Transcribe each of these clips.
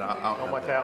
I'll How have much that.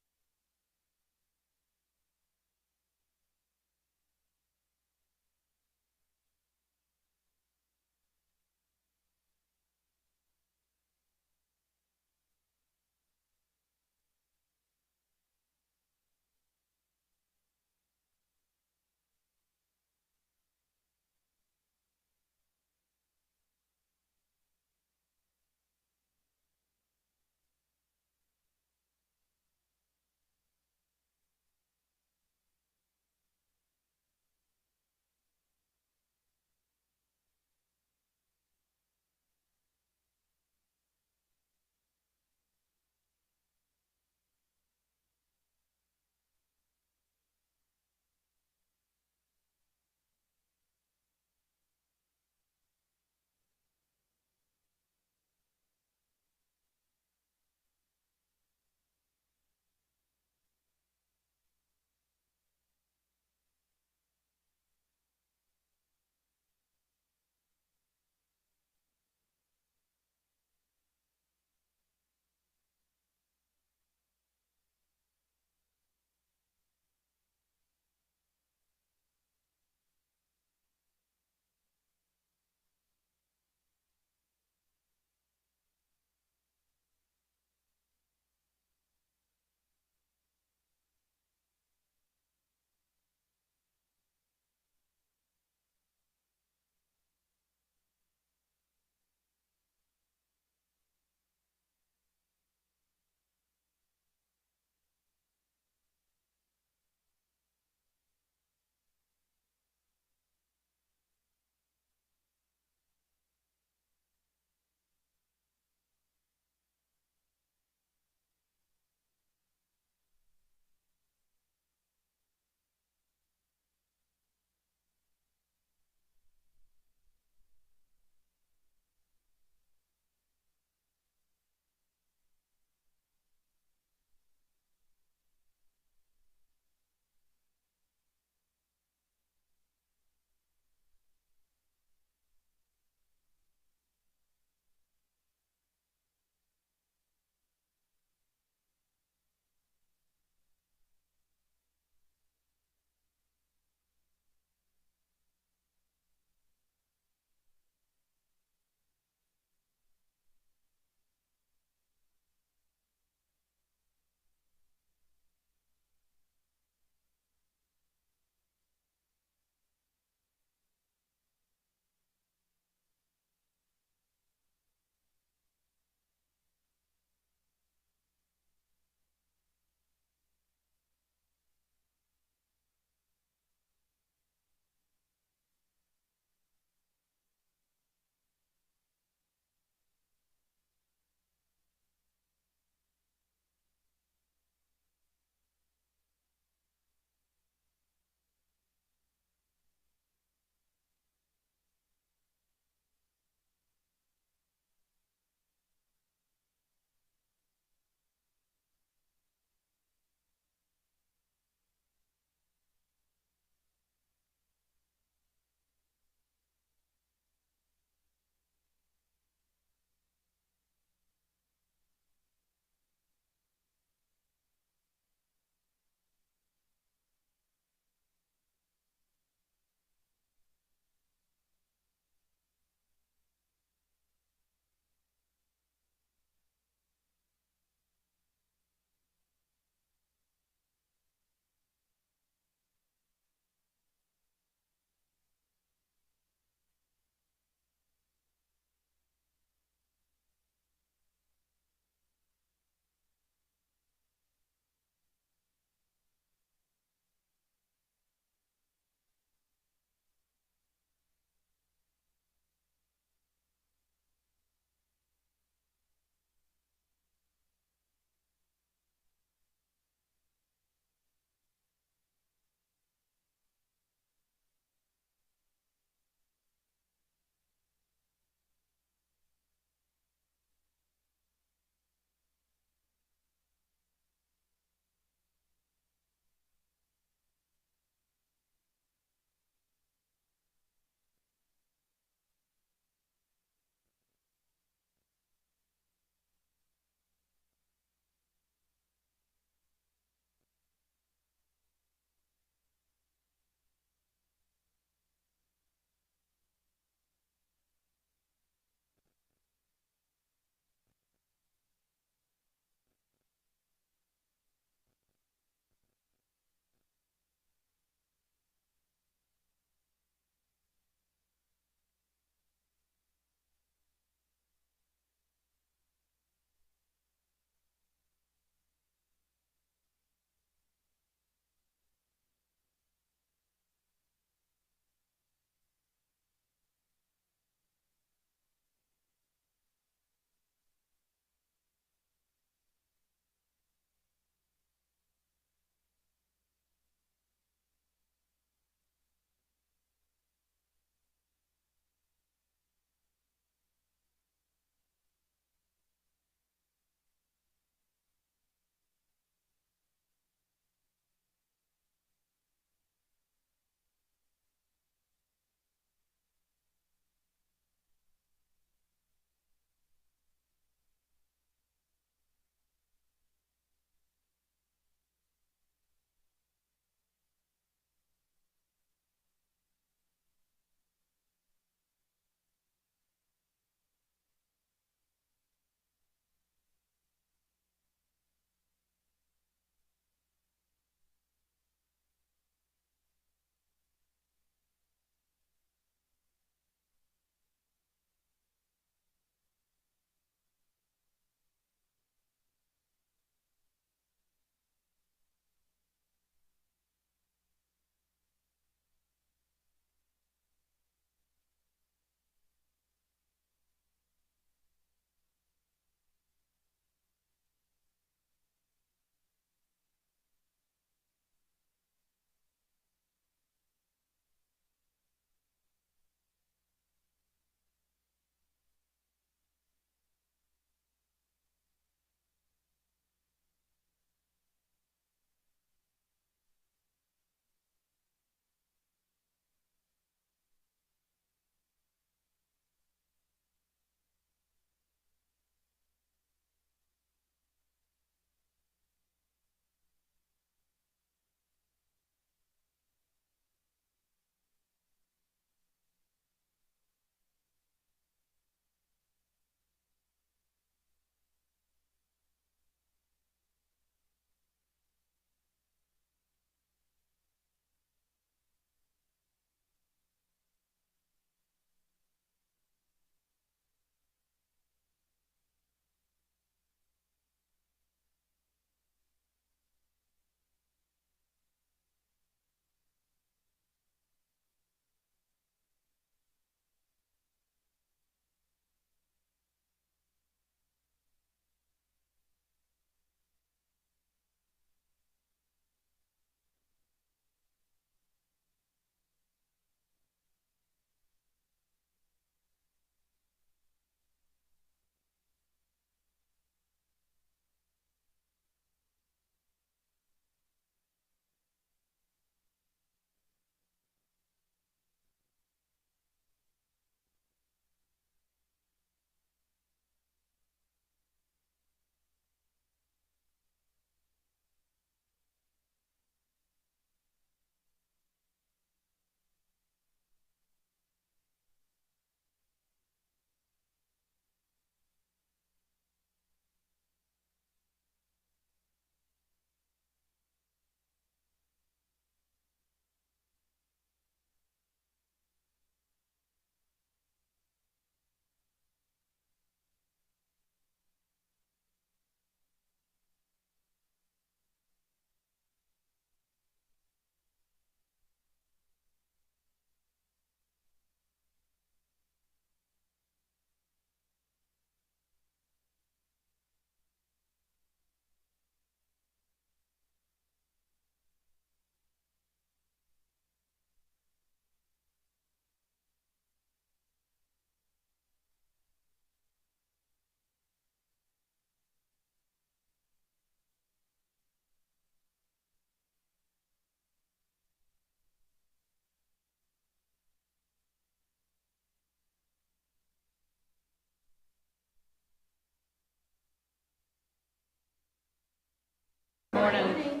Morning.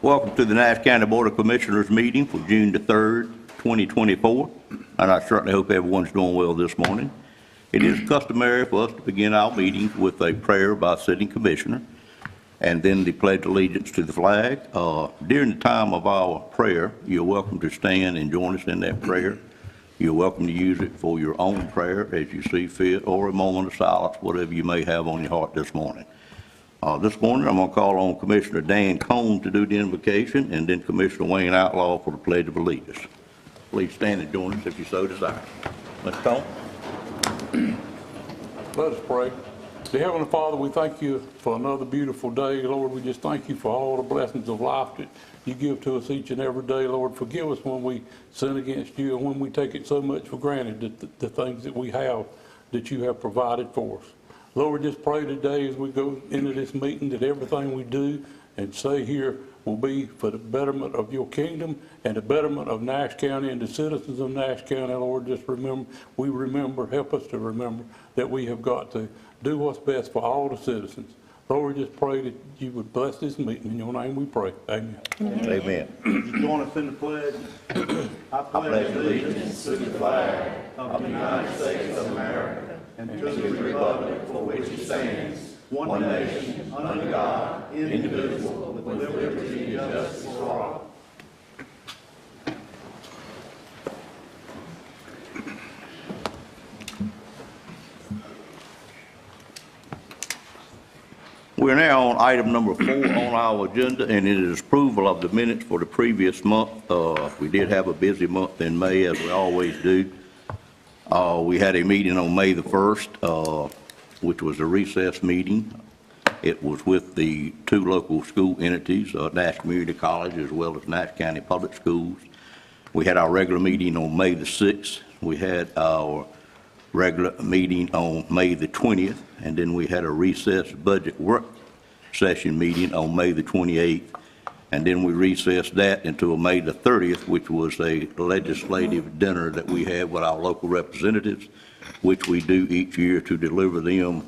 Welcome to the Nash County Board of Commissioners meeting for June the 3rd, 2024. And I certainly hope everyone's doing well this morning. It is customary for us to begin our meetings with a prayer by sitting commissioner and then the pledge of allegiance to the flag. During the time of our prayer, you're welcome to stand and join us in that prayer. You're welcome to use it for your own prayer as you see fit, or a moment of silence, whatever you may have on your heart this morning. This morning, I'm going to call on Commissioner Dan Cone to do the invocation, and then Commissioner Wayne Outlaw for the Pledge of Allegiance. Please stand and join us if you so desire. Mr. Cone. Let us pray. Dear Heavenly Father, we thank you for another beautiful day. Lord, we just thank you for all the blessings of life that you give to us each and every day. Lord, forgive us when we sin against you and when we take it so much for granted, the things that we have that you have provided for us. Lord, we just pray today as we go into this meeting that everything we do and say here will be for the betterment of your kingdom and the betterment of Nash County and the citizens of Nash County. Lord, just help us to remember that we have got to do what's best for all the citizens. Lord, we just pray that you would bless this meeting. In your name we pray. Amen. Amen. You join us in the pledge. I pledge allegiance to the flag of the United States of America and to the republic for which it stands, one nation, under God, indivisible, with liberty and justice for all. We're now on item number 4 on our agenda, and it is approval of the minutes for the previous month. We did have a busy month in May, as we always do. We had a meeting on May the 1st, which was a recess meeting. It was with the 2 local school entities, Nash Community College as well as Nash County Public Schools. We had our regular meeting on May the 6th. We had our regular meeting on May the 20th, and then we had a recess budget work session meeting on May the 28th, and then we recessed that until May the 30th, which was a legislative dinner that we had with our local representatives, which we do each year to deliver them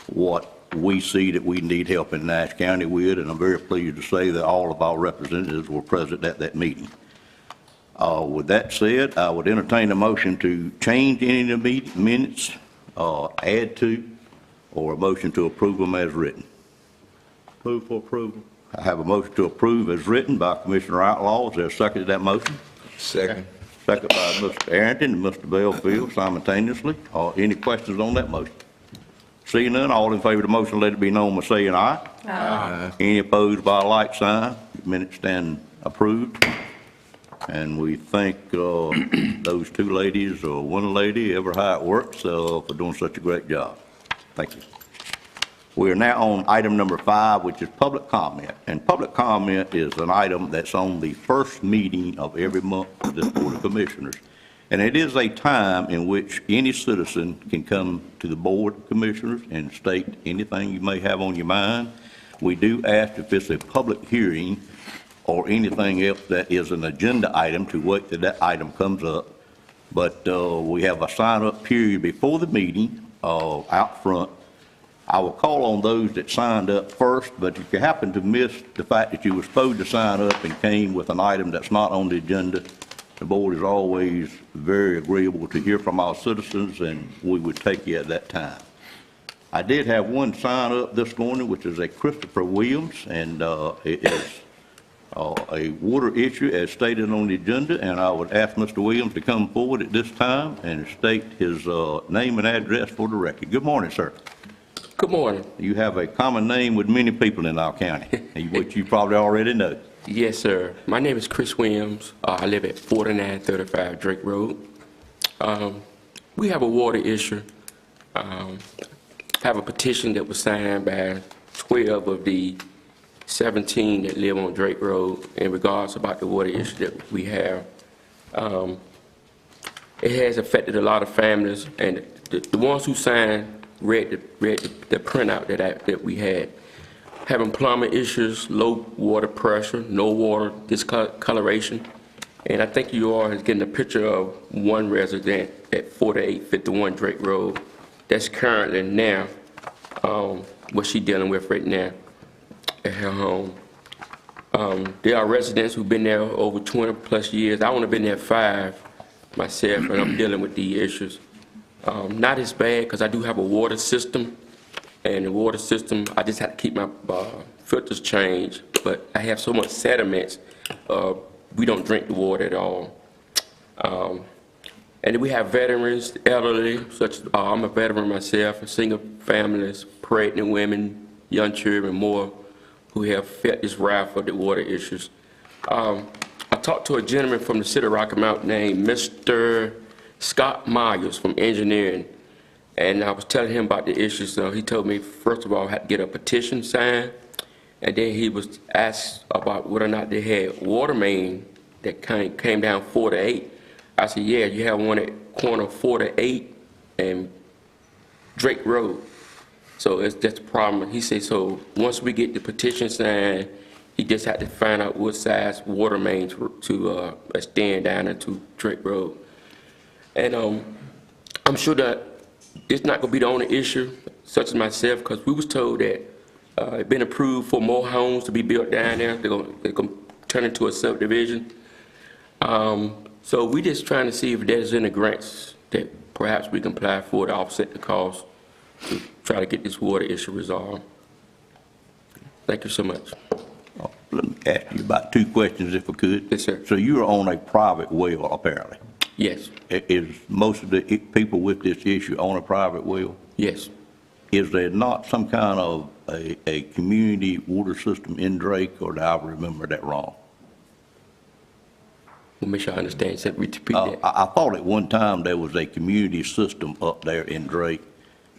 what we see that we need help in Nash County with, and I'm very pleased to say that all of our representatives were present at that meeting. With that said, I would entertain a motion to change any of the minutes, add to, or a motion to approve them as written. Move for approval. I have a motion to approve as written by Commissioner Outlaw. Is there a second to that motion? Second. Second by Mr. Arrington and Mr. Belfield simultaneously. Any questions on that motion? Seeing none, all in favor of the motion, let it be known by saying aye. Aye. Any opposed by a like sign? Minutes stand approved. And we thank those 2 ladies, or 1 lady, ever how it works, for doing such a great job. Thank you. We are now on item number 5, which is public comment. And public comment is an item that's on the first meeting of every month of this Board of Commissioners. And it is a time in which any citizen can come to the Board of Commissioners and state anything you may have on your mind. We do ask if it's a public hearing or anything else that is an agenda item to wait till that item comes up. But we have a sign-up period before the meeting out front. I will call on those that signed up first, but if you happen to miss the fact that you were supposed to sign up and came with an item that's not on the agenda, the board is always very agreeable to hear from our citizens, and we would take you at that time. I did have 1 sign up this morning, which is a Christopher Williams, and it is a water issue as stated on the agenda, and I would ask Mr. Williams to come forward at this time and state his name and address for the record. Good morning, sir. Good morning. You have a common name with many people in our county, which you probably already know. Yes, sir. My name is Chris Williams. I live at 4935 Drake Road. We have a water issue. Have a petition that was signed by 12 of the 17 that live on Drake Road in regards about the water issue that we have. It has affected a lot of families, and the ones who signed read the printout that we had. Having plumbing issues, low water pressure, no water discoloration, and I think you all is getting a picture of 1 resident at 4851 Drake Road that's currently now what she's dealing with right now at her home. There are residents who've been there over 20-plus years. I only been there 5 myself, and I'm dealing with these issues. Not as bad, because I do have a water system, and the water system, I just have to keep my filters changed, but I have so much sediments, we don't drink the water at all. And then we have veterans, elderly, such as, I'm a veteran myself, single families, pregnant women, young children, more, who have felt this wrath of the water issues. I talked to a gentleman from the city of Rocky Mount named Mr. Scott Myers from engineering, and I was telling him about the issues. So he told me, first of all, I had to get a petition signed, and then he was asked about whether or not they had water main that came down 4 to 8. I said, yeah, you have one at corner 4 to 8 and Drake Road. So that's the problem. He said, so once we get the petition signed, he just had to find out what size water mains to extend down into Drake Road. And I'm sure that it's not going to be the only issue, such as myself, because we was told that it's been approved for more homes to be built down there. They're going to turn into a subdivision. So we just trying to see if there's any grants that perhaps we can apply for to offset the cost to try to get this water issue resolved. Thank you so much. Let me ask you about 2 questions, if I could. Yes, sir. So you're on a private well, apparently. Yes. Is most of the people with this issue on a private well? Yes. Is there not some kind of a community water system in Drake, or do I remember that wrong? We'll make sure I understand. So repeat that. I thought at one time there was a community system up there in Drake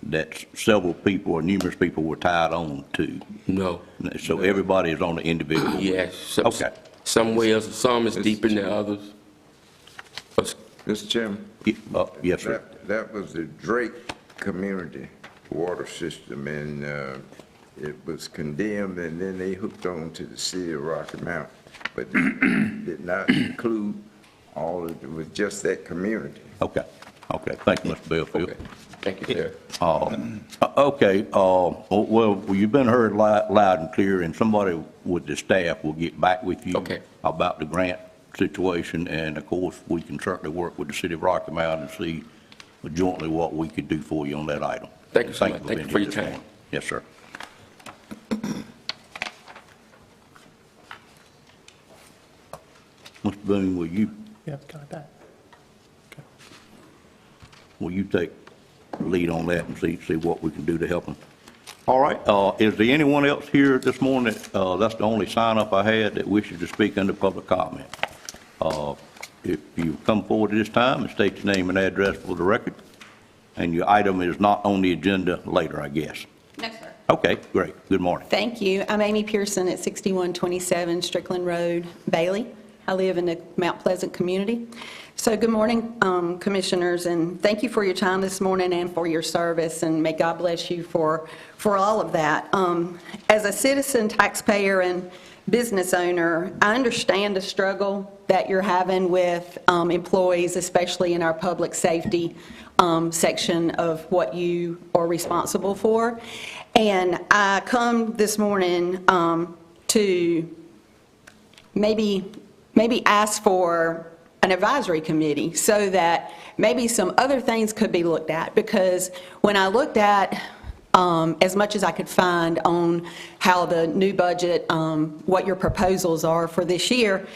that several people or numerous people were tied on to. No. So everybody is on an individual well? Yes. Okay. Some wells, some is deeper than others. Mr. Chairman? Yes, sir. That was the Drake community water system, and it was condemned, and then they hooked on to the city of Rocky Mount, but did not include all of it, was just that community. Okay. Thank you, Mr. Belfield. Okay. Thank you, sir. Okay, well, you've been heard loud and clear, and somebody with the staff will get back with you Okay. about the grant situation, and of course, we can certainly work with the city of Rocky Mount and see jointly what we could do for you on that item. Thank you so much. for Thank you being for here your this time. morning. Yes, sir. Mr. Boone, will you take the lead on that and see what we can do to help them? All right, is there anyone else here this morning, that's the only sign-up I had, that wishes to speak under public comment? If you come forward at this time and state your name and address for the record, and your item is not on the agenda later, I guess. No, sir. Okay, great. Good morning. Thank you. I'm Amy Pearson at 6127 Strickland Road, Bailey. I live in the Mount Pleasant community. So good morning, commissioners, and thank you for your time this morning and for your service, and may God bless you for all of that. As a citizen, taxpayer, and business owner, I understand the struggle that you're having with employees, especially in our public safety section of what you are responsible for. And I come this morning to maybe ask for an advisory committee so that maybe some other things could be looked at. Because when I looked at as much as I could find on how the new budget, what your proposals are for this year,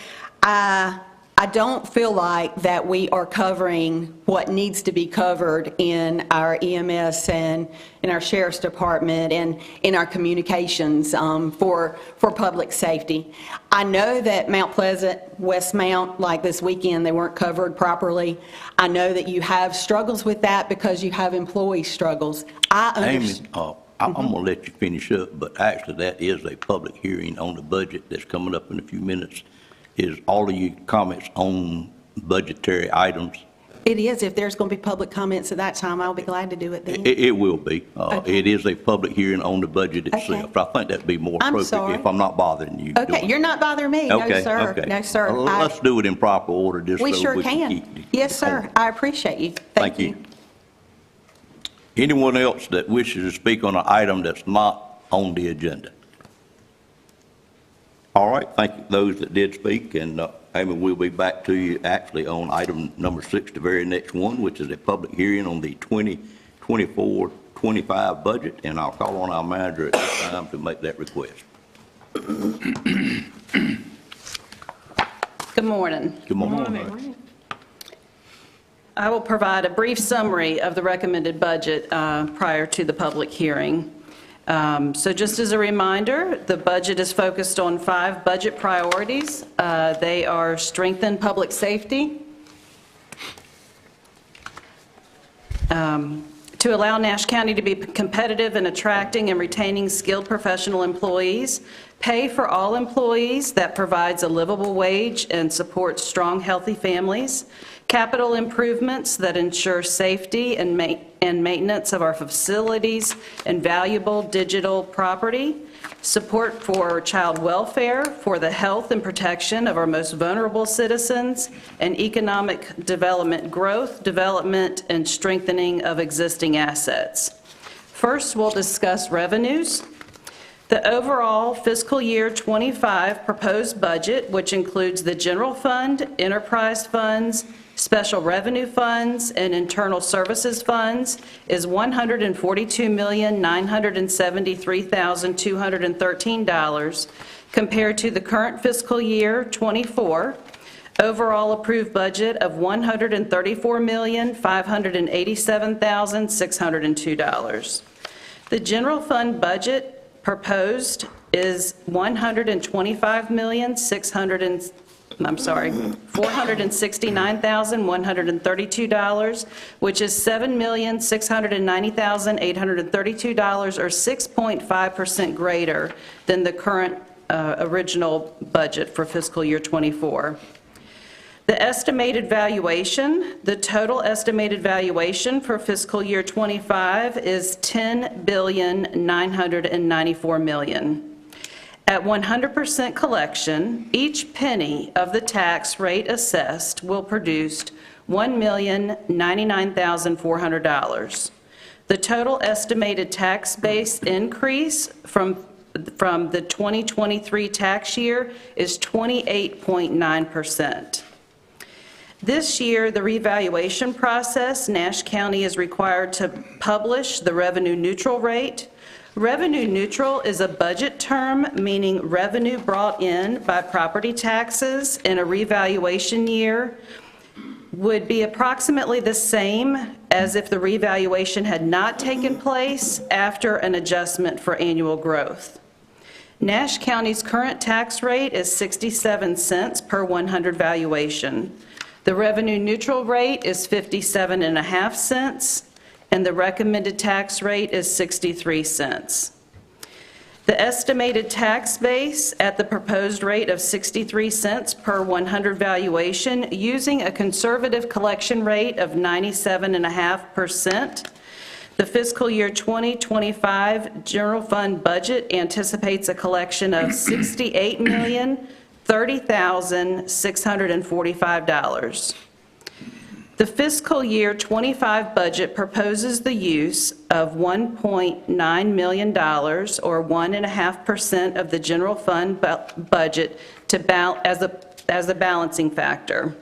I don't feel like that we are covering what needs to be covered in our EMS and in our Sheriff's Department and in our communications for public safety. I know that Mount Pleasant, Westmount, like this weekend, they weren't covered properly. I know that you have struggles with that because you have employee struggles. I understand. Amy, I'm going to let you finish up, but actually that is a public hearing on the budget that's coming up in a few minutes. Is all of your comments on budgetary items? It is. If there's going to be public comments at that time, I'll be glad to do it then. It will be. Okay. It is a public hearing on the budget Okay. itself. I think that'd be more I'm appropriate sorry. if I'm not bothering you. Okay, you're not bothering me. No, Okay, sir. okay. No, sir. Let's do it in proper order, just so We we sure can can. keep. Yes, sir. I appreciate you. Thank you. Anyone else that wishes to speak on an item that's not on the agenda? All right, thank you, those that did speak, and Amy, we'll be back to you actually on item number 6, the very next one, which is a public hearing on the 2024-25 budget, and I'll call on our manager at this time to make that request. Good morning. Good morning. I will provide a brief summary of the recommended budget prior to the public hearing. So just as a reminder, the budget is focused on 5 budget priorities. They are strengthen public safety, to allow Nash County to be competitive in attracting and retaining skilled professional employees, pay for all employees that provides a livable wage and supports strong, healthy families, capital improvements that ensure safety and maintenance of our facilities and valuable digital property, support for child welfare, for the health and protection of our most vulnerable citizens, and economic development growth, development, and strengthening of existing assets. First, we'll discuss revenues. The overall fiscal year 25 proposed budget, which includes the general fund, enterprise funds, special revenue funds, and internal services funds, is $142,973,213 compared to the current fiscal year 24 overall approved budget of $134,587,602. The general fund budget proposed is $469,132, which is $7,690,832, or 6.5% greater than the current original budget for fiscal year 24. The estimated valuation, the total estimated valuation for fiscal year 25 is $10,994,000,000. At 100% collection, each penny of the tax rate assessed will produce $1,099,400. The total estimated tax base increase from the 2023 tax year is 28.9%. This year, the revaluation process, Nash County is required to publish the revenue neutral rate. Revenue neutral is a budget term, meaning revenue brought in by property taxes in a revaluation year would be approximately the same as if the revaluation had not taken place after an adjustment for annual growth. Nash County's current tax rate is 67 cents per 100 valuation. The revenue neutral rate is 57.5 cents, and the recommended tax rate is 63 cents. The estimated tax base at the proposed rate of 63 cents per 100 valuation, using a conservative collection rate of 97.5%. The fiscal year 2025 general fund budget anticipates a collection of $68,030,645. The fiscal year 25 budget proposes the use of $1.9 million, or 1.5% of the general fund budget as a balancing factor.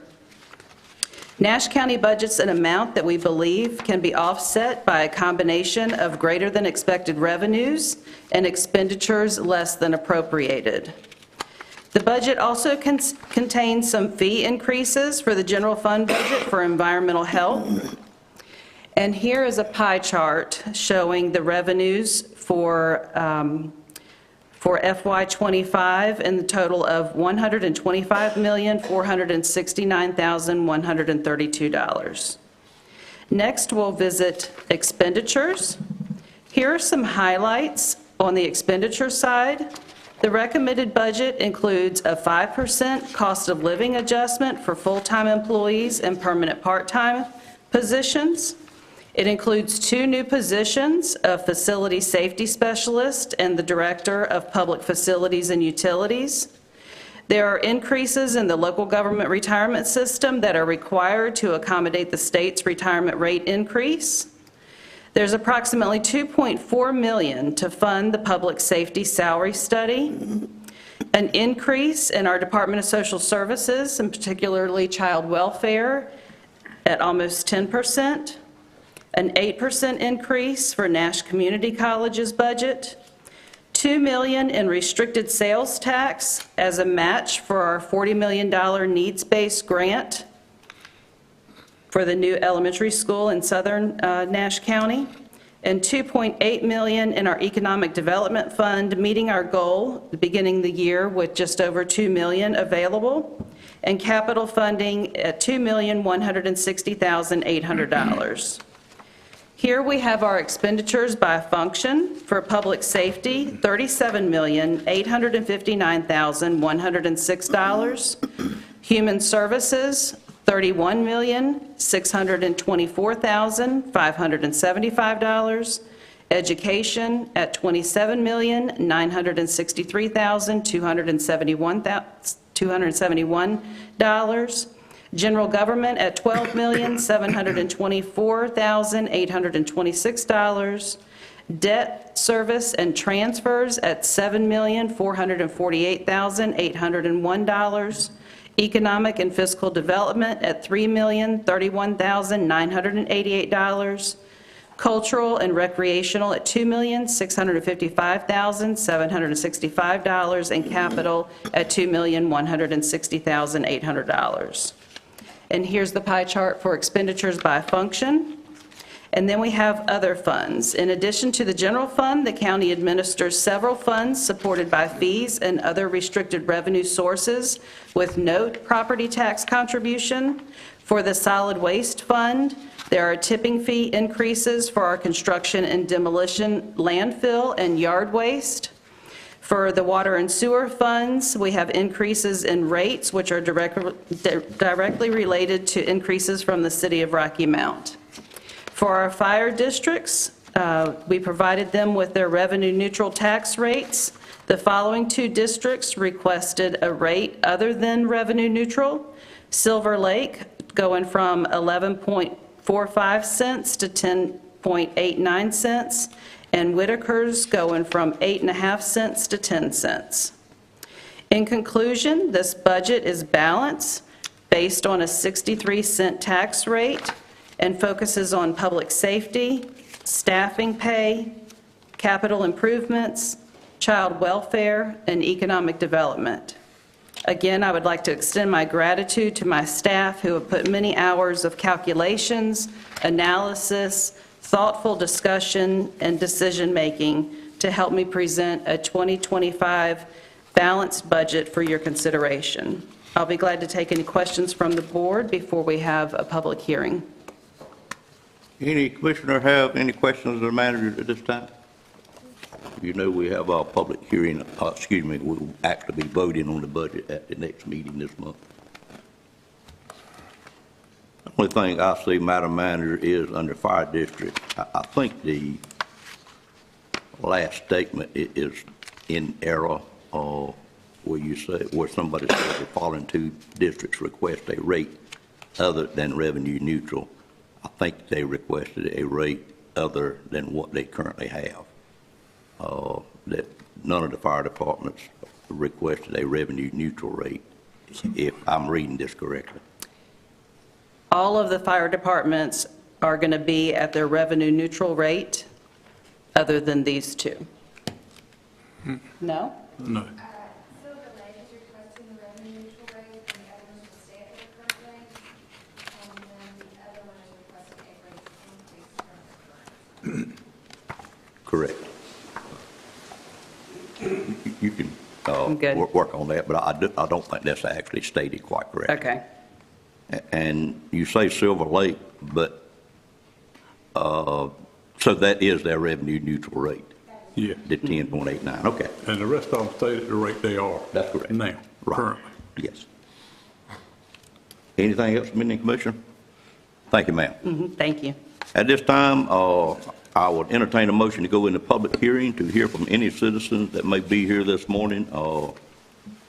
Nash County budgets an amount that we believe can be offset by a combination of greater than expected revenues and expenditures less than appropriated. The budget also contains some fee increases for the general fund budget for environmental health. And here is a pie chart showing the revenues for FY25 in the total of $125,469,132. Next, we'll visit expenditures. Here are some highlights on the expenditure side. The recommended budget includes a 5% cost of living adjustment for full-time employees and permanent part-time positions. It includes 2 new positions, a facility safety specialist and the director of public facilities and utilities. There are increases in the local government retirement system that are required to accommodate the state's retirement rate increase. There's approximately $2.4 million to fund the public safety salary study, an increase in our Department of Social Services, and particularly child welfare, at almost 10%, an 8% increase for Nash Community College's budget, $2 million in restricted sales tax as a match for our $40 million needs-based grant for the new elementary school in southern Nash County, and $2.8 million in our Economic Development Fund, meeting our goal beginning the year with just over $2 million available, and capital funding at $2,160,800. Here we have our expenditures by function. For public safety, $37,859,106. Human services, $31,624,575. Education at $27,963,271. General government at $12,724,826. Debt service and transfers at $7,448,801. Economic and fiscal development at $3,031,988. Cultural and recreational at $2,655,765, and capital at $2,160,800. And here's the pie chart for expenditures by function. And then we have other funds. In addition to the general fund, the county administers several funds supported by fees and other restricted revenue sources with no property tax contribution. For the solid waste fund, there are tipping fee increases for our construction and demolition, landfill, and yard waste. For the water and sewer funds, we have increases in rates, which are directly related to increases from the city of Rocky Mount. For our fire districts, we provided them with their revenue-neutral tax rates. The following two districts requested a rate other than revenue-neutral. Silver Lake, going from 11.45 cents to 10.89 cents, and Whitaker's going from 8.5 cents to 10 cents. In conclusion, this budget is balanced based on a 63-cent tax rate and focuses on public safety, staffing pay, capital improvements, child welfare, and economic development. Again, I would like to extend my gratitude to my staff who have put many hours of calculations, analysis, thoughtful discussion, and decision-making to help me present a 2025 balanced budget for your consideration. I'll be glad to take any questions from the board before we have a public hearing. Any commissioner have any questions of the manager at this time? You know we have our public hearing, we'll actually be voting on the budget at the next meeting this month. The only thing I see, Madam Manager, is under fire district. I think the last statement is in error, where you say, where somebody said the following two districts request a rate other than revenue neutral. I think they requested a rate other than what they currently have. That none of the fire departments requested a revenue neutral rate, if I'm reading this correctly. All of the fire departments are going to be at their revenue neutral rate, other than these two. No? No. Silver Lake is requesting the revenue neutral rate, and the other one will stay at their current rate, and then the other one is requesting a rate increase from the current. Correct. You can I'm good. work on that, but I don't think that's actually stated quite correctly. Okay. And you say Silver Lake, but, so that is their revenue neutral rate, Yeah. the 10.89, okay. And the rest of them stayed at the rate they are. That's correct. Now, Right. currently. Yes. Anything else, Mr. Commissioner? Thank you, ma'am. Thank you. At this time, I would entertain a motion to go into public hearing to hear from any citizens that may be here this morning.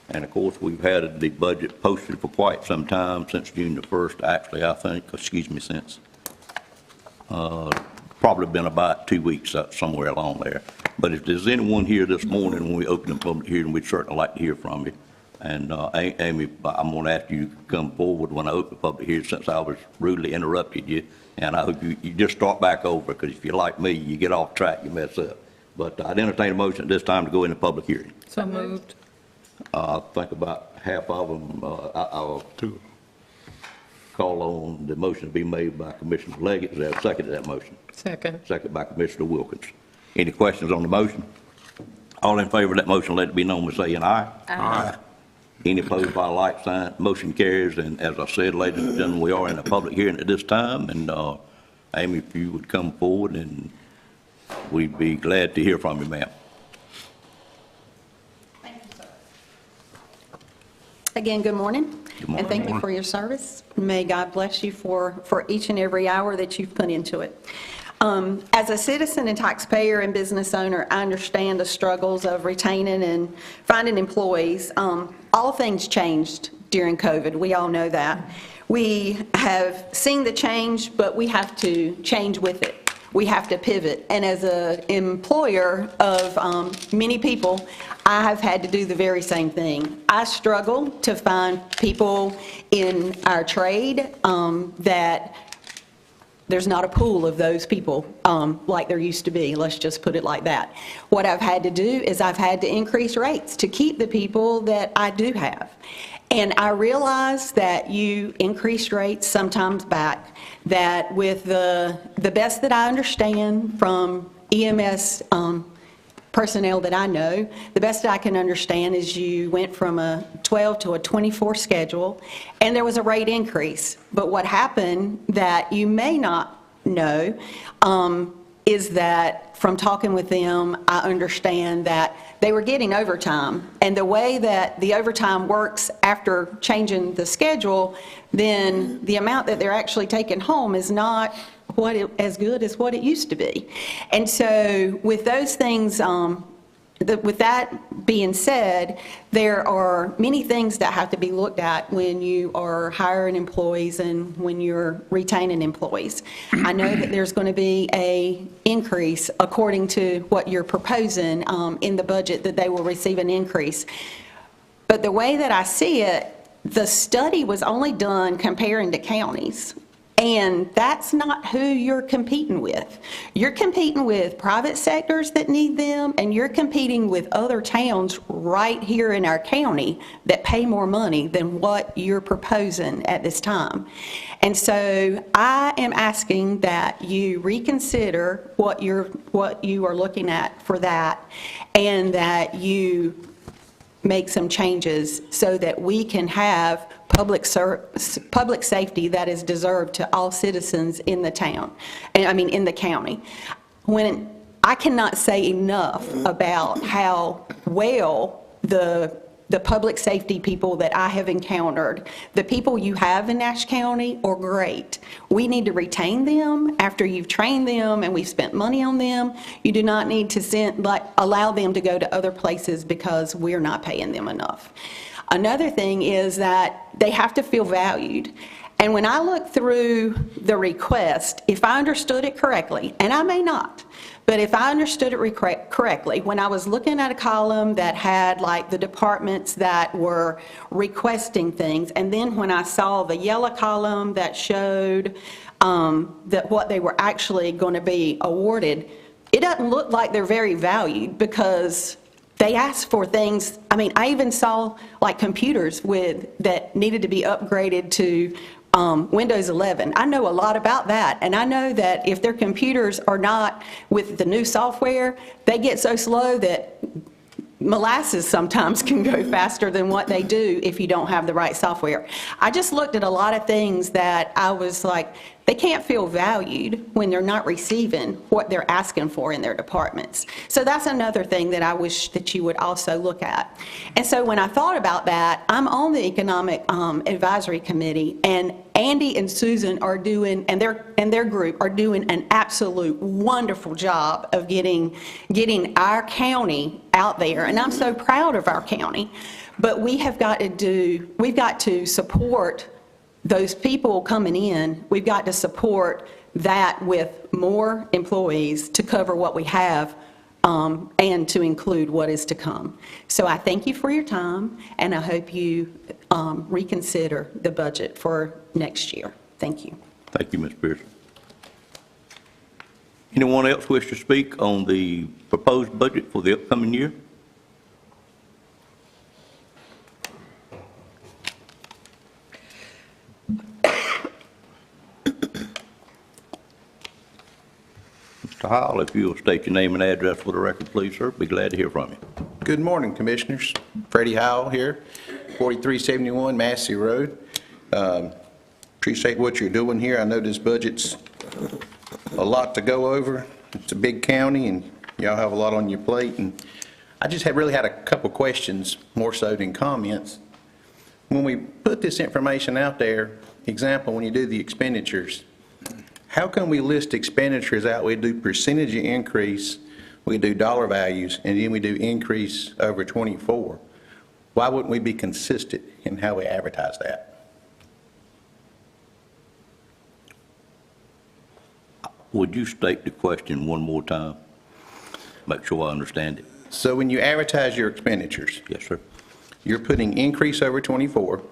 And of course, we've had the budget posted for quite some time, since June the 1st, actually, I think, since probably been about 2 weeks, somewhere along there. But if there's anyone here this morning when we open the public hearing, we'd certainly like to hear from you. And Amy, I'm going to ask you to come forward when I open the public hearing, since I was rudely interrupted you. And I hope you just start back over, because if you're like me, you get off track, you mess up. But I'd entertain a motion at this time to go into public hearing. So moved. I think about half of them, I'll call on the motion to be made by Commissioner Leggett. Is there a second to that motion? Second. Second by Commissioner Wilkins. Any questions on the motion? All in favor of that motion, let it be known by saying aye. Aye. Any opposed by a like sign, motion carries. And as I said, ladies and gentlemen, we are in a public hearing at this time. And Amy, if you would come forward, and we'd be glad to hear from you, ma'am. Again, good morning. Good morning. And thank you for your service. May God bless you for each and every hour that you've put into it. As a citizen and taxpayer and business owner, I understand the struggles of retaining and finding employees. All things changed during COVID. We all know that. We have seen the change, but we have to change with it. We have to pivot. And as an employer of many people, I have had to do the very same thing. I struggle to find people in our trade that there's not a pool of those people like there used to be, let's just put it like that. What I've had to do is I've had to increase rates to keep the people that I do have. And I realize that you increase rates sometimes back, that with the best that I understand from EMS personnel that I know, the best that I can understand is you went from a 12 to a 24 schedule, and there was a rate increase. But what happened that you may not know is that from talking with them, I understand that they were getting overtime. And the way that the overtime works after changing the schedule, then the amount that they're actually taking home is not as good as what it used to be. And so with those things, with that being said, there are many things that have to be looked at when you are hiring employees and when you're retaining employees. I know that there's going to be an increase according to what you're proposing in the budget, that they will receive an increase. But the way that I see it, the study was only done comparing to counties. And that's not who you're competing with. You're competing with private sectors that need them, and you're competing with other towns right here in our county that pay more money than what you're proposing at this time. And so I am asking that you reconsider what you are looking at for that, and that you make some changes so that we can have public safety that is deserved to all citizens in the town, in the county. When I cannot say enough about how well the public safety people that I have encountered, the people you have in Nash County, are great. We need to retain them after you've trained them and we've spent money on them. You do not need to allow them to go to other places because we're not paying them enough. Another thing is that they have to feel valued. And when I look through the request, if I understood it correctly, and I may not, but if I understood it correctly, when I was looking at a column that had like the departments that were requesting things, and then when I saw the yellow column that showed that what they were actually going to be awarded, it doesn't look like they're very valued, because they asked for things. I even saw like computers that needed to be upgraded to Windows 11. I know a lot about that, and I know that if their computers are not with the new software, they get so slow that molasses sometimes can go faster than what they do if you don't have the right software. I just looked at a lot of things that I was like, they can't feel valued when they're not receiving what they're asking for in their departments. So that's another thing that I wish that you would also look at. And so when I thought about that, I'm on the Economic Advisory Committee, and Andy and Susan are doing, and their group are doing an absolute wonderful job of getting our county out there. And I'm so proud of our county. But we've got to support those people coming in. We've got to support that with more employees to cover what we have and to include what is to come. So I thank you for your time, and I hope you reconsider the budget for next year. Thank you. Thank you, Ms. Pearson. Anyone else wish to speak on the proposed budget for the upcoming year? Mr. Howell, if you'll state your name and address for the record, please, sir, be glad to hear from you. Good morning, Commissioners. Freddie Howell here, 4371 Massey Road. Appreciate what you're doing here. I know this budget's a lot to go over. It's a big county, and y'all have a lot on your plate. And I just really had a couple questions, more so than comments. When we put this information out there, example, when you do the expenditures, how come we list expenditures out? We do percentage increase, we do dollar values, and then we do increase over 24. Why wouldn't we be consistent in how we advertise that? Would you state the question one more time? Make sure I understand it. So when you advertise your expenditures, Yes, sir. you're putting increase over 24,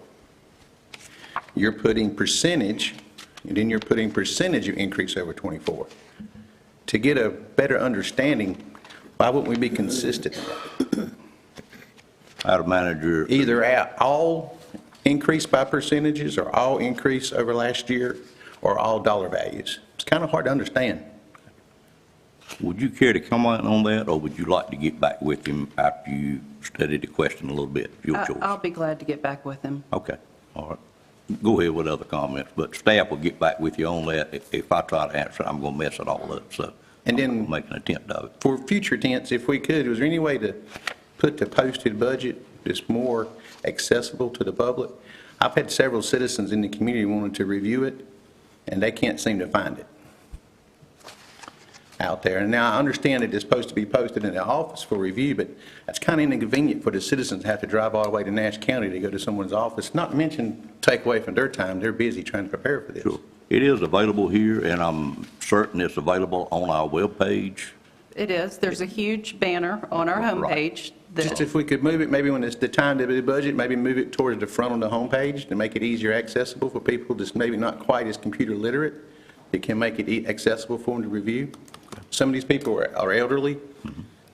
you're putting percentage, and then you're putting percentage of increase over 24. To get a better understanding, why wouldn't we be consistent? Out of manager, Either at all increase by percentages, or all increase over last year, or all dollar values. It's kind of hard to understand. would you care to comment on that, or would you like to get back with him after you studied the question a little bit? Your choice. I'll be glad to get back with him. Okay, all right. Go ahead with other comments, but staff will get back with you on that. If I try to answer, I'm going to mess it all up, so And then- I'm gonna make an attempt of it. For future tense, if we could, was there any way to put the posted budget that's more accessible to the public? I've had several citizens in the community wanting to review it, and they can't seem to find it out there. And now I understand that it's supposed to be posted in the office for review, but that's kind of inconvenient for the citizens to have to drive all the way to Nash County to go to someone's office, not to mention take away from their time. They're busy trying to prepare for this. Sure. It is available here, and I'm certain it's available on our webpage. It is. There's a huge banner on our Right. homepage. Just that if we could move it, maybe when it's the time to do the budget, maybe move it towards the front on the homepage to make it easier accessible for people that's maybe not quite as computer literate. It can make it accessible for them to review. Some of these people are elderly,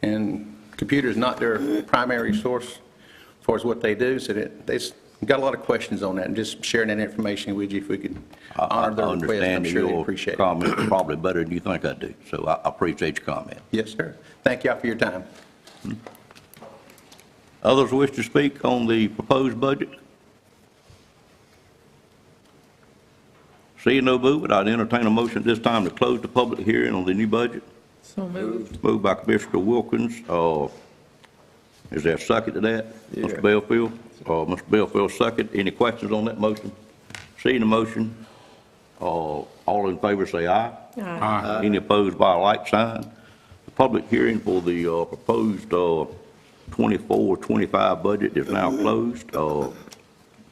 and computer is not their primary source as far as what they do, so that they've got a lot of questions on that, and just sharing that information with you, if we could honor their request, I'm understand sure they your appreciate it. comment probably better than you think I do, so I appreciate your comment. Yes, sir. Thank y'all for your time. Others wish to speak on the proposed budget? Seeing no movement, I'd entertain a motion at this time to close the public hearing on the new budget. So moved. Moved by Commissioner Wilkins. Is there a second to that? Yeah. Mr. Belfield? Mr. Belfield, second. Any questions on that motion? Seeing the motion, all in favor say aye. Aye. Any opposed by a like sign? The public hearing for the proposed 24-25 budget is now closed.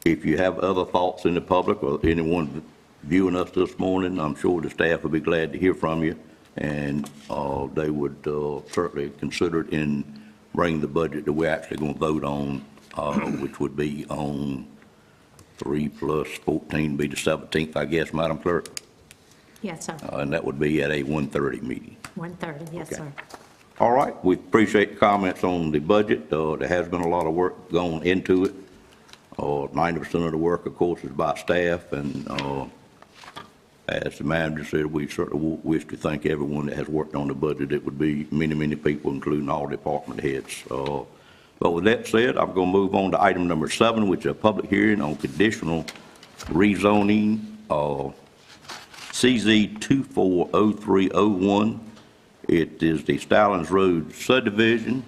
If you have other thoughts in the public or anyone viewing us this morning, I'm sure the staff will be glad to hear from you, and they would certainly consider it in bringing the budget that we're actually going to vote on, which would be on 3 plus 14, be the 17th, I guess, Madam Clerk, Yes, sir. and that would be at a 1:30 meeting. 1:30, yes, Okay. sir. All right, we appreciate the comments on the budget. There has been a lot of work going into it. 90% of the work, of course, is by staff, and as the manager said, we certainly wish to thank everyone that has worked on the budget. It would be many, many people, including all department heads. But with that said, I'm going to move on to item number 7, which is a public hearing on conditional rezoning, CZ 240301. It is the Stalin Road subdivision,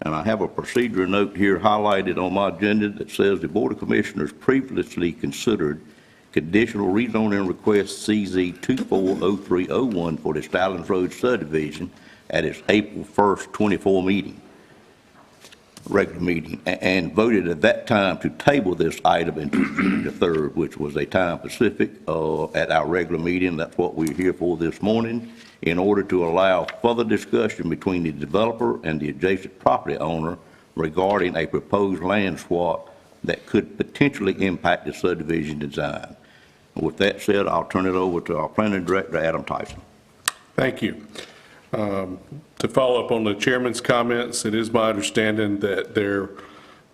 and I have a procedure note here highlighted on my agenda that says the Board of Commissioners previously considered conditional rezoning request CZ 240301 for the Stalin Road subdivision at its April 1st, 24 meeting. regular meeting and voted at that time to table this item until June the 3rd, which was a time specific at our regular meeting. That's what we're here for this morning, in order to allow further discussion between the developer and the adjacent property owner regarding a proposed land swap that could potentially impact the subdivision design. With that said, I'll turn it over to our planning director, Adam Tyson. Thank you. To follow up on the chairman's comments, it is my understanding that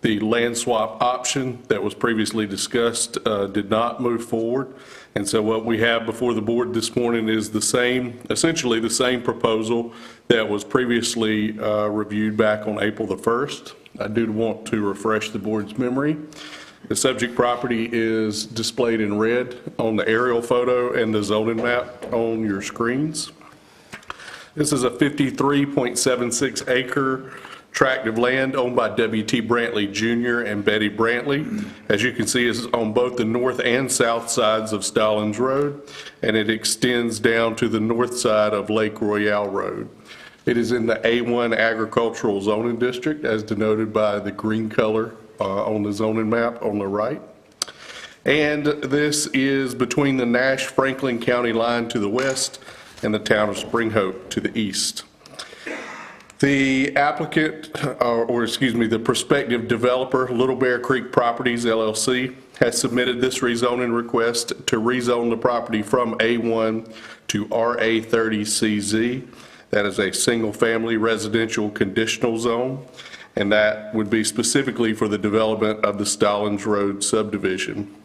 the land swap option that was previously discussed did not move forward. And so what we have before the board this morning is essentially the same proposal that was previously reviewed back on April the 1st. I do want to refresh the board's memory. The subject property is displayed in red on the aerial photo and the zoning map on your screens. This is a 53.76 acre tract of land owned by W.T. Brantley Jr. and Betty Brantley. As you can see, it's on both the north and south sides of Stalin Road, and it extends down to the north side of Lake Royale Road. It is in the A1 agricultural zoning district, as denoted by the green color on the zoning map on the right. And this is between the Nash-Franklin County line to the west and the town of Spring Hope to the east. The applicant, the prospective developer, Little Bear Creek Properties LLC, has submitted this rezoning request to rezone the property from A1 to RA30CZ. That is a single-family residential conditional zone, and that would be specifically for the development of the Stalin Road subdivision.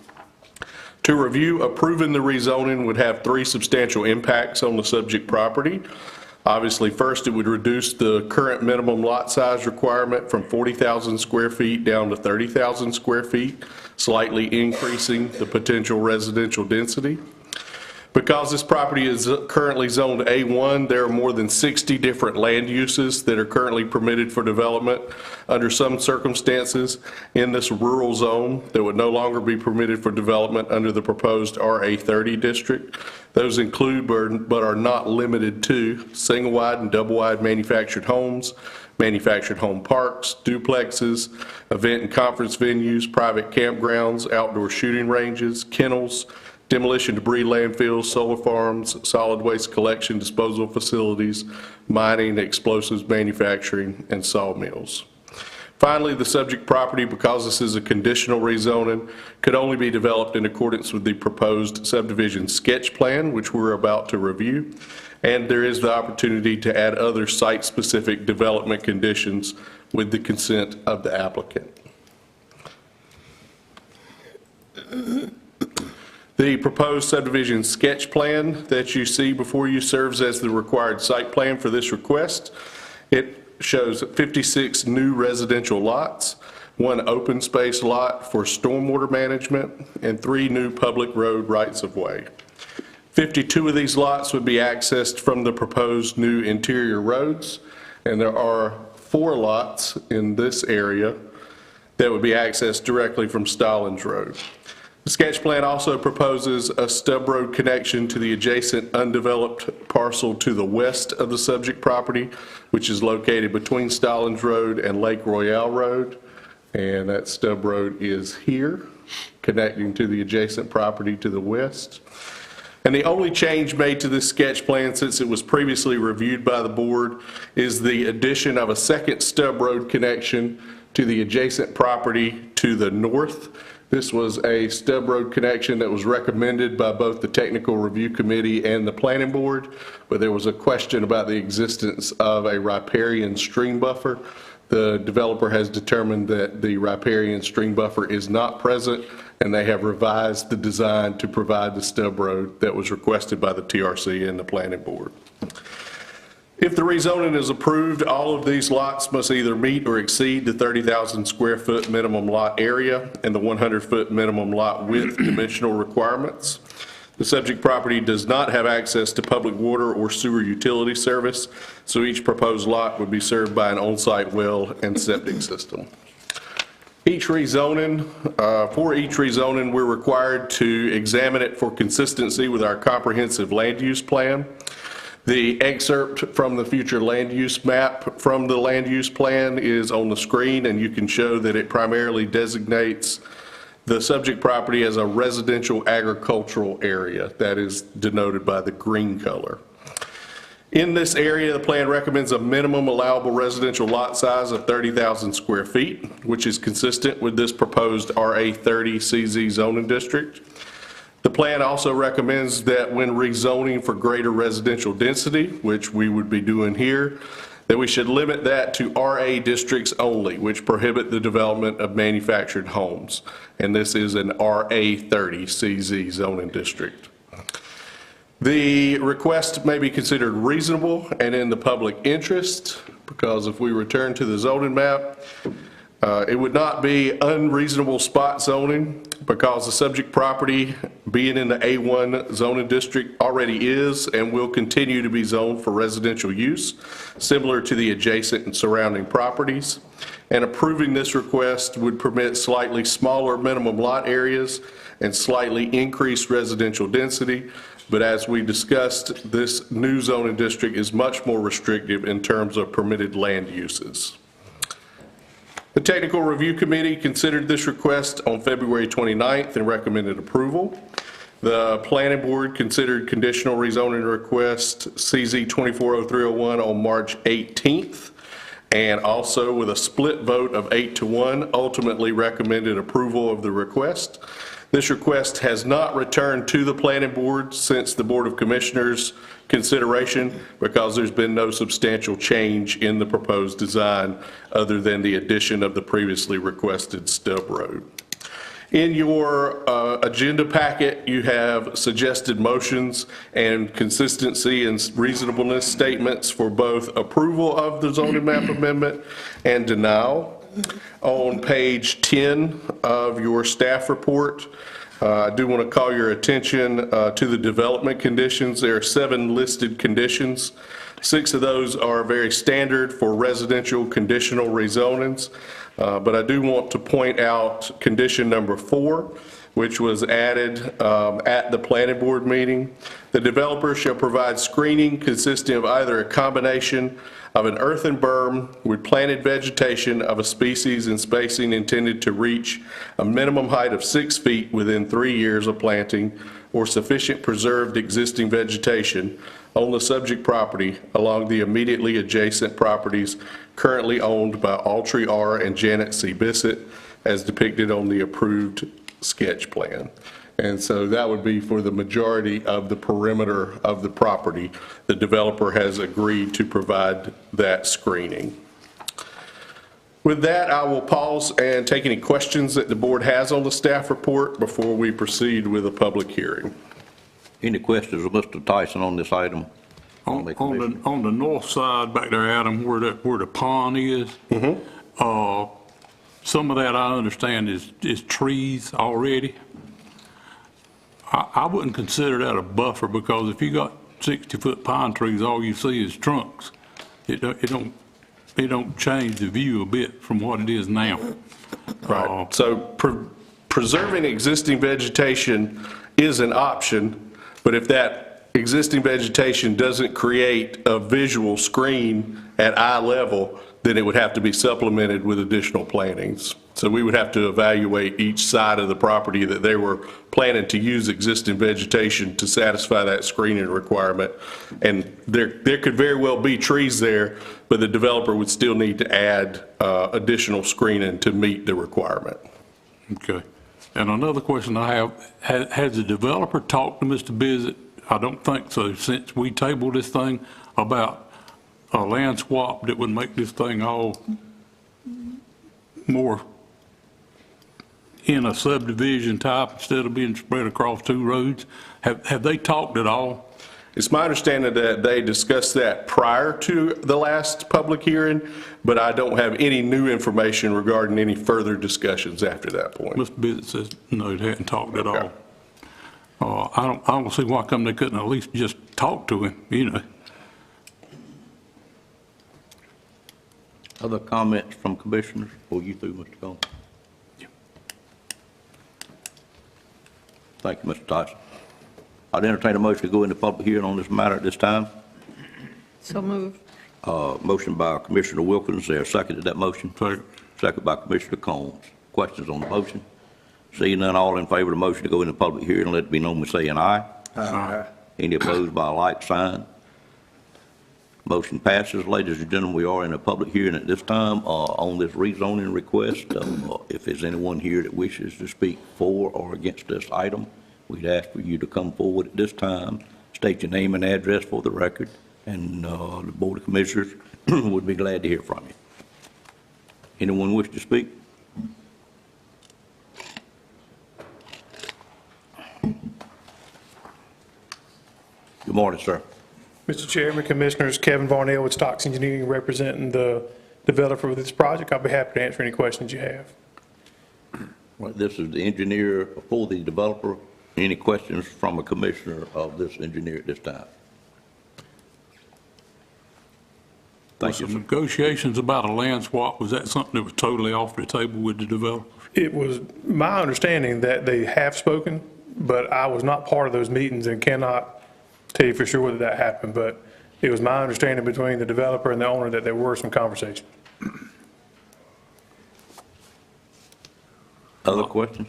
To review, approving the rezoning would have 3 substantial impacts on the subject property. Obviously, first, it would reduce the current minimum lot size requirement from 40,000 square feet down to 30,000 square feet, slightly increasing the potential residential density. Because this property is currently zoned A1, there are more than 60 different land uses that are currently permitted for development under some circumstances in this rural zone that would no longer be permitted for development under the proposed RA30 district. Those include, but are not limited to, single-wide and double-wide manufactured homes, manufactured home parks, duplexes, event and conference venues, private campgrounds, outdoor shooting ranges, kennels, demolition debris landfills, solar farms, solid waste collection disposal facilities, mining, explosives manufacturing, and sawmills. Finally, the subject property, because this is a conditional rezoning, could only be developed in accordance with the proposed subdivision sketch plan, which we're about to review, and there is the opportunity to add other site-specific development conditions with the consent of the applicant. The proposed subdivision sketch plan that you see before you serves as the required site plan for this request. It shows 56 new residential lots, 1 open space lot for stormwater management, and 3 new public road rights-of-way. 52 of these lots would be accessed from the proposed new interior roads, and there are 4 lots in this area that would be accessed directly from Stalin Road. The sketch plan also proposes a stub road connection to the adjacent undeveloped parcel to the west of the subject property, which is located between Stalin Road and Lake Royale Road. And that stub road is here, connecting to the adjacent property to the west. And the only change made to this sketch plan since it was previously reviewed by the board is the addition of a second stub road connection to the adjacent property to the north. This was a stub road connection that was recommended by both the Technical Review Committee and the Planning Board, but there was a question about the existence of a riparian stream buffer. The developer has determined that the riparian stream buffer is not present, and they have revised the design to provide the stub road that was requested by the TRC and the Planning Board. If the rezoning is approved, all of these lots must either meet or exceed the 30,000 square foot minimum lot area and the 100-foot minimum lot width dimensional requirements. The subject property does not have access to public water or sewer utility service, so each proposed lot would be served by an on-site well and septic system. For each rezoning, we're required to examine it for consistency with our comprehensive land use plan. The excerpt from the future land use map from the land use plan is on the screen, and you can show that it primarily designates the subject property as a residential agricultural area. That is denoted by the green color. In this area, the plan recommends a minimum allowable residential lot size of 30,000 square feet, which is consistent with this proposed RA 30 CZ zoning district. The plan also recommends that when rezoning for greater residential density, which we would be doing here, that we should limit that to RA districts only, which prohibit the development of manufactured homes. And this is an RA 30 CZ zoning district. The request may be considered reasonable and in the public interest, because if we return to the zoning map, it would not be unreasonable spot zoning, because the subject property being in the A1 zoning district already is and will continue to be zoned for residential use, similar to the adjacent and surrounding properties. And approving this request would permit slightly smaller minimum lot areas and slightly increased residential density. But as we discussed, this new zoning district is much more restrictive in terms of permitted land uses. The Technical Review Committee considered this request on February 29th and recommended approval. The Planning Board considered conditional rezoning request CZ 240301 on March 18th, and also with a split vote of 8-1, ultimately recommended approval of the request. This request has not returned to the Planning Board since the Board of Commissioners consideration, because there's been no substantial change in the proposed design other than the addition of the previously requested stub road. In your agenda packet, you have suggested motions and consistency and reasonableness statements for both approval of the zoning map amendment and denial. On page 10 of your staff report, I do want to call your attention to the development conditions. There are 7 listed conditions. 6 of those are very standard for residential conditional rezonings, but I do want to point out condition number 4, which was added at the planning board meeting. The developer shall provide screening consisting of either a combination of an earthen berm with planted vegetation of a species and spacing intended to reach a minimum height of 6 feet within 3 years of planting, or sufficient preserved existing vegetation on the subject property along the immediately adjacent properties currently owned by Autry R. and Janet C. Bisset, as depicted on the approved sketch plan. And so that would be for the majority of the perimeter of the property. The developer has agreed to provide that screening. With that, I will pause and take any questions that the board has on the staff report before we proceed with a public hearing. Any questions of Mr. Tyson on this item? On the north side back there, Adam, where the pond is, some of that I understand is trees already. I wouldn't consider that a buffer, because if you got 60-foot pine trees, all you see is trunks. It don't change the view a bit from what it is now. Right. So preserving existing vegetation is an option, but if that existing vegetation doesn't create a visual screen at eye level, then it would have to be supplemented with additional plantings. So we would have to evaluate each side of the property that they were planning to use existing vegetation to satisfy that screening requirement. And there could very well be trees there, but the developer would still need to add additional screening to meet the requirement. Okay. And another question I have, has the developer talked to Mr. Bisset? I don't think so, since we tabled this thing, about a land swap that would make this thing all more in a subdivision type instead of being spread across 2 roads. Have they talked at all? It's my understanding that they discussed that prior to the last public hearing, but I don't have any new information regarding any further discussions after that point. Mr. Bisset says no, they hadn't talked at Okay. all. I don't see why come they couldn't at least just talk to him, you know. Other comments from commissioners? Or you through, Mr. Combs? Thank you, Mr. Tyson. I'd entertain a motion to go into public hearing on this matter at this time. So moved. Motion by Commissioner Wilkins, is there a second to that motion? Second. Second by Commissioner Combs. Questions on the motion? Seeing none, all in favor of the motion to go into public hearing, let it be known by saying aye. Aye. Any opposed by a like sign? Motion passes. Ladies and gentlemen, we are in a public hearing at this time on this rezoning request. If there's anyone here that wishes to speak for or against this item, we'd ask for you to come forward at this time, state your name and address for the record, and the Board of Commissioners would be glad to hear from you. Anyone wish to speak? Good morning, sir. Mr. Chairman, Commissioners, Kevin Varnell with Stocks Engineering representing the developer of this project. I'll be happy to answer any questions you have. Right, this is the engineer for the developer. Any questions from a commissioner of this engineer at this time? Thank you, Was sir. the negotiations about a land swap, was that something that was totally off the table with the developer? It was my understanding that they have spoken, but I was not part of those meetings and cannot tell you for sure whether that happened. But it was my understanding between the developer and the owner that there were some conversations. Other questions?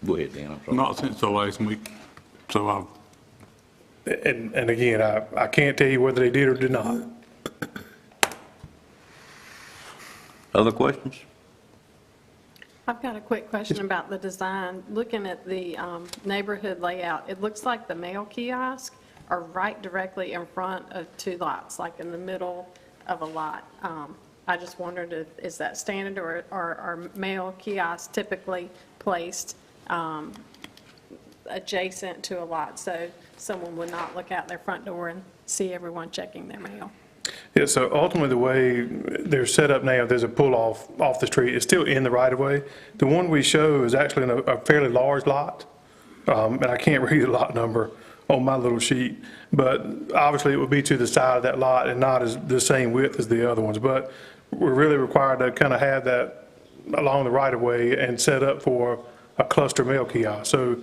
Go ahead, Dan, I'm sorry. Not since the last week, so I've And again, I can't tell you whether they did or did not. Other questions? I've got a quick question about the design. Looking at the neighborhood layout, it looks like the mail kiosks are right directly in front of two lots, like in the middle of a lot. I just wondered, is that standard, or are mail kiosks typically placed adjacent to a lot so someone would not look out their front door and see everyone checking their mail? Yeah, so ultimately, the way they're set up now, there's a pull-off off the street. It's still in the right-of-way. The one we show is actually in a fairly large lot, and I can't read the lot number on my little sheet, but obviously it would be to the side of that lot and not as the same width as the other ones. But we're really required to kind of have that along the right-of-way and set up for a cluster mail kiosk. So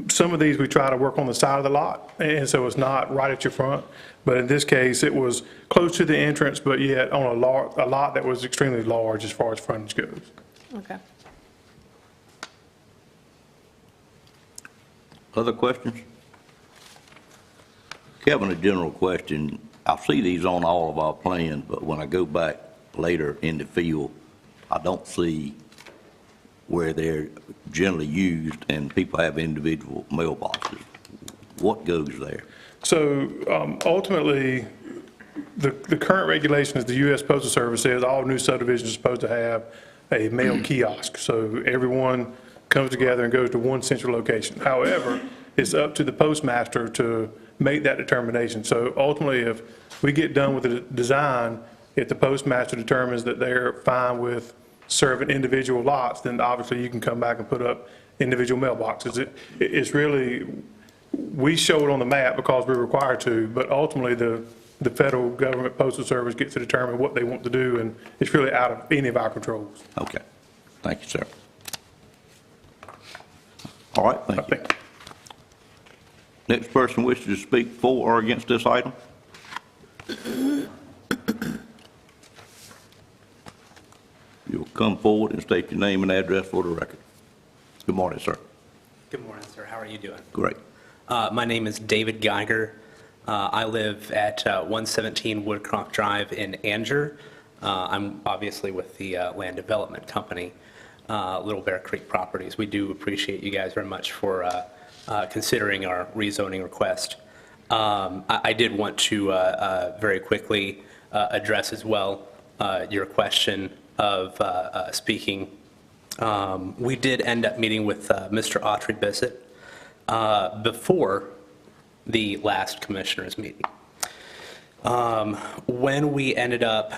some of these we try to work on the side of the lot, and so it's not right at your front. But in this case, it was close to the entrance, but yet on a lot that was extremely large as far as frontage goes. Okay. Other questions? Kevin, a general question. I see these on all of our plans, but when I go back later in the field, I don't see where they're generally used and people have individual mailboxes. What goes there? So ultimately, the current regulation is the U.S. Postal Service says all new subdivisions are supposed to have a mail kiosk. So everyone comes together and goes to one central location. However, it's up to the postmaster to make that determination. So ultimately, if we get done with the design, if the postmaster determines that they're fine with serving individual lots, then obviously you can come back and put up individual mailboxes. It's really, we show it on the map because we're required to, but ultimately the federal government postal service gets to determine what they want to do, and it's really out of any of our controls. Okay. Thank you, sir. All right, thank you. Next person wishes to speak for or against this item? You'll come forward and state your name and address for the record. Good morning, sir. Good morning, sir. How are you doing? Great. My name is David Geiger. I live at 117 Woodcroft Drive in Anger. I'm obviously with the Land Development Company, Little Bear Creek Properties. We do appreciate you guys very much for considering our rezoning request. I did want to very quickly address as well your question of speaking. We did end up meeting with Mr. Autry Bisset before the last commissioners meeting. When we ended up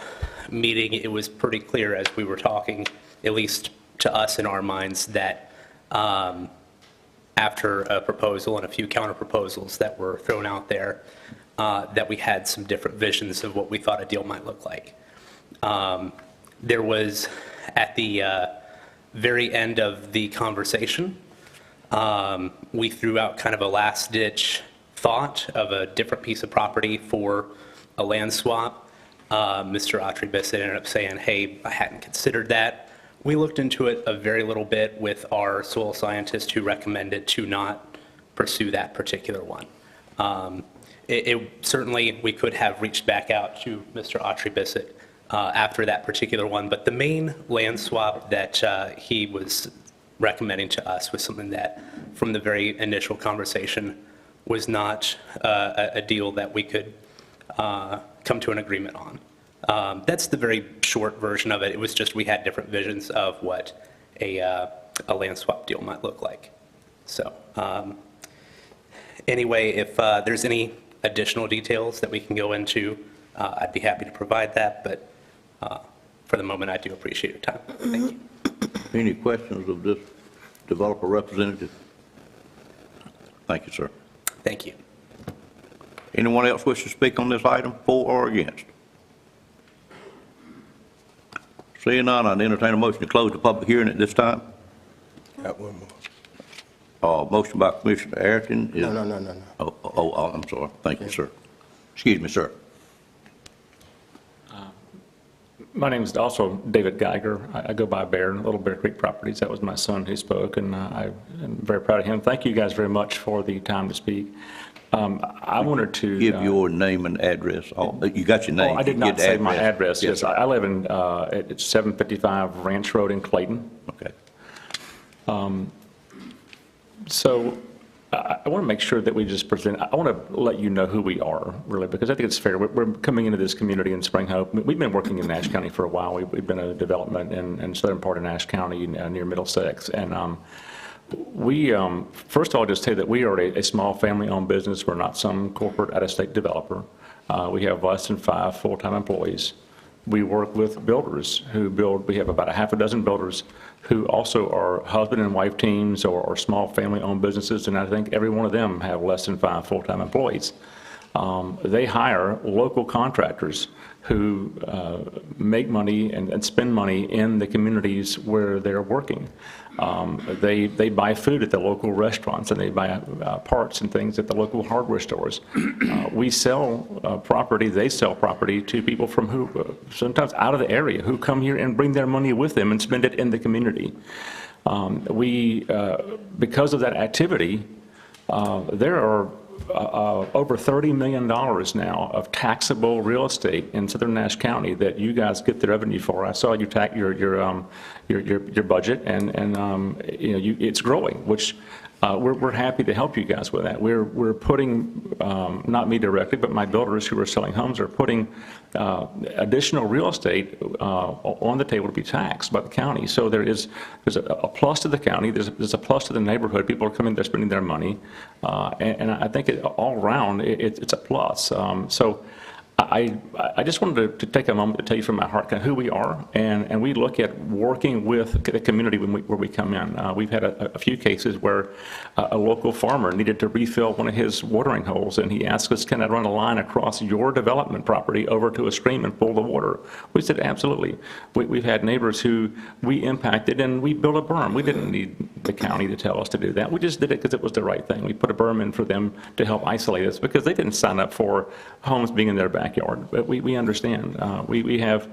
meeting, it was pretty clear as we were talking, at least to us in our minds, that after a proposal and a few counter proposals that were thrown out there, that we had some different visions of what we thought a deal might look like. There was, at the very end of the conversation, we threw out kind of a last-ditch thought of a different piece of property for a land swap. Mr. Autry Bisset ended up saying, hey, I hadn't considered that. We looked into it a very little bit with our soil scientist who recommended to not pursue that particular one. Certainly, we could have reached back out to Mr. Autry Bisset after that particular one, but the main land swap that he was recommending to us was something that, from the very initial conversation, was not a deal that we could come to an agreement on. That's the very short version of it. It was just we had different visions of what a land swap deal might look like. So anyway, if there's any additional details that we can go into, I'd be happy to provide that, but for the moment, I do appreciate your time. Thank you. Any questions of this developer representative? Thank you, sir. Thank you. Anyone else wish to speak on this item, for or against? Seeing none, I'd entertain a motion to close the public hearing at this time. Got one more. Motion by Commissioner Ayrton. No. I'm sorry. Thank you, sir. Excuse me, sir. My name is also David Geiger. I go by Bear, Little Bear Creek Properties. That was my son who spoke, and I am very proud of him. Thank you guys very much for the time to speak. I wanted to give your name and address. You got your name. I did not say my address. Yes, sir. I live in at 755 Ranch Road in Clayton. Okay. So I want to make sure that we just present, I want to let you know who we are, really, because I think it's fair. We're coming into this community in Spring Hope. We've been working in Nash County for a while. We've been a development in southern part of Nash County near Middlesex. And we, first of all, just tell you that we are a small family-owned business. We're not some corporate out-of-state developer. We have less than 5 full-time employees. We work with builders who build, we have about a half a dozen builders who also are husband and wife teams or small family-owned businesses, and I think every one of them have less than 5 full-time employees. They hire local contractors who make money and spend money in the communities where they're working. They buy food at the local restaurants, and they buy parts and things at the local hardware stores. We sell property, they sell property to people from who, sometimes out of the area, who come here and bring their money with them and spend it in the community. Because of that activity, there are over $30 million now of taxable real estate in southern Nash County that you guys get the revenue for. I saw you your budget, and it's growing, which we're happy to help you guys with that. We're putting, not me directly, but my builders who are selling homes are putting additional real estate on the table to be taxed by the county. So there's a plus to the county, there's a plus to the neighborhood. People are coming there spending their money, and I think all around it's a plus. So I just wanted to take a moment to tell you from my heart kind of who we are, and we look at working with the community where we come in. We've had a few cases where a local farmer needed to refill one of his watering holes, and he asked us, can I run a line across your development property over to a stream and pull the water? We said, absolutely. We've had neighbors who we impacted, and we built a berm. We didn't need the county to tell us to do that. We just did it because it was the right thing. We put a berm in for them to help isolate us because they didn't sign up for homes being in their backyard. But we understand. We have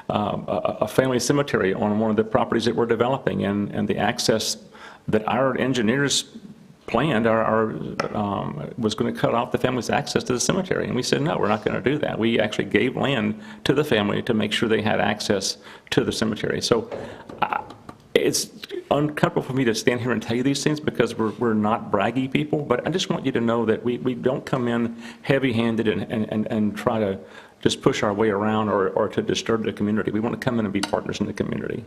a family cemetery on one of the properties that we're developing, and the access that our engineers planned was going to cut off the family's access to the cemetery. And we said, no, we're not going to do that. We actually gave land to the family to make sure they had access to the cemetery. So it's uncomfortable for me to stand here and tell you these things because we're not braggy people, but I just want you to know that we don't come in heavy-handed and try to just push our way around or to disturb the community. We want to come in and be partners in the community.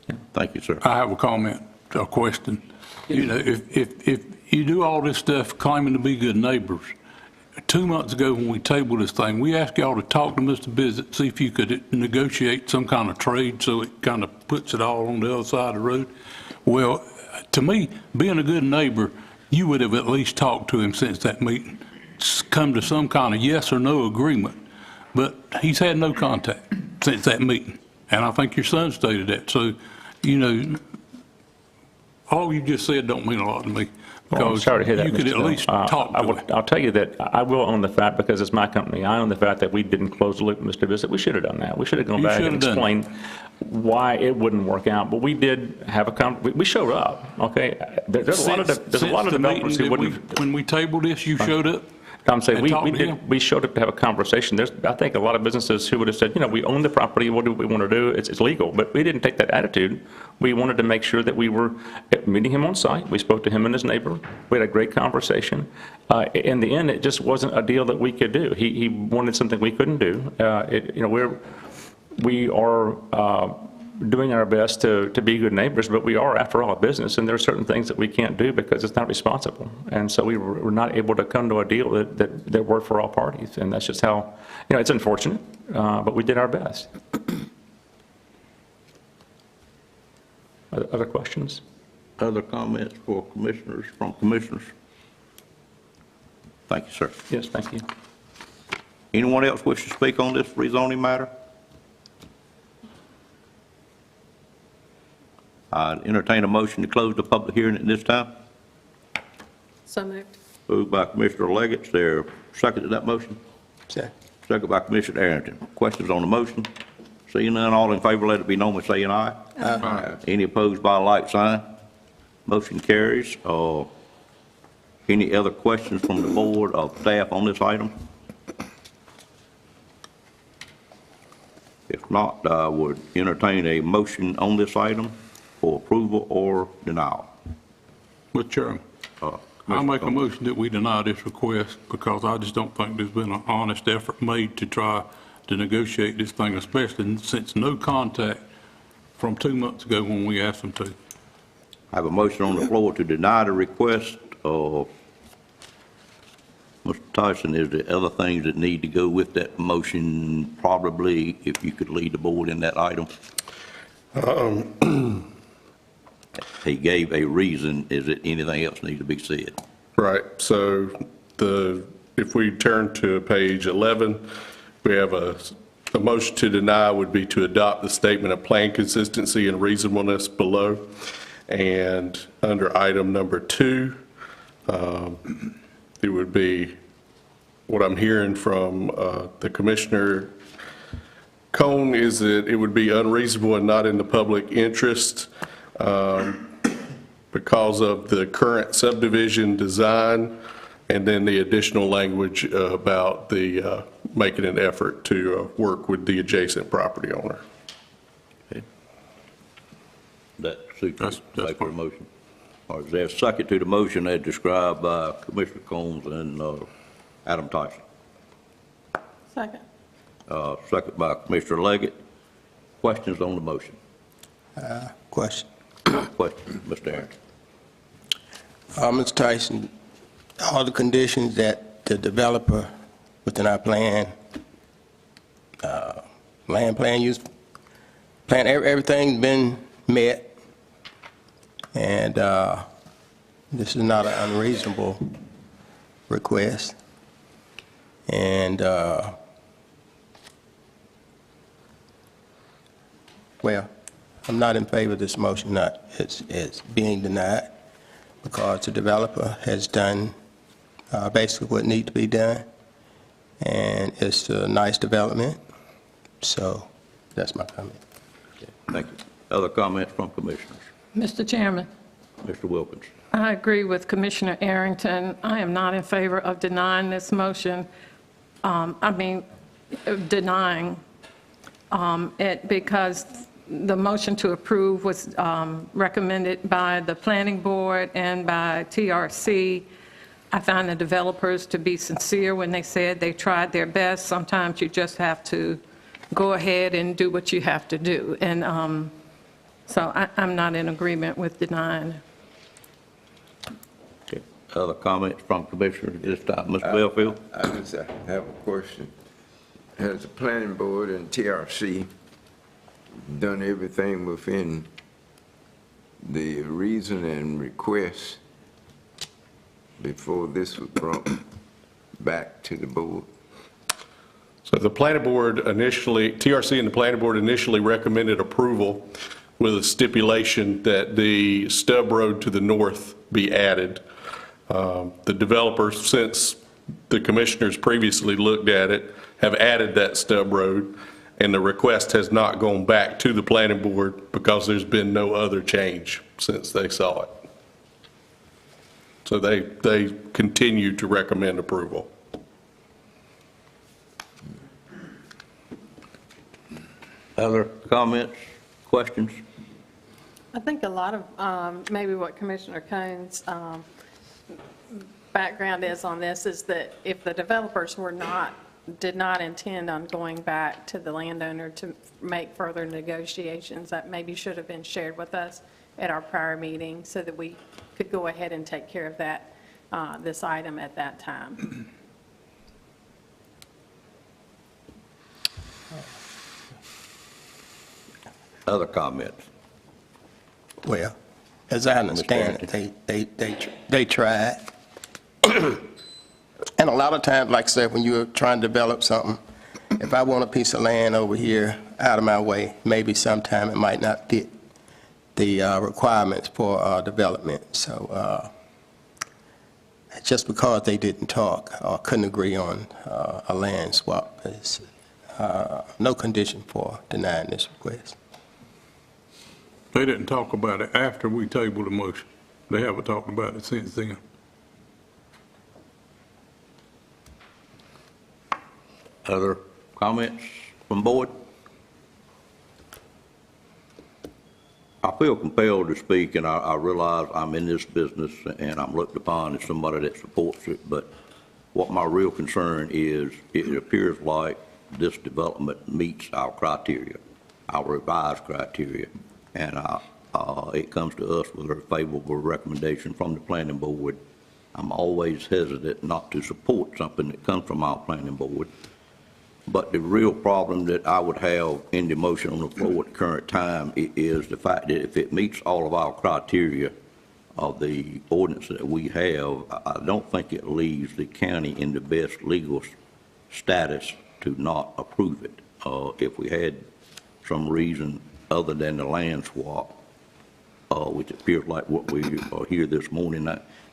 Yeah. Thank you, sir. I have a comment, a question. You know, if you do all this stuff claiming to be good neighbors, 2 months ago when we tabled this thing, we asked y'all to talk to Mr. Bisset, see if you could negotiate some kind of trade so it kind of puts it all on the other side of the road. Well, to me, being a good neighbor, you would have at least talked to him since that meeting, come to some kind of yes or no agreement. But he's had no contact since that meeting. And I think your son stated that. So, you know, all you just said don't mean a lot to me. Well, I'm Because sorry to hear that, you could Mr. at Hill. least talk to him. I'll tell you that I will own the fact, because it's my company, I own the fact that we didn't close the loop, Mr. Bisset. We should have done that. We should have gone You back should and have done explained why it wouldn't work out. But we did have we showed up, okay? There's a lot of Since the developers who meeting that wouldn't. when we tabled this, you showed up? I'm saying, and talked to him? we showed up to have a conversation. I think a lot of businesses who would have said, we own the property, what do we want to do? It's legal, but we didn't take that attitude. We wanted to make sure that we were meeting him on site. We spoke to him and his neighbor. We had a great conversation. In the end, it just wasn't a deal that we could do. He wanted something we couldn't do. We are doing our best to be good neighbors, but we are, after all, a business, and there are certain things that we can't do because it's not responsible. And so we were not able to come to a deal that worked for all parties, and that's just how, it's unfortunate, but we did our best. Other questions? Other comments from commissioners? Thank you, sir. Yes, thank you. Anyone else wish to speak on this rezoning matter? I entertain a motion to close the public hearing at this time. So moved. Moved by Commissioner Leggett. Is there a second to that motion? Second by Commissioner Arrington. Questions on the motion? Seeing none, all in favor, let it be known by saying aye. Aye. Any opposed by a like sign? Motion carries. Any other questions from the board of staff on this item? If not, I would entertain a motion on this item for approval or denial. Mr. Chairman, I'll make a motion that we deny this request because I just don't think there's been an honest effort made to try to negotiate this thing, especially since no contact from 2 months ago when we asked them to. I have a motion on the floor to deny the request. Mr. Tyson, is there other things that need to go with that motion? Probably, if you could lead the board in that item. He gave a reason. Is it anything else need to be said? Right, so if we turn to page 11, we have a motion to deny would be to adopt the statement of plan consistency and reasonableness below. And under item number 2, it would be, what I'm hearing from the Commissioner Cone is that it would be unreasonable and not in the public interest because of the current subdivision design, and then the additional language about the making an effort to work with the adjacent property owner. Okay. That suits the paper motion. Or is there a second to the motion as described by Commissioner Combs and Adam Tyson? Second. Second by Commissioner Leggett. Questions on the motion? Question. Question, Mr. Arrington. Mr. Tyson, all the conditions that the developer within our plan, land plan, use plan, everything's been met, and this is not an unreasonable request. And, well, I'm not in favor of this motion, it's being denied, because the developer has done basically what needs to be done, and it's a nice development, so that's my comment. Okay, thank you. Other comments from commissioners? Mr. Chairman, Mr. Wilkins. I agree with Commissioner Arrington. I am not in favor of denying this motion. Denying it, because the motion to approve was recommended by the planning board and by TRC. I find the developers to be sincere when they said they tried their best. Sometimes you just have to go ahead and do what you have to do. And so I'm not in agreement with denying. Okay. Other comments from commissioners at this time? Mr. Bellfield? I just have a question. Has the planning board and TRC done everything within the reason and request before this was brought back to the board? So the planning board initially, TRC and the planning board initially recommended approval with a stipulation that the stub road to the north be added. The developers, since the commissioners previously looked at it, have added that stub road, and the request has not gone back to the planning board because there's been no other change since they saw it. So they continue to recommend approval. Other comments, questions? I think a lot of, maybe what Commissioner Cohn's background is on this is that if the developers did not intend on going back to the landowner to make further negotiations, that maybe should have been shared with us at our prior meeting so that we could go ahead and take care of that, this item at that time. Other comments? Well, as I understand it, they tried. And a lot of times, like I said, when you're trying to develop something, if I want a piece of land over here out of my way, maybe sometime it might not fit the requirements for development. So just because they didn't talk or couldn't agree on a land swap is no condition for denying this request. They didn't talk about it after we tabled the motion. They haven't talked about it since then. Other comments from board? I feel compelled to speak, and I realize I'm in this business and I'm looked upon as somebody that supports it, but what my real concern is, it appears like this development meets our criteria, our revised criteria, and it comes to us with a favorable recommendation from the planning board. I'm always hesitant not to support something that comes from our planning board. But the real problem that I would have in the motion on the floor at the current time is the fact that if it meets all of our criteria of the ordinance that we have, I don't think it leaves the county in the best legal status to not approve it. If we had some reason other than the land swap, which appears like what we are here this morning,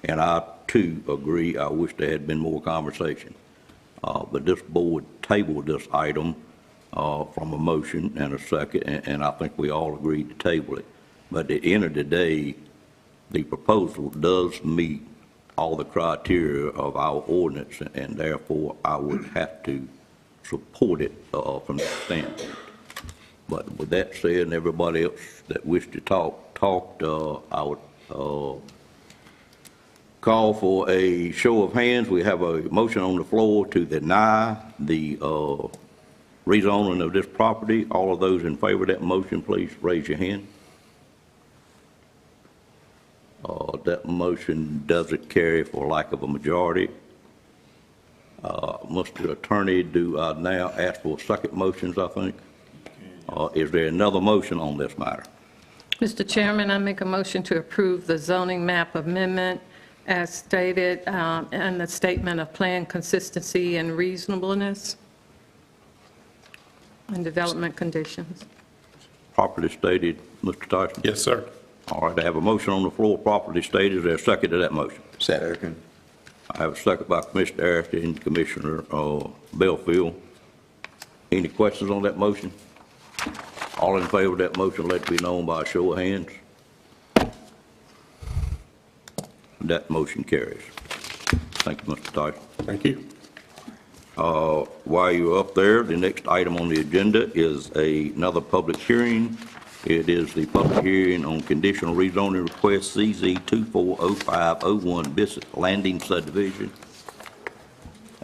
and I too agree, I wish there had been more conversation. But this board tabled this item from a motion and a second, and I think we all agreed to table it. But at the end of the day, the proposal does meet all the criteria of our ordinance, and therefore I would have to support it from that standpoint. But with that said, and everybody else that wished to talked, I would call for a show of hands. We have a motion on the floor to deny the rezoning of this property. All of those in favor of that motion, please raise your hand. That motion doesn't carry for lack of a majority. Mr. Attorney, do I now ask for second motions, I think? Is there another motion on this matter? Mr. Chairman, I make a motion to approve the zoning map amendment as stated in the statement of plan consistency and reasonableness and development conditions. Properly stated, Mr. Tyson? Yes, sir. All right, I have a motion on the floor, properly stated. Is there a second to that motion? Second. I have a second by Commissioner Arrington and Commissioner Belfield. Any questions on that motion? All in favor of that motion, let it be known by a show of hands. That motion carries. Thank you, Mr. Tyson. Thank you. While you're up there, the next item on the agenda is another public hearing. It is the public hearing on conditional rezoning request CZ 240501 Bisset Landing subdivision.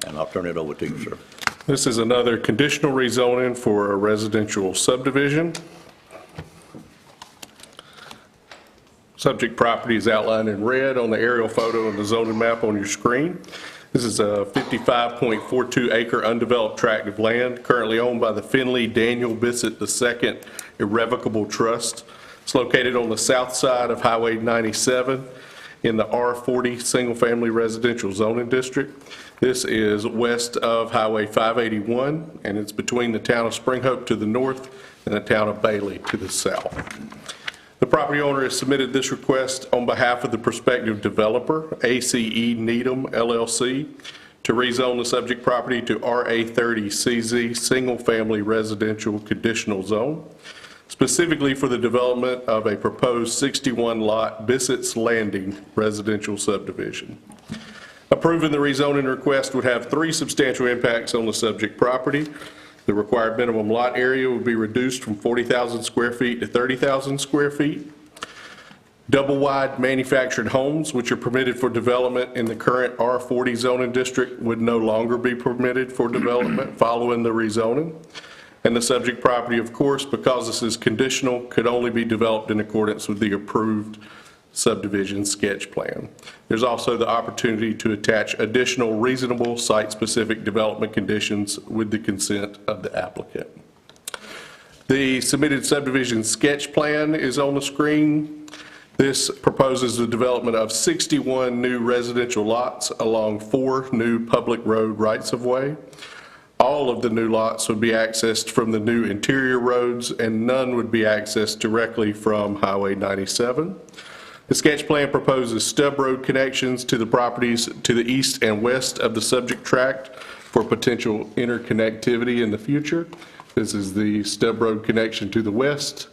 And I'll turn it over to you, sir. This is another conditional rezoning for a residential subdivision. Subject property is outlined in red on the aerial photo and the zoning map on your screen. This is a 55.42 acre undeveloped tract of land currently owned by the Finley Daniel Bisset II Irrevocable Trust. It's located on the south side of Highway 97 in the R40 Single Family Residential Zoning District. This is west of Highway 581, and it's between the town of Spring Hope to the north and the town of Bailey to the south. The property owner has submitted this request on behalf of the prospective developer, ACE Needham LLC, to rezone the subject property to RA30CZ Single Family Residential Conditional Zone, specifically for the development of a proposed 61-lot Bisset's Landing residential subdivision. Approving the rezoning request would have 3 substantial impacts on the subject property. The required minimum lot area would be reduced from 40,000 square feet to 30,000 square feet. Double-wide manufactured homes, which are permitted for development in the current R40 zoning district, would no longer be permitted for development following the rezoning. And the subject property, of course, because this is conditional, could only be developed in accordance with the approved subdivision sketch plan. There's also the opportunity to attach additional reasonable site-specific development conditions with the consent of the applicant. The submitted subdivision sketch plan is on the screen. This proposes the development of 61 new residential lots along 4 new public road rights-of-way. All of the new lots would be accessed from the new interior roads, and none would be accessed directly from Highway 97. The sketch plan proposes stub road connections to the properties to the east and west of the subject tract for potential interconnectivity in the future. This is the stub road connection to the west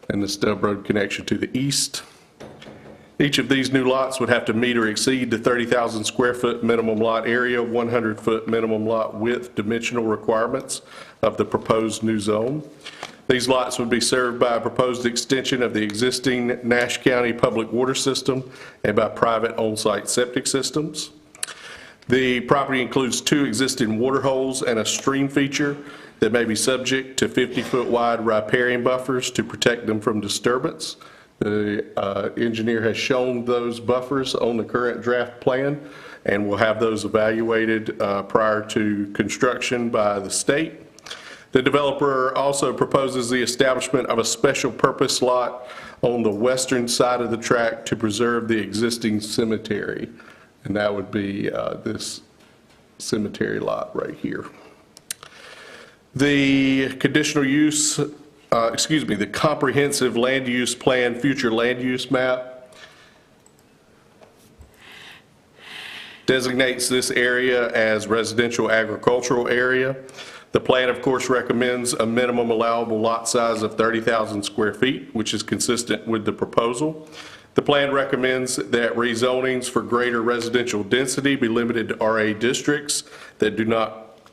and the stub road connection to the east. Each of these new lots would have to meet or exceed the 30,000 square foot minimum lot area, 100 foot minimum lot width dimensional requirements of the proposed new zone. These lots would be served by a proposed extension of the existing Nash County public water system and by private on-site septic systems. The property includes 2 existing water holes and a stream feature that may be subject to 50-foot wide riparian buffers to protect them from disturbance. The engineer has shown those buffers on the current draft plan, and we'll have those evaluated prior to construction by the state. The developer also proposes the establishment of a special purpose lot on the western side of the tract to preserve the existing cemetery, and that would be this cemetery lot right here. The conditional use, the comprehensive land use plan, future land use map, designates this area as residential agricultural area. The plan, of course, recommends a minimum allowable lot size of 30,000 square feet, which is consistent with the proposal. The plan recommends that rezonings for greater residential density be limited to RA districts that do not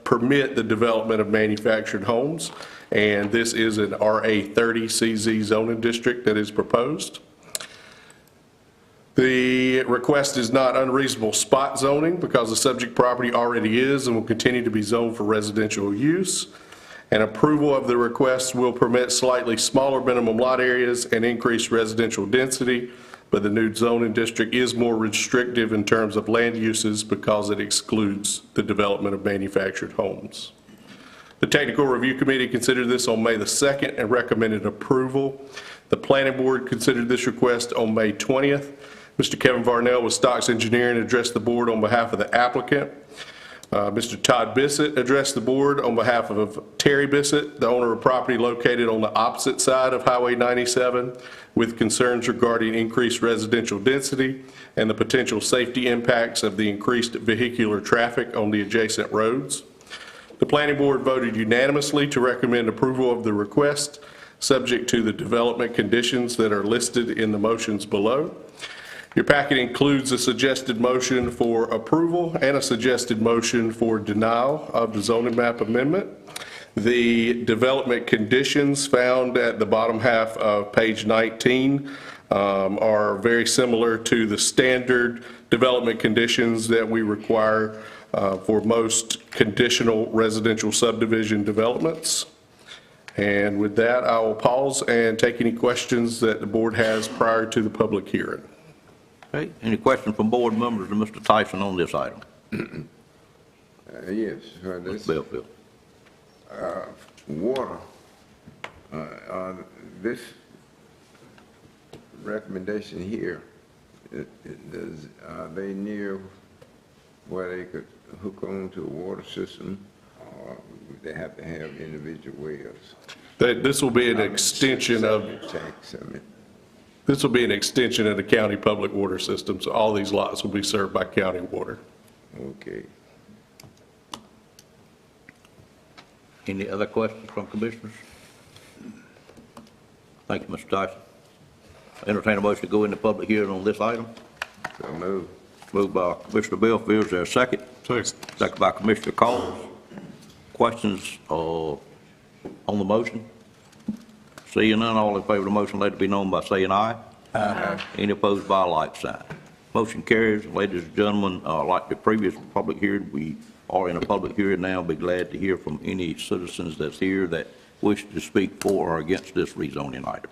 permit the development of manufactured homes, and this is an RA30CZ zoning district that is proposed. The request is not unreasonable spot zoning because the subject property already is and will continue to be zoned for residential use. And approval of the request will permit slightly smaller minimum lot areas and increased residential density, but the new zoning district is more restrictive in terms of land uses because it excludes the development of manufactured homes. The Technical Review Committee considered this on May the 2nd and recommended approval. The Planning Board considered this request on May 20th. Mr. Kevin Varnell with Stocks Engineering addressed the board on behalf of the applicant. Mr. Todd Bisset addressed the board on behalf of Terry Bisset, the owner of property located on the opposite side of Highway 97, with concerns regarding increased residential density and the potential safety impacts of the increased vehicular traffic on the adjacent roads. The Planning Board voted unanimously to recommend approval of the request, subject to the development conditions that are listed in the motions below. Your packet includes a suggested motion for approval and a suggested motion for denial of the zoning map amendment. The development conditions found at the bottom half of page 19 are very similar to the standard development conditions that we require for most conditional residential subdivision developments. And with that, I will pause and take any questions that the board has prior to the public hearing. Okay, any questions from board members of Mr. Tyson on this item? Yes, this Bill. water, this recommendation here, are they near where they could hook on to a water system? Or would they have to have individual wells. This will be an extension of, Tax, I mean, this will be an extension of the county public water system, so all these lots will be served by county water. okay. Any other questions from commissioners? Thank you, Mr. Tyson. Entertain a motion to go into public hearing on this item. So move. Moved by Commissioner Belfield, is there a second? Second by Commissioner Collins. Questions on the motion? Seeing none, all in favor of the motion, let it be known by saying aye. Aye. Any opposed by a like sign. Motion carries. Ladies and gentlemen, like the previous public hearing, we are in a public hearing now. Be glad to hear from any citizens that's here that wish to speak for or against this rezoning item.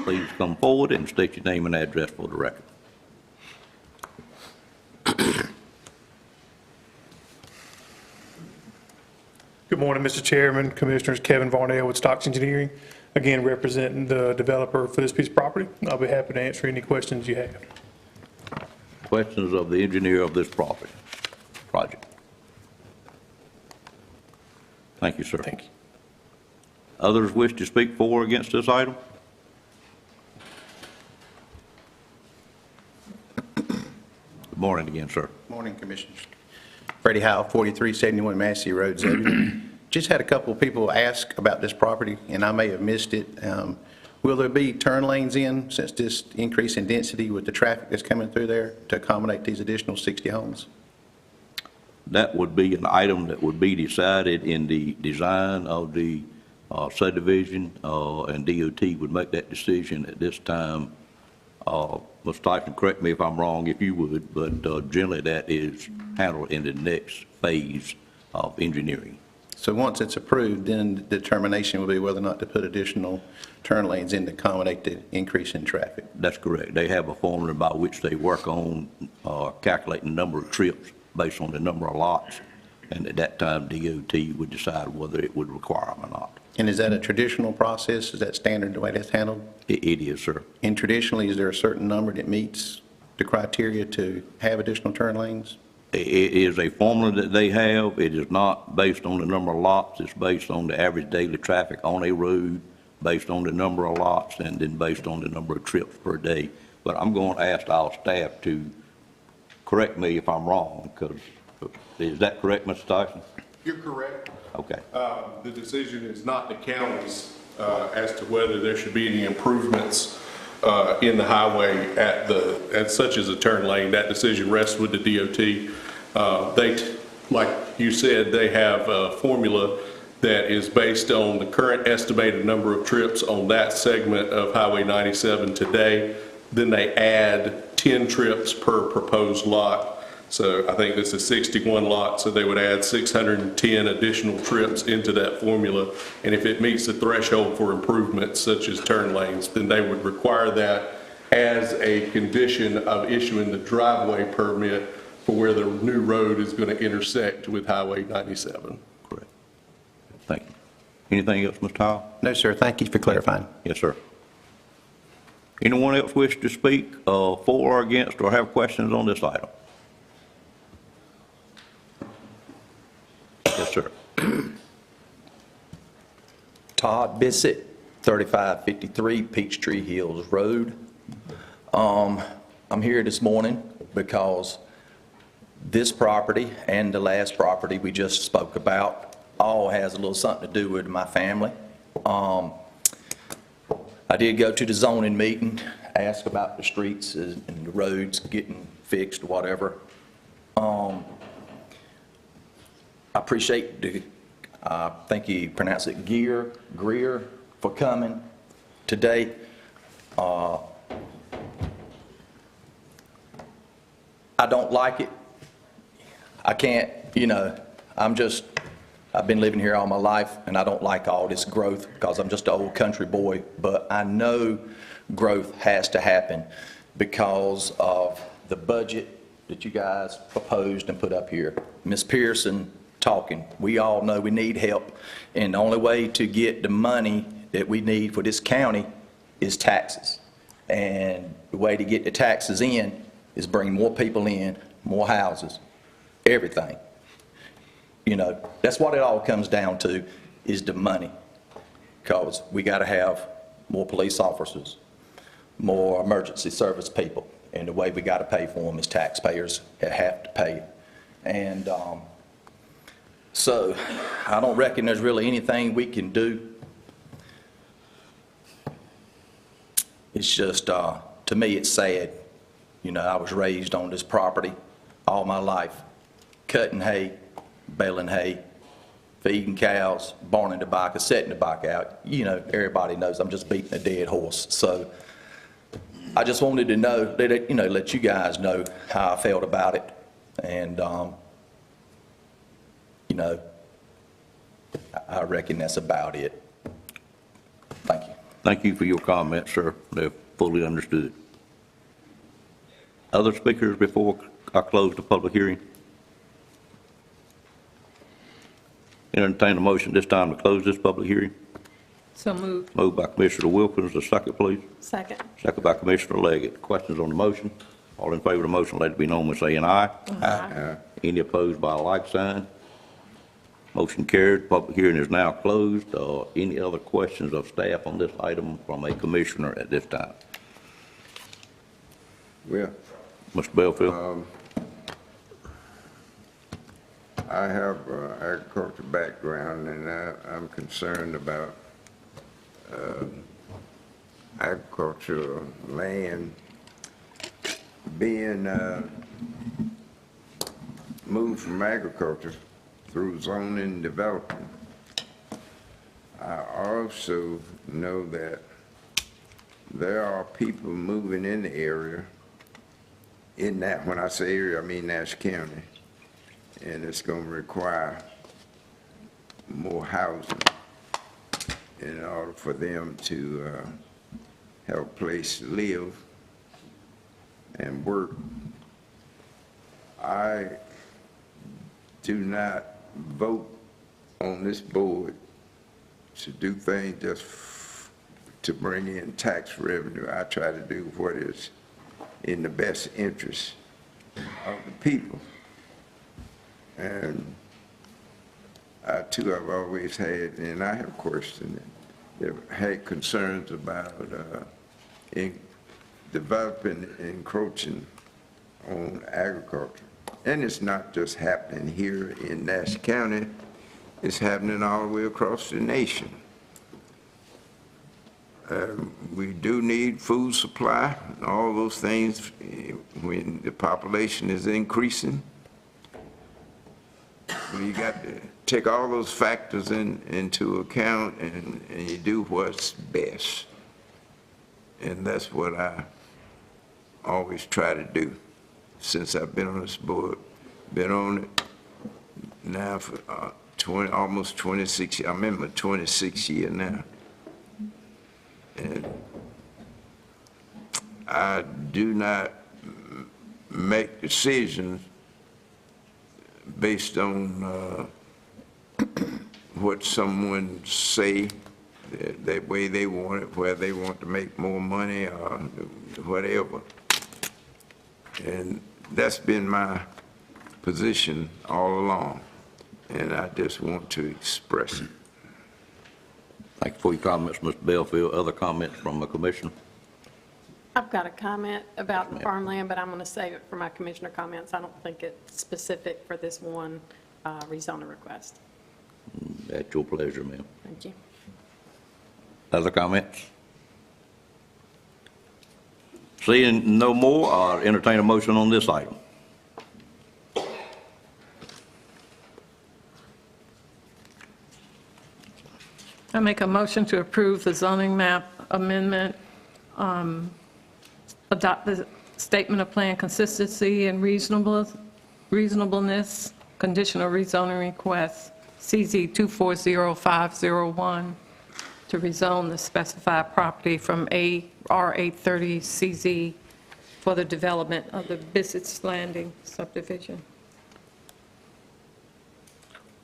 Please come forward and state your name and address for the record. Good morning, Mr. Chairman, Commissioners. Kevin Varnell with Stocks Engineering, again representing the developer for this piece of property. I'll be happy to answer any questions you have. Questions of the engineer of this project? Thank you, sir. Thank you. Others wish to speak for or against this item? Good morning again, sir. Morning, Commissioners. Freddie Howe, 4371 Massey Road, Zebulon. Just had a couple of people ask about this property, and I may have missed it. Will there be turn lanes in, since this increase in density with the traffic that's coming through there, to accommodate these additional 60 homes? That would be an item that would be decided in the design of the subdivision, and DOT would make that decision at this time. Mr. Tyson, correct me if I'm wrong, if you would, but generally that is handled in the next phase of engineering. So once it's approved, then the determination will be whether or not to put additional turn lanes in to accommodate the increase in traffic. That's correct. They have a formula by which they work on calculating the number of trips based on the number of lots, and at that time, DOT would decide whether it would require them or not. And is that a traditional process? Is that standard the way that's handled? It is, sir. And traditionally, is there a certain number that meets the criteria to have additional turn lanes? It is a formula that they have. It is not based on the number of lots. It's based on the average daily traffic on a road, based on the number of lots, and then based on the number of trips per day. But I'm going to ask our staff to correct me if I'm wrong, because is that correct, Mr. Tyson? You're correct. Okay. The decision is not the county's as to whether there should be any improvements in the highway at such as a turn lane. That decision rests with the DOT. Like you said, they have a formula that is based on the current estimated number of trips on that segment of Highway 97 today. Then they add 10 trips per proposed lot. So I think this is 61 lots, so they would add 610 additional trips into that formula. And if it meets the threshold for improvements such as turn lanes, then they would require that as a condition of issuing the driveway permit for where the new road is going to intersect with Highway 97. Correct. Thank you. Anything else, Mr. Howell? No, sir. Thank you for clarifying. Yes, sir. Anyone else wish to speak for or against or have questions on this item? Yes, sir. Todd Bisset, 3553 Peachtree Hills Road. I'm here this morning because this property and the last property we just spoke about all has a little something to do with my family. I did go to the zoning meeting, ask about the streets and the roads getting fixed, whatever. I appreciate I think you pronounce it Greer, for coming today. I don't like it. I can't, I've been living here all my life, and I don't like all this growth because I'm just an old country boy, but I know growth has to happen because of the budget that you guys proposed and put up here. Ms. Pearson talking. We all know we need help, and the only way to get the money that we need for this county is taxes. And the way to get the taxes in is bring more people in, more houses, everything. that's what it all comes down to, is the money. Because we got to have more police officers, more emergency service people, and the way we got to pay for them is taxpayers have to pay it. And so I don't reckon there's really anything we can do. It's just, to me, it's sad. I was raised on this property all my life, cutting hay, baling hay, feeding cows, barning the tobacco, setting the tobacco out. Everybody knows I'm just beating a dead horse. So I just wanted to know, let you guys know how I felt about it. And, I reckon that's about it. Thank you. Thank you for your comments, sir. They're fully understood. Other speakers before I close the public hearing? Entertain a motion this time to close this public hearing. So moved. Moved by Commissioner Wilkins. A second, please. Second. Second by Commissioner Leggett. Questions on the motion? All in favor of the motion, let it be known by saying aye. Aye. Any opposed by a like sign? Motion carried. Public hearing is now closed. Any other questions of staff on this item from a commissioner at this time? Well, Mr. Belfield? I have agriculture background, and I'm concerned about agricultural land being moved from agriculture through zoning development. I also know that there are people moving in the area, when I say area, I mean Nash County, and it's going to require more housing in order for them to have a place to live and work. I do not vote on this board to do things just to bring in tax revenue. I try to do what is in the best interest of the people. And I too have always had, and I have questioned it, had concerns about developing, encroaching on agriculture. And it's not just happening here in Nash County, it's happening all the way across the nation. We do need food supply, and all those things when the population is increasing. You got to take all those factors into account, and you do what's best. And that's what I always try to do since I've been on this board. Been on it now for almost 26 years. I'm in my 26th year now. And I do not make decisions based on what someone say, that way they want it, where they want to make more money or whatever. And that's been my position all along, and I just want to express it. Thank you for your comments, Mr. Belfield. Other comments from the commissioner? I've got a comment about the farmland, but I'm going to save it for my commissioner comments. I don't think it's specific for this one rezoning request. At your pleasure, ma'am. Thank you. Other comments? Seeing no more, I'll entertain a motion on this item. I make a motion to approve the zoning map amendment, adopt the statement of plan consistency and reasonableness, conditional rezoning request, CZ 240501, to rezone the specified property from R830 CZ for the development of the Bisset Landing subdivision.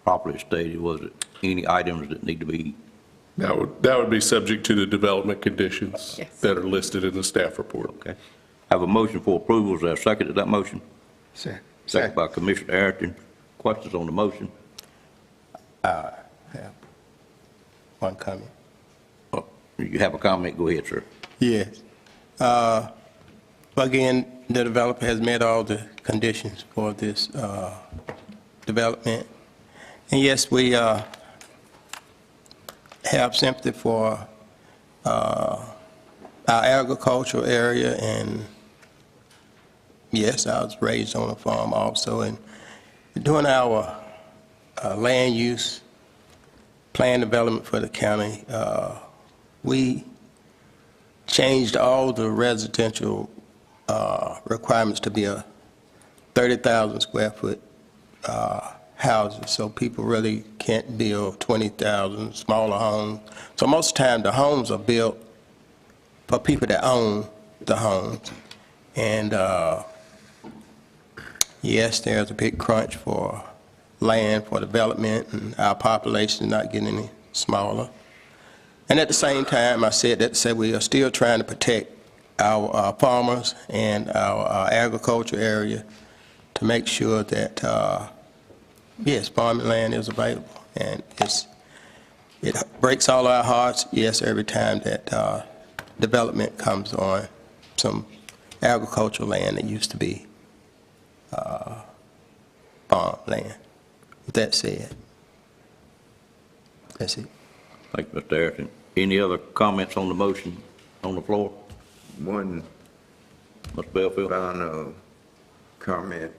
Properly stated, was it any items that need to be? That would be subject to the development conditions Yes. that are listed in the staff report. Okay. Have a motion for approval. Is there a second to that motion? Second. Second by Commissioner Arrington. Questions on the motion? I have one comment. You have a comment, go ahead, sir. Yes. Again, the developer has met all the conditions for this development. And yes, we have sympathy for our agricultural area, and yes, I was raised on a farm also. And during our land use plan development for the county, we changed all the residential requirements to be a 30,000 square foot houses, so people really can't build 20,000 smaller homes. So most of the time, the homes are built for people that own the homes. And yes, there's a big crunch for land for development, and our population is not getting any smaller. And at the same time, I said that to say we are still trying to protect our farmers and our agriculture area to make sure that, yes, farming land is available. And it breaks all our hearts, yes, every time that development comes on some agricultural land that used to be farm land. With that said, that's it. Thank you, Mr. Harrison. Any other comments on the motion on the floor? One Mr. Belfield? final comment,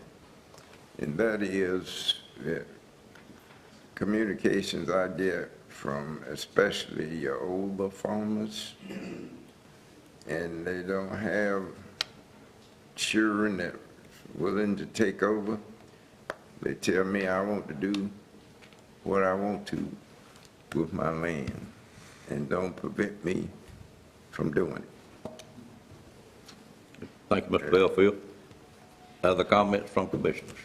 and that is that communications I get from especially your older farmers, and they don't have children that willing to take over. They tell me I want to do what I want to with my land, and don't prevent me from doing it. Thank you, Mr. Belfield. Other comments from commissioners?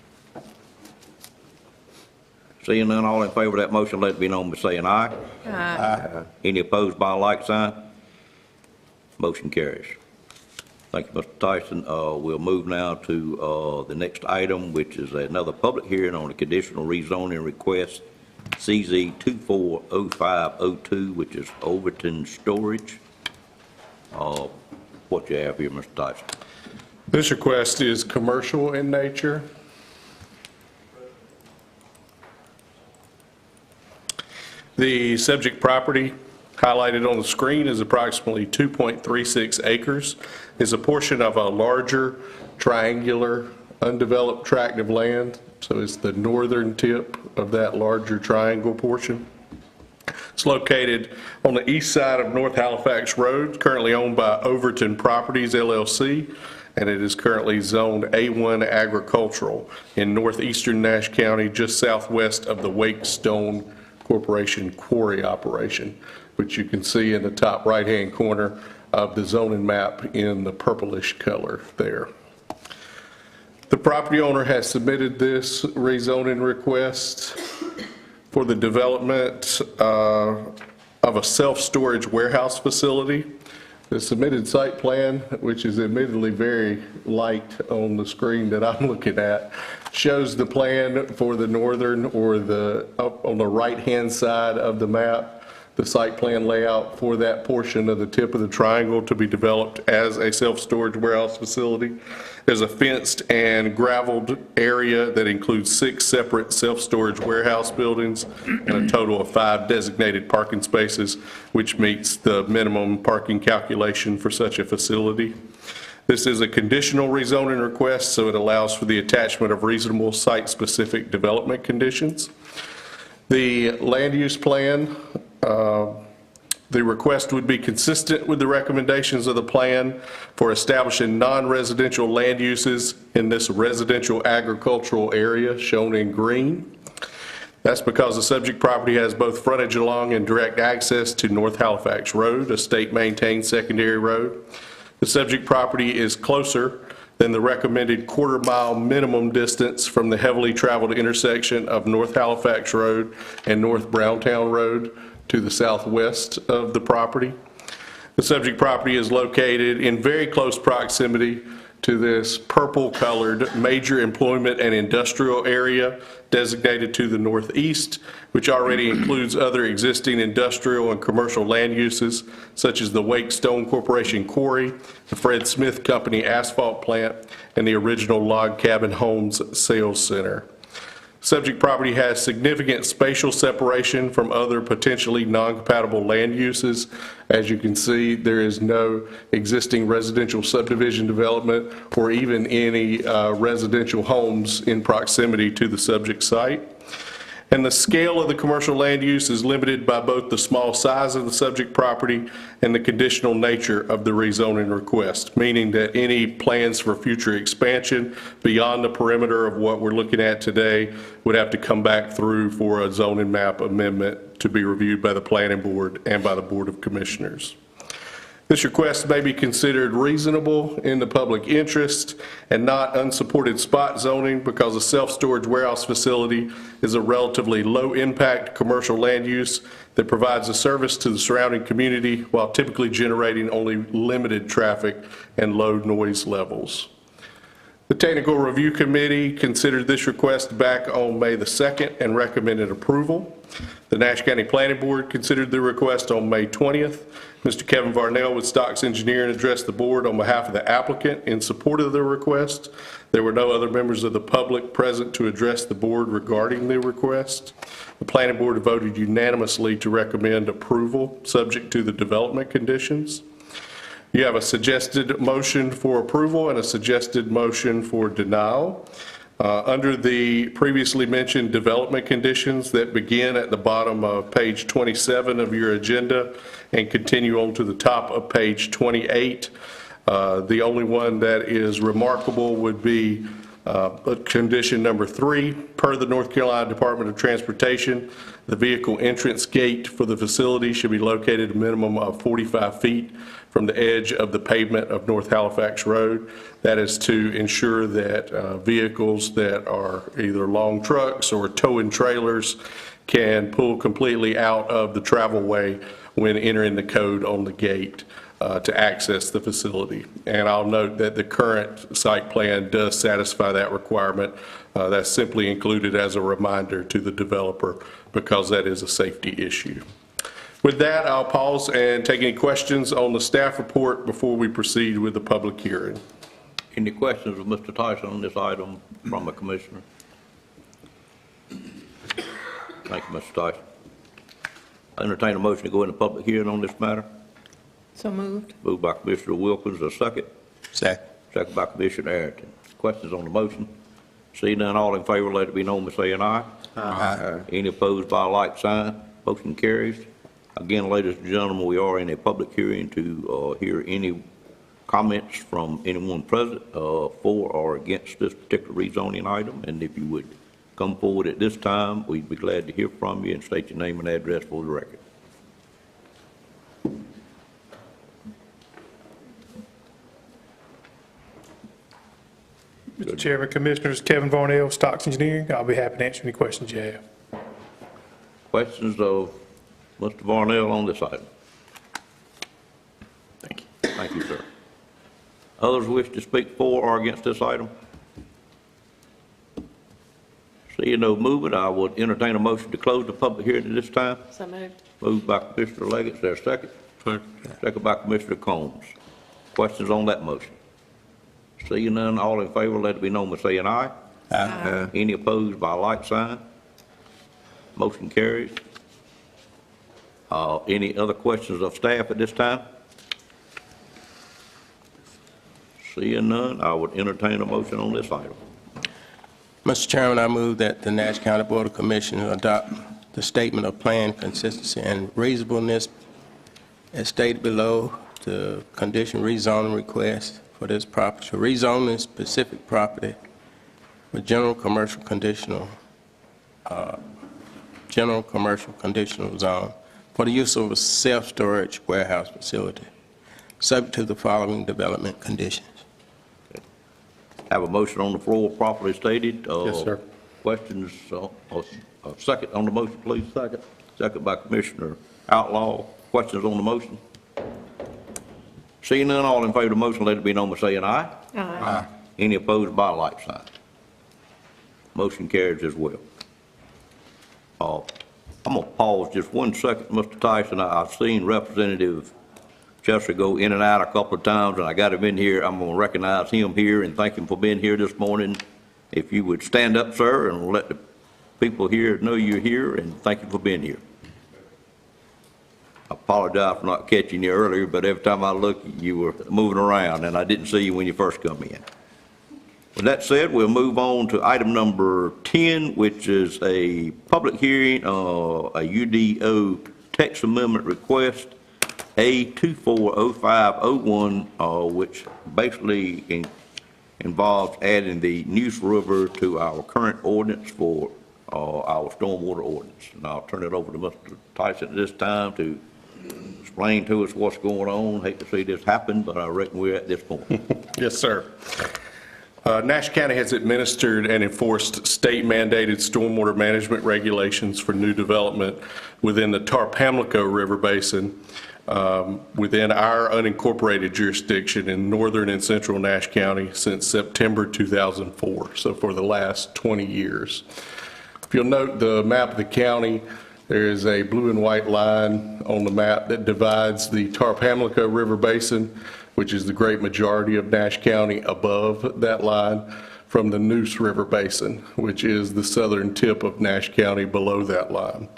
Seeing none, all in favor of that motion, let it be known by saying aye. Aye. Any opposed by a like sign? Motion carries. Thank you, Mr. Tyson. We'll move now to the next item, which is another public hearing on a conditional rezoning request, CZ 240502, which is Overton Storage. What you have here, Mr. Tyson? This request is commercial in nature. The subject property highlighted on the screen is approximately 2.36 acres. It's a portion of a larger triangular undeveloped tract of land. So it's the northern tip of that larger triangle portion. It's located on the east side of North Halifax Road, currently owned by Overton Properties, LLC, and it is currently zoned A1 agricultural in northeastern Nash County, just southwest of the Wake Stone Corporation quarry operation, which you can see in the top right-hand corner of the zoning map in the purplish color there. The property owner has submitted this rezoning request for the development of a self-storage warehouse facility. The submitted site plan, which is admittedly very light on the screen that I'm looking at, shows the plan for the northern, or up on the right-hand side of the map, the site plan layout for that portion of the tip of the triangle to be developed as a self-storage warehouse facility. There's a fenced and graveled area that includes 6 separate self-storage warehouse buildings and a total of 5 designated parking spaces, which meets the minimum parking calculation for such a facility. This is a conditional rezoning request, so it allows for the attachment of reasonable site-specific development conditions. The land use plan, the request would be consistent with the recommendations of the plan for establishing non-residential land uses in this residential agricultural area shown in green. That's because the subject property has both frontage along and direct access to North Halifax Road, a state-maintained secondary road. The subject property is closer than the recommended quarter-mile minimum distance from the heavily traveled intersection of North Halifax Road and North Browntown Road to the southwest of the property. The subject property is located in very close proximity to this purple-colored major employment and industrial area designated to the northeast, which already includes other existing industrial and commercial land uses, such as the Wake Stone Corporation Quarry, the Fred Smith Company Asphalt Plant, and the original Log Cabin Homes Sales Center. Subject property has significant spatial separation from other potentially non-compatible land uses. As you can see, there is no existing residential subdivision development or even any residential homes in proximity to the subject site. And the scale of the commercial land use is limited by both the small size of the subject property and the conditional nature of the rezoning request, meaning that any plans for future expansion beyond the perimeter of what we're looking at today would have to come back through for a zoning map amendment to be reviewed by the Planning Board and by the Board of Commissioners. This request may be considered reasonable in the public interest and not unsupported spot zoning because a self-storage warehouse facility is a relatively low-impact commercial land use that provides a service to the surrounding community while typically generating only limited traffic and low noise levels. The Technical Review Committee considered this request back on May the 2nd and recommended approval. The Nash County Planning Board considered the request on May 20th. Mr. Kevin Varnell with Stocks Engineering addressed the board on behalf of the applicant in support of the request. There were no other members of the public present to address the board regarding the request. The Planning Board voted unanimously to recommend approval, subject to the development conditions. You have a suggested motion for approval and a suggested motion for denial. Under the previously mentioned development conditions that begin at the bottom of page 27 of your agenda and continue on to the top of page 28, the only one that is remarkable would be condition number 3. Per the North Carolina Department of Transportation, the vehicle entrance gate for the facility should be located a minimum of 45 feet from the edge of the pavement of North Halifax Road. That is to ensure that vehicles that are either long trucks or towing trailers can pull completely out of the travelway when entering the code on the gate to access the facility. And I'll note that the current site plan does satisfy that requirement. That's simply included as a reminder to the developer because that is a safety issue. With that, I'll pause and take any questions on the staff report before we proceed with the public hearing. Any questions of Mr. Tyson on this item from the commissioner? Thank you, Mr. Tyson. I entertain a motion to go into public hearing on this matter. So moved. Moved by Commissioner Wilkins, a second. Second. Second by Commissioner Arrington. Questions on the motion? Seeing none, all in favor, let it be known by saying aye. Aye. Any opposed by a like sign? Motion carries. Again, ladies and gentlemen, we are in a public hearing to hear any comments from anyone present for or against this particular rezoning item. And if you would come forward at this time, we'd be glad to hear from you and state your name and address for the record. Mr. Chairman, Commissioners, Kevin Varnell, Stocks Engineering. I'll be happy to answer any questions you have. Questions of Mr. Varnell on this item? Thank you. Thank you, sir. Others wish to speak for or against this item? Seeing no movement, I would entertain a motion to close the public hearing at this time. So moved. Moved by Commissioner Leggett, is there a second? Second by Commissioner Combs. Questions on that motion? Seeing none, all in favor, let it be known by saying aye. Aye. Any opposed by a like sign? Motion carries. Any other questions of staff at this time? Seeing none, I would entertain a motion on this item. Mr. Chairman, I move that the Nash County Board of Commissioners adopt the statement of plan consistency and reasonableness as stated below the condition rezoning request for this property, to rezone this specific property with general commercial conditional zone for the use of a self-storage warehouse facility, subject to the following development conditions. Have a motion on the floor properly stated. Yes, sir. Questions, a second on the motion, please? Second. Second by Commissioner Outlaw. Questions on the motion? Seeing none, all in favor of the motion, let it be known by saying aye. Aye. Any opposed by like sign? Motion carries as well. I'm going to pause just one second, Mr. Tyson. I've seen Representative Chester go in and out a couple of times, and I got him in here. I'm going to recognize him here and thank him for being here this morning. If you would stand up, sir, and let the people here know you're here, and thank you for being here. I apologize for not catching you earlier, but every time I look, you were moving around, and I didn't see you when you first come in. With that said, we'll move on to item number 10, which is a public hearing, a UDO text amendment request, A240501, which basically involves adding the Neuse River to our current ordinance for our stormwater ordinance. And I'll turn it over to Mr. Tyson at this time to explain to us what's going on. Hate to see this happen, but I reckon we're at this point. Yes, sir. Nash County has administered and enforced state-mandated stormwater management regulations for new development within the Tar-Pamlico River Basin within our unincorporated jurisdiction in northern and central Nash County since September 2004, so for the last 20 years. If you'll note the map of the county, there is a blue and white line on the map that divides the Tar-Pamlico River Basin, which is the great majority of Nash County, above that line, from the Neuse River Basin, which is the southern tip of Nash County below that line.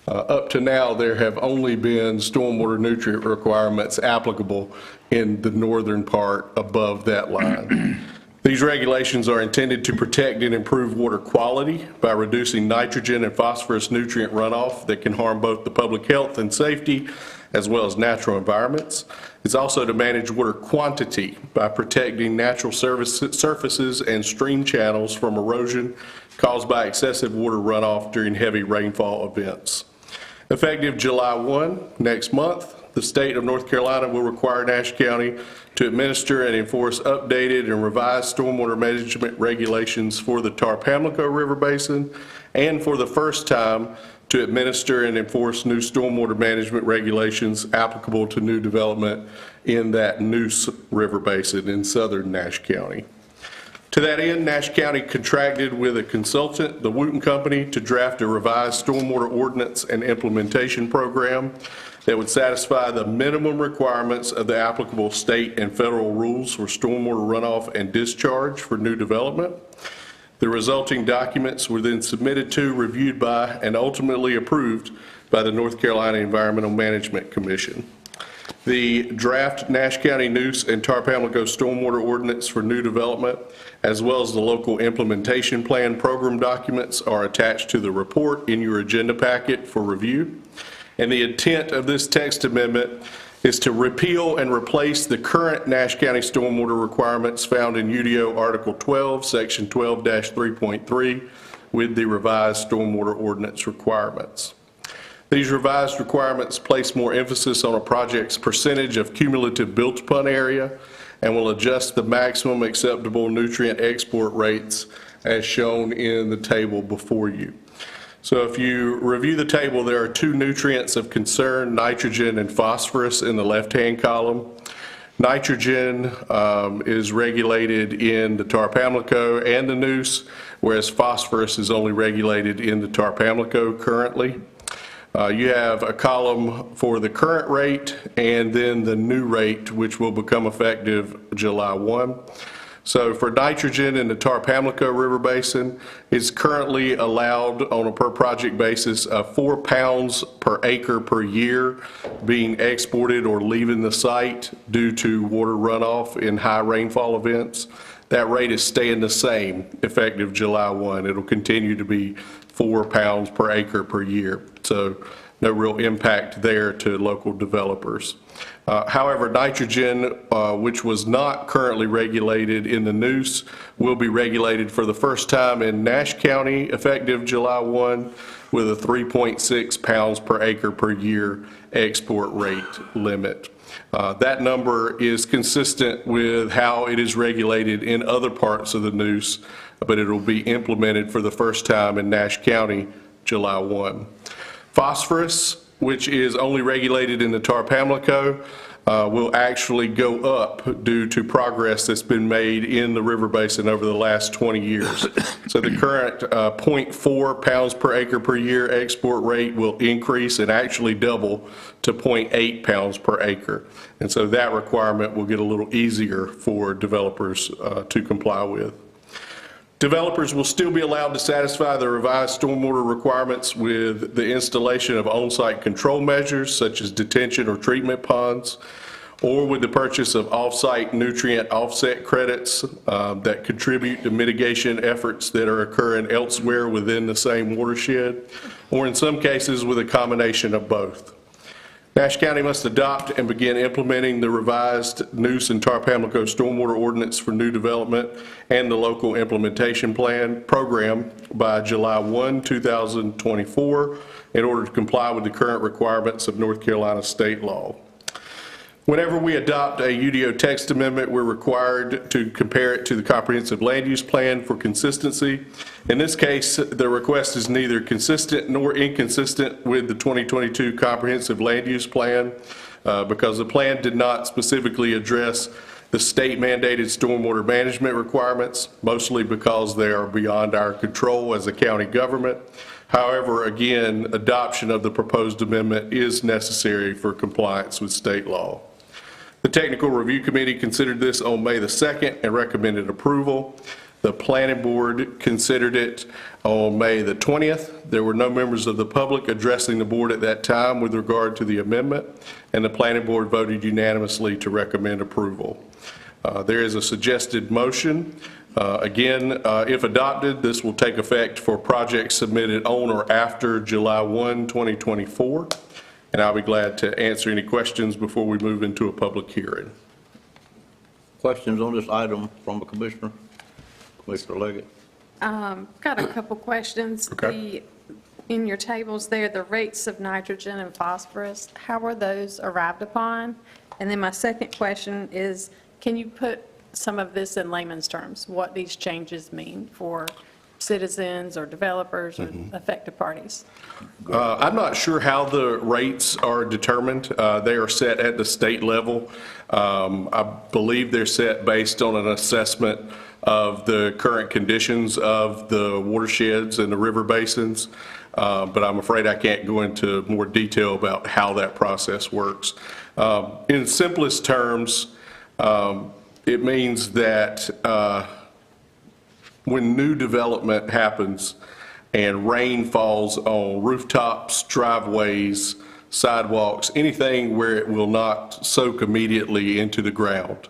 Up to now, there have only been stormwater nutrient requirements applicable in the northern part above that line. These regulations are intended to protect and improve water quality by reducing nitrogen and phosphorus nutrient runoff that can harm both the public health and safety as well as natural environments. It's also to manage water quantity by protecting natural surfaces and stream channels from erosion caused by excessive water runoff during heavy rainfall events. Effective July 1, next month, the state of North Carolina will require Nash County to administer and enforce updated and revised stormwater management regulations for the Tar-Pamlico River Basin, and for the first time, to administer and enforce new stormwater management regulations applicable to new development in that Neuse River Basin in southern Nash County. To that end, Nash County contracted with a consultant, the Wooten Company, to draft a revised stormwater ordinance and implementation program that would satisfy the minimum requirements of the applicable state and federal rules for stormwater runoff and discharge for new development. The resulting documents were then submitted to, reviewed by, and ultimately approved by the North Carolina Environmental Management Commission. The draft Nash County Neuse and Tar-Pamlico Stormwater Ordinance for new development, as well as the local implementation plan program documents, are attached to the report in your agenda packet for review. And the intent of this text amendment is to repeal and replace the current Nash County stormwater requirements found in UDO Article 12, Section 12-3.3, with the revised stormwater ordinance requirements. These revised requirements place more emphasis on a project's percentage of cumulative built-upon area and will adjust the maximum acceptable nutrient export rates as shown in the table before you. So if you review the table, there are two nutrients of concern, nitrogen and phosphorus, in the left-hand column. Nitrogen is regulated in the Tar-Pamlico and the Neuse, whereas phosphorus is only regulated in the Tar-Pamlico currently. You have a column for the current rate and then the new rate, which will become effective July 1. So for nitrogen in the Tar-Pamlico River Basin, it's currently allowed on a per project basis of 4 pounds per acre per year being exported or leaving the site due to water runoff in high rainfall events. That rate is staying the same effective July 1. It'll continue to be 4 pounds per acre per year. So no real impact there to local developers. However, nitrogen, which was not currently regulated in the Neuse, will be regulated for the first time in Nash County effective July 1 with a 3.6 pounds per acre per year export rate limit. That number is consistent with how it is regulated in other parts of the Neuse, but it will be implemented for the first time in Nash County July 1. Phosphorus, which is only regulated in the Tar-Pamlico, will actually go up due to progress that's been made in the river basin over the last 20 years. So the current 0.4 pounds per acre per year export rate will increase and actually double to 0.8 pounds per acre. And so that requirement will get a little easier for developers to comply with. Developers will still be allowed to satisfy the revised stormwater requirements with the installation of on-site control measures such as detention or treatment ponds, or with the purchase of off-site nutrient offset credits that contribute to mitigation efforts that are occurring elsewhere within the same watershed, or in some cases with a combination of both. Nash County must adopt and begin implementing the revised Noose and Tar Pamlico Stormwater Ordinance for new development and the local implementation plan program by July 1, 2024 in order to comply with the current requirements of North Carolina state law. Whenever we adopt a UDO text amendment, we're required to compare it to the comprehensive land use plan for consistency. In this case, the request is neither consistent nor inconsistent with the 2022 comprehensive land use plan because the plan did not specifically address the state mandated stormwater management requirements, mostly because they are beyond our control as a county government. However, again, adoption of the proposed amendment is necessary for compliance with state law. The Technical Review Committee considered this on May the 2nd and recommended approval. The Planning Board considered it on May the 20th. There were no members of the public addressing the board at that time with regard to the amendment, and the Planning Board voted unanimously to recommend approval. There is a suggested motion. Again, if adopted, this will take effect for projects submitted on or after July 1, 2024. And I'll be glad to answer any questions before we move into a public hearing. Questions on this item from a commissioner? Commissioner Leggett? Got a couple questions. Okay. In your tables there, the rates of nitrogen and phosphorus, how are those arrived upon? And then my second question is, can you put some of this in layman's terms, what these changes mean for citizens or developers or affected parties? I'm not sure how the rates are determined. They are set at the state level. I believe they're set based on an assessment of the current conditions of the watersheds and the river basins, but I'm afraid I can't go into more detail about how that process works. In simplest terms, it means that when new development happens and rain falls on rooftops, driveways, sidewalks, anything where it will not soak immediately into the ground,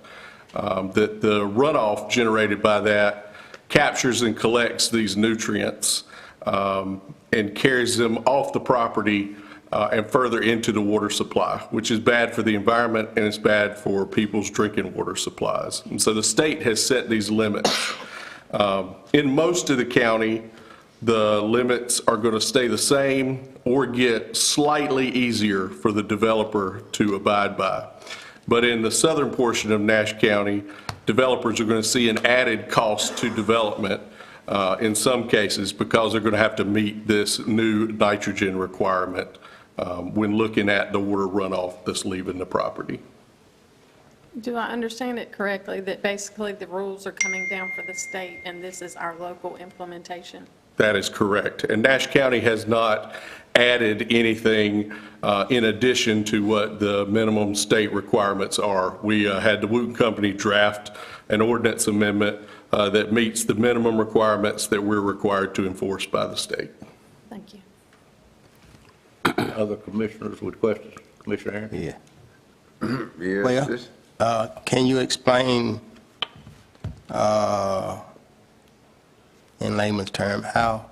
that the runoff generated by that captures and collects these nutrients and carries them off the property and further into the water supply, which is bad for the environment and it's bad for people's drinking water supplies. And so the state has set these limits. In most of the county, the limits are going to stay the same or get slightly easier for the developer to abide by. But in the southern portion of Nash County, developers are going to see an added cost to development in some cases because they're going to have to meet this new nitrogen requirement when looking at the water runoff that's leaving the property. Do I understand it correctly that basically the rules are coming down for the state and this is our local implementation? That is correct. And Nash County has not added anything in addition to what the minimum state requirements are. We had the Wooten Company draft an ordinance amendment that meets the minimum requirements that we're required to enforce by the state. Thank you. Other commissioners with questions? Commissioner Aaron? Yeah. Yes, Well, can you explain in layman's term how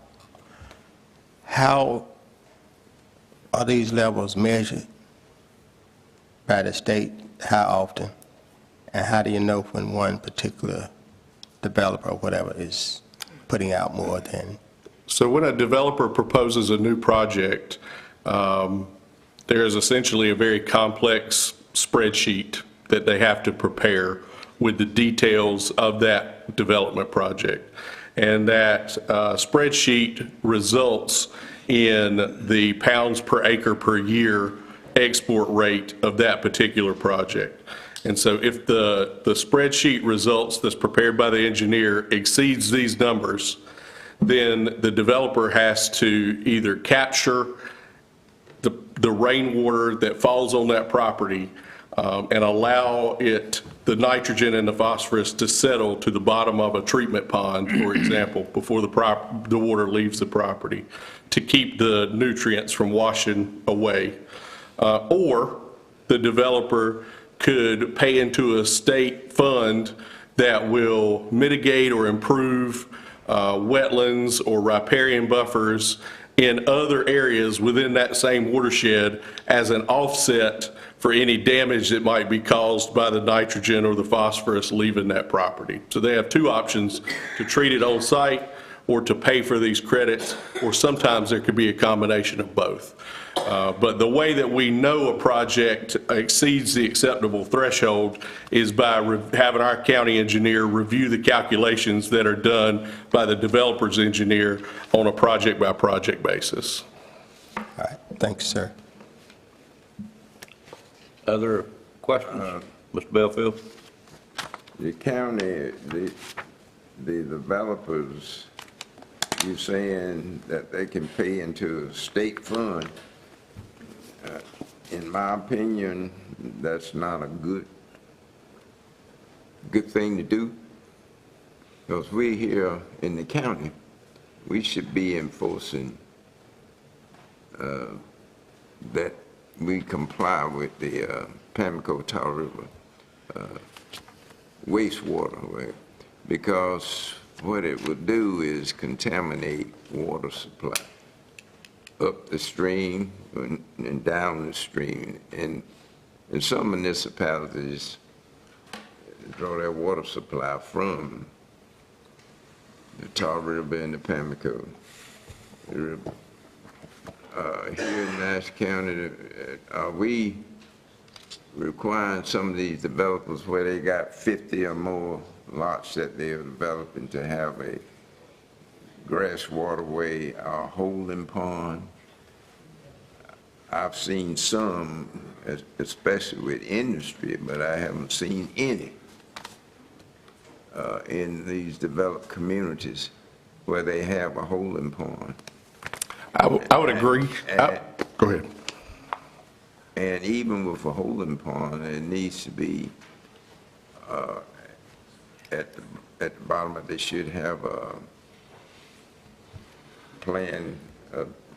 are these levels measured by the state, how often, and how do you know when one particular developer or whatever is putting out more than? So when a developer proposes a new project, there is essentially a very complex spreadsheet that they have to prepare with the details of that development project. And that spreadsheet results in the pounds per acre per year export rate of that particular project. And so if the spreadsheet results that's prepared by the engineer exceeds these numbers, then the developer has to either capture the rainwater that falls on that property and allow the nitrogen and the phosphorus to settle to the bottom of a treatment pond, for example, before the water leaves the property, to keep the nutrients from washing away. Or the developer could pay into a state fund that will mitigate or improve wetlands or riparian buffers in other areas within that same watershed as an offset for any damage that might be caused by the nitrogen or the phosphorus leaving that property. So they have two options: to treat it on site or to pay for these credits, or sometimes there could be a combination of both. But the way that we know a project exceeds the acceptable threshold is by having our county engineer review the calculations that are done by the developer's engineer on a project-by-project basis. All right, thanks, sir. Other questions? Mr. Belfield? The county, the developers, you're saying that they can pay into a state fund. In my opinion, that's not a good thing to do, because we here in the county, we should be enforcing that we comply with the Pamlico Tar River wastewater, because what it would do is contaminate water supply up the stream and down the stream. And some municipalities draw their water supply from the Tar River and the Pamlico River. Here in Nash County, are we requiring some of these developers where they got 50 or more lots that they're developing to have a grass waterway or holding pond? I've seen some, especially with industry, but I haven't seen any in these developed communities where they have a holding pond. I would agree. Go ahead. And even with a holding pond, it needs to be at the bottom of it. They should have a plan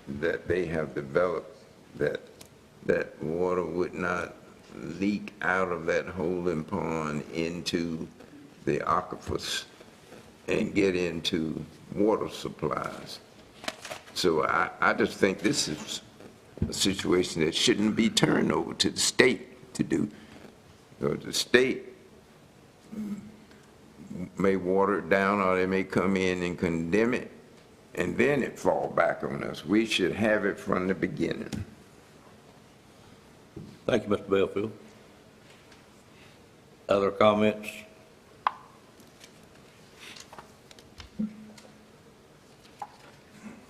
that they have developed that water would not leak out of that holding pond into the aquifers and get into water supplies. So I just think this is a situation that shouldn't be turned over to the state to do. Because the state may water it down, or they may come in and condemn it, and then it fall back on us. We should have it from the beginning. Thank you, Mr. Belfield. Other comments?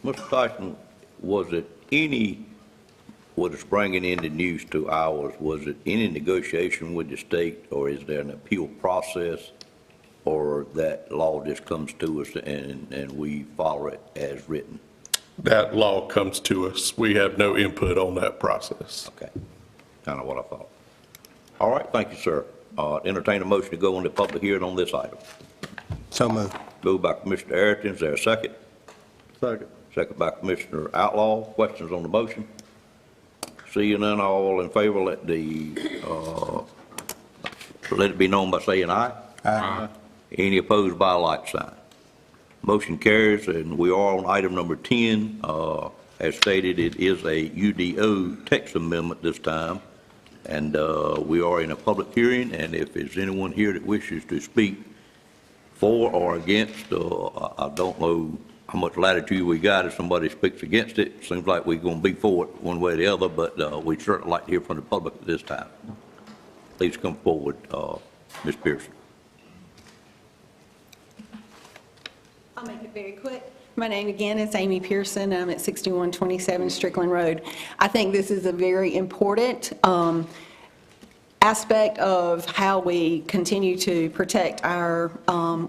Mr. Tyson, was it's bringing in the news to ours, was it any negotiation with the state, or is there an appeal process, or that law just comes to us and we follow it as written? That law comes to us. We have no input on that process. Okay, kind of what I thought. All right, thank you, sir. Entertain a motion to go on the public hearing on this item. So moved. Moved by Commissioner Ayrton, is there a second? Second. Second by Commissioner Outlaw. Questions on the motion? Seeing none, all in favor, let it be known by saying aye. Aye. Any opposed by a like sign. Motion carries, and we are on item number 10. As stated, it is a UDO text amendment this time, and we are in a public hearing, and if there's anyone here that wishes to speak for or against, I don't know how much latitude we got. If somebody speaks against it, seems like we're going to be for it one way or the other, but we'd certainly like to hear from the public at this time. Please come forward, Ms. Pearson. I'll make it very quick. My name again is Amy Pearson. I'm at 6127 Strickland Road. I think this is a very important aspect of how we continue to protect our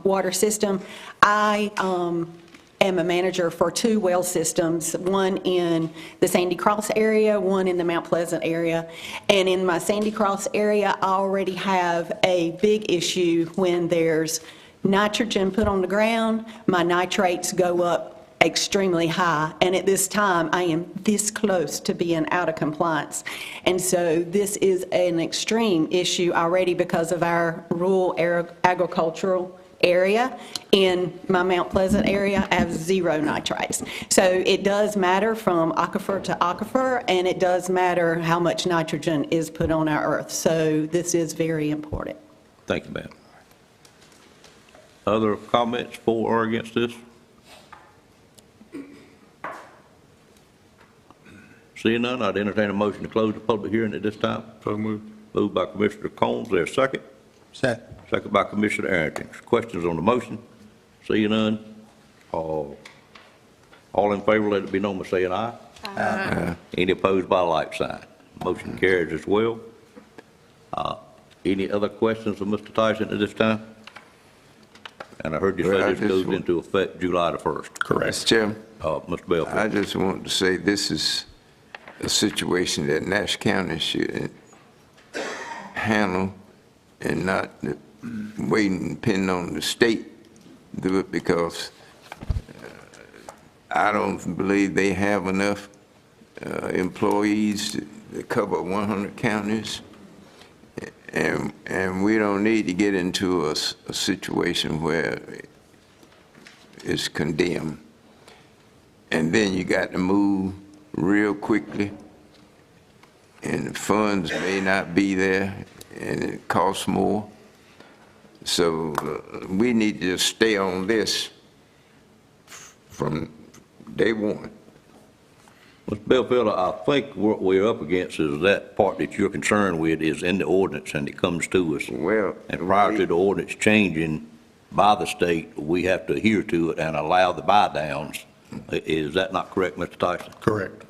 water system. I am a manager for 2 well systems, one in the Sandy Cross area, one in the Mount Pleasant area. And in my Sandy Cross area, I already have a big issue when there's nitrogen put on the ground. My nitrates go up extremely high, and at this time, I am this close to being out of compliance. And so this is an extreme issue already because of our rural agricultural area. In my Mount Pleasant area, I have 0 nitrates. So it does matter from aquifer to aquifer, and it does matter how much nitrogen is put on our earth. So this is very important. Thank you, ma'am. Other comments for or against this? Seeing none, I'd entertain a motion to close the public hearing at this time. So moved. Moved by Commissioner Combs, there a second? Second. Second by Commissioner Arrington. Questions on the motion? Seeing none, all in favor, let it be known by saying aye. Aye. Any opposed by like sign. Motion carries as well. Any other questions of Mr. Tyson at this time? And I heard you say this goes into effect July the 1st. Correct. Mr. Chairman, Mr. Belfield. I just want to say this is a situation that Nash County should handle and not waiting, depending on the state to do it, because I don't believe they have enough employees to cover 100 counties. And we don't need to get into a situation where it's condemned. And then you got to move real quickly, and the funds may not be there, and it costs more. So we need to just stay on this from day one. Mr. Belfield, I think what we're up against is that part that you're concerned with is in the ordinance, and it comes to us. Well, and prior to the ordinance changing by the state, we have to adhere to it and allow the buy-downs. Is that not correct, Mr. Tyson? Correct.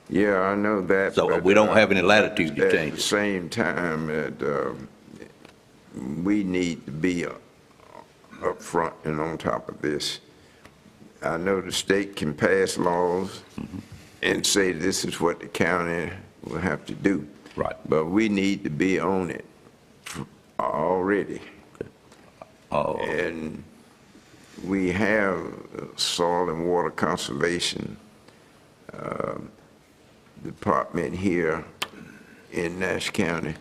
Yeah, I know that. So but, we don't have any latitude to change it. At the same time, that we need to be up front and on top of this. I know the state can pass laws and say this is what the county will have to do. Right. But we need to be on it already. And we have soil and water conservation department here in Nash County.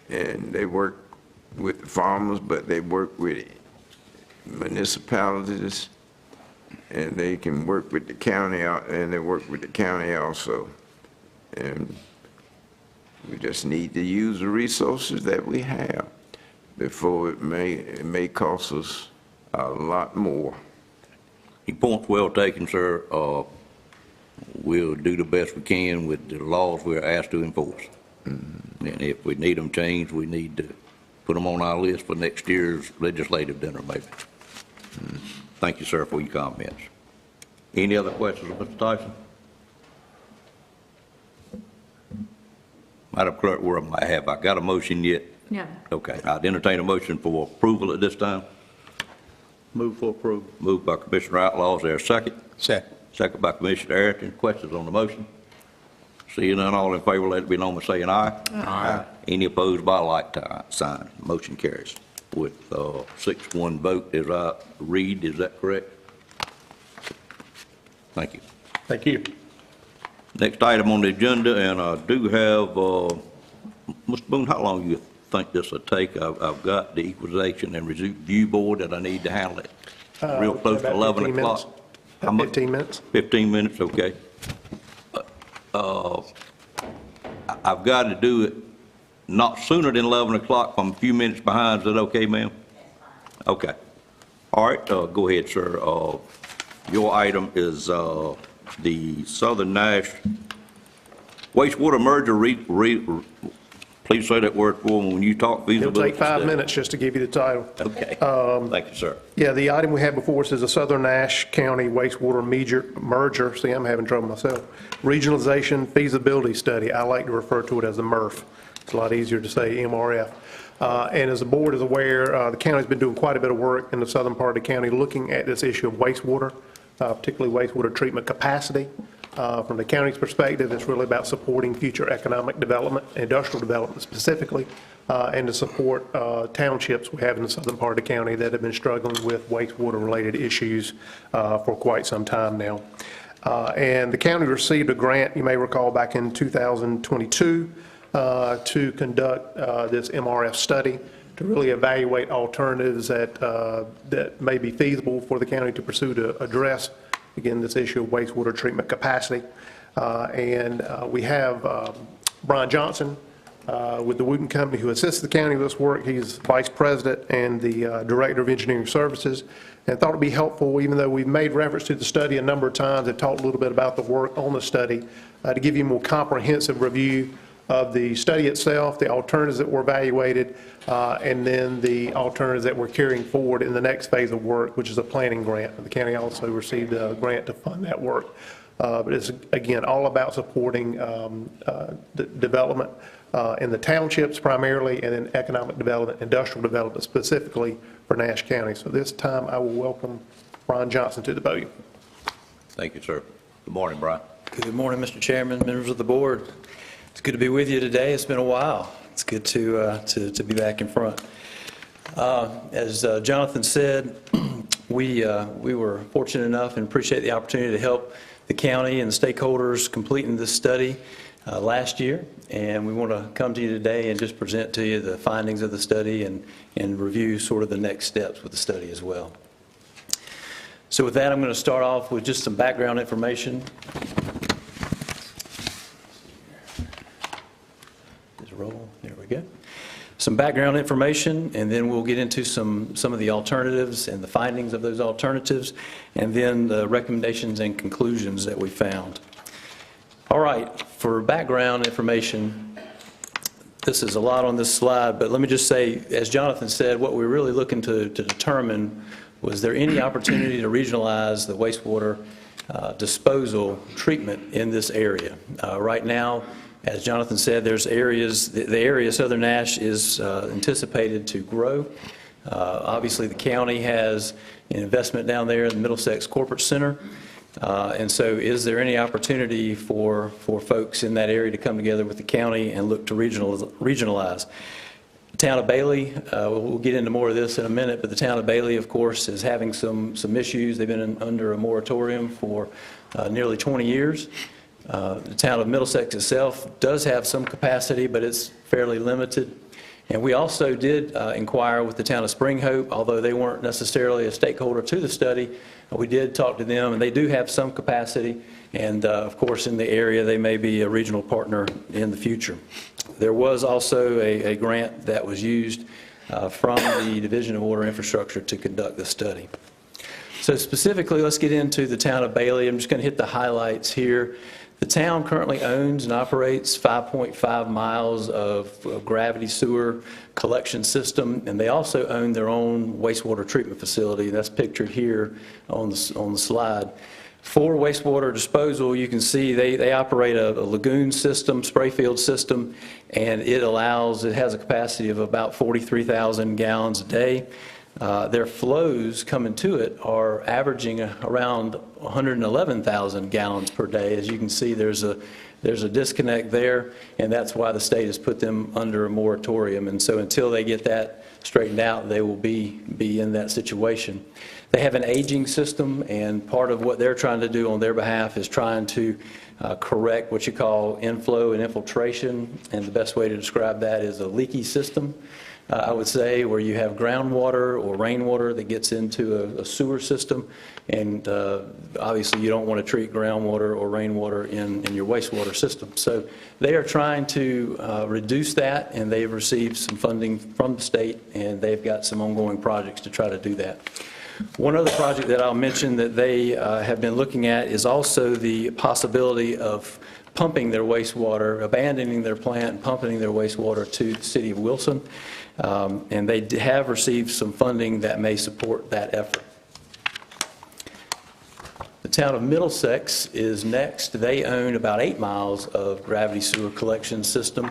And they work with the farmers, but they work with municipalities, and they can work with the county, and they work with the county also. And we just need to use the resources that we have before it may cost us a lot more. Your point's well taken, sir. We'll do the best we can with the laws we're asked to enforce. And if we need them changed, we need to put them on our list for next year's legislative dinner, maybe. Thank you, sir, for your comments. Any other questions of Mr. Tyson? Madam Clerk, where am I? Have I got a motion yet? Yeah. Okay, I'd entertain a motion for approval at this time. Move for approval. Moved by Commissioner Outlaw, is there a second? Second. Second by Commissioner Arrington. Questions on the motion? Seeing none, all in favor, let it be known by saying aye. Aye. Any opposed by like sign. Motion carries with 6-1 vote as I read. Is that correct? Thank you. Thank you. Next item on the agenda, and I do have, Mr. Boone, how long do you think this will take? I've got the equalization and review board that I need to handle it. Real close to 11 o'clock. How much? 15 minutes. 15 minutes, okay. I've got to do it not sooner than 11 o'clock. I'm a few minutes behind. Is that okay, ma'am? Okay. All right, go ahead, sir. Your item is the Southern Nash Wastewater merger please say that word for me when you talk It'll feasibility take 5 study. minutes just to give you the title. Okay. Thank you, sir. Yeah, the item we have before us is a Southern Nash County wastewater merger. See, I'm having trouble myself. Regionalization feasibility study. I like to refer to it as the MRF. It's a lot easier to say MRF. And as the board is aware, the county's been doing quite a bit of work in the southern part of the county looking at this issue of wastewater, particularly wastewater treatment capacity. From the county's perspective, it's really about supporting future economic development, industrial development specifically, and to support townships we have in the southern part of the county that have been struggling with wastewater-related issues for quite some time now. And the county received a grant, you may recall, back in 2022 to conduct this MRF study to really evaluate alternatives that may be feasible for the county to pursue to address, again, this issue of wastewater treatment capacity. And we have Brian Johnson with the Wooten Company who assists the county with this work. He's vice president and the director of engineering services. And thought it'd be helpful, even though we've made reference to the study a number of times and talked a little bit about the work on the study, to give you a more comprehensive review of the study itself, the alternatives that were evaluated, and then the alternatives that we're carrying forward in the next phase of work, which is a planning grant. The county also received a grant to fund that work. But it's, again, all about supporting the development in the townships primarily, and then economic development, industrial development specifically for Nash County. So this time I will welcome Brian Johnson to the podium. Thank you, sir. Good morning, Brian. Good morning, Mr. Chairman, members of the board. It's good to be with you today. It's been a while. It's good to be back in front. As Jonathan said, we were fortunate enough and appreciate the opportunity to help the county and the stakeholders completing this study last year, and we want to come to you today and just present to you the findings of the study and review sort of the next steps with the study as well. So with that, I'm going to start off with just some background information. There we go. Some background information, and then we'll get into some of the alternatives and the findings of those alternatives, and then the recommendations and conclusions that we found. All right, for background information, this is a lot on this slide, but let me just say, as Jonathan said, what we're really looking to determine was there any opportunity to regionalize the wastewater disposal treatment in this area. Right now, as Jonathan said, there's areas, the area Southern Nash is anticipated to grow. Obviously, the county has an investment down there in the Middlesex Corporate Center. And so is there any opportunity for folks in that area to come together with the county and look to regionalize? The town of Bailey, we'll get into more of this in a minute, but the town of Bailey, of course, is having some issues. They've been under a moratorium for nearly 20 years. The town of Middlesex itself does have some capacity, but it's fairly limited. And we also did inquire with the town of Spring Hope, although they weren't necessarily a stakeholder to the study. We did talk to them, and they do have some capacity. And of course, in the area, they may be a regional partner in the future. There was also a grant that was used from the Division of Water Infrastructure to conduct the study. So specifically, let's get into the town of Bailey. I'm just going to hit the highlights here. The town currently owns and operates 5.5 miles of gravity sewer collection system, and they also own their own wastewater treatment facility. That's pictured here on the slide. For wastewater disposal, you can see they operate a lagoon system, spray field system, and it has a capacity of about 43,000 gallons a day. Their flows coming to it are averaging around 111,000 gallons per day. As you can see, there's a disconnect there, and that's why the state has put them under a moratorium. And so until they get that straightened out, they will be in that situation. They have an aging system, and part of what they're trying to do on their behalf is trying to correct what you call inflow and infiltration, and the best way to describe that is a leaky system. I would say, where you have groundwater or rainwater that gets into a sewer system, and obviously you don't want to treat groundwater or rainwater in your wastewater system. So they are trying to reduce that, and they've received some funding from the state, and they've got some ongoing projects to try to do that. One other project that I'll mention that they have been looking at is also the possibility of pumping their wastewater, abandoning their plant and pumping their wastewater to the city of Wilson. And they have received some funding that may support that effort. The town of Middlesex is next. They own about 8 miles of gravity sewer collection system.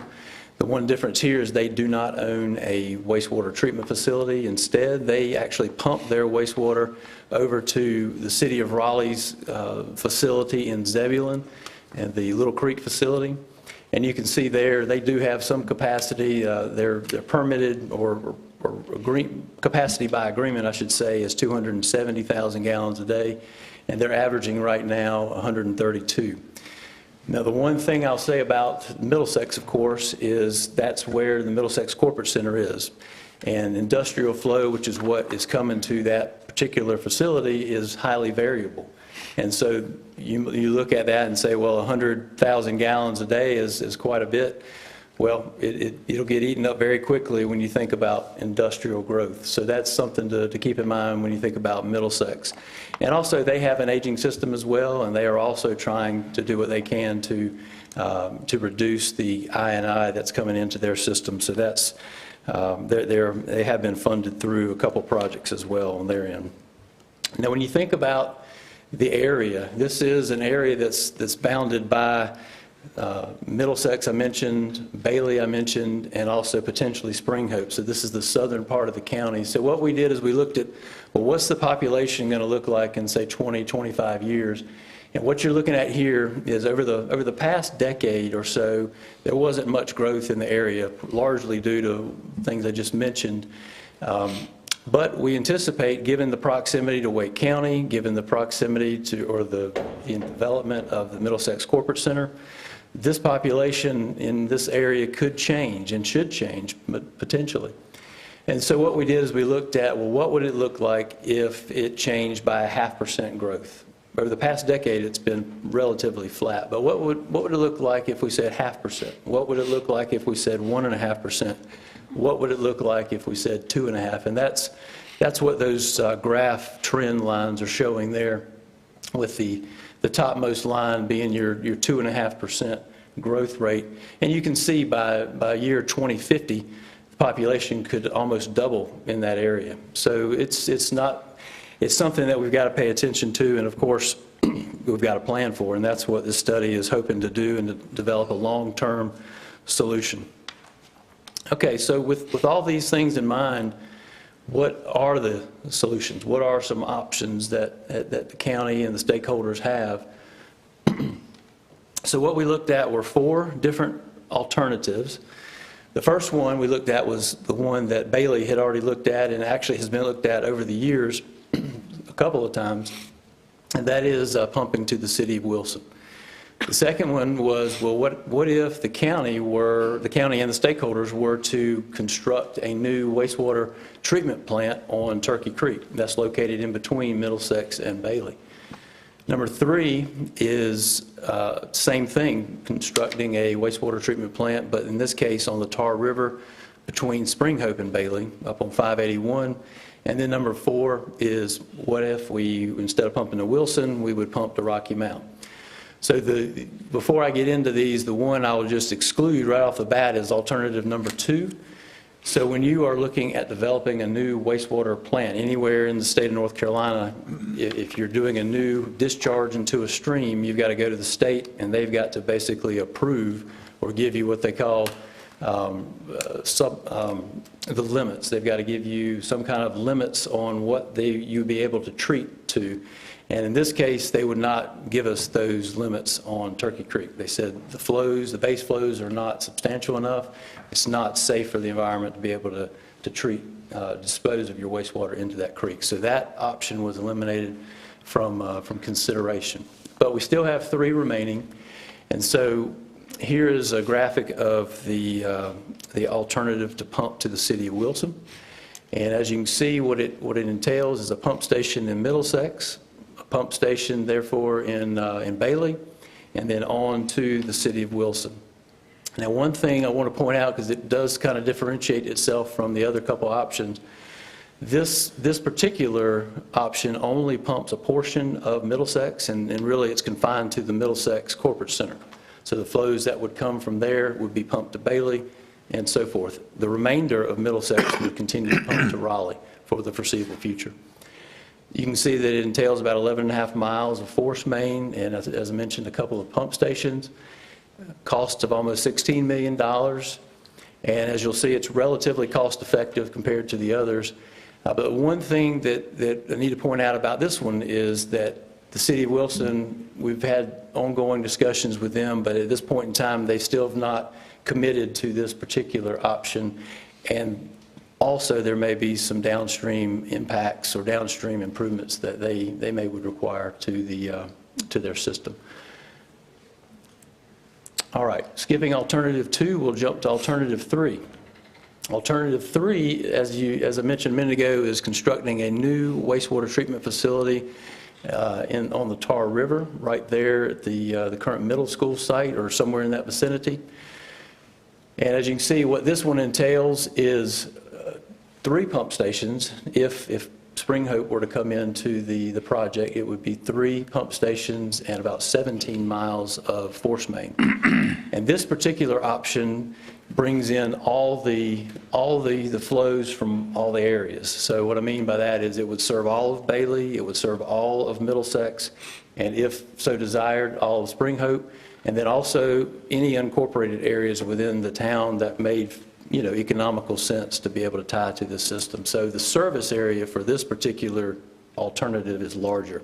The one difference here is they do not own a wastewater treatment facility. Instead, they actually pump their wastewater over to the city of Raleigh's facility in Zebulon and the Little Creek facility. And you can see there, they do have some capacity. They're permitted or capacity by agreement, I should say, is 270,000 gallons a day. And they're averaging right now 132. Now, the one thing I'll say about Middlesex, of course, is that's where the Middlesex Corporate Center is. And industrial flow, which is what is coming to that particular facility, is highly variable. And so you look at that and say, well, 100,000 gallons a day is quite a bit. Well, it'll get eaten up very quickly when you think about industrial growth. So that's something to keep in mind when you think about Middlesex. And also, they have an aging system as well, and they are also trying to do what they can to reduce the I&I that's coming into their system. So that's, they have been funded through a couple projects as well on their end. Now, when you think about the area, this is an area that's bounded by Middlesex, I mentioned, Bailey, I mentioned, and also potentially Spring Hope. So this is the southern part of the county. So what we did is we looked at, well, what's the population going to look like in, say, 20, 25 years? And what you're looking at here is over the past decade or so, there wasn't much growth in the area, largely due to things I just mentioned. But we anticipate, given the proximity to Wake County, given the proximity to, or the development of the Middlesex Corporate Center, this population in this area could change and should change, but potentially. And so what we did is we looked at, well, what would it look like if it changed by 0.5% growth? Over the past decade, it's been relatively flat. But what would it look like if we said 0.5%? What would it look like if we said 1.5%? What would it look like if we said 2.5%? And that's what those graph trend lines are showing there, with the topmost line being your 2.5% growth rate. And you can see by year 2050, the population could almost double in that area. So it's something that we've got to pay attention to, and of course, we've got a plan for, and that's what this study is hoping to do, and to develop a long-term solution. Okay, so with all these things in mind, what are the solutions? What are some options that the county and the stakeholders have? So what we looked at were 4 different alternatives. The first one we looked at was the one that Bailey had already looked at, and actually has been looked at over the years a couple of times, and that is pumping to the city of Wilson. The second one was, well, what if the county and the stakeholders were to construct a new wastewater treatment plant on Turkey Creek that's located in between Middlesex and Bailey? Number 3 is same thing, constructing a wastewater treatment plant, but in this case on the Tar River between Spring Hope and Bailey, up on 581. And then number 4 is, what if we, instead of pumping to Wilson, we would pump to Rocky Mount? So before I get into these, the one I will just exclude right off the bat is alternative number 2. So when you are looking at developing a new wastewater plant anywhere in the state of North Carolina, if you're doing a new discharge into a stream, you've got to go to the state, and they've got to basically approve or give you what they call the limits. They've got to give you some kind of limits on what you'd be able to treat to. And in this case, they would not give us those limits on Turkey Creek. They said the base flows are not substantial enough. It's not safe for the environment to be able to treat, dispose of your wastewater into that creek. So that option was eliminated from consideration. But we still have 3 remaining. And so here is a graphic of the alternative to pump to the city of Wilson. And as you can see, what it entails is a pump station in Middlesex, pump station, therefore, in Bailey, and then on to the city of Wilson. Now, one thing I want to point out, because it does kind of differentiate itself from the other couple options, this particular option only pumps a portion of Middlesex, and really it's confined to the Middlesex Corporate Center. So the flows that would come from there would be pumped to Bailey and so forth. The remainder of Middlesex would continue to pump to Raleigh for the foreseeable future. You can see that it entails about 11.5 miles of force main, and as I mentioned, a couple of pump stations, costs of almost $16 million. And as you'll see, it's relatively cost-effective compared to the others. But one thing that I need to point out about this one is that the City of Wilson, we've had ongoing discussions with them, but at this point in time, they still have not committed to this particular option. And also, there may be some downstream impacts or downstream improvements that they may would require to their system. All right, skipping alternative 2, we'll jump to alternative 3. Alternative 3, as I mentioned a minute ago, is constructing a new wastewater treatment facility on the Tar River, right there at the current middle school site or somewhere in that vicinity. And as you can see, what this one entails is 3 pump stations. If Spring Hope were to come into the project, it would be 3 pump stations and about 17 miles of force main. And this particular option brings in all the flows from all the areas. So what I mean by that is it would serve all of Bailey, it would serve all of Middlesex, and if so desired, all of Spring Hope, and then also any unincorporated areas within the town that made economical sense to be able to tie to this system. So the service area for this particular alternative is larger.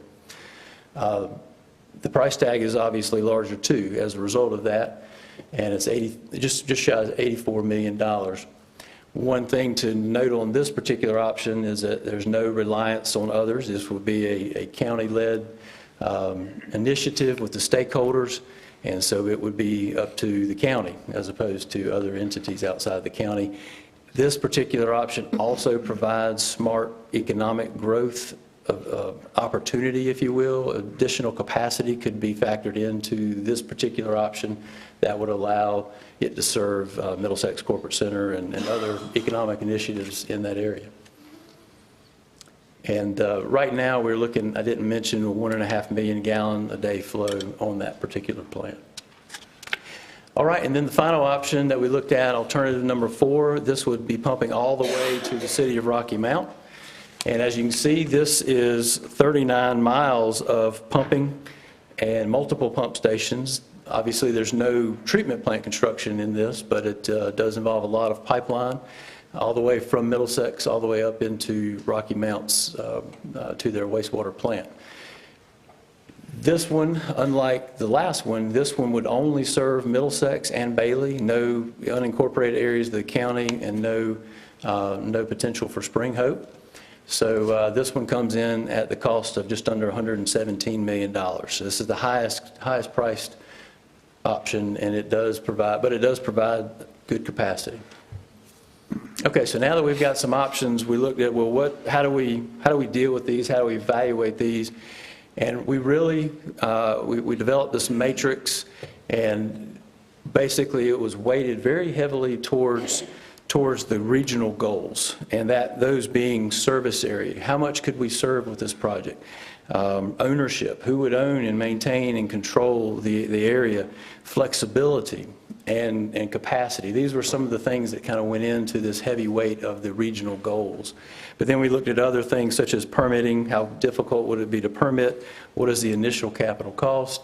The price tag is obviously larger too as a result of that, and it's just shy of $84 million. One thing to note on this particular option is that there's no reliance on others. This would be a county-led initiative with the stakeholders, and so it would be up to the county as opposed to other entities outside the county. This particular option also provides smart economic growth opportunity, if you will. Additional capacity could be factored into this particular option that would allow it to serve Middlesex Corporate Center and other economic initiatives in that area. And right now we're looking, I didn't mention, a 1.5 million gallon a day flow on that particular plant. All right, and then the final option that we looked at, alternative number 4, this would be pumping all the way to the city of Rocky Mount. And as you can see, this is 39 miles of pumping and multiple pump stations. Obviously, there's no treatment plant construction in this, but it does involve a lot of pipeline all the way from Middlesex all the way up into Rocky Mounts to their wastewater plant. This one, unlike the last one, this one would only serve Middlesex and Bailey, no unincorporated areas of the county, and no potential for Spring Hope. So this one comes in at the cost of just under $117 million. So this is the highest priced option, and it does provide good capacity. Okay, so now that we've got some options, we looked at, well, how do we deal with these? How do we evaluate these? And we really we developed this matrix, and basically it was weighted very heavily towards the regional goals, and those being service area. How much could we serve with this project? Ownership, who would own and maintain and control the area? Flexibility and capacity. These were some of the things that kind of went into this heavy weight of the regional goals. But then we looked at other things such as permitting. How difficult would it be to permit? What is the initial capital cost?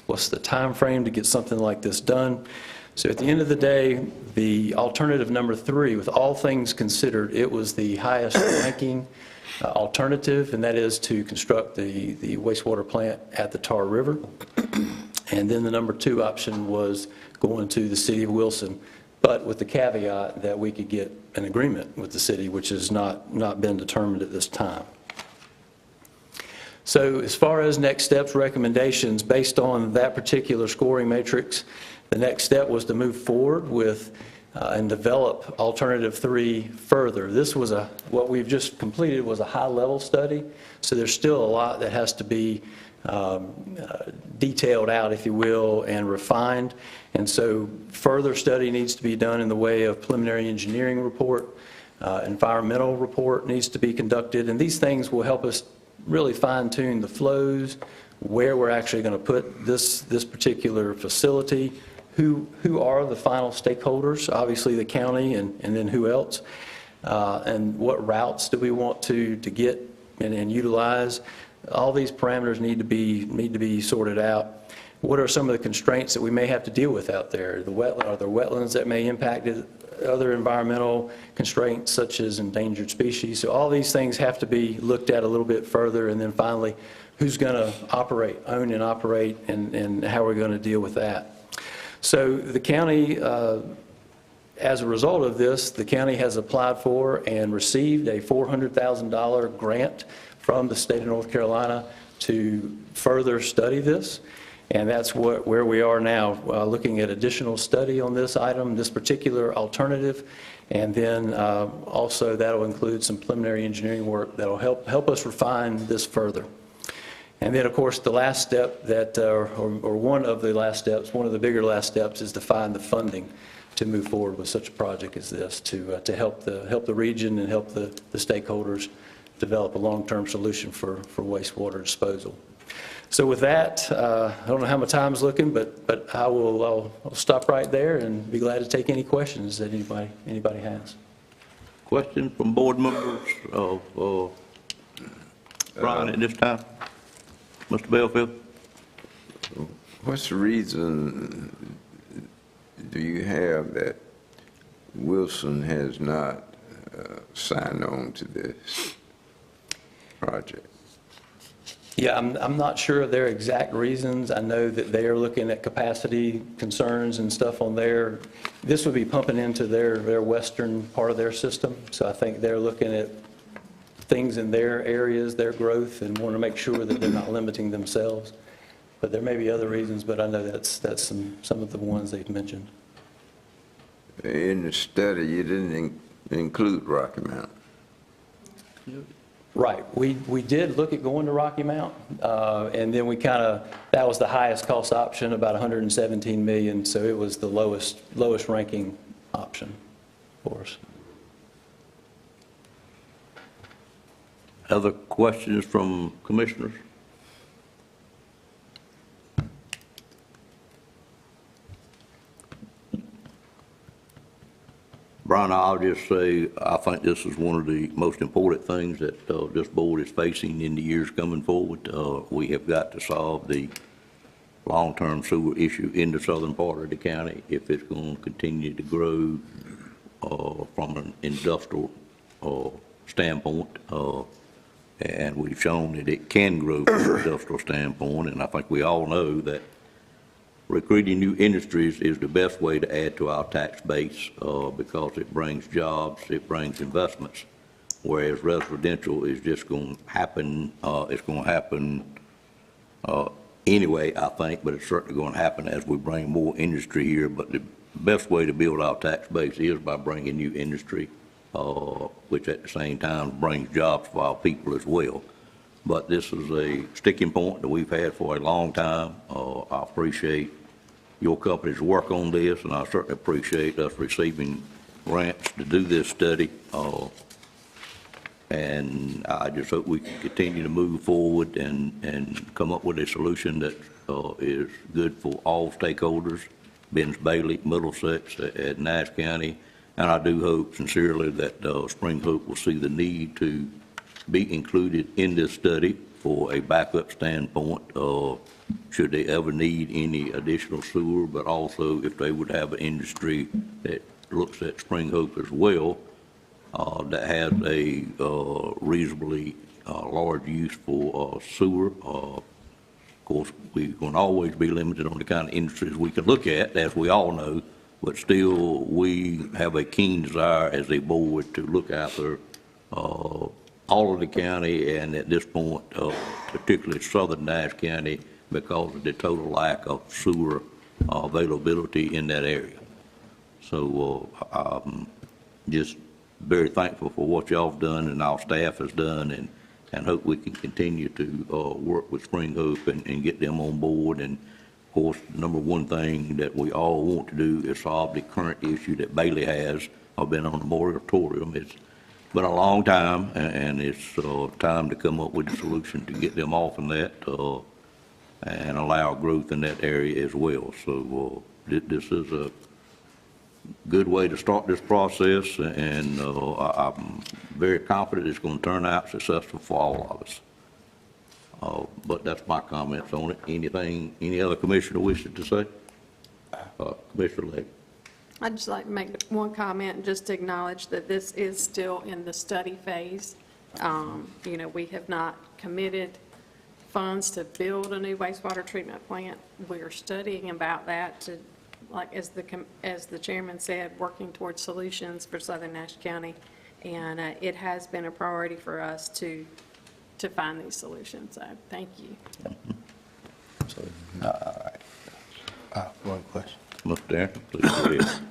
What's the time frame to get something like this done? So at the end of the day, the alternative number 3, with all things considered, it was the highest ranking alternative, and that is to construct the wastewater plant at the Tar River. And then the number 2 option was going to the city of Wilson, but with the caveat that we could get an agreement with the city, which has not been determined at this time. So as far as next steps, recommendations, based on that particular scoring matrix, the next step was to move forward with and develop alternative 3 further. This was what we've just completed was a high-level study, so there's still a lot that has to be detailed out, if you will, and refined. And so further study needs to be done in the way of preliminary engineering report, environmental report needs to be conducted, and these things will help us really fine-tune the flows, where we're actually going to put this particular facility, who are the final stakeholders, obviously the county, and then who else, and what routes do we want to get and utilize. All these parameters need to be sorted out. What are some of the constraints that we may have to deal with out there? Are there wetlands that may impact it? Other environmental constraints such as endangered species. So all these things have to be looked at a little bit further, and then finally, who's going to own and operate, and how we're going to deal with that. So the county, as a result of this, the county has applied for and received a $400,000 grant from the state of North Carolina to further study this. And that's where we are now, looking at additional study on this item, this particular alternative. And then also that'll include some preliminary engineering work that'll help us refine this further. And then, of course, the last step or one of the last steps, one of the bigger last steps, is to find the funding to move forward with such a project as this, to help the region and help the stakeholders develop a long-term solution for wastewater disposal. So with that, I don't know how my time's looking, but I'll stop right there and be glad to take any questions that anybody has. Questions from board members of Brian at this time? Mr. Belfield? What's the reason do you have that Wilson has not signed on to this project? Yeah, I'm not sure of their exact reasons. I know that they are looking at capacity concerns and stuff on there. This would be pumping into their western part of their system, so I think they're looking at things in their areas, their growth, and want to make sure that they're not limiting themselves. But there may be other reasons, but I know that's some of the ones they've mentioned. In the study, you didn't include Rocky Mount. Right. We did look at going to Rocky Mount, and then that was the highest cost option, about 117 million, so it was the lowest ranking option for us. Other questions from commissioners? Brian, I'll just say, I think this is one of the most important things that this board is facing in the years coming forward. We have got to solve the long-term sewer issue in the southern part of the county if it's going to continue to grow from an industrial standpoint. And we've shown that it can grow from an industrial standpoint, and I think we all know that recruiting new industries is the best way to add to our tax base because it brings jobs, it brings investments, whereas residential is just going to happen. It's going to happen anyway, I think, but it's certainly going to happen as we bring more industry here. But the best way to build our tax base is by bringing new industry, which at the same time brings jobs for our people as well. But this is a sticking point that we've had for a long time. I appreciate your company's work on this, and I certainly appreciate us receiving grants to do this study. And I just hope we can continue to move forward and come up with a solution that is good for all stakeholders, Ben's Bailey, Middlesex, at Nash County. And I do hope sincerely that Spring Hope will see the need to be included in this study for a backup standpoint, should they ever need any additional sewer, but also if they would have an industry that looks at Spring Hope as well, that has a reasonably large use for sewer. Of course, we're going to always be limited on the kind of industries we can look at, as we all know, but still we have a keen desire as a board to look after all of the county, and at this point, particularly southern Nash County, because of the total lack of sewer availability in that area. So I'm just very thankful for what y'all have done and our staff has done, and hope we can continue to work with Spring Hope and get them on board. And of course, the number one thing that we all want to do is solve the current issue that Bailey has. I've been on a moratorium. It's been a long time, and it's time to come up with a solution to get them off on that. and allow growth in that area as well. So this is a good way to start this process, and I'm very confident it's going to turn out successful for all of us. But that's my comments on it. Any other commissioner wishes to say? Commissioner Legg. I'd just like to make one comment, just to acknowledge that this is still in the study phase. We have not committed funds to build a new wastewater treatment plant. We're studying about that to, like, as the chairman said, working towards solutions for Southern Nash County. And it has been a priority for us to find these solutions. So thank you. All right. One question. Mr. Darrington, please go ahead.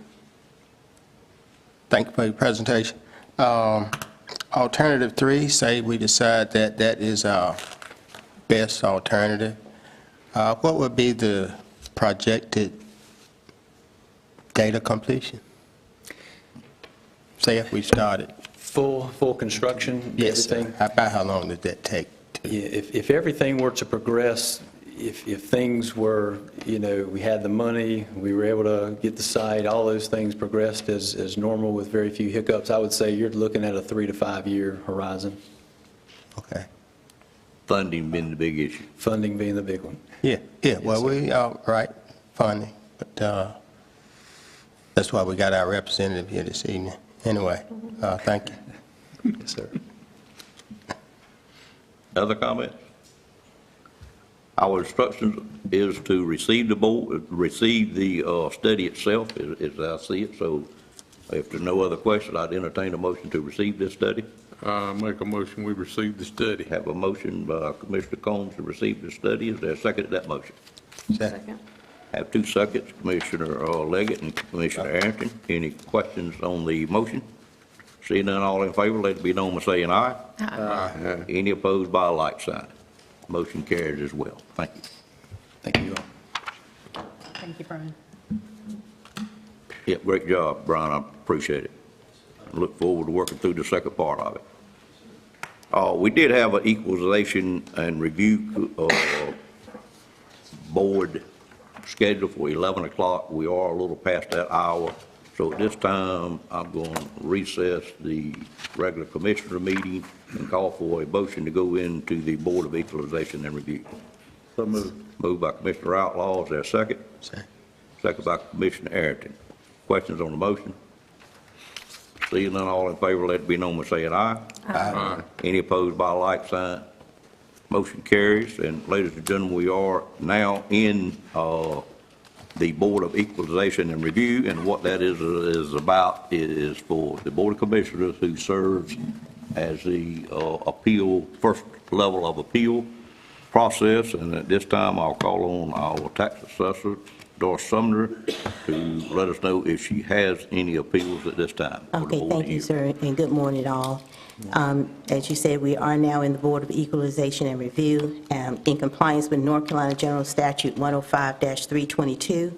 Thank you for your presentation. Alternative 3, say we decide that that is our best alternative. What would be the projected date of completion? Say if we started. Full construction, Yes, everything? About how long did that take? Yeah, if everything were to progress, if things were, we had the money, we were able to get the site, all those things progressed as normal with very few hiccups, I would say you're looking at a 3 to 5 year horizon. Okay. Funding being the big issue. Funding being the big one. Yeah, well, we are right, funding, but that's why we got our representative here this evening. Anyway, thank you. Yes, sir. Other comments? Our instructions is to receive the study itself, as I see it. So if there's no other question, I'd entertain a motion to receive this study. Make a motion, we receive the study. Have a motion by Commissioner Combs to receive the study. Is there a second to that motion? Second. Have 2 seconds, Commissioner Leggett and Commissioner Arrington. Any questions on the motion? Seeing none, all in favor, let it be known by saying aye. Aye. Any opposed by a like sign. Motion carries as well. Thank you. Thank you all. Thank you, Brian. Yeah, great job, Brian. I appreciate it. I look forward to working through the second part of it. We did have an equalization and review board scheduled for 11 o'clock. We are a little past that hour. So at this time, I'm going to recess the regular commissioner meeting and call for a motion to go into the Board of Equalization and Review. So moved. Moved by Commissioner Outlaw. Is there a second? Second. Second by Commissioner Arrington. Questions on the motion? Seeing none, all in favor, let it be known by saying aye. Aye. Any opposed by a like sign? Motion carries. And ladies and gentlemen, we are now in the Board of Equalization and Review, and what that is about is for the Board of Commissioners who serves as the first level of appeal process. And at this time, I'll call on our tax assessor, Doris Sumner, to let us know if she has any appeals at this time. Okay, thank you, sir, and good morning, all. As you said, we are now in the Board of Equalization and Review in compliance with North Carolina General Statute 105-322.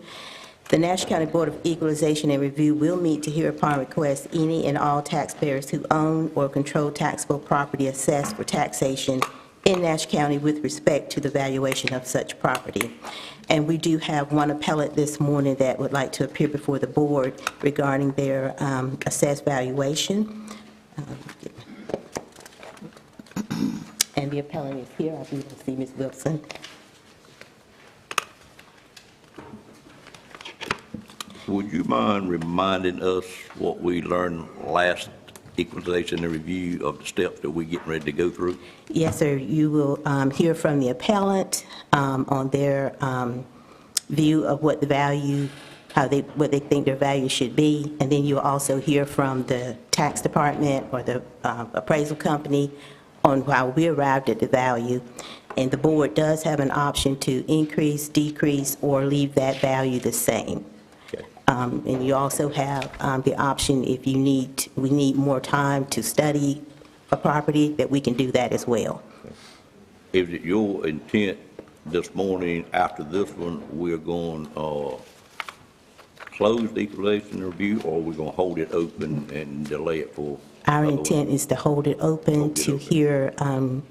The Nash County Board of Equalization and Review will meet to hear upon request any and all taxpayers who own or control taxable property assessed for taxation in Nash County with respect to the valuation of such property. And we do have one appellate this morning that would like to appear before the board regarding their assessed valuation. And the appellant is here. I believe I see Ms. Wilson. Would you mind reminding us what we learned last equalization and review of the steps that we're getting ready to go through? Yes, sir. You will hear from the appellant on their view of what the value, what they think their value should be, and then you'll also hear from the tax department or the appraisal company on how we arrived at the value. And the board does have an option to increase, decrease, or leave that value the same. Okay. And you also have the option, if we need more time to study a property, that we can do that as well. Is it your intent this morning, after this one, we're going to close the equalization review, or we're going to hold it open and delay it for? Our intent is to hold it open to hear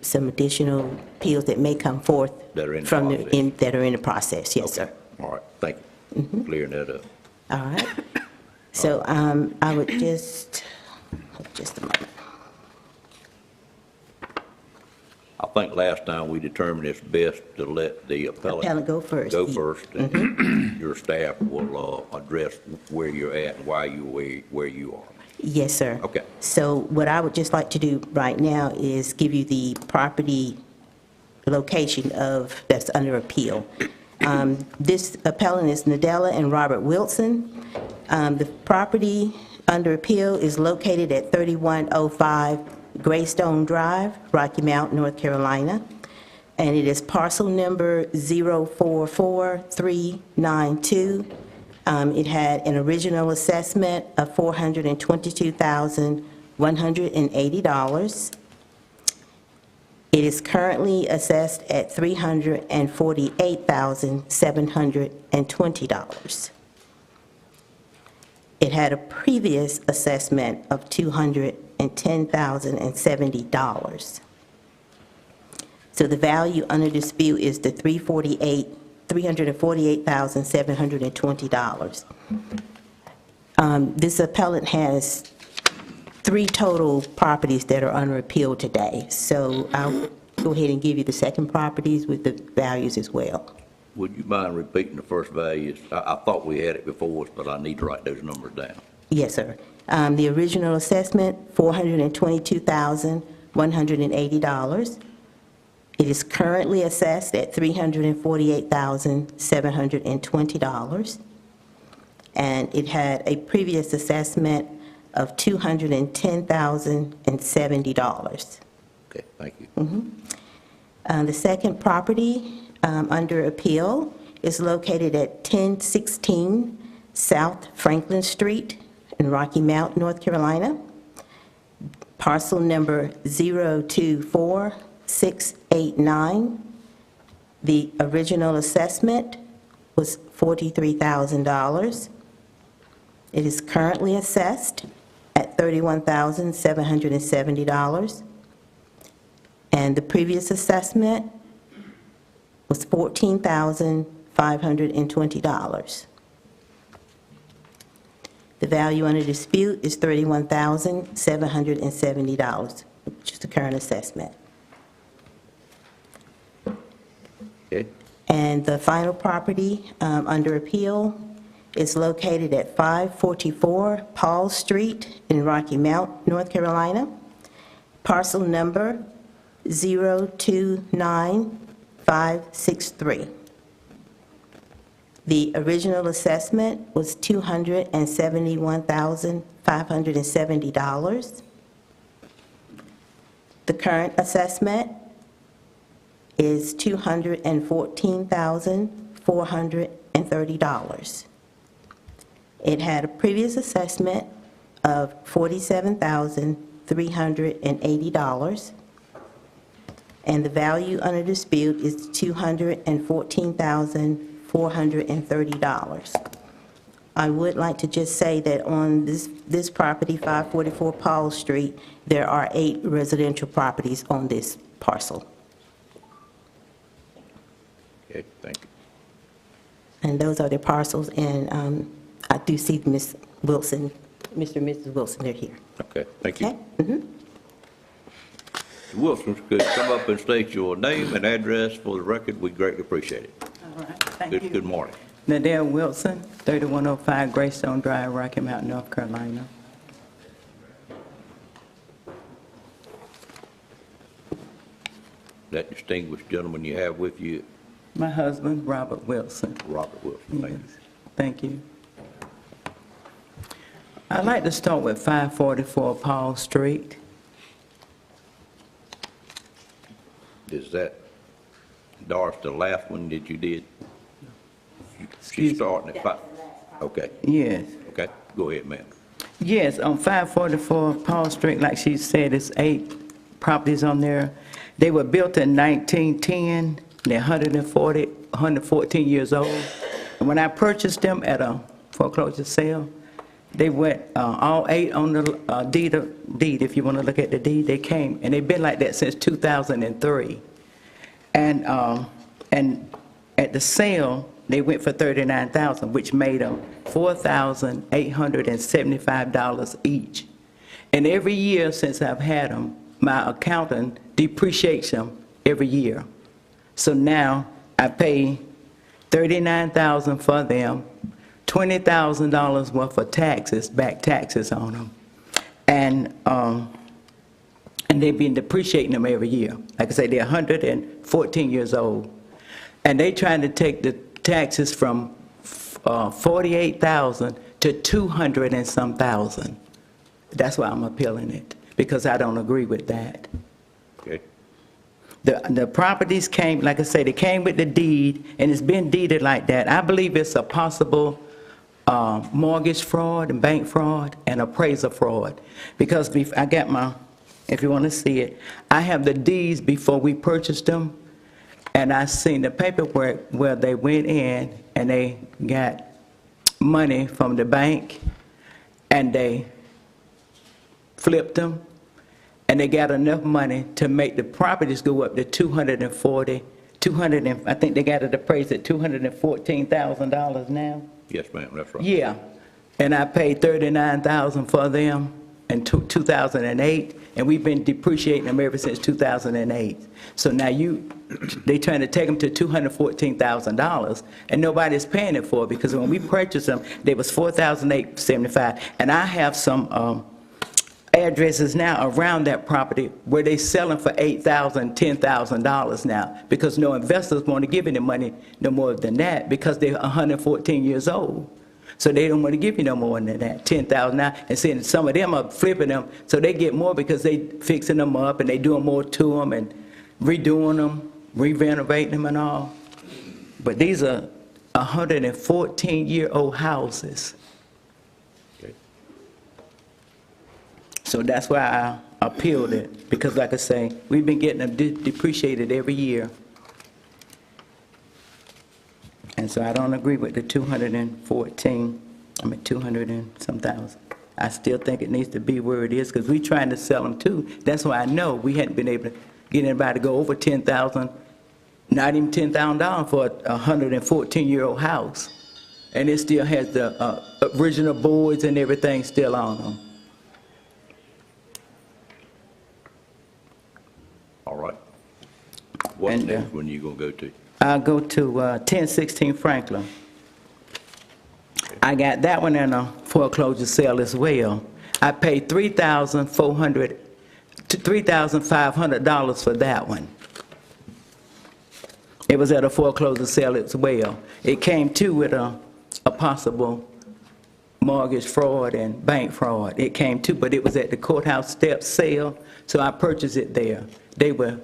some additional appeals that may come forth That are in the from process. that are in the process, yes, sir. All right, thank you. Clearing that up. All right. So I would just a moment. I think last time we determined it's best to let the appellant Go first. go first, and your staff will address where you're at and why you where you are. Yes, sir. Okay. So what I would just like to do right now is give you the property location that's under appeal. This appellant is Nadella and Robert Wilson. The property under appeal is located at 3105 Greystone Drive, Rocky Mount, North Carolina, and it is parcel number 044392. It had an original assessment of $422,180. It is currently assessed at $348,720. It had a previous assessment of $210,070. So the value under dispute is the $348,720. This appellant has 3 total properties that are under appeal today. So I'll go ahead and give you the second properties with the values as well. Would you mind repeating the first values? I thought we had it before, but I need to write those numbers down. Yes, sir. The original assessment, $422,180. It is currently assessed at $348,720. And it had a previous assessment of $210,070. Okay, thank you. The second property under appeal is located at 1016 South Franklin Street in Rocky Mount, North Carolina. Parcel number 024689. The original assessment was $43,000. It is currently assessed at $31,770. And the previous assessment was $14,520. The value under dispute is $31,770, which is the current assessment. Okay. And the final property under appeal is located at 544 Paul Street in Rocky Mount, North Carolina. Parcel number 029563. The original assessment was $271,570. The current assessment is $214,430. It had a previous assessment of $47,380. And the value under dispute is $214,430. I would like to just say that on this property, 544 Paul Street, there are 8 residential properties on this parcel. Okay, thank you. And those are the parcels, and I do see Ms. Wilson, Mr. and Mrs. Wilson, they're here. Okay, thank you. Okay? Mm-hmm. Wilson, could you come up and state your name and address for the record? We greatly appreciate it. All right, thank you. Good morning. Nadell Wilson, 3105 Greystone Drive, Rocky Mount, North Carolina. That distinguished gentleman you have with you, My husband, Robert Wilson. Robert Wilson, thank you. Yes, thank you. I'd like to start with 544 Paul Street. Is that, Doris, the last one that you did? She's starting at 5? Okay, Yes. okay, go ahead, ma'am. Yes, on 544 Paul Street, like she said, it's 8 properties on there. They were built in 1910. They're 114 years old. And when I purchased them at a foreclosure sale. They went, all 8 on the deed, if you want to look at the deed, they came, and they've been like that since 2003. And at the sale, they went for $39,000, which made them $4,875 each. And every year since I've had them, my accountant depreciates them every year. So now I pay $39,000 for them, $20,000 worth of taxes, back taxes on them. And they've been depreciating them every year. Like I say, they're 114 years old. And they trying to take the taxes from $48,000 to $200 and some thousand. That's why I'm appealing it, because I don't agree with that. Okay. The properties came, like I say, they came with the deed, and it's been deeded like that. I believe it's a possible mortgage fraud and bank fraud and appraiser fraud. Because I got my, if you want to see it, I have the deeds before we purchased them, and I seen the paperwork where they went in and they got money from the bank, and they flipped them, and they got enough money to make the properties go up to $240, I think they got it appraised at $214,000 now. Yes, ma'am, that's right. Yeah, and I paid $39,000 for them in 2008, and we've been depreciating them ever since 2008. So now they trying to take them to $214,000, and nobody's paying it for it, because when we purchased them, they was $4,875, and I have some addresses now around that property where they selling for $8,000, $10,000 now, because no investors want to give any money no more than that, because they're 114 years old. So they don't want to give you no more than that, $10,000 now. And seeing some of them are flipping them, so they get more because they fixing them up and they doing more to them and redoing them, re-renovating them and all. But these are 114-year-old houses. So that's why I appealed it, because like I say, we've been getting them depreciated every year. And so I don't agree with the 200 and some thousand. I still think it needs to be where it is, because we're trying to sell them too. That's why I know we hadn't been able to get anybody to go over $10,000, not even $10,000 for a 114-year-old house. And it still has the original boards and everything still on them. All right. What's next one you gonna go to? I'll go to 1016 Franklin. I got that one in a foreclosure sale as well. I paid $3,500 for that one. It was at a foreclosure sale as well. It came too with a possible mortgage fraud and bank fraud. It came too, but it was at the courthouse steps sale, so I purchased it there. It was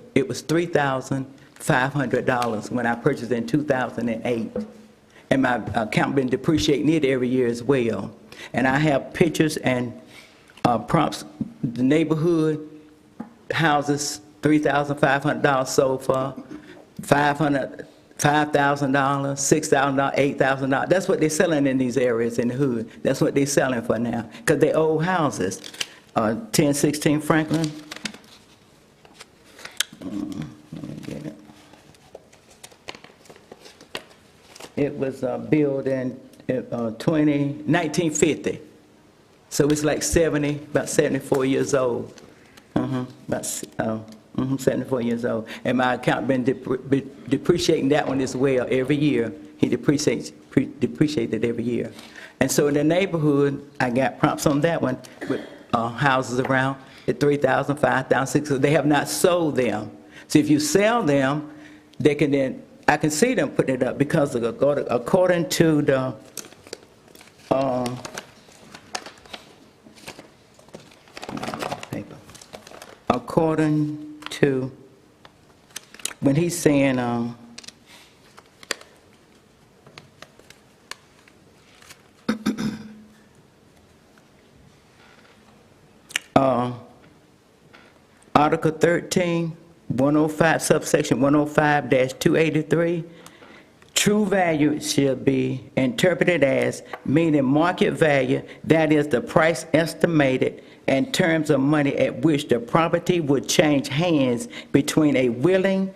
$3,500 when I purchased it in 2008. And my account been depreciating it every year as well. And I have pictures and prompts, the neighborhood houses, $3,500 sold for, $5,000, $6,000, $8,000. That's what they're selling in these areas in the hood. That's what they're selling for now, because they're old houses. 1016 Franklin. Let me get it. It was built in 1950. So it's like about 74 years old. 74 years old. And my account been depreciating that one as well every year. He depreciated every year. And so in the neighborhood, I got prompts on that one with houses around at $3,000, $5,000, $6,000. They have not sold them. So if you sell them, they can then, I can see them putting it up, because according to the according to, when he's saying Article 13, 105, subsection 105-283, true value shall be interpreted as meaning market value, that is the price estimated in terms of money at which the property would change hands between a willing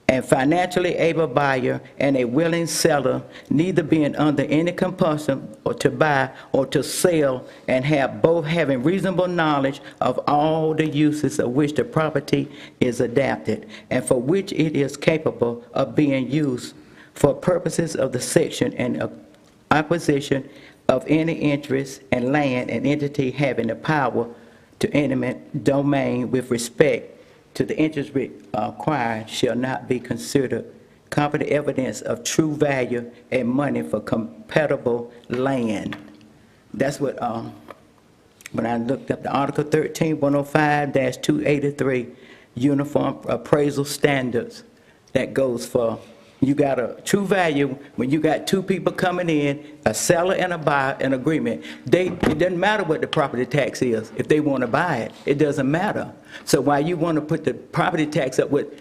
and financially able buyer and a willing seller, neither being under any compulsion or to buy or to sell, and have both having reasonable knowledge of all the uses of which the property is adapted, and for which it is capable of being used for purposes of the section and acquisition of any interest in land and entity having the power to eminent domain with respect to the interest acquired shall not be considered competent evidence of true value and money for compatible land. That's what, when I looked up the Article 13, 105-283, Uniform Appraisal Standards, that goes for, you got a true value when you got two people coming in, a seller and a buyer, an agreement. It doesn't matter what the property tax is. If they want to buy it, it doesn't matter. So why you want to put the property tax up with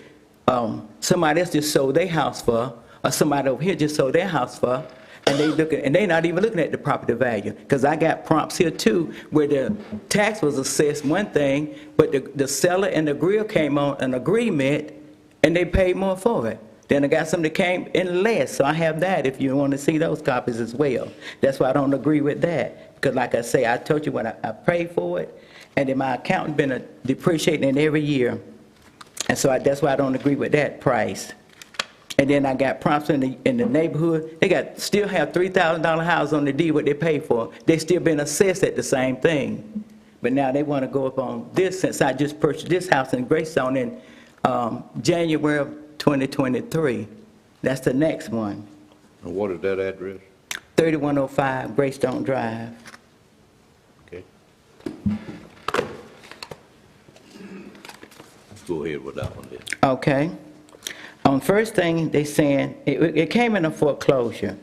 somebody else just sold their house for, or somebody over here just sold their house for, and they're not even looking at the property value? Because I got prompts here too where the tax was assessed one thing, but the seller and the agreeor came on an agreement and they paid more for it. Then I got some that came in less, so I have that if you want to see those copies as well. That's why I don't agree with that. Because like I say, I told you when I paid for it, and then my accountant been depreciating it every year. And so that's why I don't agree with that price. And then I got prompts in the neighborhood. They still have $3,000 house on the deed what they paid for. They still been assessed at the same thing. But now they want to go up on this since I just purchased this house in Greystone in January of 2023. That's the next one. And what is that address? 3105 Greystone Drive. Okay. Go ahead with that one then. Okay. On first thing, they saying, it came in a foreclosure,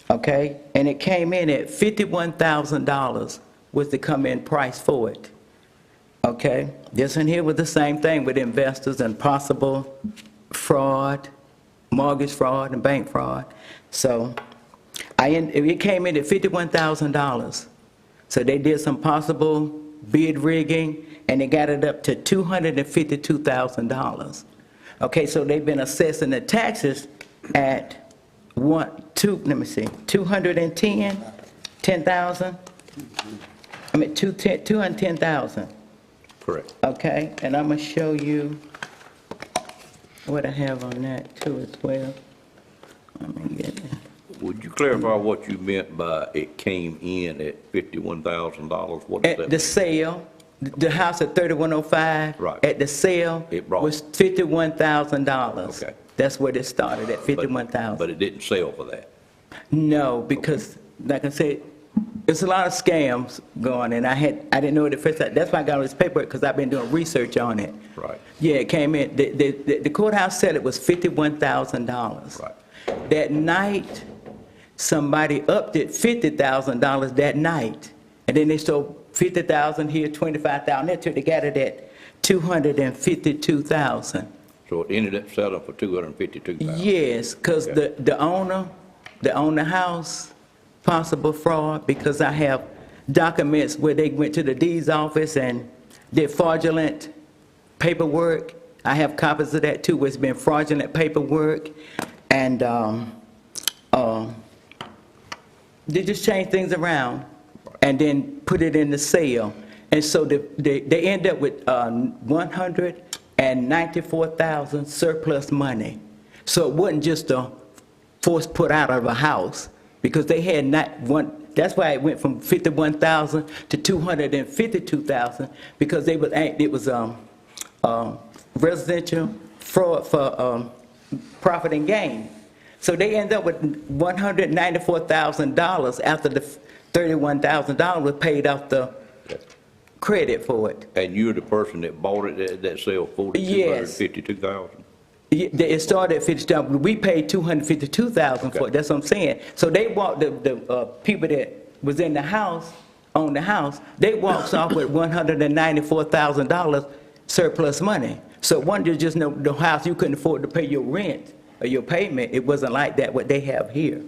okay? And it came in at $51,000 was the come-in price for it, okay? This one here was the same thing with investors and possible fraud, mortgage fraud and bank fraud. So it came in at $51,000. So they did some possible bid rigging, and they got it up to $252,000. Okay, so they've been assessing the taxes at 210,000. I mean 210,000. Correct. Okay, and I'm gonna show you what I have on that too as well. Let me get that. Would you clarify what you meant by it came in at $51,000? What does that At the mean? sale, the house at 3105. Right. At the sale was $51,000. Okay. That's where it started, at 51,000. But it didn't sell for that. No, because like I said, it's a lot of scams going, and I didn't know it at first. That's why I got all this paperwork, because I've been doing research on it. Right. Yeah, it came in. The courthouse said it was $51,000. Right. That night, somebody upped it $50,000 that night, and then they sold 50,000 here, 25,000 there, till they got it at 252,000. So it ended up selling for 252,000. Yes, because the owner the house, possible fraud, because I have documents where they went to the deeds office and did fraudulent paperwork. I have copies of that too, where it's been fraudulent paperwork, and they just change things around and then put it in the sale. And so they end up with 194,000 surplus money. So it wasn't just a force put out of a house, because they had not one. That's why it went from 51,000 to 252,000, because it was residential fraud for profit and gain. So they end up with $194,000 after the $31,000 was paid off the credit for it. And you're the person that bought it, that sale for $252,000? It started at $50,000. We paid $252,000 for it. That's what I'm saying. So they walked the people that was in the house, owned the house. They walked off with $194,000 surplus money. So one, there's just no house, you couldn't afford to pay your rent. of your payment, it wasn't like that, what they have here.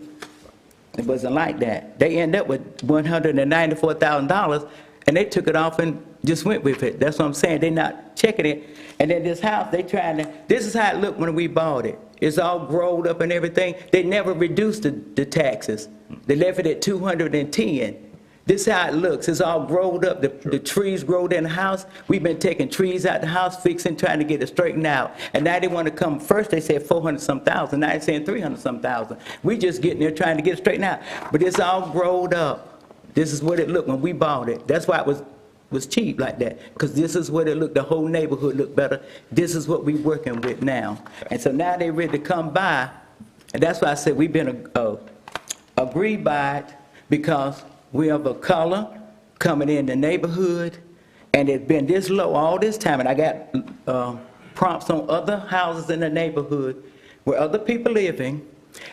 It wasn't like that. They end up with $194,000, and they took it off and just went with it. That's what I'm saying. They're not checking it. And then this house, this is how it looked when we bought it. It's all growed up and everything. They never reduced the taxes. They left it at 210. This is how it looks. It's all growed up. The trees growed in the house. We've been taking trees out the house, fixing, trying to get it straightened out. And now they want to come, first they said 400-some thousand, now they're saying 300-some thousand. We just getting there trying to get it straightened out. But it's all growed up. This is what it looked when we bought it. That's why it was cheap like that, because this is what it looked. The whole neighborhood looked better. This is what we're working with now. And so now they're ready to come by, and that's why I said we've been agreed by it, because we have a color coming in the neighborhood, and it's been this low all this time. And I got prompts on other houses in the neighborhood where other people living,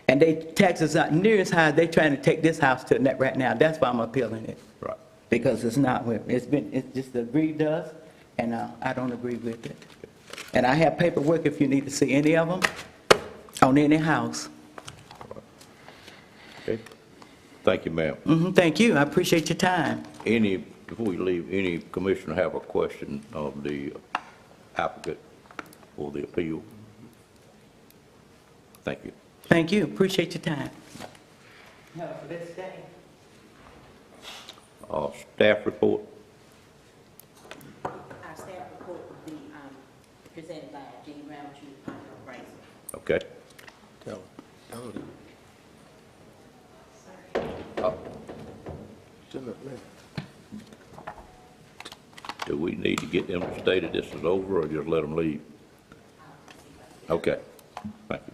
and they taxes not near as high. They trying to take this house to net right now. That's why I'm appealing it. Right. Because it's not where it's just agreed to us, and I don't agree with it. And I have paperwork if you need to see any of them on any house. Okay. Thank you, ma'am. Thank you. I appreciate your time. Before we leave, any commissioner have a question of the applicant for the appeal? Thank you. Thank you. Appreciate your time. Have a blessed day. Staff report? Our staff report will be presented by Jean Brown. Okay. Do we need to get them to state that this is over, or just let them leave? Okay. Thank you.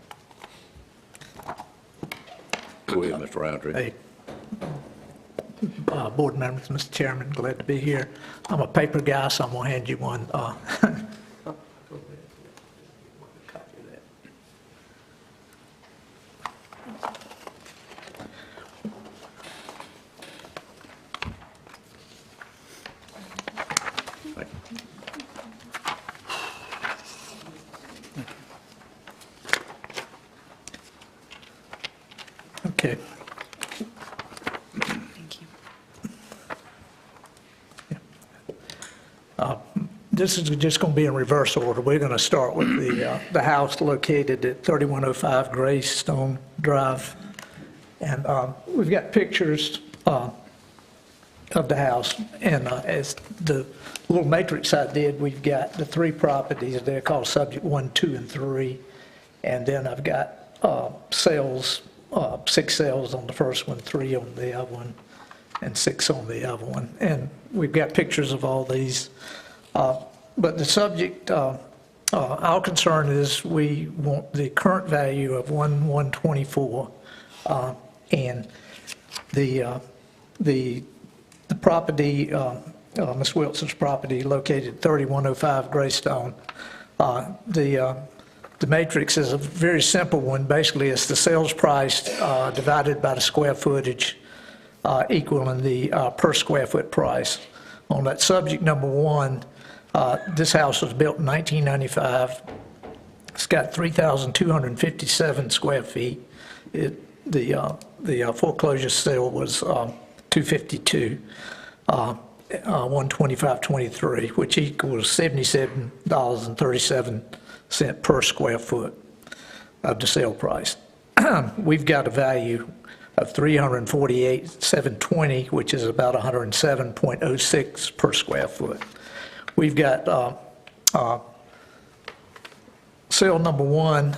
Go ahead, Mr. Roundtree. Hey, board members, Mr. Chairman, glad to be here. I'm a paper guy, so I'm going to hand you one. Okay. Thank you. This is just going to be in reverse order. We're going to start with the house located at 3105 Greystone Drive. And we've got pictures of the house. And as the little matrix I did, we've got the three properties. They're called subject 1, 2, and 3. And then I've got sales, 6 sales on the first one, 3 on the other one, and 6 on the other one. And we've got pictures of all these. But the subject, our concern is we want the current value of 1,124, and the property, Ms. Wilson's property, located 3105 Greystone. The matrix is a very simple one. Basically, it's the sales price divided by the square footage, equaling the per square foot price. On that subject number 1, this house was built in 1995. It's got 3,257 square feet. The foreclosure sale was 252, 125.23, which equals $77.37 per square foot of the sale price. We've got a value of $348,720, which is about $107.06 per square foot. We've got sale number 1.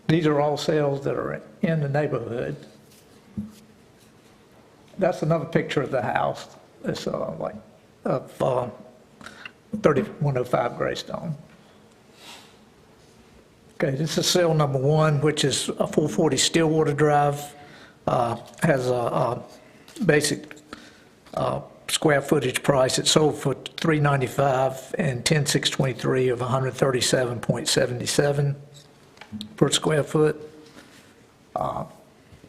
These are all sales that are in the neighborhood. That's another picture of the house. It's of 3105 Greystone. Okay, this is sale number 1, which is a 440 Stillwater Drive. Has a basic square footage price. It sold for $395 and 10,623 of 137.77 per square foot.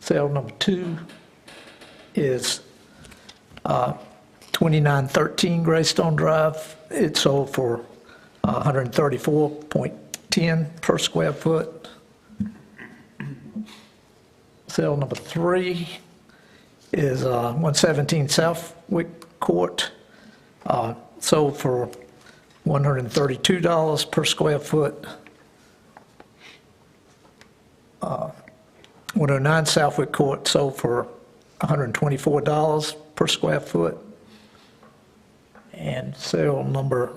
Sale number 2 is 2913 Greystone Drive. It sold for 134.10 per square foot. Sale number 3 is 117 Southwick Court, sold for $132 per square foot. 109 Southwick Court, sold for $124 per square foot. And sale number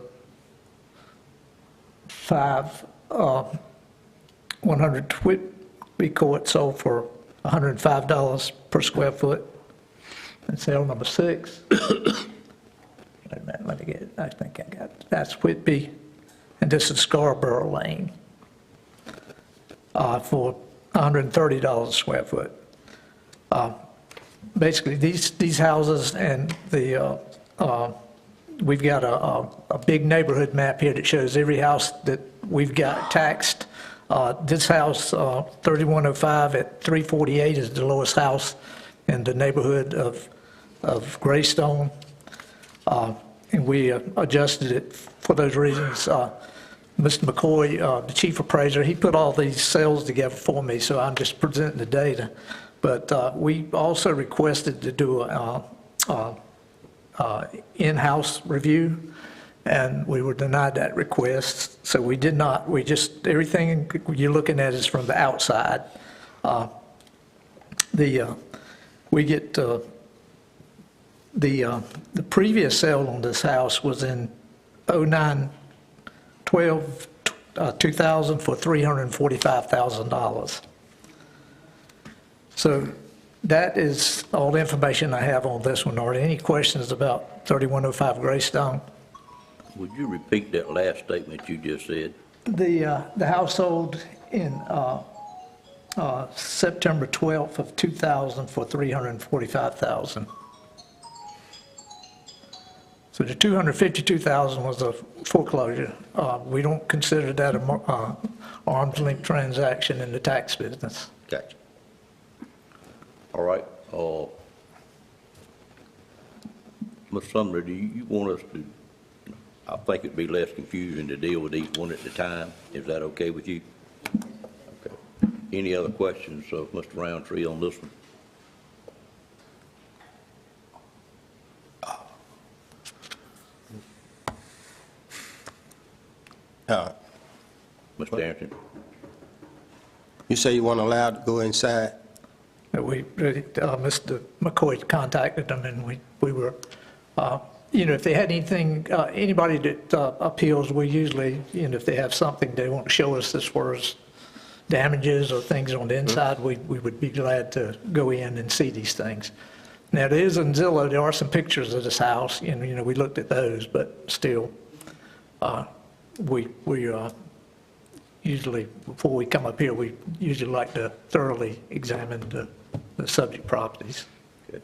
5, 100 Whitby Court, sold for $105 per square foot. And sale number 6, wait a minute, let me get it, I think I got it. That's Whitby, and this is Scarborough Lane, for $130 a square foot. Basically, these houses and the, we've got a big neighborhood map here that shows every house that we've got taxed. This house, 3105 at 348, is the lowest house in the neighborhood of Greystone. And we adjusted it for those reasons. Mr. McCoy, the chief appraiser, he put all these sales together for me, so I'm just presenting the data. But we also requested to do a in-house review, and we were denied that request. So we did not, we just, everything you're looking at is from the outside. We get, the previous sale on this house was in 2000 for $345,000. So that is all the information I have on this one. Are there any questions about 3105 Greystone? Would you repeat that last statement you just said? The house sold in September 12th of 2000 for $345,000. So the $252,000 was a foreclosure. We don't consider that a arm's length transaction in the tax business. Gotcha. All right. Ms. Sumner, do you want us to, I think it'd be less confusing to deal with each one at a time. Is that okay with you? Okay. Any other questions of Mr. Roundtree on this one? Mr. Anderson? You say you weren't allowed to go inside? Mr. McCoy contacted them, and we were, if they had anything, anybody that appeals, we usually, if they have something they want to show us as far as damages or things on the inside, we would be glad to go in and see these things. Now, there is in Zillow, there are some pictures of this house, and, we looked at those, but still, we usually, before we come up here, we usually like to thoroughly examine the subject properties. Okay.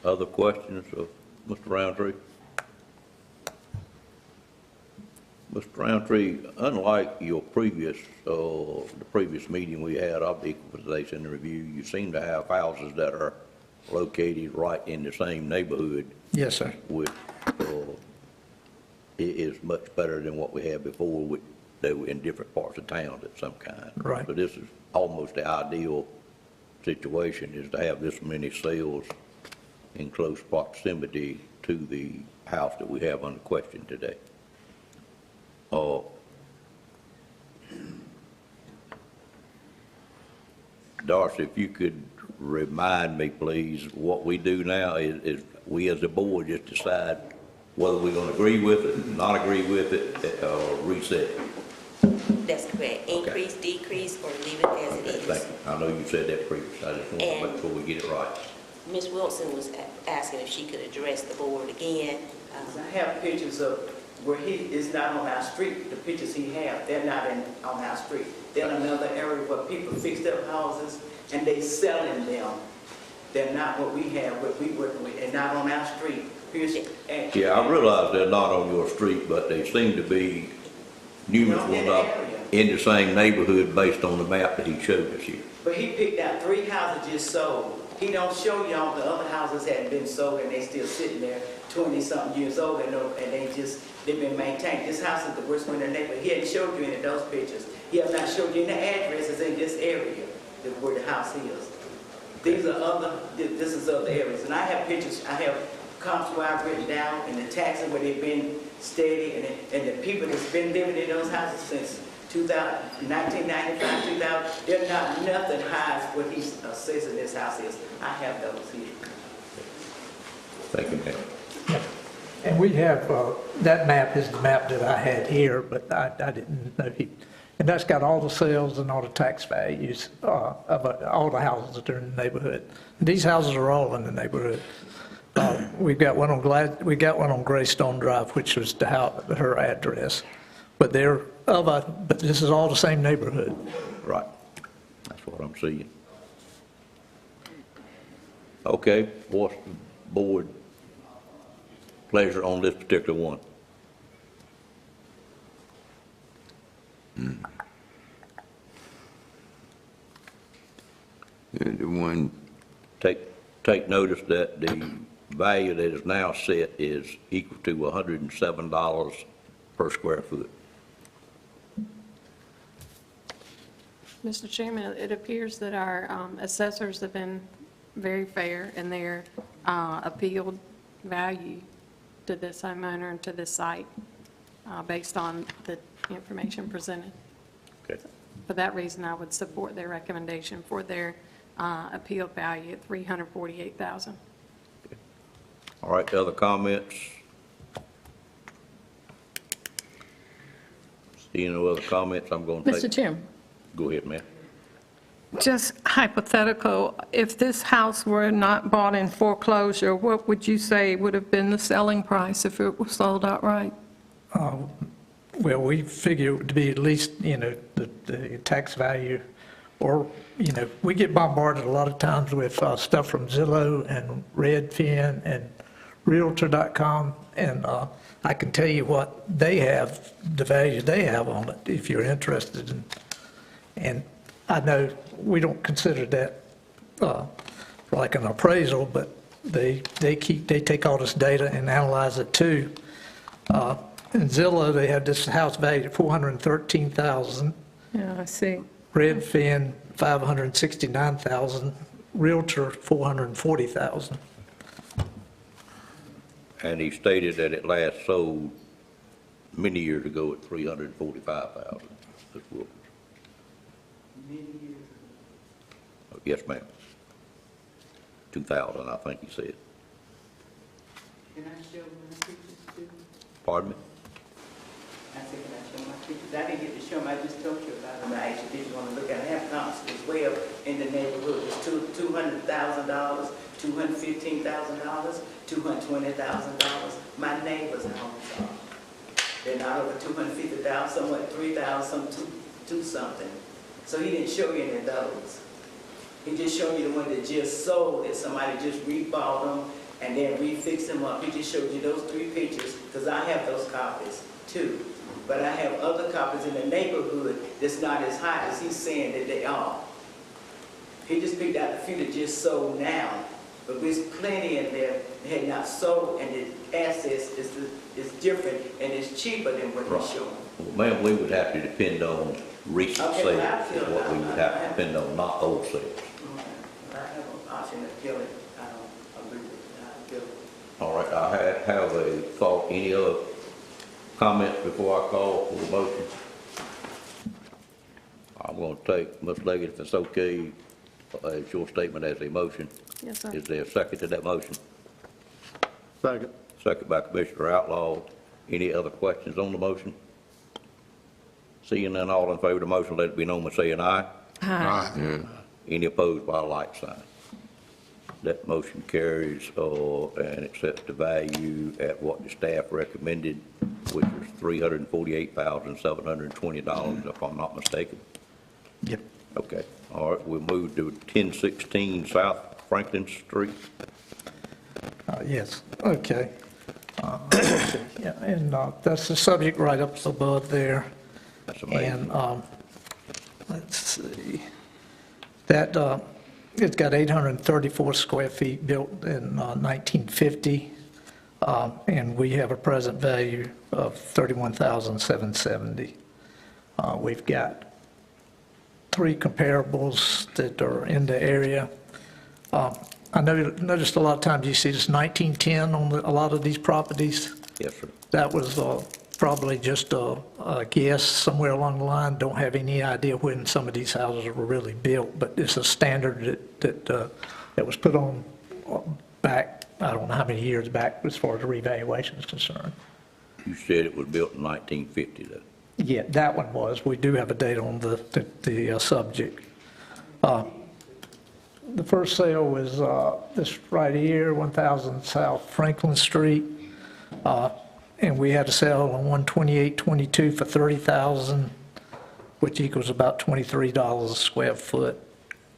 Other questions of Mr. Roundtree? Mr. Roundtree, unlike your previous, the previous meeting we had of the equalization review, you seem to have houses that are located right in the same neighborhood. Yes, sir. Which is much better than what we had before, which they were in different parts of town of some kind. Right. So this is almost the ideal situation, is to have this many sales in close proximity to the house that we have under question today. Darcy, if you could remind me, please, what we do now is we as a board just decide whether we're going to agree with it, not agree with it, or reset it. That's correct. Increase, decrease, or leave it as it is. Thank you. I know you said that previously. I just want to make sure we get it right. Ms. Wilson was asking if she could address the board again. I have pictures of where he is not on our street. The pictures he have, they're not on our street. They're in another area where people fix their houses and they selling them. They're not what we have, what we working with, and not on our street. Yeah, I realize they're not on your street, but they seem to be numerous ones up in the same neighborhood based on the map that he showed us here. But he picked out 3 houses just sold. He don't show y'all the other houses hadn't been sold and they still sitting there 20-something years old and they've been maintained. This house is the worst one in the neighborhood. He hadn't showed you any of those pictures. He has not showed you any addresses in this area. where the house is. These are this is other areas. And I have pictures, I have comps where I've written down, and the taxes where they've been steady, and the people that's been living in those houses since 1995, 2000, they're not nothing high as what he says in this house is. I have those here. Thank you, ma'am. And we have, that map is the map that I had here, but I didn't know and that's got all the sales and all the tax values of all the houses that are in the neighborhood. And these houses are all in the neighborhood. We got one on Greystone Drive, which was her address, but but this is all the same neighborhood. Right. That's what I'm seeing. Okay, what's the board pleasure on this particular one? The one, Take notice that the value that is now set is equal to $107 per square foot. Mr. Chairman, it appears that our assessors have been very fair in their appealed value to this homeowner and to this site based on the information presented. Okay. For that reason, I would support their recommendation for their appeal value at $348,000. All right, other comments? Seeing no other comments, I'm going to take... Mr. Chairman, Go ahead, ma'am. just hypothetical, if this house were not bought in foreclosure, what would you say would have been the selling price if it was sold outright? Well, we figure it would be at least, the tax value, or, we get bombarded a lot of times with stuff from Zillow and Redfin and Realtor.com, and I can tell you what they have, the value they have on it, if you're interested in. And I know we don't consider that like an appraisal, but they take all this data and analyze it too. In Zillow, they have this house valued at $413,000. Yeah, I see. Redfin, $569,000. Realtor, $440,000. And he stated that it last sold many years ago at $345,000. Yes, ma'am. 2000, I think he said. Can I show my pictures too? Pardon me? I said, can I show my pictures? I didn't get to show them, I just told you about them. I actually didn't want to look at them. I have comps as well in the neighborhood. It's $200,000, $215,000, $220,000. My neighbors' homes are. They're not over $250,000, somewhat $3,000, some two something. So he didn't show you any of those. He just showed you the one that just sold, that somebody just rebought them and then refixed them up. He just showed you those 3 pictures, because I have those copies too. But I have other copies in the neighborhood that's not as high as he's saying that they are. He just picked out the few that just sold now. But there's plenty in there that had not sold, and the assets is different and it's cheaper than what he's showing. Well, ma'am, we would have to depend on recent Okay, sales, well, I is feel what we would have to depend on, not old sales. I have an option to kill it. I don't agree with it. I kill it. All right, I have a thought. Any other comments before I call for the motion? I'm going to take, Ms. Leggett, if it's okay, it's your statement as a motion. Yes, sir. Is there a second to that motion? Second. Second by Commissioner Outlaw. Any other questions on the motion? Seeing none, all in favor of the motion, let it be known by saying aye. Aye. Any opposed by a like sign. That motion carries, and it sets the value at what the staff recommended, which was $348,720, if I'm not mistaken. Yep. Okay, all right, we'll move to 1016 South Franklin Street. Yes, okay. Yeah, and that's the subject right up above there. That's amazing. And let's see, that, it's got 834 square feet built in 1950, and we have a present value of $31,770. We've got three comparables that are in the area. I noticed a lot of times you see this 1910 on a lot of these properties. Yes, sir. That was probably just a guess somewhere along the line. Don't have any idea when some of these houses were really built, but it's a standard that was put on back, I don't know how many years back as far as revaluation is concerned. You said it was built in 1950, though. Yeah, that one was. We do have a date on the subject. The first sale was this right here, 1000 South Franklin Street. And we had a sale on 12822 for $30,000, which equals about $23 a square foot.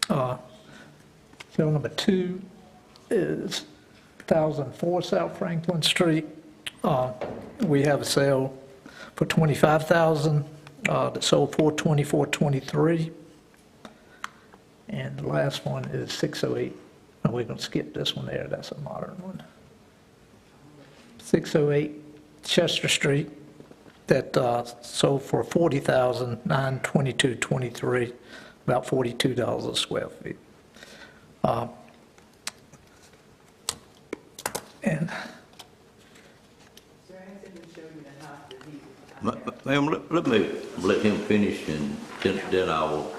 Sale number 2 is 1004 South Franklin Street. We have a sale for $25,000 that sold for $24.23. And the last one is 608. Oh, we're going to skip this one there. That's a modern one. 608 Chester Street that sold for $40,922.23, about $42 a square feet. And Ma'am, let me let him finish, and then I will,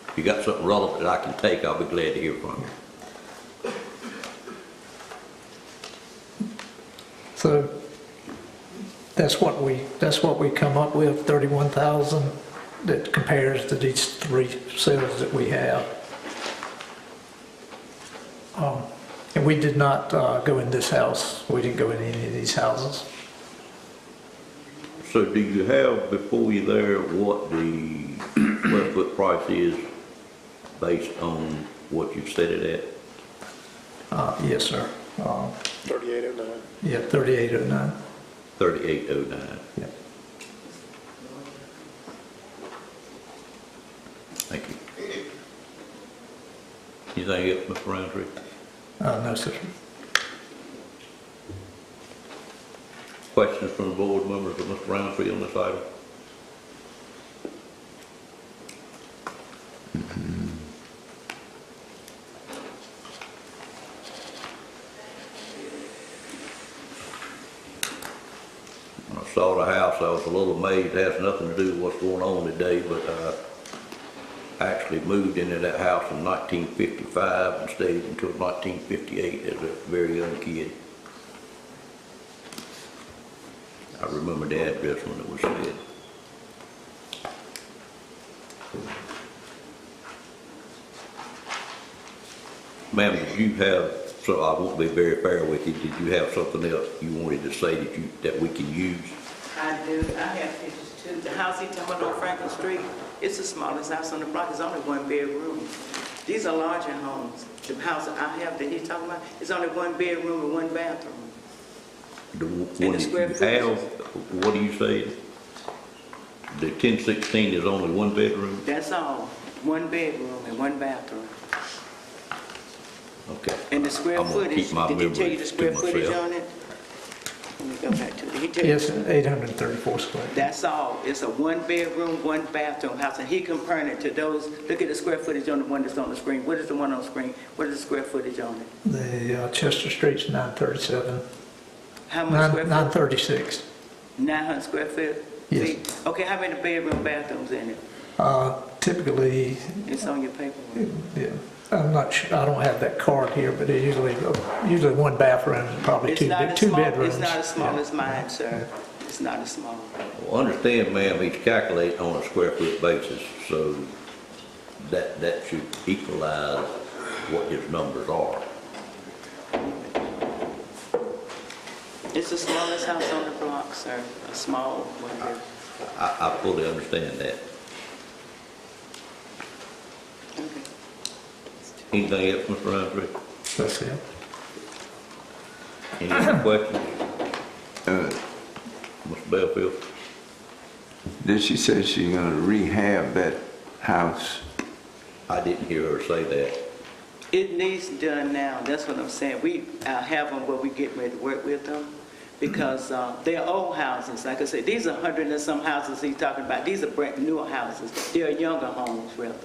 if you got something relevant that I can take, I'll be glad to hear from you. so that's what we come up with, 31,000, that compares to these three sales that we have. And we did not go in this house. We didn't go in any of these houses. So do you have before you there what the square foot price is based on what you've set it at? Yes, sir. 3809. Yeah, 3809. 3809. Yeah. Thank you. Anything else, Mr. Roundtree? No, sir. Questions from the board members of Mr. Roundtree on this item? When I saw the house, I was a little amazed. It has nothing to do with what's going on today, but I actually moved into that house in 1955 and stayed until 1958 as a very young kid. I remember the address when it was said. Ma'am, did you have, so I won't be very fair with you, did you have something else you wanted to say that we can use? I do. I have pictures too. The house he's talking about on Franklin Street, it's the smallest house on the block. It's only one bedroom. These are larger homes. The house that I have that he's talking about, it's only one bedroom and one bathroom. The one that you have, what do you say? The 1016 is only one bedroom? That's all. One bedroom and one bathroom. Okay. And the square I'm gonna footage, keep my did he tell you the memories square to footage myself. on it? Let me go back to it. Did he tell you? Yes, 834 square. That's all. It's a one bedroom, one bathroom house, and he comparing it to those. Look at the square footage on the one that's on the screen. What is the one on the screen? What is the square footage on it? The Chester Street's 937. How much square foot? 936. 900 square feet? Yes. Feet? Okay, how many bedroom bathrooms in it? Typically, It's on your paperwork. yeah, I'm not sure, I don't have that card here, but it usually one bathroom and probably two bedrooms. It's not as small as mine, sir. It's not as small. Well, understand, ma'am, he's calculating on a square foot basis, so that should equalize what his numbers are. It's the smallest house on the block, sir. A small one. I fully understand that. Anything else, Mr. Roundtree? That's it. Any other questions? Mr. Belfield? Did she say she's gonna rehab that house? I didn't hear her say that. It needs done now. That's what I'm saying. We have them where we get ready to work with them. because they're old houses. Like I said, these are 100 and some houses he's talking about. These are brand newer houses. They're younger homes, rather.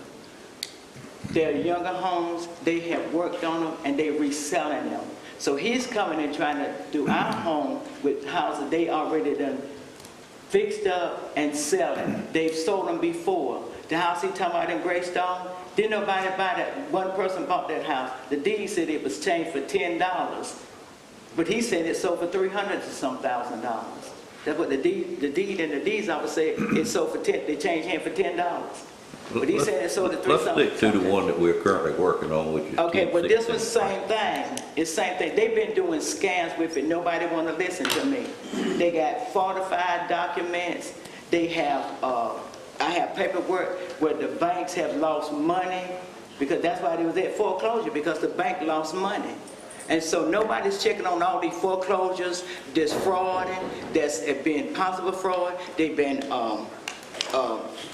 They're younger homes, they have worked on them, and they're reselling them. So he's coming and trying to do our home with houses they already done fixed up and selling. They've sold them before. The house he talking about in Greystone, didn't nobody buy that. One person bought that house. The deed said it was changed for $10, but he said it sold for $300 and some thousand dollars. That's what the deed and the deeds office said. It sold for they changed him for $10. But he said it sold at Let's stick to the one that we're currently working on, which is okay, but this was the 1016. same thing. It's the same thing. They've been doing scams with it. Nobody want to listen to me. They got fortified documents. They have, I have paperwork where the banks have lost money, because that's why they was at foreclosure, because the bank lost money. And so nobody's checking on all these foreclosures. There's frauding. There's been possible fraud. They've been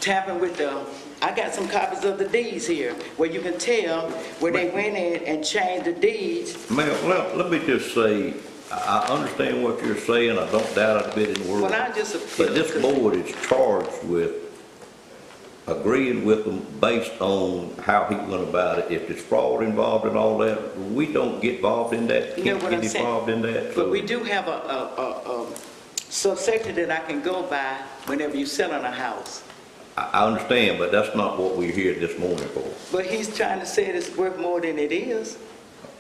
tapping with the, I got some copies of the deeds here where you can tell where they went in and changed the deeds. Ma'am, let me just say, I understand what you're saying. I don't doubt it a bit in the world. Well, I just But this board is charged with agreeing with them based on how he went about it. If there's fraud involved and all that, we don't get involved in that, You know can't what get I'm saying? involved in that. But so- we do have a subsection that I can go by whenever you're selling a house. I understand, but that's not what we're here this morning for. But he's trying to say it's worth more than it is.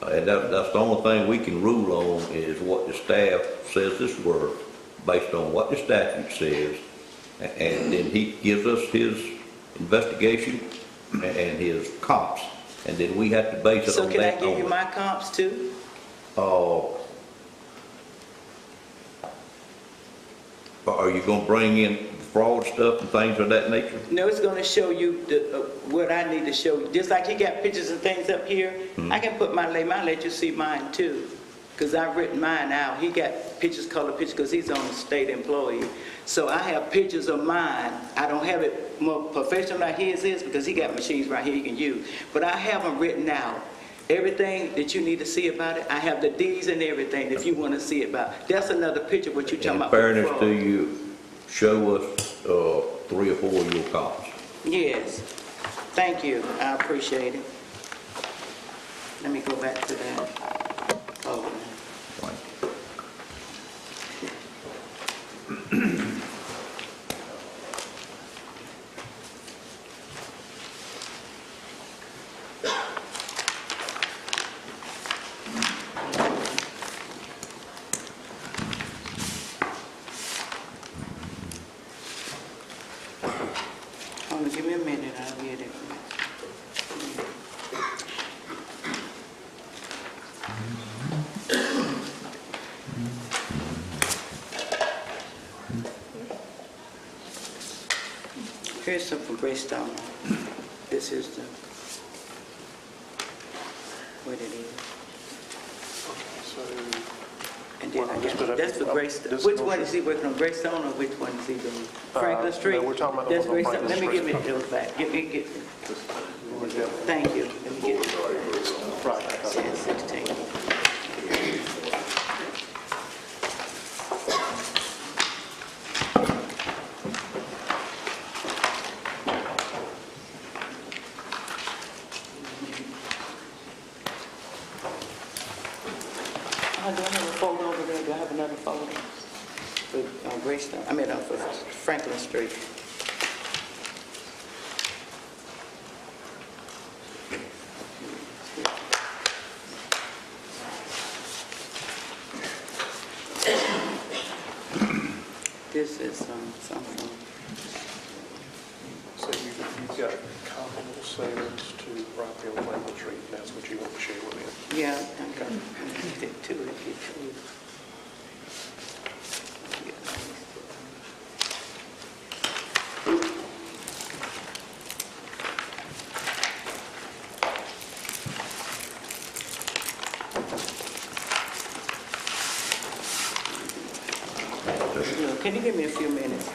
And that's the only thing we can rule on is what the staff says it's worth, based on what the statute says. And then he gives us his investigation and his comps, and then we have to base it So on can I that give you only. my comps too? Are you gonna bring in fraud stuff and things of that nature? No, it's going to show you what I need to show you. Just like he got pictures and things up here, I can put let you see mine too, because I've written mine out. He got pictures, color pictures, because he's on a state employee. So I have pictures of mine. I don't have it more professional like his is, because he got machines right here he can use. But I have them written out. Everything that you need to see about it, I have the deeds and everything if you want to see about. That's another picture what you're talking In about. fairness to you, show us 3 or 4 of your comps. Yes. Thank you. I appreciate it. Let me go back to that. Oh. Hold on, give me a minute, I'll get it. Here's some from Greystone. This is the, what it is. And then I got, that's for Greystone. Which one is he working on, Greystone, or which one is he doing? Franklin Street? no, we're talking about the That's one on Greystone. Let me Franklin give me those back. Get. Thank you. Let me get it. Right. 1016. Do I have a folder over there? Do I have another folder? For Greystone, I mean, for Franklin Street. This is something. So you've got comparable sales to property on Franklin Street, that's what you want to share with me? Yeah, okay. Get to it, get to it. Can you give me a few minutes?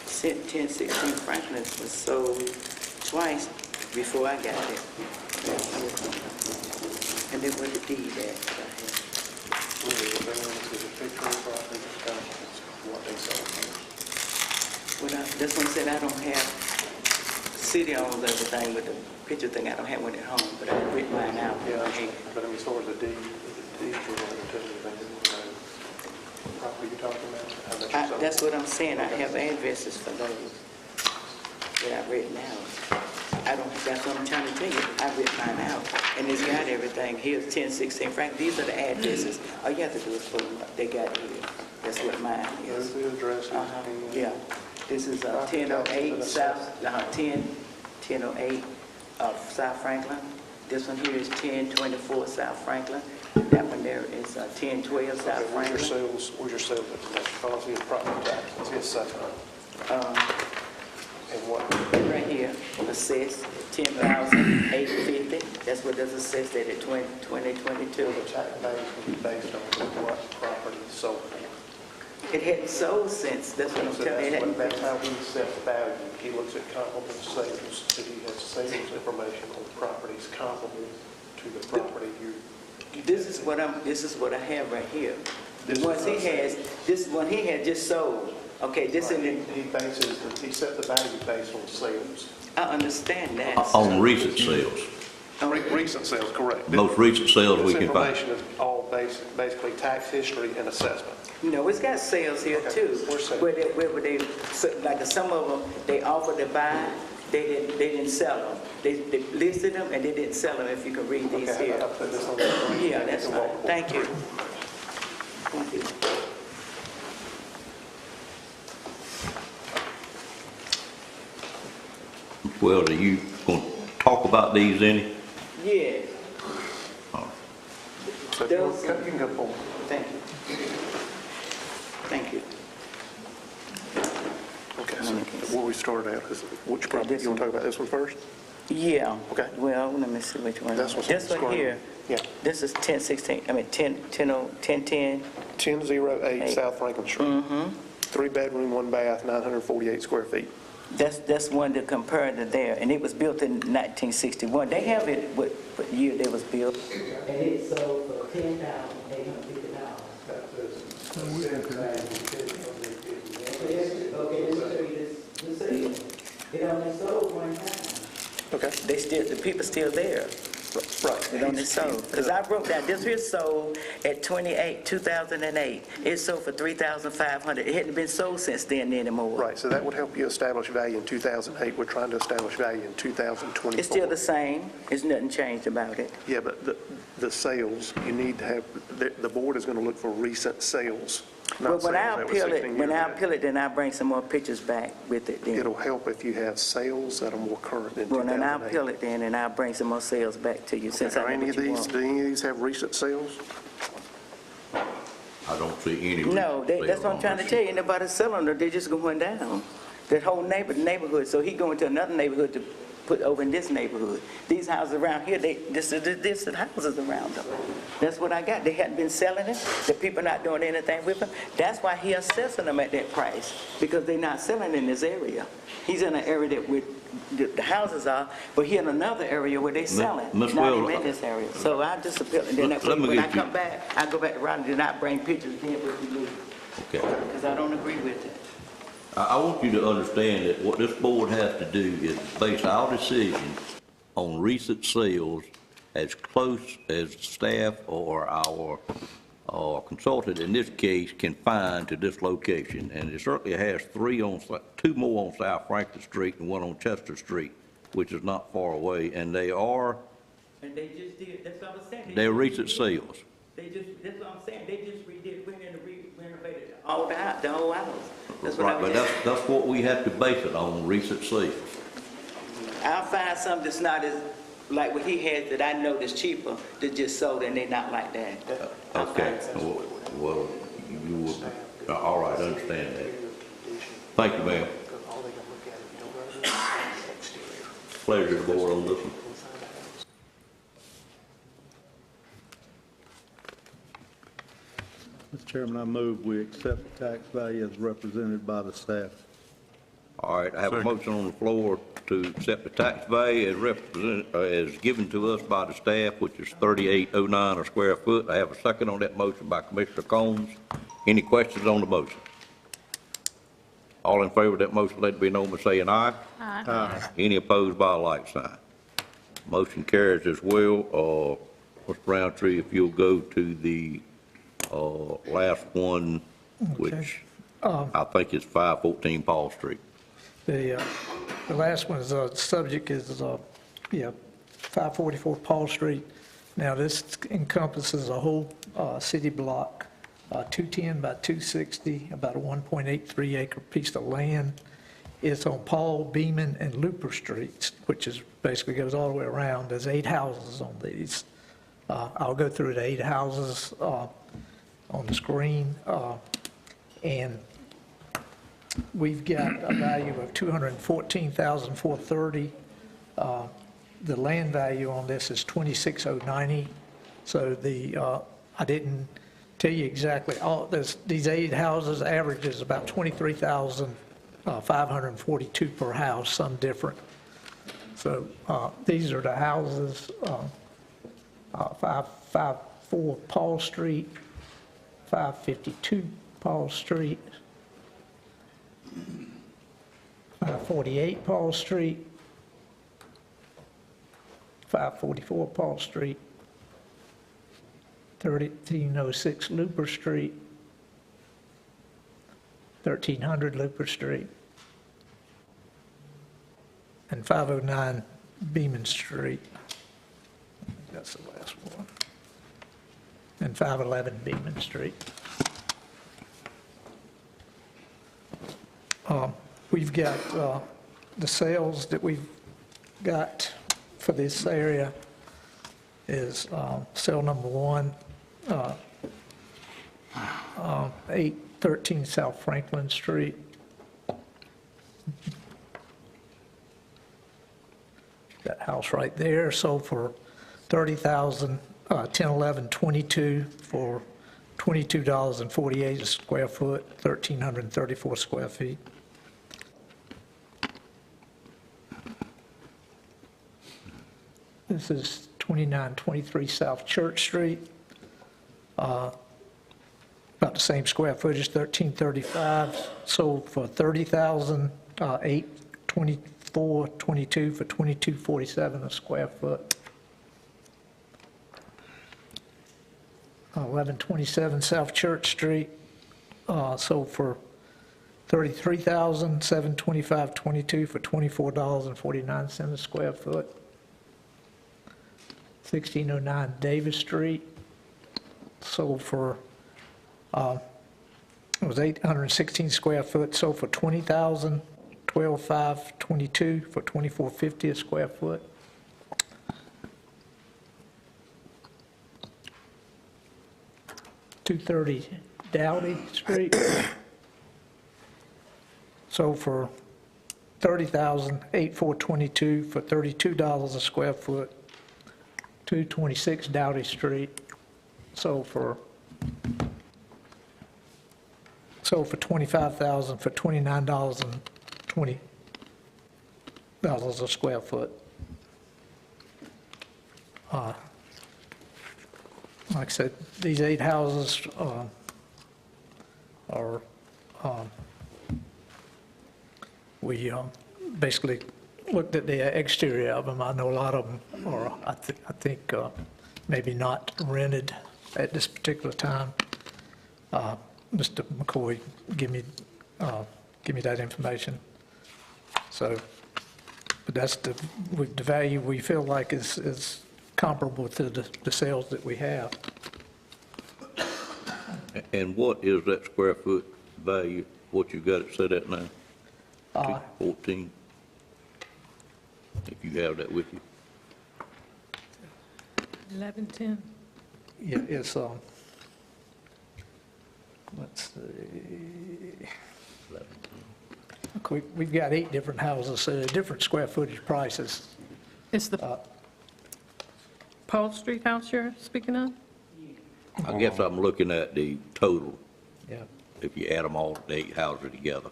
Sent 1016 Franklin was sold twice before I got there. And then where the deed at? Well, that's what I said, I don't have, city owns everything, but the picture thing, I don't have one at home, but I written mine out. Yeah, but as far as the deeds you're going to tell me about the property you're talking about, how much it's sold? That's what I'm saying, I have addresses for those that I've written out. I don't, that's what I'm trying to tell you, I've written mine out, and it's got everything, here's 1016 Frank, these are the addresses, all you have to do is put them, they got it here, that's what mine is. Those are the addresses. Yeah, this is 1008 South, 1008 South Franklin, this one here is 1024 South Franklin, that one there is 1012 South Okay, Franklin. where's your sales information? Policy of property taxes, it's assessment. And what? Right here, assessed at $10,850. That's what does assessed at 2022. The tax value will be based on what property is sold. It hadn't sold since, that's what I'm So telling you. that's how he sets the value. He looks at comparable sales, so he has sales information on properties comparable to the property you. This is what I have right here. The ones he has, this one he had just sold. Okay, this in the, He set the value based on sales. I understand that. On recent sales. Recent sales, correct. Most recent sales we This can find. information is all basically tax history and assessment. No, it's got sales here too. Where they, like some of them, they offered to buy, they didn't sell them. They listed them and they didn't sell them, if you can read these Okay, here. I'll put this on the screen. Yeah, that's fine. Thank you. Thank you. Well, are you going to talk about these any? Yeah. So you can go forward. Thank you. Thank you. Okay, so where we started out is which property, you want to talk about this one first? Yeah. Okay. Well, let me see which one. That's what's on This the one screen. here. Yeah. This is 1016, I mean 1010. 1008 South Franklin Street. Mm-hmm. 3-bedroom, 1-bath, 948 square feet. That's one to compare to there, and it was built in 1961. They have it, what year they was built. And it sold for $10,850. It only sold one time. Okay. The people still there. Right. It only sold. Because I wrote down, this here sold at 2008. It sold for $3,500. It hadn't been sold since then anymore. Right, so that would help you establish value in 2008. We're trying to establish value in 2024. It's still the same. There's nothing changed about it. Yeah, but the sales, you need to have, the board is going to look for recent sales. Well, Not when I sales that were appeal 16 it, when years I ago. appeal it, then I bring some more pictures back with it then. It'll help if you have sales that are more current than Well, then I'll 2008. appeal it then, and I'll bring some more sales back to you, since Are I know any what of you these, want. do any of these have recent sales? I don't see any. No, that's sales what I'm on trying to this. tell you, nobody's selling them, they're just going down. That whole neighborhood, so he going to another neighborhood to put over in this neighborhood. These houses around here, this is the houses around them. That's what I got, they hadn't been selling it, the people not doing anything with them. That's why he assessing them at that price, because they're not selling in this area. He's in an area that with the houses are, but he in another area where they selling, Miss not Wells, even in this area. So I just appeal, and then Let me when I get you- come back, I go back around and then I bring pictures then with you, Okay. because I don't agree with it. I want you to understand that what this board has to do is base our decision on recent sales as close as staff or our consultant in this case can find to this location. And it certainly has two more on South Franklin Street and one on Chester Street, which is not far away, and they are, And they just did, that's what I was saying. they're recent sales. They just, that's what I'm saying, they just went in and renovated all the whole house. That's what Right, I but was that's what we have to base it on, recent sales. I'll find something that's not as, like what he has that I know that's cheaper, that just sold and they not like that. I'll Okay, find something. well, you will, all right, understand that. Thank you, ma'am. Pleasure to board on this one. Mr. Chairman, I move we accept the tax value as represented by the staff. All right, I have a motion on the floor to accept the tax value as given to us by the staff, which is $38.09 a square foot. I have a second on that motion by Commissioner Combs. Any questions on the motion? All in favor of that motion, let it be known by saying aye. Aye. Any opposed by a like sign. Motion carries as well. Mr. Roundtree, if you'll go to the last one, which I think is 514 Paul Street. The last one's subject is, 544 Paul Street. Now, this encompasses a whole city block, 210 by 260, about a 1.83 acre piece of land. It's on Paul, Beeman, and Looper Streets, which is basically goes all the way around. There's 8 houses on these. I'll go through the 8 houses on the screen, and we've got a value of $214,430. The land value on this is $26,090. So I didn't tell you exactly. These 8 houses averages about $23,542 per house, some different. So these are the houses: 554 Paul Street, 552 Paul Street, 548 Paul Street, 544 Paul Street, 1306 Looper Street, 1300 Looper Street, and 509 Beeman Street. I think that's the last one. And 511 Beeman Street. We've got the sales that we've got for this area is sale number 1, 813 South Franklin Street. That house right there sold for $30,000, 10/11/22 for $22.48 a square foot, 1,334 square feet. This is 2923 South Church Street. About the same square footage, 1,335, sold for $30,000, 8/24/22 for $22.47 a square foot. 1127 South Church Street, sold for $33,000, 7/25/22 for $24.49 a square foot. 1609 Davis Street, sold for, it was 816 square foot, sold for $20,000, 12/5/22 for $24.50 a square foot. .230 Dowdy Street, sold for $30,000, 8/4/22 for $32 a square foot. 226 Dowdy Street, sold for $25,000 for $29.20 a square foot. Like I said, these 8 houses are, we basically looked at the exterior of them. I know a lot of them are, I think, maybe not rented at this particular time. Mr. McCoy, give me that information. So, but that's the value we feel like is comparable to the sales that we have. And what is that square foot value, what you got it set at now? 214? If you have that with you. 1110. Yeah, it's, let's see. We've got 8 different houses, so different square footage prices. It's the Paul Street house you're speaking of? I guess I'm looking at the total, Yeah. if you add them all, the 8 houses together.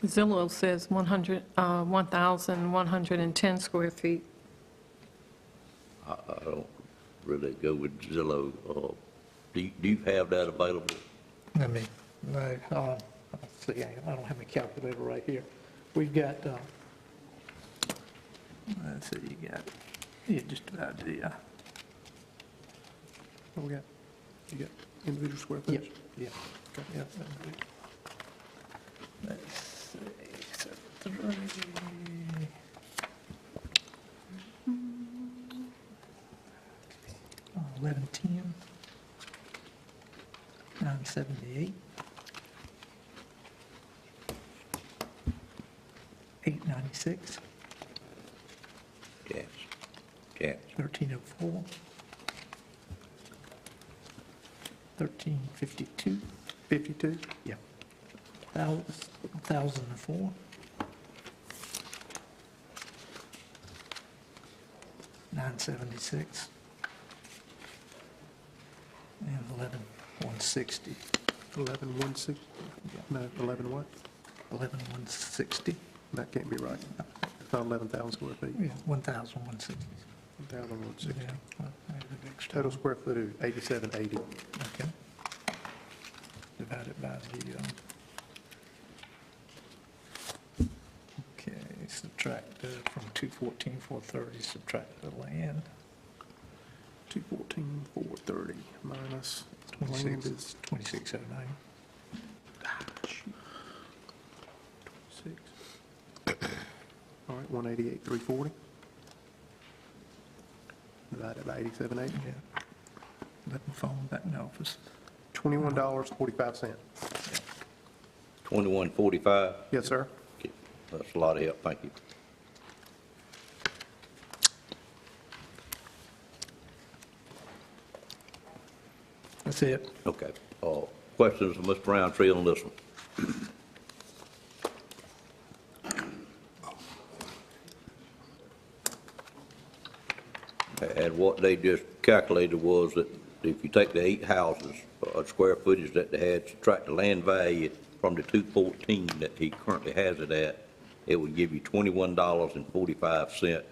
Zillow says 1,110 square feet. I don't really go with Zillow. Do you have that available? Let me, let's see, I don't have my calculator right here. We've got, let's see, you just about the, What we got? You got individual square footage? yeah. Yeah. Let's see, so 1110, 978, 896, Yes. Yes. 1304, 1352. 52? Yeah. 1004. 976. And 11160. 11,160? No, 11 what? 11160. That can't be right. It's not 11,000 square feet. Yeah, 1,160. 1,160. Yeah. Well, maybe the extra Total one. square footage, 8780. Okay. Divided by the, okay, subtract from 214, 430, subtract the land. 214, 430 minus land is 2609. 26. All right, 188, 340. Divided by 8780. Yeah. Let me phone back in the office. $21.45. $21.45? Yes, sir. Okay, that's a lot of help, thank you. That's it. Okay. Questions of Mr. Roundtree on this one? And what they just calculated was that if you take the 8 houses, square footage that they had, subtract the land value from the 214 that he currently has it at, it would give you $21.45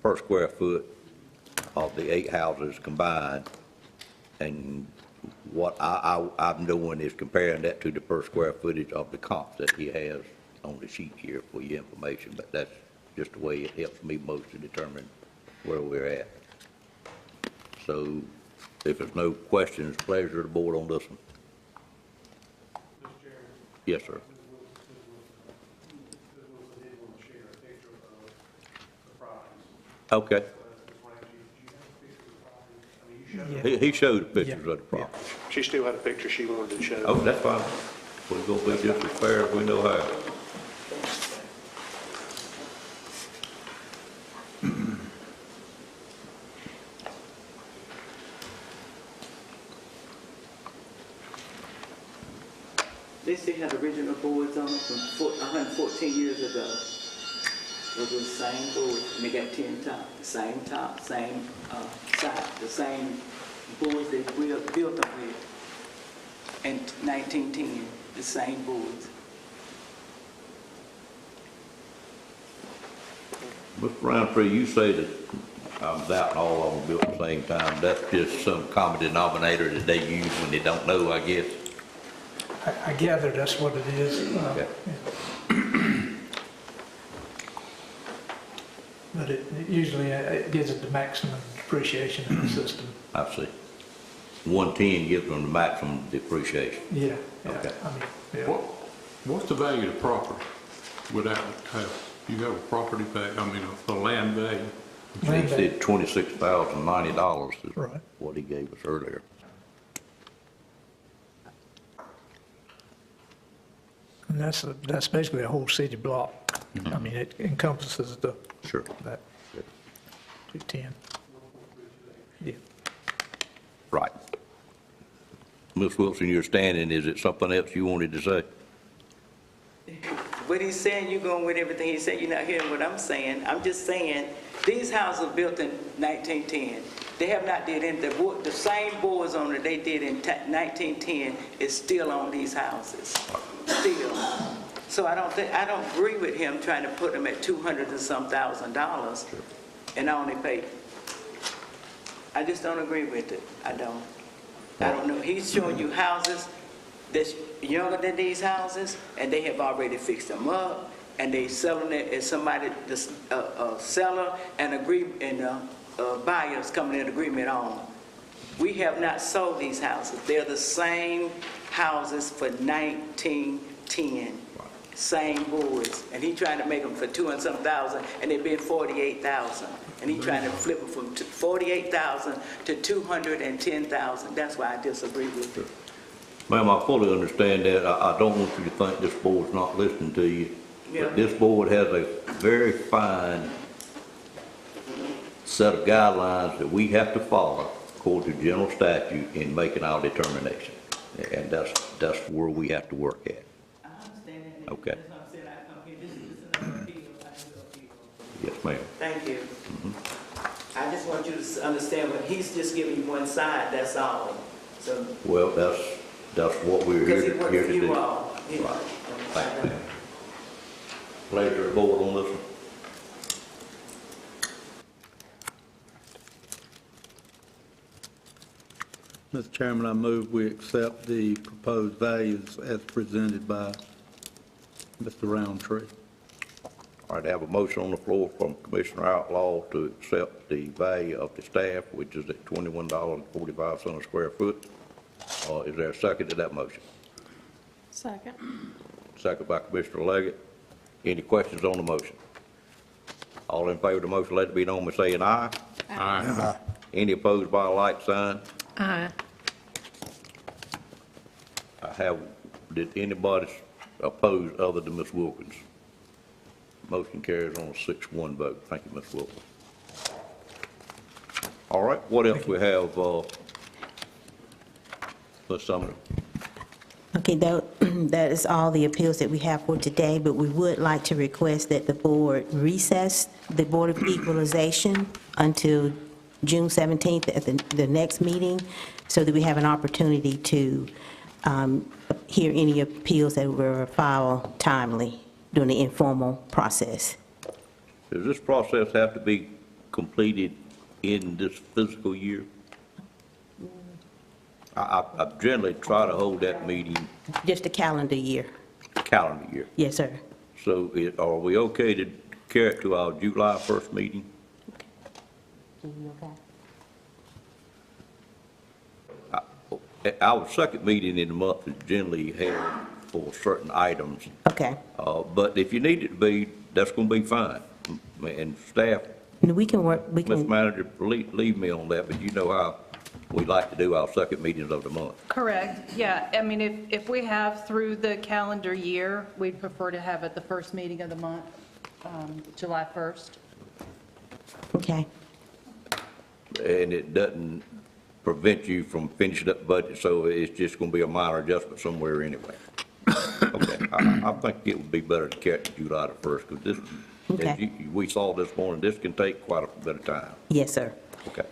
per square foot of the 8 houses combined. And what I'm doing is comparing that to the per square footage of the comps that he has on the sheet here for your information, but that's just the way it helps me most to determine where we're at. So if there's no questions, pleasure of the board on this one. Yes, sir. Okay. He showed pictures of the property. She still had a picture she wanted to show. Oh, that's fine. We're gonna be just as fair as we know how. They still have original boards on them from 114 years ago. Those were the same boards, and they got 10 top, same side, the same boards they built them with in 1910, the same boards. Mr. Roundtree, you say that I'm doubting all of them built at the same time. That's just some common denominator that they use when they don't know, I guess. I gather that's what it is. Okay. But it usually it gives it the maximum depreciation in the system. I see. 110 gives them the maximum depreciation. Yeah. Okay. I mean, yeah. What's the value of the property without the house? You have a property value, I mean, a land value. Land He said $26,090 is Right. what he gave us earlier. And that's basically a whole city block. I mean, it encompasses the, Sure. that 210. Yeah. Right. Ms. Wilson, you're standing. Is it something else you wanted to say? What he's saying, you're going with everything he said. You're not hearing what I'm saying. I'm just saying, these houses were built in 1910. They have not did anything. The same boards on it they did in 1910 is still on these houses. Still. So I don't agree with him trying to put them at 200 and some $1,000 and only pay. I just don't agree with it. I don't know. He's showing you houses that's younger than these houses, and they have already fixed them up, and they selling it as somebody, a seller and buyers coming in agreement on. We have not sold these houses. They're the same houses for 1910, same boards, and he trying to make them for 200 and some thousand, and they've been 48,000, and he trying to flip them from 48,000 to 210,000. That's why I disagree with it. Ma'am, I fully understand that. I don't want you to think this board's not listening to you. Yeah. But this board has a very fine set of guidelines that we have to follow according to general statute in making our determination. And that's where we have to work at. I understand that. Okay. That's why I said I come here. This is another appeal. I do appeal. Yes, ma'am. Thank you. I just want you to understand, but he's just giving you one side, that's all. So, Well, that's what we're because he here works to for do. you all. Right. Thanks, ma'am. Pleasure of board on this one. Mr. Chairman, I move we accept the proposed values as presented by Mr. Roundtree. All right, I have a motion on the floor from Commissioner Outlaw to accept the value of the staff, which is at $21.45 a square foot. Is there a second to that motion? Second. Second by Commissioner Leggett. Any questions on the motion? All in favor of the motion, let it be known by saying aye. Aye. Any opposed by a like sign? Aye. Did anybody oppose other than Ms. Wilkins? Motion carries on a 6-1 vote. Thank you, Ms. Wilkins. All right, what else we have, Ms. Sumner? Okay, that is all the appeals that we have for today, but we would like to request that the board recess the Board of Equalization until June 17th at the next meeting, so that we have an opportunity to hear any appeals that were filed timely during the informal process. Does this process have to be completed in this fiscal year? I generally try to hold that meeting Just a calendar year. calendar year. Yes, sir. So are we okay to carry it to our July 1st meeting? Our second meeting in the month is generally held for certain items. Okay. But if you need it to be, that's going to be fine. And staff, We can work, we Mr. can, Manager, leave me on that, but you know how we like to do our second meetings of the month. Correct, yeah. I mean, if we have through the calendar year, we'd prefer to have it the first meeting of the month, July 1st. okay. And it doesn't prevent you from finishing up the budget, so it's just going to be a minor adjustment somewhere anyway. Okay, I think it would be better to catch July the 1st, because this, Okay. we saw this morning, this can take quite a bit of time. Yes, sir. Okay.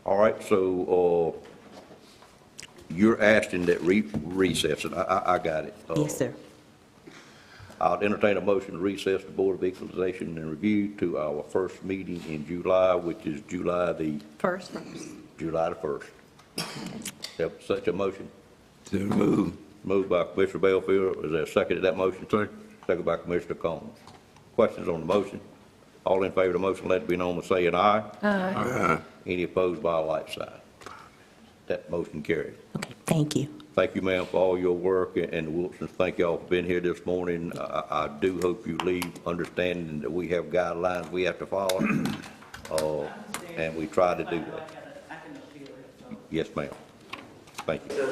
All right, so you're asking that recess, and I got it. Yes, sir. I'll entertain a motion to recess the Board of Equalization and Review to our first meeting in July, which is July the First. July the 1st. Have such a motion? To move. Moved by Commissioner Belfield. Is there a second to that motion? Second by Commissioner Combs. Questions on the motion? All in favor of the motion, let it be known by saying aye. Aye. Any opposed by a like sign? That motion carried. Okay, thank you. Thank you, ma'am, for all your work, and the Wilsons, thank y'all for being here this morning. I do hope you leave understanding that we have guidelines we have to follow, and we try to do that. Yes, ma'am. Thank you.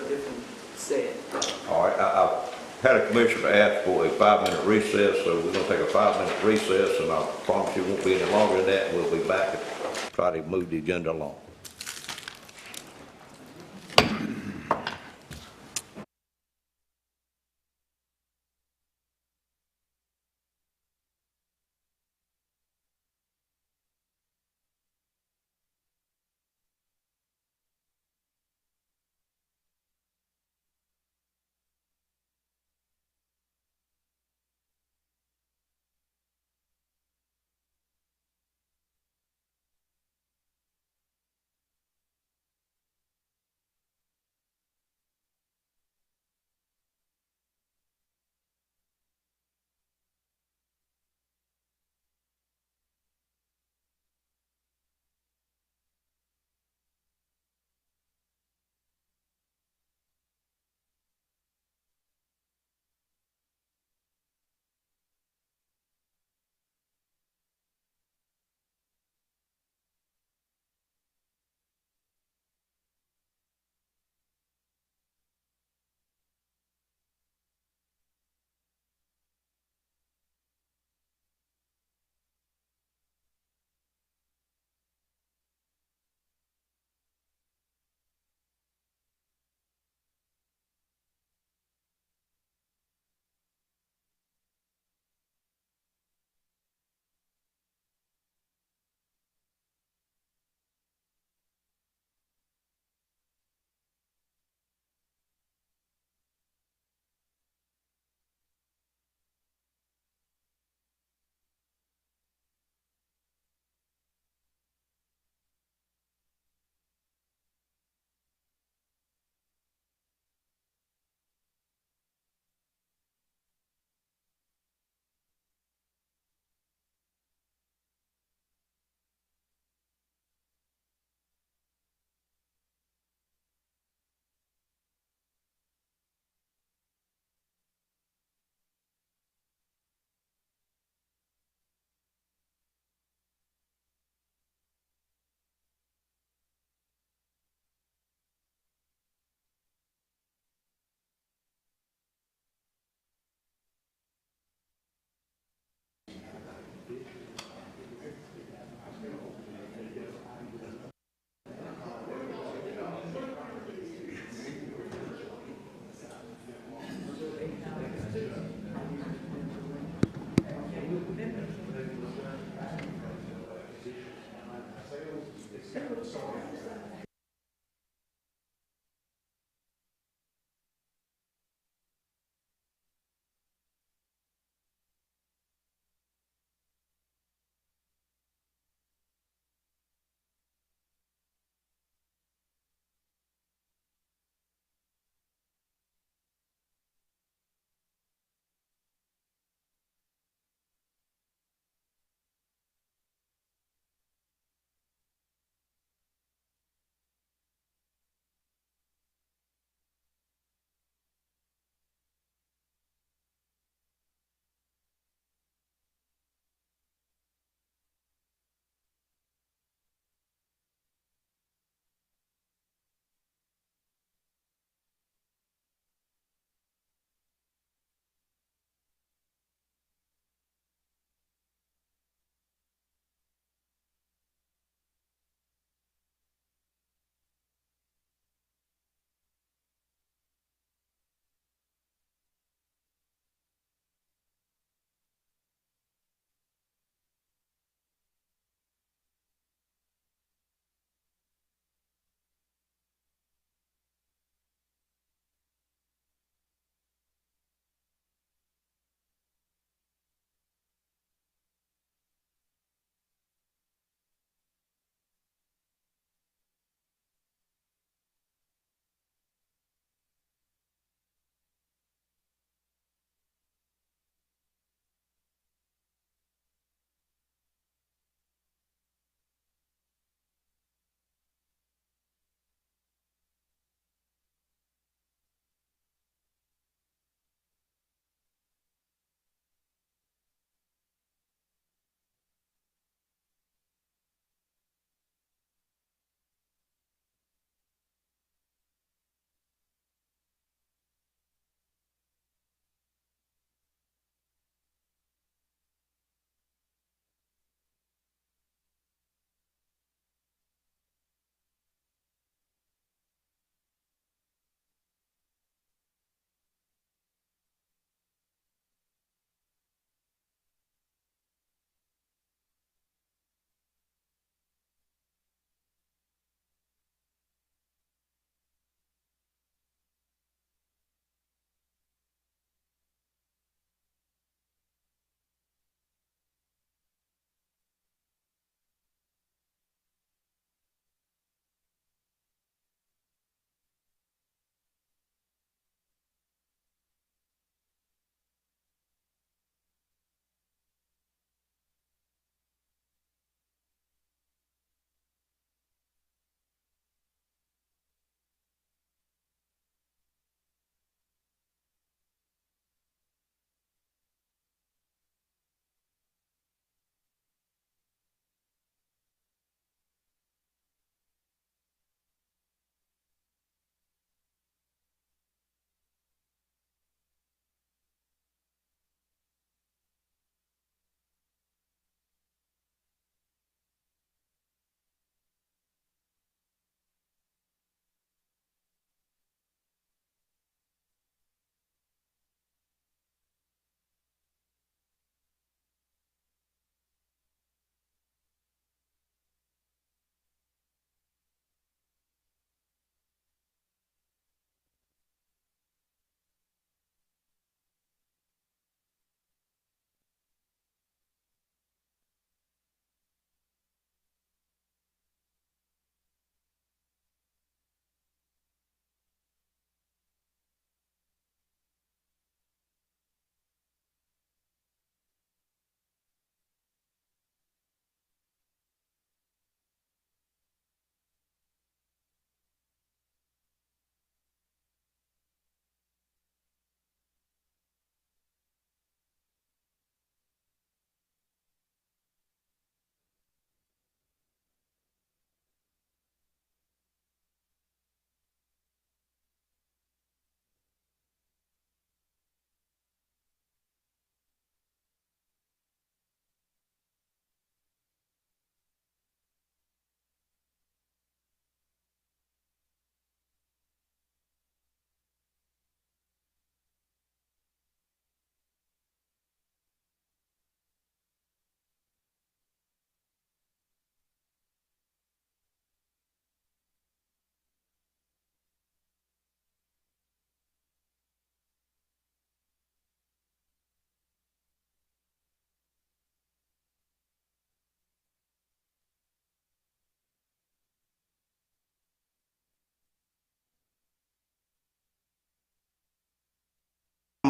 All right, I had a commissioner ask for a 5-minute recess, so we're gonna take a 5-minute recess, and I promise you it won't be any longer than that. We'll be back and try to move the agenda along.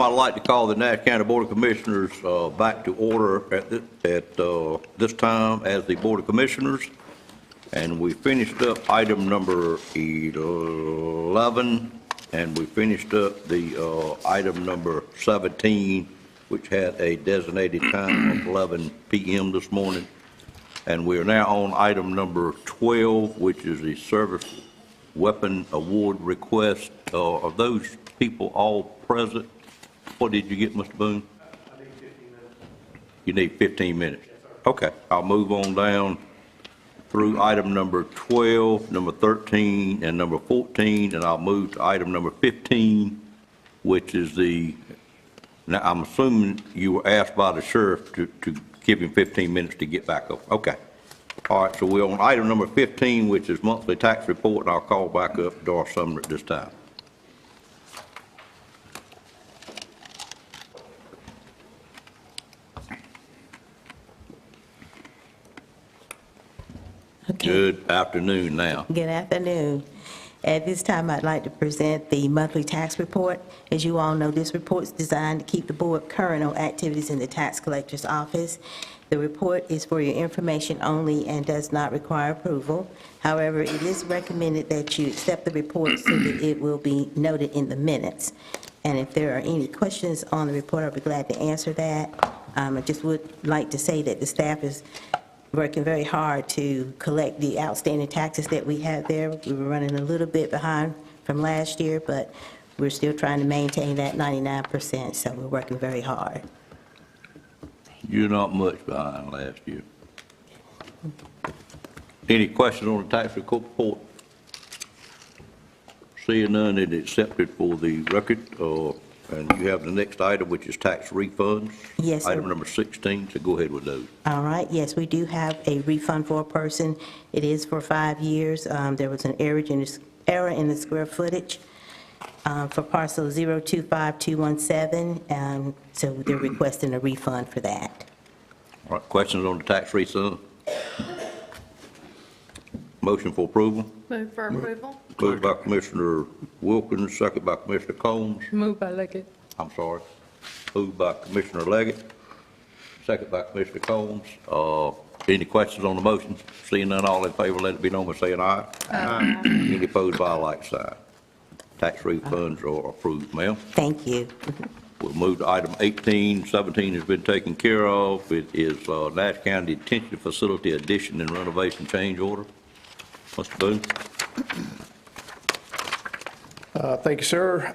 I'd like to call the Nash County Board of Commissioners back to order at this time as the Board of Commissioners. And we finished up item number 11, and we finished up the item number 17, which had a designated time of 11 p.m. this morning. And we are now on item number 12, which is the service weapon award request. Are those people all present? What did you get, Mr. Boone? I need 15 minutes. You need 15 minutes? Yes, sir. Okay, I'll move on down through item number 12, number 13, and number 14, and I'll move to item number 15, which is now I'm assuming you were asked by the sheriff to give him 15 minutes to get back up. Okay. All right, so we're on item number 15, which is monthly tax report, and I'll call back up Doris Sumner at this time. Okay. Good afternoon now. Good afternoon. At this time, I'd like to present the monthly tax report. As you all know, this report is designed to keep the board current on activities in the tax collector's office. The report is for your information only and does not require approval. However, it is recommended that you accept the report so that it will be noted in the minutes. And if there are any questions on the report, I'll be glad to answer that. I just would like to say that the staff is working very hard to collect the outstanding taxes that we have there. We were running a little bit behind from last year, but we're still trying to maintain that 99%, so we're working very hard. You're not much behind last year. Any questions on the tax report? Seeing none, it is accepted for the record. And you have the next item, which is tax refunds. Yes, sir. Item number 16, so go ahead with those. All right, yes, we do have a refund for a person. It is for 5 years. There was an error in the square footage for parcel 025217, so they're requesting a refund for that. All right, questions on the tax refund? Motion for approval? Move for approval. Moved by Commissioner Wilkins, second by Commissioner Combs. Moved by Leggett. I'm sorry. Moved by Commissioner Leggett, second by Commissioner Combs. Any questions on the motion? Seeing none, all in favor, let it be known by saying aye. Aye. Any opposed by a like sign. Tax refunds are approved, ma'am. Thank you. We'll move to item 18. 17 has been taken care of. It is Nash County Detention Facility addition and renovation change order. Mr. Boone. Thank you, sir.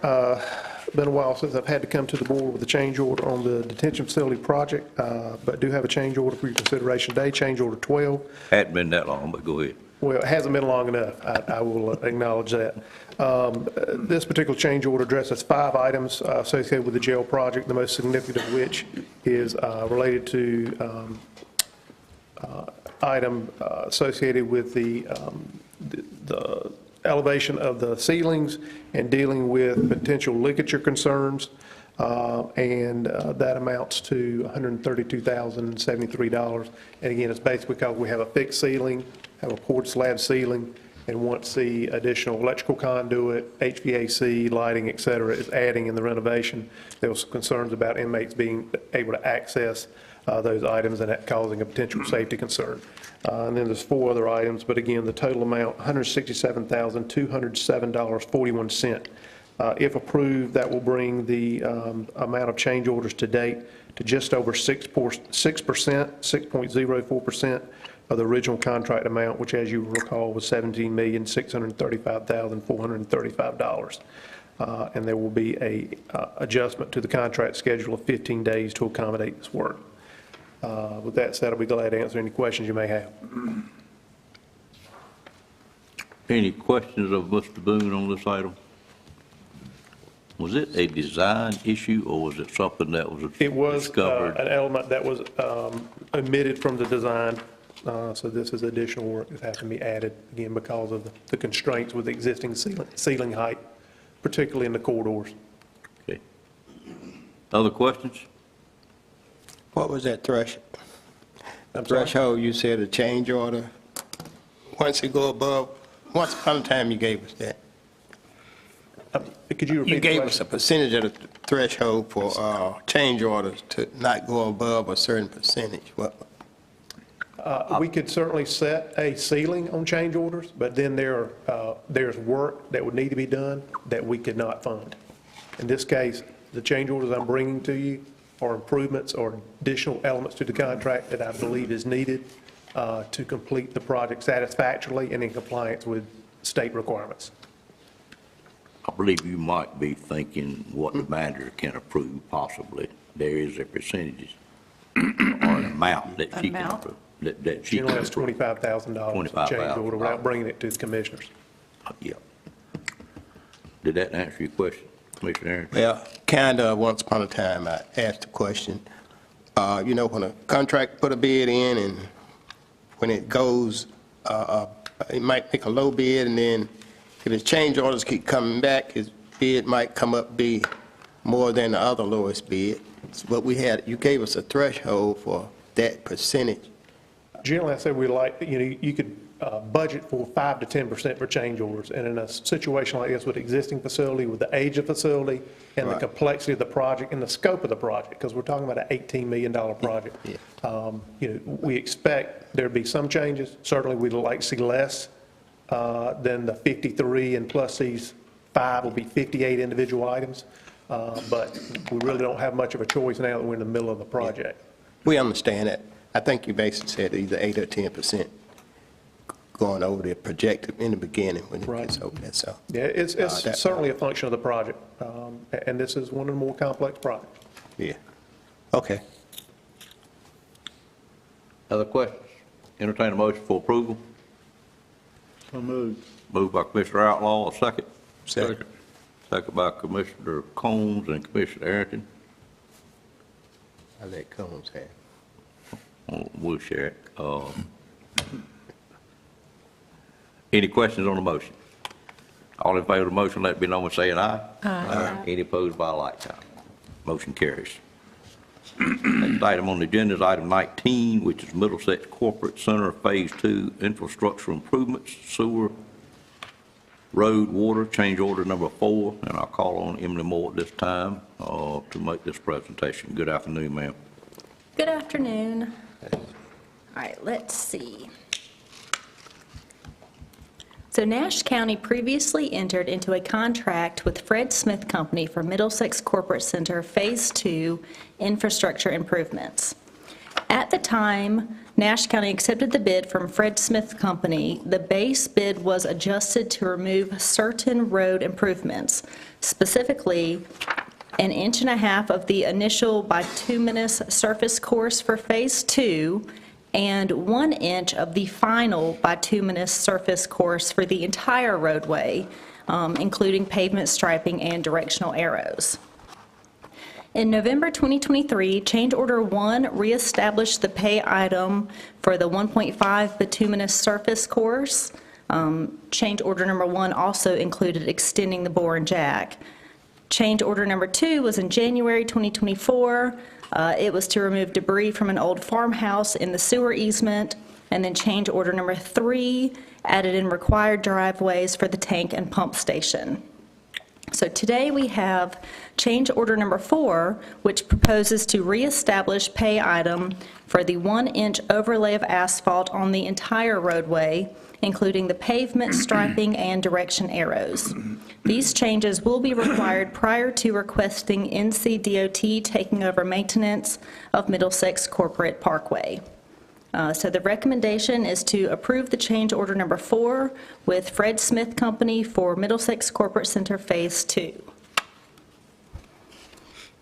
Been a while since I've had to come to the board with a change order on the detention facility project, but do have a change order for your consideration today, change order 12. Hadn't been that long, but go ahead. Well, it hasn't been long enough. I will acknowledge that. This particular change order addresses 5 items associated with the jail project, the most significant of which is related to item associated with the elevation of the ceilings and dealing with potential ligature concerns, and that amounts to $132,073. And again, it's basically because we have a fixed ceiling, have a poured slab ceiling, and once the additional electrical conduit, HVAC, lighting, et cetera, is adding in the renovation, there was concerns about inmates being able to access those items and that causing a potential safety concern. And then there's 4 other items, but again, the total amount, $167,207.41. If approved, that will bring the amount of change orders to date to just over 6.04% of the original contract amount, which, as you recall, was $17,635,435. And there will be a adjustment to the contract schedule of 15 days to accommodate this work. With that said, I'll be glad to answer any questions you may have. Any questions of Mr. Boone on this item? Was it a design issue, or was it something that was discovered? It was an element that was omitted from the design, so this is additional work that has to be added, again, because of the constraints with the existing ceiling height, particularly in the corridors. Okay. Other questions? What was that threshold? I'm sorry? Threshold, you said a change order. Once it go above, once upon a time you gave us that. It Could you repeat You the gave question? us a percentage of the threshold for change orders to not go above a certain percentage. What? We could certainly set a ceiling on change orders, but then there's work that would need to be done that we could not fund. In this case, the change orders I'm bringing to you are improvements or additional elements to the contract that I believe is needed to complete the project satisfactorily and in compliance with state requirements. I believe you might be thinking what the manager can approve possibly. There is a percentage or an amount that she can Amount? approve. That she can Generally, that's approve. $25,000 change order without bringing it to the commissioners. Yeah. Did that answer your question, Commissioner Aaron? Well, kind of, once upon a time, I asked a question. You know, when a contract put a bid in, and when it goes, it might make a low bid, and then if his change orders keep coming back, his bid might come up be more than the other lowest bid. But we had, you gave us a threshold for that percentage. Generally, I said we like, you could budget for 5 to 10% for change orders. And in a situation like this with existing facility, with the age of facility and the complexity of the project and the scope of the project, because we're talking about an $18 million project, we expect there'd be some changes. Certainly, we'd like to see less than the 53, and plus these 5 will be 58 individual items. But we really don't have much of a choice now that we're in the middle of the project. We understand that. I think you basically said either 8 or 10% going over the projected in the beginning when it gets over that, so. Yeah, it's certainly a function of the project, and this is one of the more complex projects. Yeah. Okay. Other questions? Entertain a motion for approval. So moved. Moved by Commissioner Outlaw, a second. Second. Second by Commissioner Combs and Commissioner Arrington. I let Combs have. We'll share it. Any questions on the motion? All in favor of the motion, let it be known by saying aye. Aye. Any opposed by a like sign. Motion carries. Next item on the agenda is item 19, which is Middlesex Corporate Center Phase 2 Infrastructure Improvements, Sewer, Road, Water, change order number 4, and I'll call on Emily Moore at this time to make this presentation. Good afternoon, ma'am. Good afternoon. All right, let's see. So Nash County previously entered into a contract with Fred Smith Company for Middlesex Corporate Center Phase 2 infrastructure improvements. At the time Nash County accepted the bid from Fred Smith Company, the base bid was adjusted to remove certain road improvements, specifically 1.5 inches of the initial bituminous surface course for Phase 2 and 1 inch of the final bituminous surface course for the entire roadway, including pavement striping and directional arrows. In November 2023, Change Order 1 reestablished the pay item for the 1.5 bituminous surface course. Change Order number 1 also included extending the bore and jack. Change Order number 2 was in January 2024. It was to remove debris from an old farmhouse in the sewer easement. And then Change Order number 3 added in required driveways for the tank and pump station. So today we have Change Order number 4, which proposes to reestablish pay item for the 1-inch overlay of asphalt on the entire roadway, including the pavement striping and direction arrows. These changes will be required prior to requesting NCDOT taking over maintenance of Middlesex Corporate Parkway. So the recommendation is to approve the change order number 4 with Fred Smith Company for Middlesex Corporate Center Phase 2.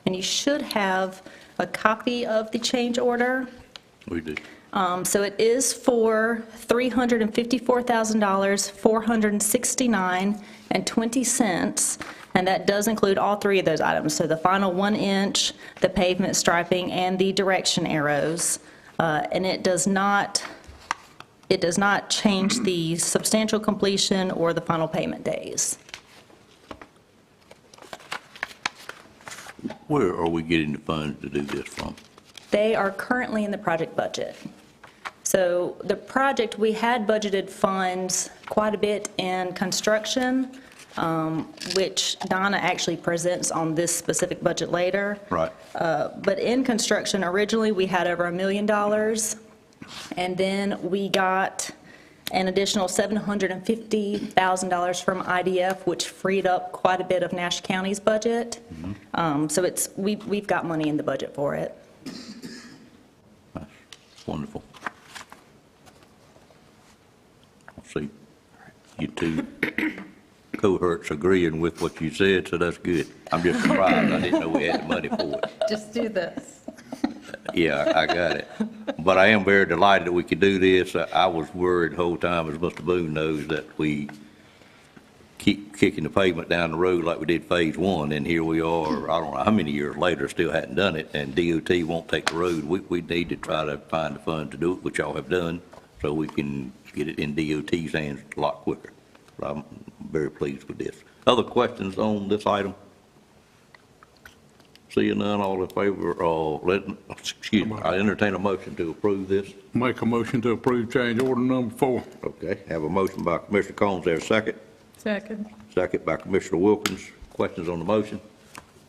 And you should have a copy of the change order. We do. So it is for $354,000, $469.20, and that does include all 3 of those items. So the final 1 inch, the pavement striping, and the direction arrows. And it does not change the substantial completion or the final payment days. Where are we getting the funds to do this from? They are currently in the project budget. So the project, we had budgeted funds quite a bit in construction, which Donna actually presents on this specific budget later. Right. But in construction, originally, we had over $1 million, and then we got an additional $750,000 from IDF, which freed up quite a bit of Nash County's budget. So we've got money in the budget for it. Wonderful. I see you two cohorts agreeing with what you said, so that's good. I'm just surprised I didn't know we had the money for it. Just do this. Yeah, I got it. But I am very delighted that we could do this. I was worried the whole time, as Mr. Boone knows, that we keep kicking the pavement down the road like we did Phase 1, and here we are, I don't know how many years later, still hadn't done it, and DOT won't take the road. We need to try to find the funds to do it, which y'all have done, so we can get it in DOT's hands a lot quicker. But I'm very pleased with this. Other questions on this item? Seeing none, all in favor, I entertain a motion to approve this. Make a motion to approve change order number 4. Okay, have a motion by Commissioner Combs, there a second? Second. Second by Commissioner Wilkins. Questions on the motion?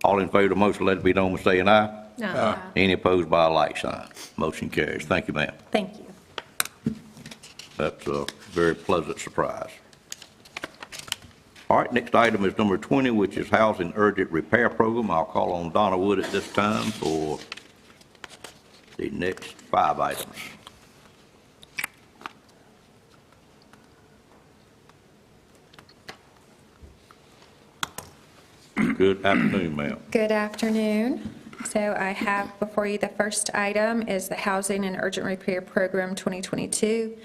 All in favor of the motion, let it be known by saying aye. Aye. Any opposed by a like sign. Motion carries. Thank you, ma'am. Thank you. That's a very pleasant surprise. All right, next item is number 20, which is Housing Urgent Repair Program. I'll call on Donna Wood at this time for the next 5 items. Good afternoon, ma'am. Good afternoon. So I have before you the first item is the Housing and Urgent Repair Program 2022.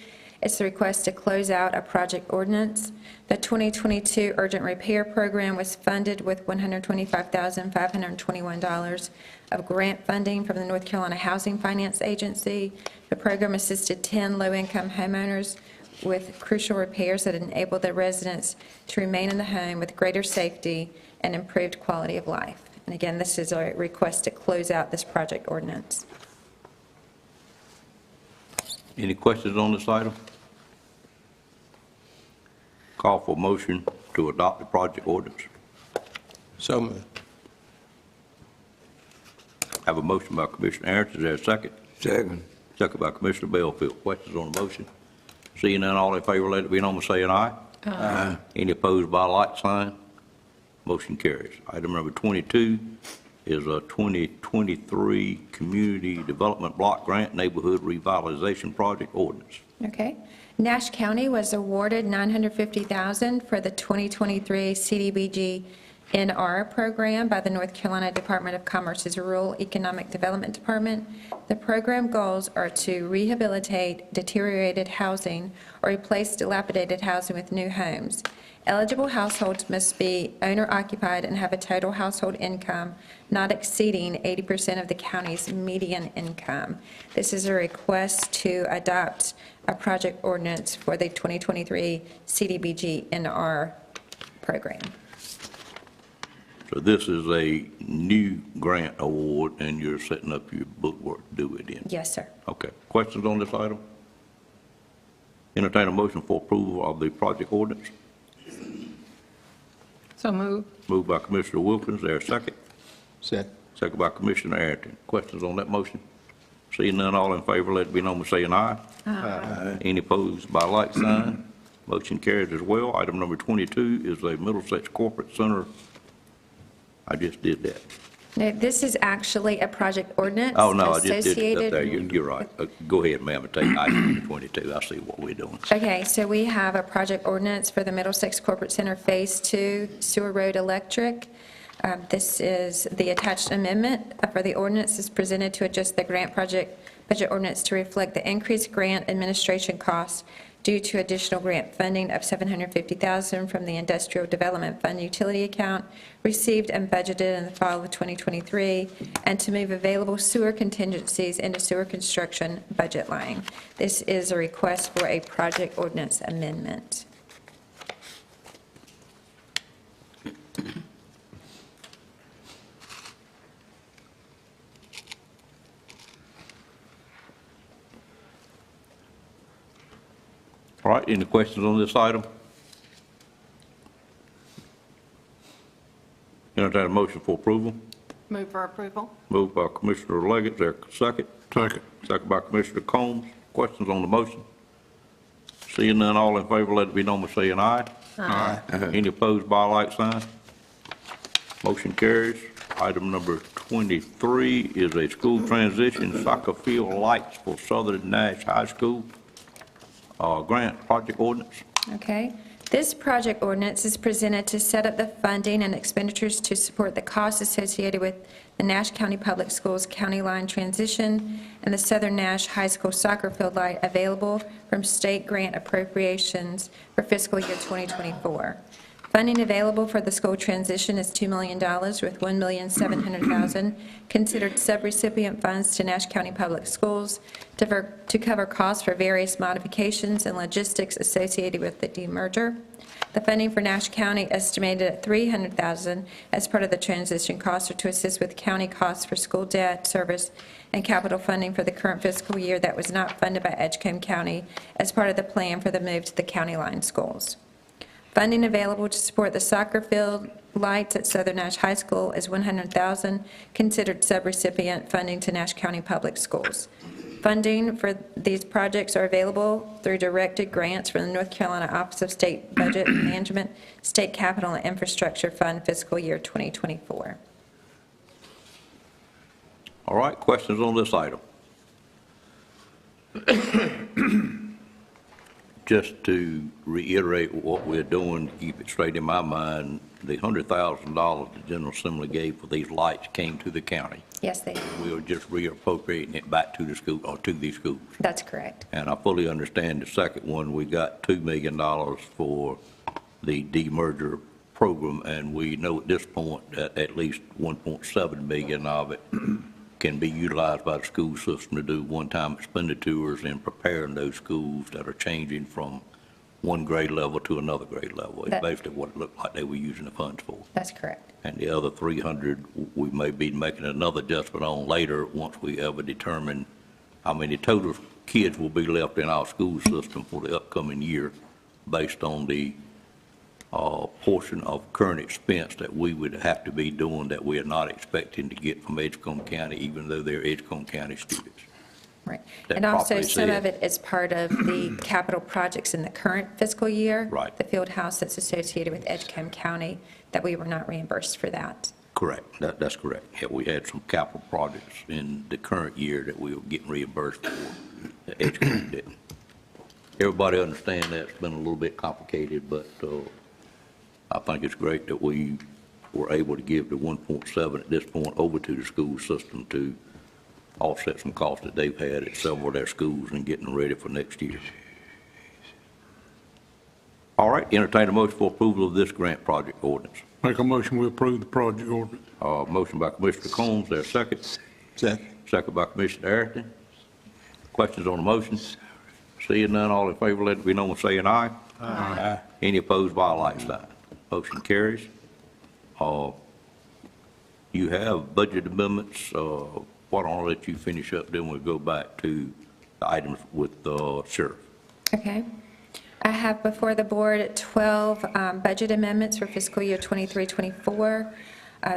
It's the request to close out a project ordinance. The 2022 Urgent Repair Program was funded with $125,521 of grant funding from the North Carolina Housing Finance Agency. The program assisted 10 low-income homeowners with crucial repairs that enabled their residents to remain in the home with greater safety and improved quality of life. And again, this is a request to close out this project ordinance. Any questions on this item? Call for motion to adopt the project ordinance. So moved. Have a motion by Commissioner Aaronson. Is there a second? Second. Second by Commissioner Bellfield. Questions on the motion? Seeing none, all in favor, let it be known by saying aye. Aye. Any opposed by a like sign? Motion carries. Item number 22 is a 2023 Community Development Block Grant Neighborhood Revitalization Project Ordinance. Okay. Nash County was awarded $950,000 for the 2023 CDBG NR program by the North Carolina Department of Commerce's Rural Economic Development Department. The program goals are to rehabilitate deteriorated housing or replace dilapidated housing with new homes. Eligible households must be owner-occupied and have a total household income not exceeding 80% of the county's median income. This is a request to adopt a project ordinance for the 2023 CDBG NR program. So this is a new grant award, and you're setting up your bookwork to do it in? Yes, sir. Okay. Questions on this item? Entertain a motion for approval of the project ordinance. So moved. Moved by Commissioner Wilkins. There a second? Second. Second by Commissioner Arrington. Questions on that motion? Seeing none, all in favor, let it be known by saying aye. Aye. Any opposed by like sign? Motion carries as well. Item number 22 is a Middlesex Corporate Center. I just did that. No, this is actually a project ordinance. Oh, no, I just did it up associated- there. You're right. Go ahead, ma'am, and take item number 22. I see what we're doing. Okay, so we have a project ordinance for the Middlesex Corporate Center Phase 2 Sewer Road Electric. This is the attached amendment for the ordinance is presented to adjust the grant project budget ordinance to reflect the increased grant administration costs due to additional grant funding of $750,000 from the Industrial Development Fund utility account received and budgeted in the fall of 2023, and to move available sewer contingencies into sewer construction budget line. This is a request for a project ordinance amendment. All right, any questions on this item? Entertain a motion for approval. Move for approval. Moved by Commissioner Leggett, is there a second? Second. Second by Commissioner Combs. Questions on the motion? Seeing none, all in favor, let it be known by saying aye. Aye. Any opposed by a like sign? Motion carries. Item number 23 is a school transition soccer field lights for Southern Nash High School. Grant project ordinance. Okay. This project ordinance is presented to set up the funding and expenditures to support the costs associated with the Nash County Public Schools county line transition and the Southern Nash High School soccer field light available from state grant appropriations for fiscal year 2024. Funding available for the school transition is $2 million, with $1,700,000 considered subrecipient funds to Nash County Public Schools to cover costs for various modifications and logistics associated with the demerger. The funding for Nash County estimated at $300,000 as part of the transition costs are to assist with county costs for school debt service and capital funding for the current fiscal year that was not funded by Edgecombe County as part of the plan for the move to the county line schools. Funding available to support the soccer field lights at Southern Nash High School is $100,000, considered subrecipient funding to Nash County Public Schools. Funding for these projects are available through directed grants from the North Carolina Office of State Budget Management, State Capital and Infrastructure Fund fiscal year 2024. All right, questions on this item? Just to reiterate what we're doing, keep it straight in my mind, the $100,000 the General Assembly gave for these lights came to the county. Yes, they are. We are just reappropriating it back to the school, or to these schools. That's correct. And I fully understand the second one, we got $2 million for the demerger program, and we know at this point that at least 1.7 million of it can be utilized by the school system to do one-time expenditures in preparing those schools that are changing from one grade level to another grade level. It's basically what it looked like they were using the funds for. That's correct. And the other 300, we may be making another adjustment on later once we ever determine how many total kids will be left in our school system for the upcoming year based on the portion of current expense that we would have to be doing that we are not expecting to get from Edgecombe County, even though they're Edgecombe County students. Right. That And also, properly some said. of it is part of the capital projects in the current fiscal year. Right. The field house that's associated with Edgecombe County, that we were not reimbursed for that. Correct. That's correct. Yeah, we had some capital projects in the current year that we were getting reimbursed for, that Edgecombe didn't. Everybody understand that it's been a little bit complicated, but I think it's great that we were able to give the 1.7 at this point over to the school system to offset some costs that they've had at several of their schools and getting them ready for next year. All right, entertain a motion for approval of this grant project ordinance. Make a motion, we approve the project ordinance. Motion by Commissioner Combs, there a second? Second. Second by Commissioner Arrington. Questions on the motion? Seeing none, all in favor, let it be known by saying aye. Aye. Any opposed by a like sign? Motion carries. You have budget amendments. Why don't I let you finish up, then we'll go back to the items with the sheriff. Okay. I have before the board 12 budget amendments for fiscal year 23-24.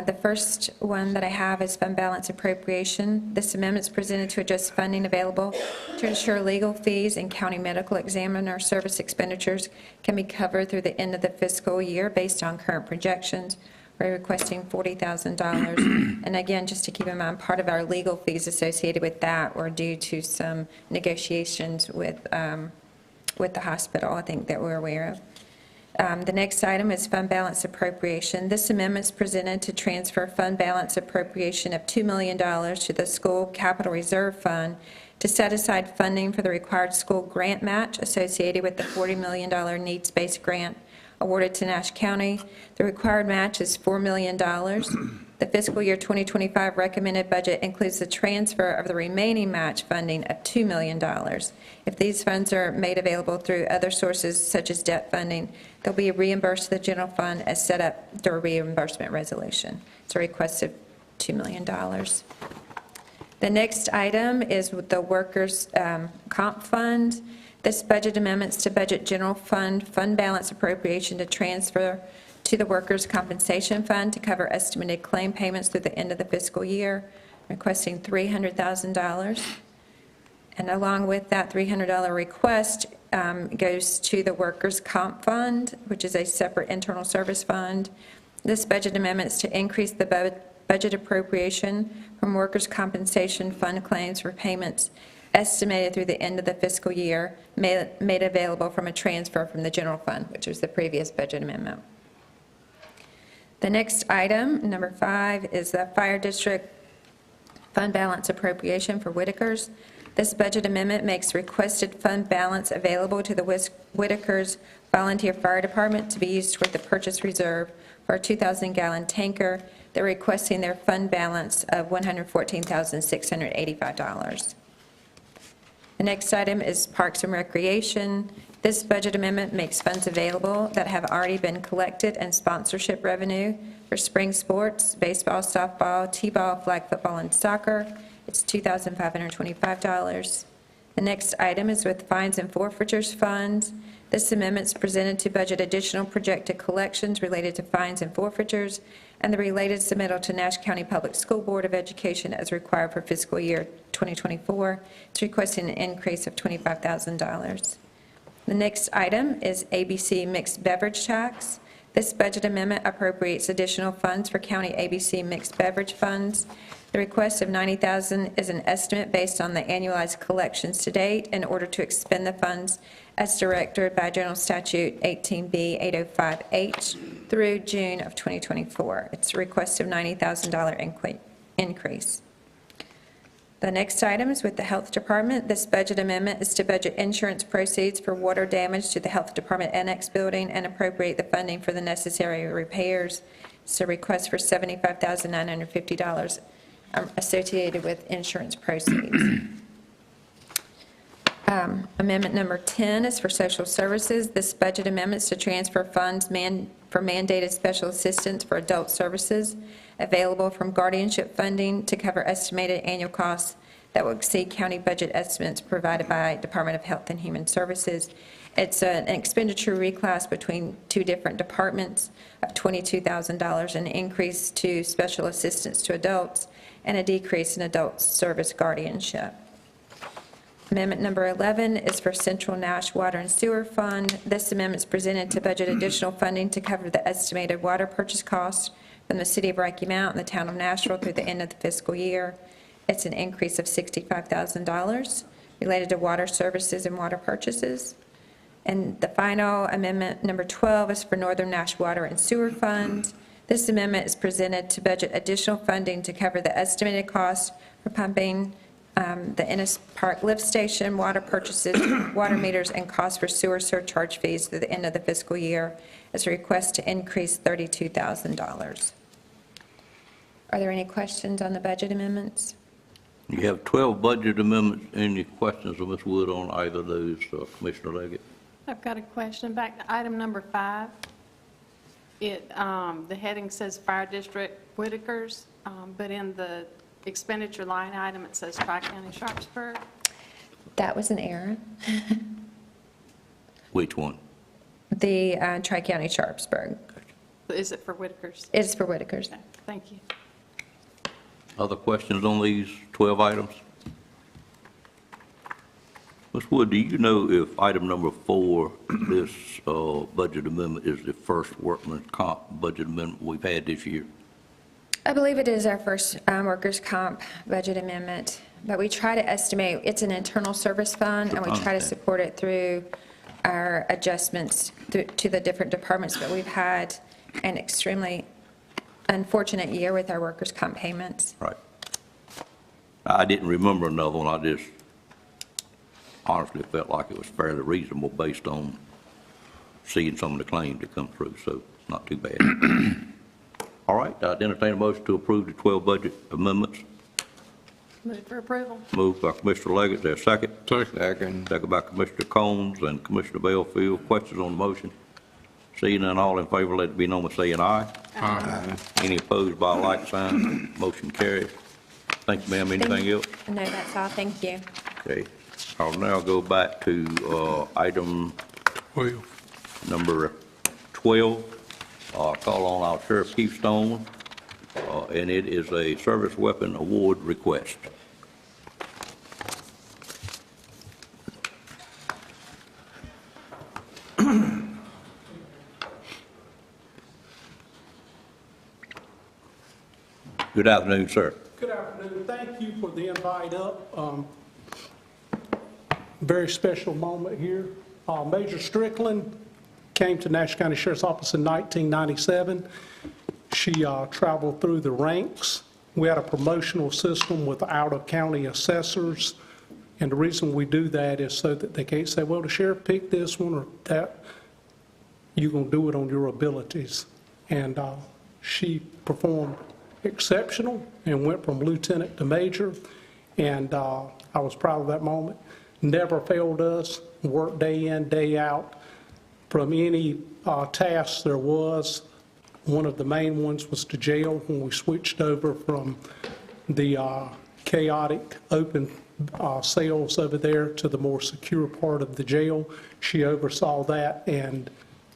The first one that I have is fund balance appropriation. This amendment is presented to adjust funding available to ensure legal fees and county medical examiner service expenditures can be covered through the end of the fiscal year based on current projections. We're requesting $40,000. And again, just to keep in mind, part of our legal fees associated with that were due to some negotiations with the hospital, I think, that we're aware of. The next item is fund balance appropriation. This amendment is presented to transfer fund balance appropriation of $2 million to the school capital reserve fund to set aside funding for the required school grant match associated with the $40 million needs-based grant awarded to Nash County. The required match is $4 million. The fiscal year 2025 recommended budget includes the transfer of the remaining match funding of $2 million. If these funds are made available through other sources such as debt funding, they'll be reimbursed to the general fund as set up through a reimbursement resolution. It's a request of $2 million. The next item is with the workers' comp fund. This budget amendments to budget general fund balance appropriation to transfer to the Workers' Compensation Fund to cover estimated claim payments through the end of the fiscal year, requesting $300,000. And along with that $300 request goes to the Workers' Comp Fund, which is a separate internal service fund. This budget amendment is to increase the budget appropriation from Workers' Compensation Fund claims for payments estimated through the end of the fiscal year, made available from a transfer from the general fund, which was the previous budget amendment. The next item, number 5, is the Fire District Fund Balance Appropriation for Whitakers. This budget amendment makes requested fund balance available to the Whitakers Volunteer Fire Department to be used toward the purchase reserve for a 2,000-gallon tanker. They're requesting their fund balance of $114,685. The next item is Parks and Recreation. This budget amendment makes funds available that have already been collected and sponsorship revenue for spring sports, baseball, softball, t-ball, flag football, and soccer. It's $2,525. The next item is with Fines and Forfeitures Fund. This amendment is presented to budget additional projected collections related to fines and forfeitures and the related submittal to Nash County Public School Board of Education as required for fiscal year 2024. It's requesting an increase of $25,000. The next item is ABC Mixed Beverage Tax. This budget amendment appropriates additional funds for county ABC mixed beverage funds. The request of $90,000 is an estimate based on the annualized collections to date in order to expend the funds as directed by General Statute 18B 805H through June of 2024. It's a request of $90,000 increase. The next item is with the Health Department. This budget amendment is to budget insurance proceeds for water damage to the Health Department Annex building and appropriate the funding for the necessary repairs. It's a request for $75,950 associated with insurance proceeds. Amendment number 10 is for social services. This budget amendment is to transfer funds for mandated special assistance for adult services available from guardianship funding to cover estimated annual costs that will exceed county budget estimates provided by Department of Health and Human Services. It's an expenditure reclass between two different departments of $22,000, an increase to special assistance to adults, and a decrease in adult service guardianship. Amendment number 11 is for Central Nash Water and Sewer Fund. This amendment is presented to budget additional funding to cover the estimated water purchase costs from the city of Rocky Mount and the town of Nashville through the end of the fiscal year. It's an increase of $65,000 related to water services and water purchases. And the final amendment, number 12, is for Northern Nash Water and Sewer Fund. This amendment is presented to budget additional funding to cover the estimated costs for pumping the Ennis Park lift station, water purchases, water meters, and costs for sewer surcharge fees through the end of the fiscal year as a request to increase $32,000. Are there any questions on the budget amendments? You have 12 budget amendments. Any questions of Ms. Wood on either of those, Commissioner Leggett? I've got a question back to item number 5. The heading says Fire District Whitakers, but in the expenditure line item, it says Tri-County Sharpsburg. That was an error. Which one? The Tri-County Sharpsburg. Is it for Whitakers? It is for Whitakers. Okay, thank you. Other questions on these 12 items? Ms. Wood, do you know if item number 4, this budget amendment, is the first workman's comp budget amendment we've had this year? I believe it is our first workers' comp budget amendment, but we try to estimate, it's an internal service fund, and we try to support it through our adjustments to the different departments, but we've had an extremely unfortunate year with our workers' comp payments. Right. I didn't remember another one. I just honestly felt like it was fairly reasonable based on seeing some of the claims that come through, so not too bad. All right, I'd entertain a motion to approve the 12 budget amendments. Move for approval. Moved by Commissioner Leggett, is there a second? Second by Commissioner Combs and Commissioner Bellfield. Questions on the motion? Seeing none, all in favor, let it be known by saying aye. Aye. Any opposed by a like sign? Motion carries. Thank you, ma'am. Anything else? No, that's all. Thank you. Okay. I'll now go back to item number 12. Call on our Sheriff Keith Stone, and it is a service weapon award request. Good afternoon, sir. Good afternoon. Thank you for the invite up. Very special moment here. Major Strickland came to Nash County Sheriff's Office in 1997. She traveled through the ranks. We had a promotional system with out-of-county assessors, and the reason we do that is so that they can't say, well, the sheriff picked this one or that. You're going to do it on your abilities. And she performed exceptional and went from lieutenant to major, and I was proud of that moment. Never failed us, worked day in, day out. From any tasks there was, one of the main ones was to jail when we switched over from the chaotic open cells over there to the more secure part of the jail. She oversaw that and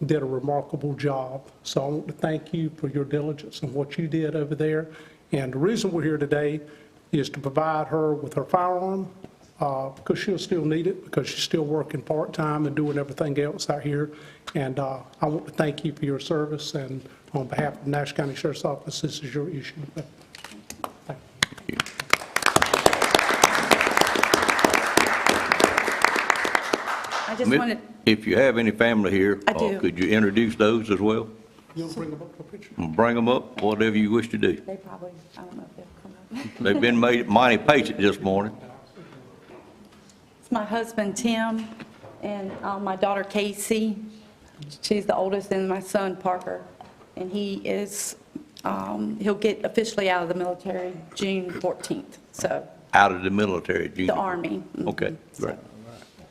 did a remarkable job. So I want to thank you for your diligence and what you did over there. And the reason we're here today is to provide her with her firearm, because she'll still need it, because she's still working part-time and doing everything else out here. And I want to thank you for your service, and on behalf of the Nash County Sheriff's Office, this is your issue. Thank you. I just wanted, If you have any family here, I do. could you introduce those as well? You'll bring them up for a picture? Bring them up, whatever you wish to do. they probably, I don't know if they'll come up. They've been made mighty patient this morning. It's my husband, Tim, and my daughter, Casey. She's the oldest, and my son, Parker. And he is, he'll get officially out of the military June 14th, so, Out of the military, Junior. the Army. Okay, great.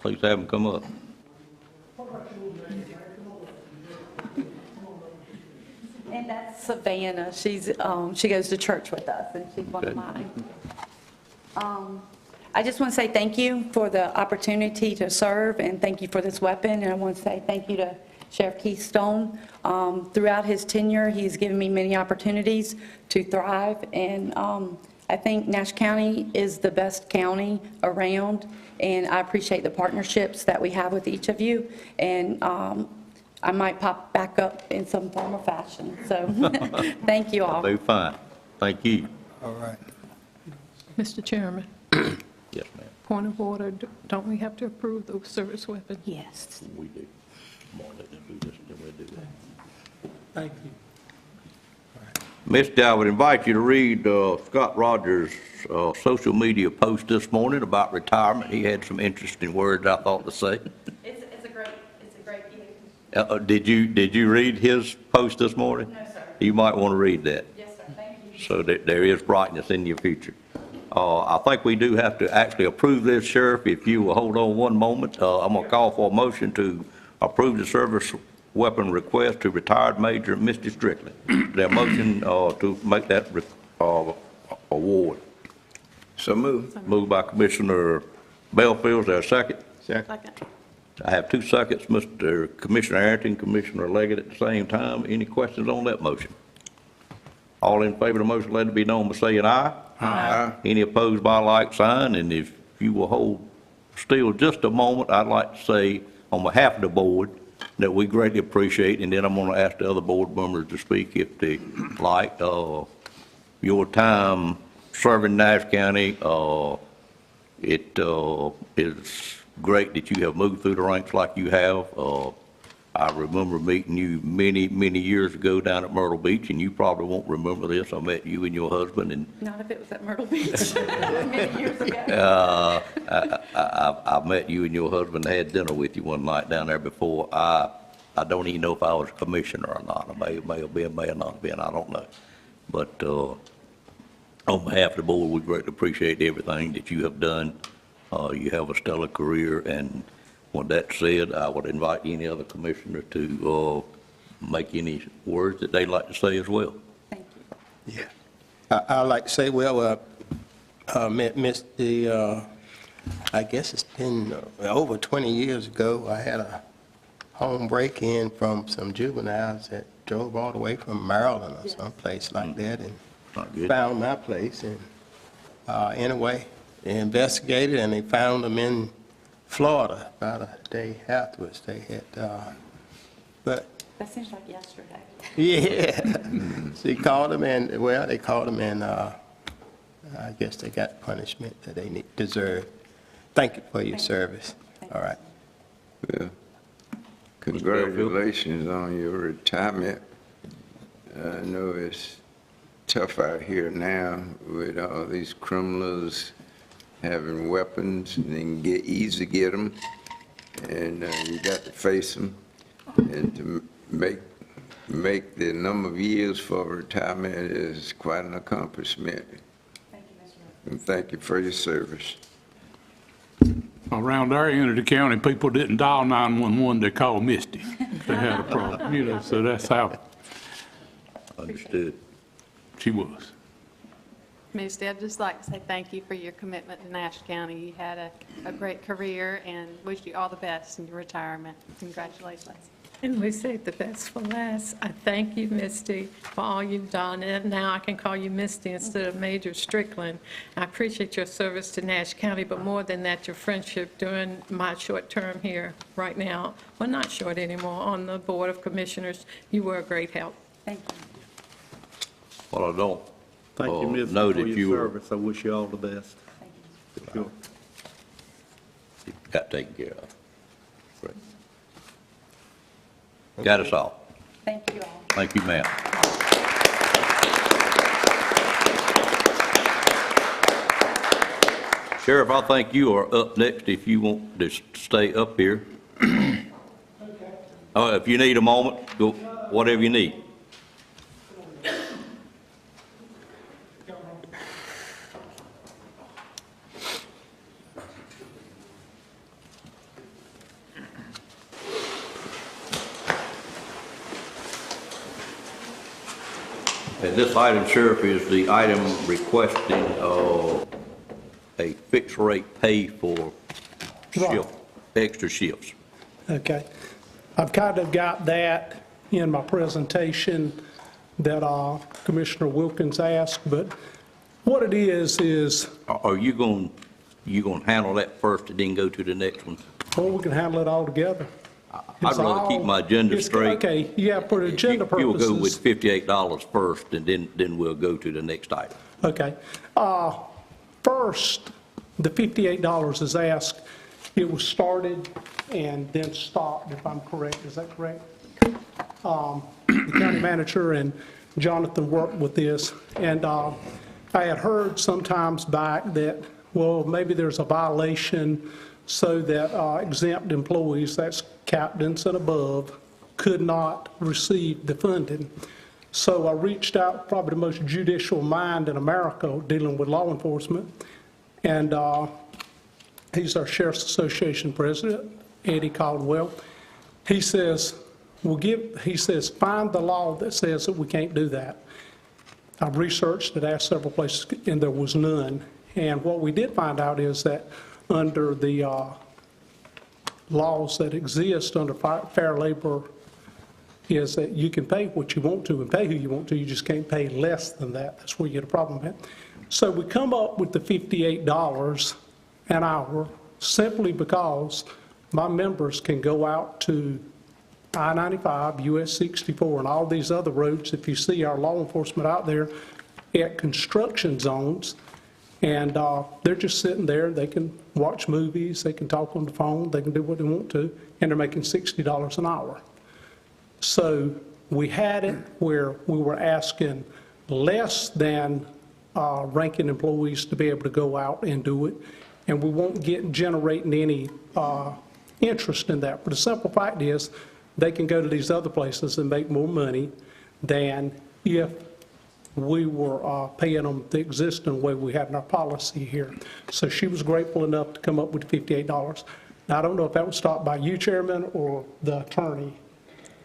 Please have them come up. And that's Savannah. She's, she goes to church with us, and she's one of mine. I just want to say thank you for the opportunity to serve, and thank you for this weapon. And I want to say thank you to Sheriff Keith Stone. Throughout his tenure, he's given me many opportunities to thrive, and I think Nash County is the best county around, and I appreciate the partnerships that we have with each of you. And I might pop back up in some form or fashion. So thank you all. They'll be fine. Thank you. All right. Mr. Chairman, Yes, ma'am. point of order, don't we have to approve the service weapon? Yes. We do. Come on, let them do this, then we'll do that. Thank you. Misty, I would invite you to read Scott Rogers' social media post this morning about retirement. He had some interesting words I thought to say. It's a great gig. Did you read his post this morning? No, sir. You might want to read that. Yes, sir. Thank you. So that there is brightness in your future. I think we do have to actually approve this, Sheriff. If you will hold on one moment, I'm going to call for a motion to approve the service weapon request to retired Major Misty Strickland. Their motion to make that award. So moved. Moved by Commissioner Belfield. Is there a second? Second. I have 2 seconds, Mr. Commissioner Arrington, Commissioner Leggett at the same time. Any questions on that motion? All in favor of the motion, let it be known by saying aye. Aye. Any opposed by like sign, and if you will hold still just a moment, I'd like to say on behalf of the board that we greatly appreciate, and then I'm going to ask the other board members to speak if they like, your time serving Nash County. It is great that you have moved through the ranks like you have. I remember meeting you many, many years ago down at Myrtle Beach, and you probably won't remember this. I met you and your husband, and Not if it was at Myrtle Beach many years ago. I met you and your husband, had dinner with you one night down there before. I don't even know if I was a commissioner or not. I may have been, may have not been, I don't know. But on behalf of the board, we greatly appreciate everything that you have done. You have a stellar career, and with that said, I would invite any other commissioner to make any words that they'd like to say as well. Thank you. Yeah. I'd like to say, well, I guess it's been over 20 years ago, I had a home break-in from some juveniles at drove all the way from Maryland or someplace like that and Not good. found my place. And anyway, they investigated and they found them in Florida about a day afterwards. They had, but That seems like yesterday. yeah, she called them and, well, they called them and I guess they got punishment that they deserve. Thank you for your service. All right. Well, congratulations on your retirement. I know it's tough out here now with all these criminals having weapons and they can easy get them. And you got to face them. And to make the number of years for retirement is quite an accomplishment. Thank you, Mr. And thank you for your service. Around our end of the county, people didn't dial 911, they called Misty. If they had a problem, you know, so that's how Understood. she was. Misty, I'd just like to say thank you for your commitment to Nash County. You had a great career and wish you all the best in your retirement. Congratulations. And we saved the best for last. I thank you, Misty, for all you've done. And now I can call you Misty instead of Major Strickland. I appreciate your service to Nash County, but more than that, your friendship during my short term here right now. Well, not short anymore, on the Board of Commissioners. You were a great help. Thank you. Well, I don't Thank you, Ms. know for that you your were, service. I wish you all the best. Thank you. Sure. got taken care of. Great. Got us all. Thank you all. Thank you, ma'am. Sheriff, I think you are up next if you want to stay up here. If you need a moment, go, whatever you need. And this item, Sheriff, is the item requesting a fixed rate pay for shift, extra shifts. Okay. I've kind of got that in my presentation that Commissioner Wilkins asked, but what it is... Are you going to handle that first and then go to the next one? Well, we can handle it all together. I'd rather keep my agenda straight. Okay, yeah, for agenda purposes... You'll go with $58 first, and then we'll go to the next item. Okay. First, the $58 is asked. It was started and then stopped, if I'm correct. Is that correct? The county manager and Jonathan worked with this, and I had heard sometimes back that, well, maybe there's a violation so that exempt employees, that's captains and above, could not receive the funding. So I reached out, probably the most judicial mind in America dealing with law enforcement, and he's our Sheriff's Association president, Eddie Caldwell. He says, find the law that says that we can't do that. I've researched it, asked several places, and there was none. And what we did find out is that under the laws that exist under fair labor is that you can pay what you want to and pay who you want to. You just can't pay less than that. That's where you get a problem at. So we come up with the $58 an hour simply because my members can go out to I-95, US 64, and all these other roads. If you see our law enforcement out there at construction zones, and they're just sitting there, they can watch movies, they can talk on the phone, they can do what they want to, and they're making $60 an hour. So we had it where we were asking less than ranking employees to be able to go out and do it, and we won't get generating any interest in that. But the simple fact is, they can go to these other places and make more money than if we were paying them the existing way we had in our policy here. So she was grateful enough to come up with $58. Now, I don't know if that was stopped by you, Chairman, or the attorney,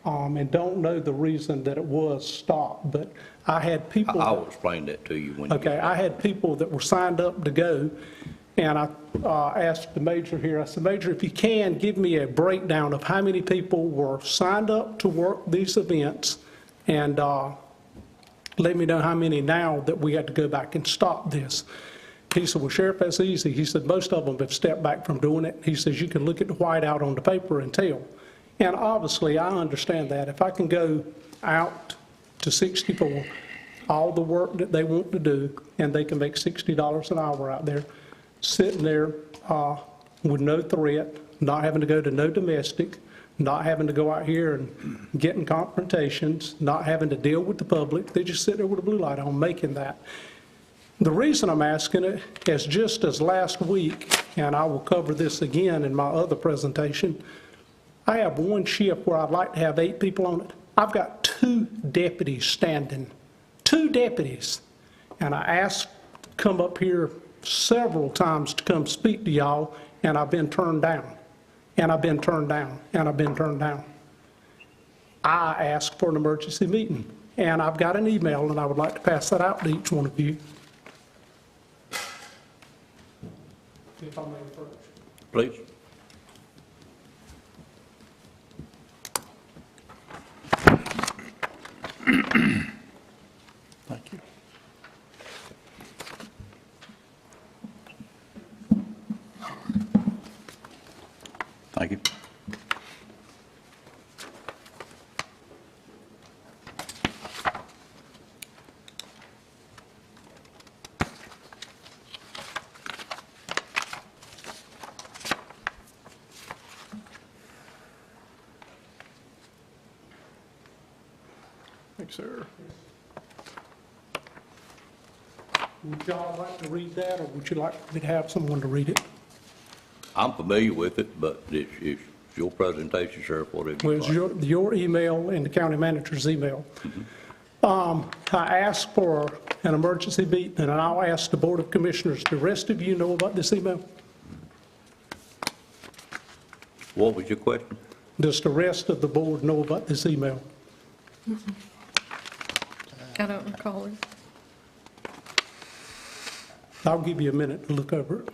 and don't know the reason that it was stopped, but I had people... I will explain that to you when you... Okay, I had people that were signed up to go, and I asked the major here, I said, Major, if you can, give me a breakdown of how many people were signed up to work these events and let me know how many now that we had to go back and stop this. He said, well, Sheriff, that's easy. He said, most of them have stepped back from doing it. He says, you can look at the whiteout on the paper and tell. And obviously, I understand that. If I can go out to 64, all the work that they want to do, and they can make $60 an hour out there, sitting there with no threat, not having to go to no domestic, not having to go out here and get in confrontations, not having to deal with the public. They just sit there with a blue light on making that. The reason I'm asking it is just as last week, and I will cover this again in my other presentation, I have one shift where I'd like to have 8 people on it. I've got 2 deputies standing, 2 deputies. And I asked to come up here several times to come speak to y'all, and I've been turned down. And I've been turned down, and I've been turned down. I asked for an emergency meeting, and I've got an email, and I would like to pass that out to each one of you. If I may approach. Please. Thank you. Thank you. Thanks, sir. Would y'all like to read that, or would you like me to have someone to read it? I'm familiar with it, but it's your presentation, Sheriff, whatever. Well, it's your email and the county manager's email. I asked for an emergency meeting, and I'll ask the Board of Commissioners, the rest of you know about this email? What was your question? Does the rest of the board know about this email? I don't recall it. I'll give you a minute to look over it.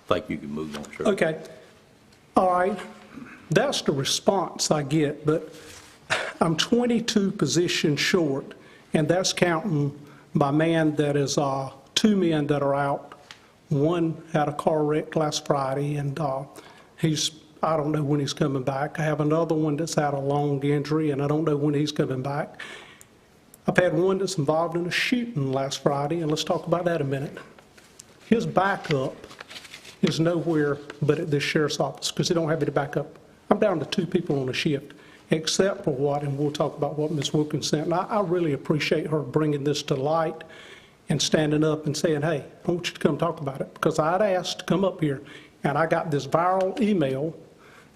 Think you can move on, Sheriff. Okay. All right. That's the response I get, but I'm 22 positions short, and that's counting my man that is 2 men that are out. One had a car wreck last Friday, and I don't know when he's coming back. I have another one that's had a long injury, and I don't know when he's coming back. I've had one that's involved in a shooting last Friday, and let's talk about that a minute. His backup is nowhere but at this sheriff's office because they don't have any backup. I'm down to 2 people on a shift, except for what, and we'll talk about what Ms. Wilkins sent. And I really appreciate her bringing this to light and standing up and saying, hey, I want you to come talk about it, because I'd asked to come up here, and I got this viral email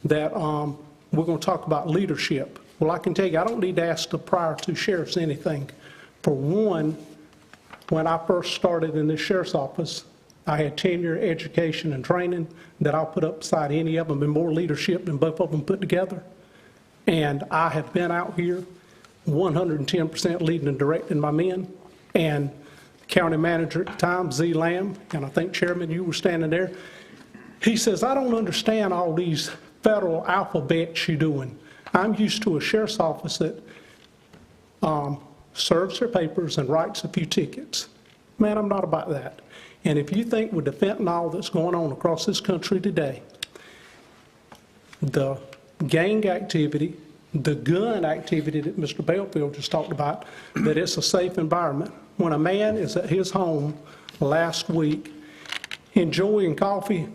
that we're going to talk about leadership. Well, I can tell you, I don't need to ask the prior 2 sheriffs anything. For one, when I first started in this sheriff's office, I had tenure, education, and training that I'll put up beside any of them, and more leadership than both of them put together. And I have been out here 110% leading and directing my men. And county manager at the time, Z. Lamb, and I think Chairman, you were standing there, he says, I don't understand all these federal alphabets you're doing. I'm used to a sheriff's office that serves their papers and writes a few tickets. Man, I'm not about that. And if you think with the fentanyl that's going on across this country today, the gang activity, the gun activity that Mr. Belfield just talked about, that it's a safe environment. When a man is at his home last week enjoying coffee,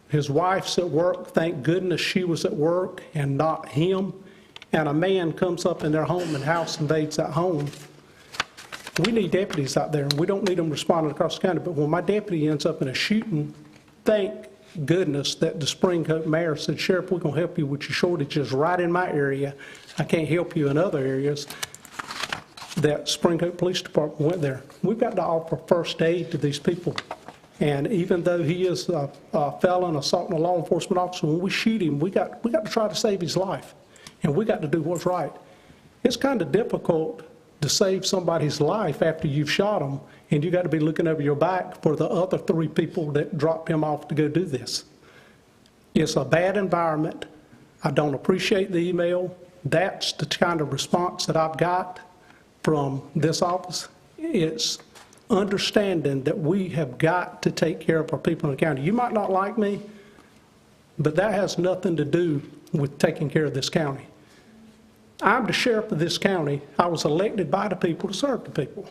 his wife's at work, thank goodness she was at work and not him, and a man comes up in their home and house invades that home, we need deputies out there, and we don't need them responding across the county. But when my deputy ends up in a shooting, thank goodness that the Springcoat mayor said, Sheriff, we're going to help you with your shortages right in my area. I can't help you in other areas. That Springcoat Police Department went there. We've got to offer first aid to these people. And even though he is a felon assaulting a law enforcement officer, when we shoot him, we got to try to save his life. And we got to do what's right. It's kind of difficult to save somebody's life after you've shot them, and you got to be looking over your back for the other 3 people that dropped him off to go do this. It's a bad environment. I don't appreciate the email. That's the kind of response that I've got from this office. It's understanding that we have got to take care of our people in the county. You might not like me, but that has nothing to do with taking care of this county. I'm the sheriff of this county. I was elected by the people to serve the people.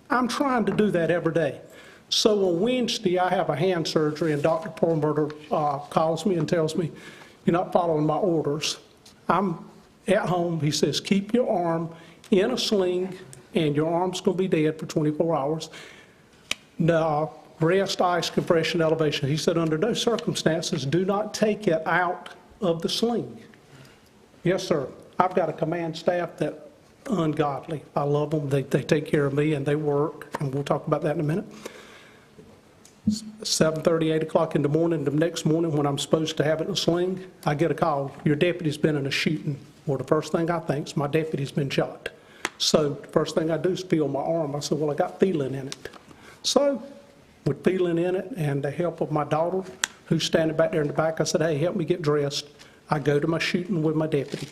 I'm trying to do that every day. So on Wednesday, I have a hand surgery, and Dr. Perlmutter calls me and tells me, you're not following my orders. I'm at home. He says, keep your arm in a sling, and your arm's going to be dead for 24 hours. Now, rest, ice, compression, elevation. He said, under those circumstances, do not take it out of the sling. Yes, sir. I've got a command staff that ungodly. I love them. They take care of me, and they work, and we'll talk about that in a minute. 7:30, 8 o'clock in the morning, the next morning when I'm supposed to have it in a sling, I get a call. Your deputy's been in a shooting. Well, the first thing I think is my deputy's been shot. So the first thing I do is feel my arm. I said, well, I got feeling in it. So with feeling in it and the help of my daughter, who's standing back there in the back, I said, hey, help me get dressed. I go to my shooting with my deputy.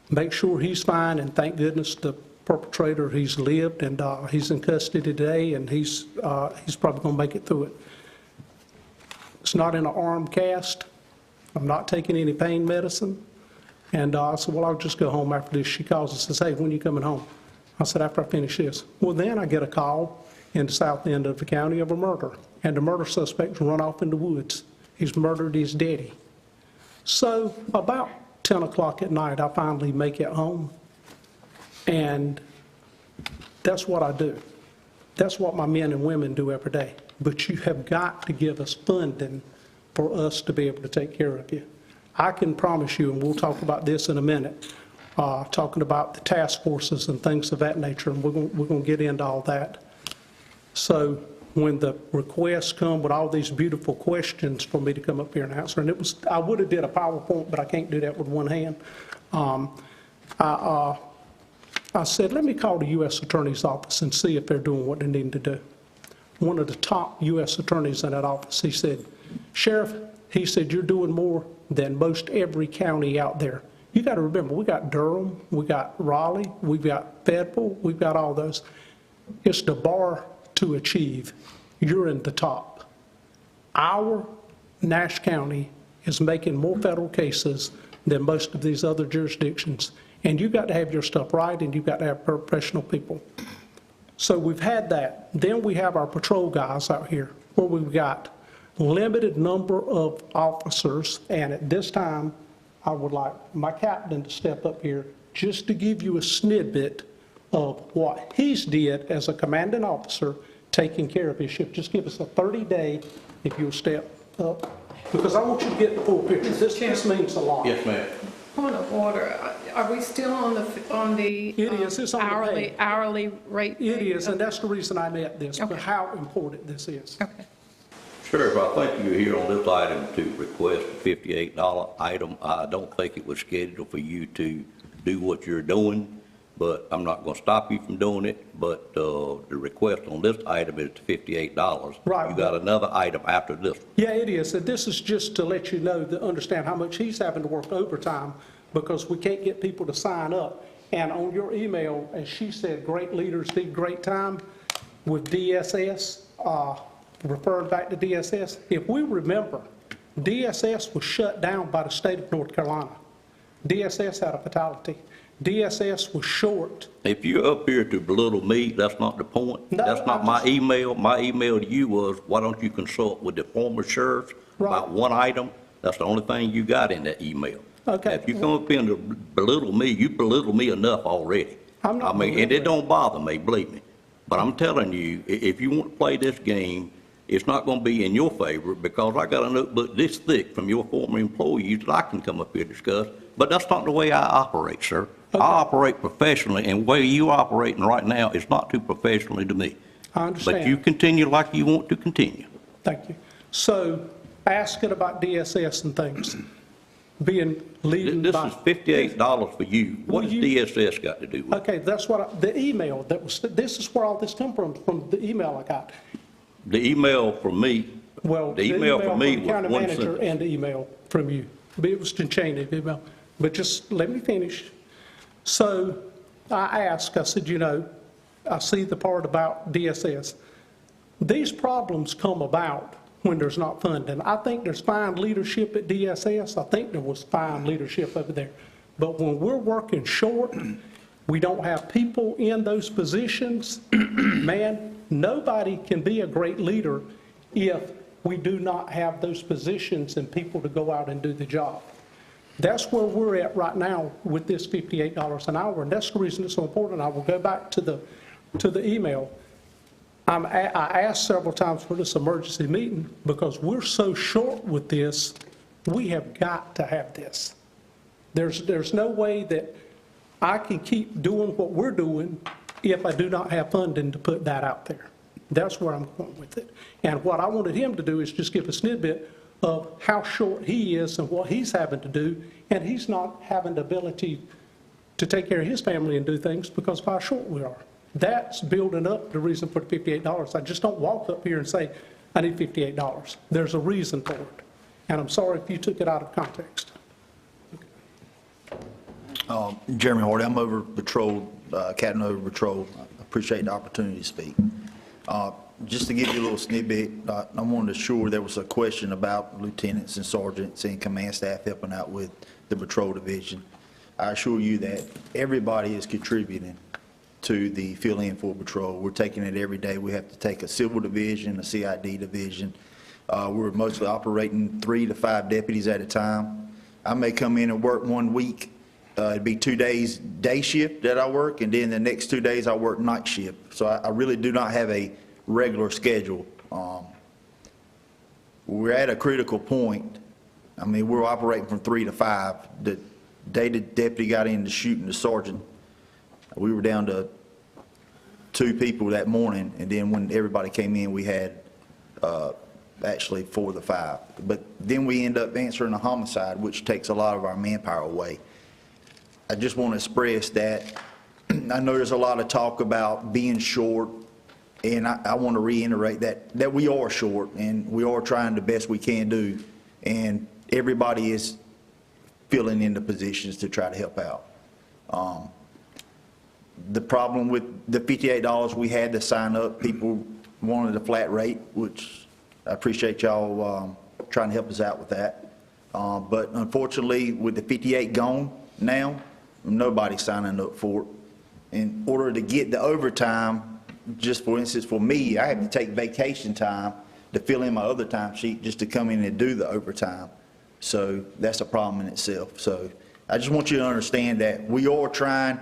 Make sure he's fine, and thank goodness the perpetrator, he's lived, and he's in custody today, and he's probably going to make it through it. It's not in an arm cast. I'm not taking any pain medicine. And I said, well, I'll just go home after this. She calls and says, hey, when are you coming home? I said, after I finish this. Well, then I get a call in the south end of the county of a murder, and the murder suspect's run off in the woods. He's murdered his daddy. So about 10 o'clock at night, I finally make it home, and that's what I do. That's what my men and women do every day. But you have got to give us funding for us to be able to take care of you. I can promise you, and we'll talk about this in a minute, talking about the task forces and things of that nature, and we're going to get into all that. So when the requests come with all these beautiful questions for me to come up here and answer, and I would have did a PowerPoint, but I can't do that with one hand. I said, let me call the U.S. Attorney's Office and see if they're doing what they need to do. One of the top U.S. attorneys in that office, he said, Sheriff, he said, you're doing more than most every county out there. You got to remember, we got Durham, we got Raleigh, we've got Fayetteville, we've got all those. It's the bar to achieve. You're in the top. Our Nash County is making more federal cases than most of these other jurisdictions. And you've got to have your stuff right, and you've got to have professional people. So we've had that. Then we have our patrol guys out here, where we've got limited number of officers, and at this time, I would like my captain to step up here just to give you a snippet of what he's did as a commanding officer taking care of his ship. Just give us a 30-day, if you'll step up, because I want you to get the full picture. This means a lot. Yes, ma'am. Point of order, are we still on the It is. It's on the pay. hourly rate? It is, and that's the reason I met this, but how important this is. Okay. Sheriff, I think you're here on this item to request a $58 item. I don't think it was scheduled for you to do what you're doing, but I'm not going to stop you from doing it. But the request on this item is $58. Right. You got another item after this one. Yeah, it is. And this is just to let you know, to understand how much he's having to work overtime because we can't get people to sign up. And on your email, as she said, great leaders need great time with DSS. Referred back to DSS, if we remember, DSS was shut down by the state of North Carolina. DSS had a fatality. DSS was short. If you're up here to belittle me, that's not the point. No, That's not I'm my just- email. My email to you was, why don't you consult with the former sheriffs about one item? That's the only thing you got in that email. Okay. If you come up here and belittle me, you belittle me enough already. I'm not I mean, and belittling. it don't bother me, believe me. But I'm telling you, if you want to play this game, it's not going to be in your favor, because I got a notebook this thick from your former employees that I can come up here and discuss. But that's not the way I operate, sir. I operate professionally, and the way you operating right now is not too professionally to me. I understand. But you continue like you want to continue. Thank you. So asking about DSS and things, being leading This by. is $58 for you. What Will does you- DSS got to do with it? Okay, that's what, the email that was, this is where all this come from the email I got. The email from me, Well, the email from me the was county one manager sentence. and the email from you. But it was a chain of email. But just let me finish. So I asked, I said, you know, I see the part about DSS. These problems come about when there's not funding. I think there's fine leadership at DSS. I think there was fine leadership over there. But when we're working short, we don't have people in those positions, man, nobody can be a great leader if we do not have those positions and people to go out and do the job. That's where we're at right now with this $58 an hour, and that's the reason it's so important. I will go back to the email. I asked several times for this emergency meeting because we're so short with this, we have got to have this. There's no way that I can keep doing what we're doing if I do not have funding to put that out there. That's where I'm going with it. And what I wanted him to do is just give a snippet of how short he is and what he's having to do, and he's not having the ability to take care of his family and do things because of how short we are. That's building up the reason for the $58. I just don't walk up here and say, I need $58. There's a reason for it. And I'm sorry if you took it out of context. Jeremy Hardy, I'm over patrol, captain over patrol. I appreciate the opportunity to speak. Just to give you a little snippet, I wanted to assure there was a question about lieutenants and sergeants and command staff helping out with the patrol division. I assure you that everybody is contributing to the fill-in for patrol. We're taking it every day. We have to take a civil division, a CID division. We're mostly operating 3 to 5 deputies at a time. I may come in and work 1 week. It'd be 2 days day shift that I work, and then the next 2 days I work night shift. So I really do not have a regular schedule. We're at a critical point. I mean, we're operating from 3 to 5. The day the deputy got into shooting the sergeant, we were down to 2 people that morning, and then when everybody came in, we had actually 4 to 5. But then we end up answering a homicide, which takes a lot of our manpower away. I just want to express that I know there's a lot of talk about being short, and I want to reiterate that we are short, and we are trying the best we can do, and everybody is filling in the positions to try to help out. The problem with the $58, we had to sign up. People wanted a flat rate, which I appreciate y'all trying to help us out with that. But unfortunately, with the 58 gone now, nobody's signing up for it. In order to get the overtime, just for instance, for me, I have to take vacation time to fill in my other time sheet just to come in and do the overtime. So that's a problem in itself. So I just want you to understand that we are trying,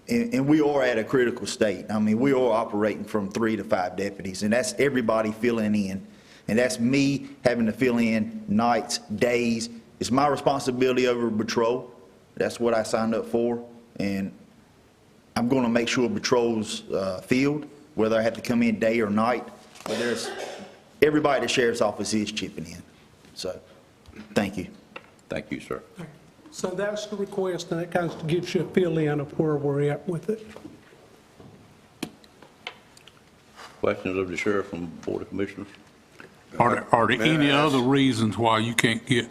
and we are at a critical state. I mean, we are operating from 3 to 5 deputies, and that's everybody filling in. And that's me having to fill in nights, days. It's my responsibility over patrol. That's what I signed up for, and I'm going to make sure patrol's filled, whether I have to come in day or night. But there's everybody at the sheriff's office is chipping in. So, thank you. Thank you, sir. So that's the request, and it kind of gives you a fill-in of where we're at with it. Questions of the sheriff from the Board of Commissioners? Are there any other reasons why you can't get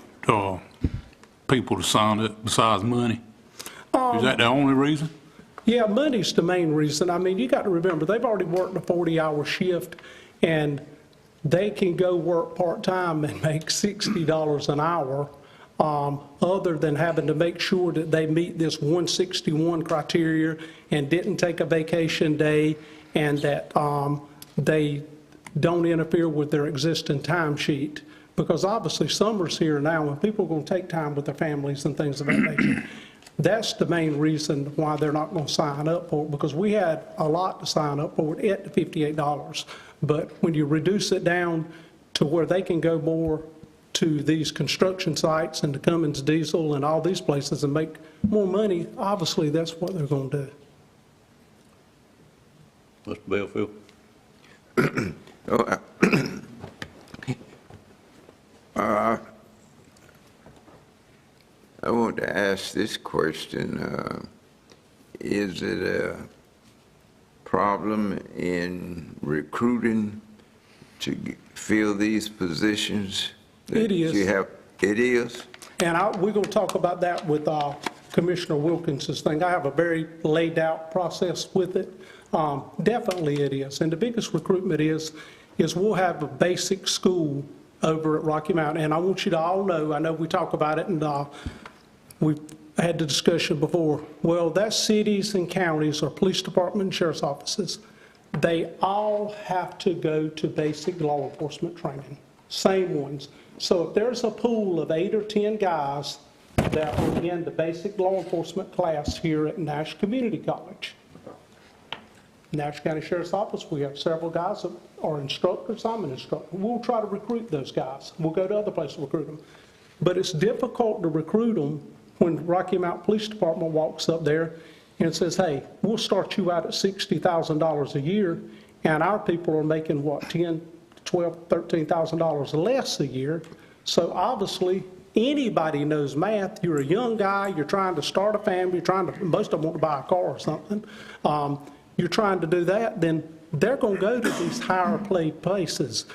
people to sign up besides money? Is that the only reason? Yeah, money's the main reason. I mean, you got to remember, they've already worked a 40-hour shift, and they can go work part-time and make $60 an hour. other than having to make sure that they meet this 161 criteria and didn't take a vacation day, and that they don't interfere with their existing timesheet. Because obviously summer's here now and people are going to take time with their families and things of that nature. That's the main reason why they're not going to sign up for it, because we had a lot to sign up for it at the $58. But when you reduce it down to where they can go more to these construction sites and the Cummins Diesel and all these places and make more money, obviously that's what they're going to do. Mr. Belfield? I want to ask this question. Is it a problem in recruiting to fill these positions? It is. It is? And we're going to talk about that with Commissioner Wilkins's thing. I have a very laid out process with it. Definitely it is. And the biggest recruitment is we'll have a basic school over at Rocky Mountain. And I want you to all know, I know we talk about it and we've had the discussion before. Well, that's cities and counties or police department and sheriff's offices. They all have to go to basic law enforcement training, same ones. So if there's a pool of 8 or 10 guys that are in the basic law enforcement class here at Nash Community College, Nash County Sheriff's Office, we have several guys that are instructors. I'm an instructor. We'll try to recruit those guys. We'll go to other places to recruit them. But it's difficult to recruit them when Rocky Mount Police Department walks up there and says, hey, we'll start you out at $60,000 a year, and our people are making, what, $10,000, $12,000, $13,000 less a year. So obviously, anybody knows math. You're a young guy, you're trying to start a family, most of them want to buy a car or something. You're trying to do that, then they're going to go to these higher paid places.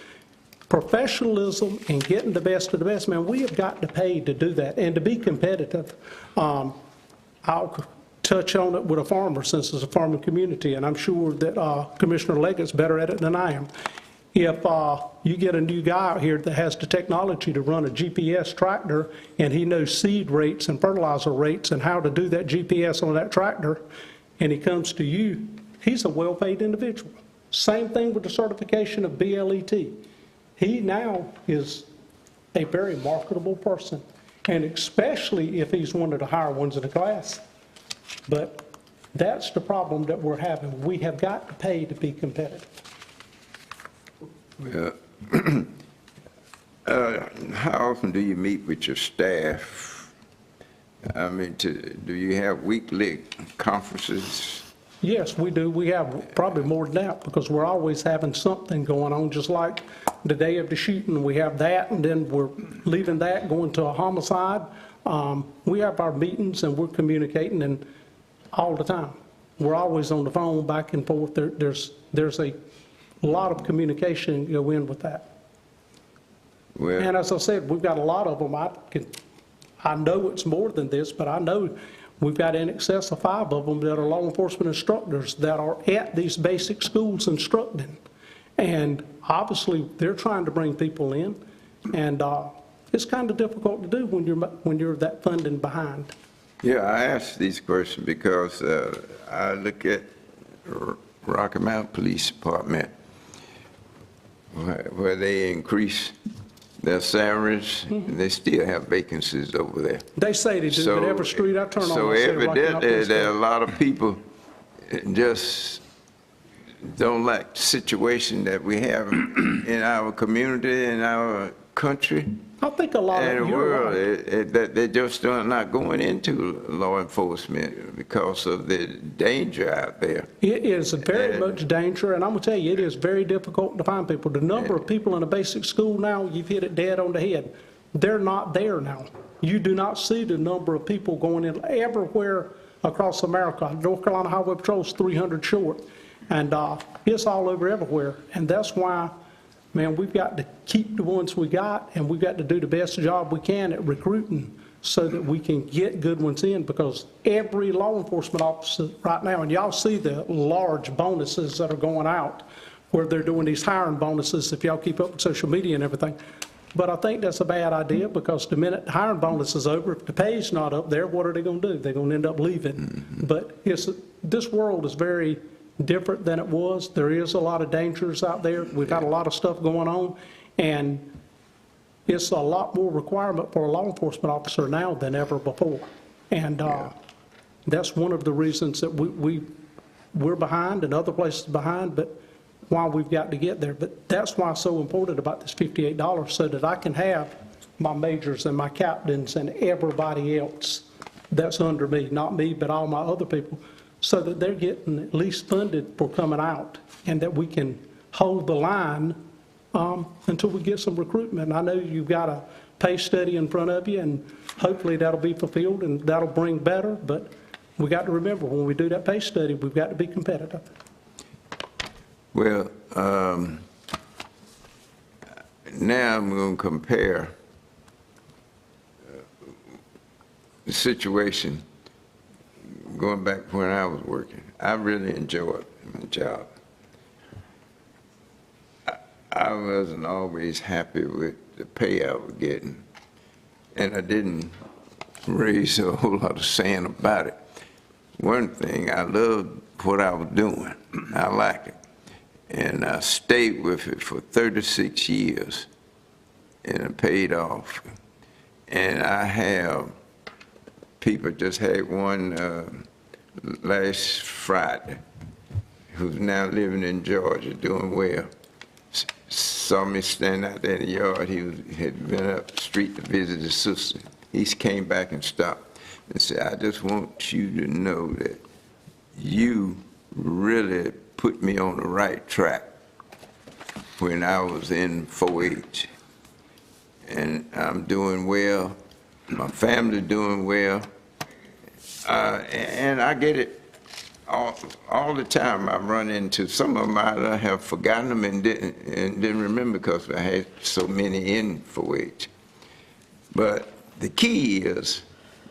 Professionalism and getting the best of the best, man, we have got to pay to do that and to be competitive. I'll touch on it with a farmer, since it's a farming community, and I'm sure that Commissioner Leggett's better at it than I am. If you get a new guy out here that has the technology to run a GPS tractor and he knows seed rates and fertilizer rates and how to do that GPS on that tractor, and he comes to you, he's a well-paid individual. Same thing with the certification of BLET. He now is a very marketable person, and especially if he's one of the higher ones in the class. But that's the problem that we're having. We have got to pay to be competitive. Well, how often do you meet with your staff? I mean, do you have weekly conferences? Yes, we do. We have probably more than that, because we're always having something going on, just like the day of the shooting, we have that, and then we're leaving that, going to a homicide. We have our meetings and we're communicating and all the time. We're always on the phone back and forth. There's a lot of communication go in with that. Well, and as I said, we've got a lot of them. I know it's more than this, but I know we've got in excess of 5 of them that are law enforcement instructors that are at these basic schools instructing. And obviously, they're trying to bring people in, and it's kind of difficult to do when you're that funding behind. yeah, I asked these questions because I look at Rocky Mount Police Department, where they increase their salaries, and they still have vacancies over there. They say they do, but every street I turn on, so I say Rocky Mount evidently, Police there are a Department. lot of people just don't like the situation that we have in our community, in our country, I think a lot and of the you're world. right. That they just are not going into law enforcement because of the danger out there. It is very much danger, and I'm going to tell you, it is very difficult to find people. The number of people in a basic school now, you've hit it dead on the head. They're not there now. You do not see the number of people going in everywhere across America. North Carolina Highway Patrol's 300 short, and it's all over everywhere. And that's why, man, we've got to keep the ones we got, and we've got to do the best job we can at recruiting so that we can get good ones in, because every law enforcement officer right now, and y'all see the large bonuses that are going out where they're doing these hiring bonuses, if y'all keep up with social media and everything, But I think that's a bad idea, because the minute hiring bonus is over, if the pay's not up there, what are they going to do? They're going to end up leaving. But this world is very different than it was. There is a lot of dangers out there. We've got a lot of stuff going on, and it's a lot more requirement for a law enforcement officer now than ever before. And that's one of the reasons that we're behind and other places behind, but why we've got to get there. But that's why it's so important about this $58, so that I can have my majors and my captains and everybody else that's under me, not me, but all my other people, so that they're getting at least funded for coming out, and that we can hold the line until we get some recruitment. I know you've got a pay study in front of you, and hopefully that'll be fulfilled and that'll bring better, but we got to remember, when we do that pay study, we've got to be competitive. Well, now I'm going to compare the situation going back when I was working. I really enjoyed my job. I wasn't always happy with the pay I was getting, and I didn't raise a whole lot of sand about it. One thing, I loved what I was doing. I liked it. And I stayed with it for 36 years, and it paid off. And I have people, just had one last Friday, who's now living in Georgia, doing well. Saw me standing out there in the yard. He had been up the street to visit his sister. He came back and stopped and said, I just want you to know that you really put me on the right track when I was in 4-H. And I'm doing well. My family doing well. And I get it all the time. I run into some of them. I have forgotten them and didn't remember, because I had so many in 4-H. But the key is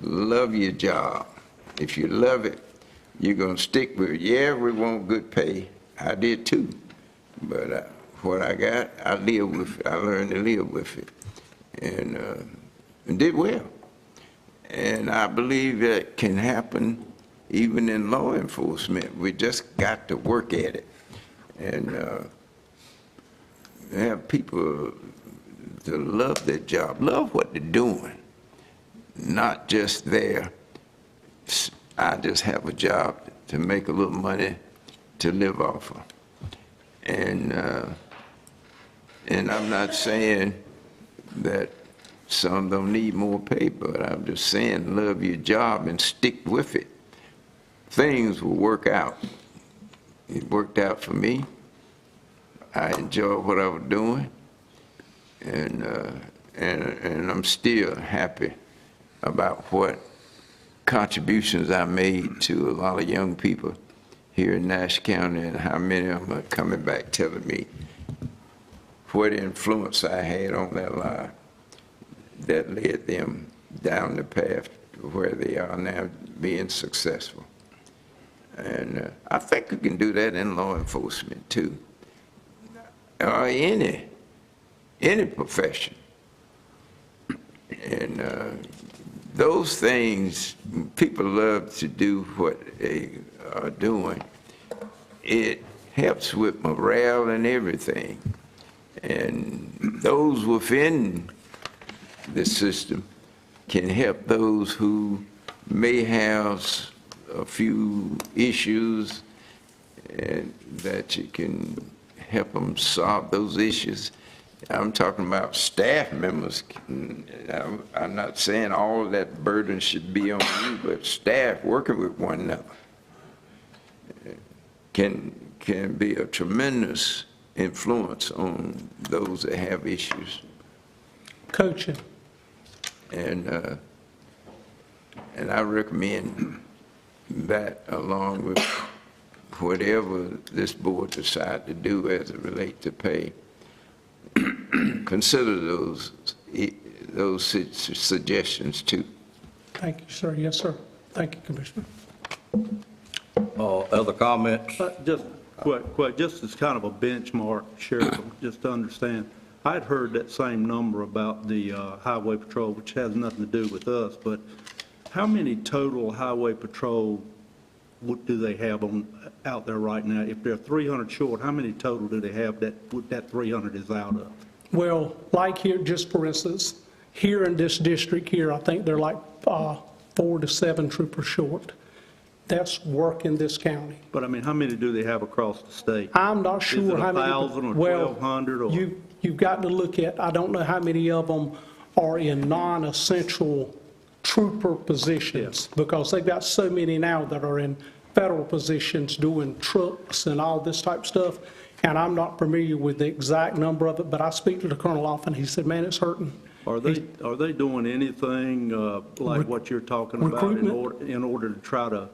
love your job. If you love it, you're going to stick with it. Yeah, we want good pay. I did too. But what I got, I live with it. I learned to live with it. And did well. And I believe that can happen even in law enforcement. We just got to work at it. And have people to love their job, love what they're doing, not just there. I just have a job to make a little money to live off of. And I'm not saying that some don't need more pay, but I'm just saying love your job and stick with it. Things will work out. It worked out for me. I enjoyed what I was doing, and I'm still happy about what contributions I made to a lot of young people here in Nash County, and how many of them are coming back telling me what influence I had on their life that led them down the path to where they are now, being successful. And I think we can do that in law enforcement too, or any profession. And those things, people love to do what they are doing. It helps with morale and everything. And those within the system can help those who may have a few issues, and that you can help them solve those issues. I'm talking about staff members. I'm not saying all of that burden should be on you, but staff working with one another can be a tremendous influence on those that have issues. Coaching. And I recommend that, along with whatever this board decides to do as it relates to pay. Consider those suggestions too. Thank you, sir. Yes, sir. Thank you, Commissioner. Other comments? Just quick, just as kind of a benchmark, Sheriff, just to understand. I'd heard that same number about the highway patrol, which has nothing to do with us, but how many total highway patrol do they have out there right now? If they're 300 short, how many total do they have that 300 is out of? Well, like here, just for instance, here in this district here, I think they're like 4 to 7 troopers short. That's work in this county. But I mean, how many do they have across the state? I'm not sure how many. Is it 1,000 or Well, 1,200 or? You've got to look at, I don't know how many of them are in non-essential trooper positions, because they've got so many now that are in federal positions doing trucks and all this type of stuff, and I'm not familiar with the exact number of it, but I speak to the colonel often. He said, man, it's hurting. Are they doing anything like what you're talking about in order to try to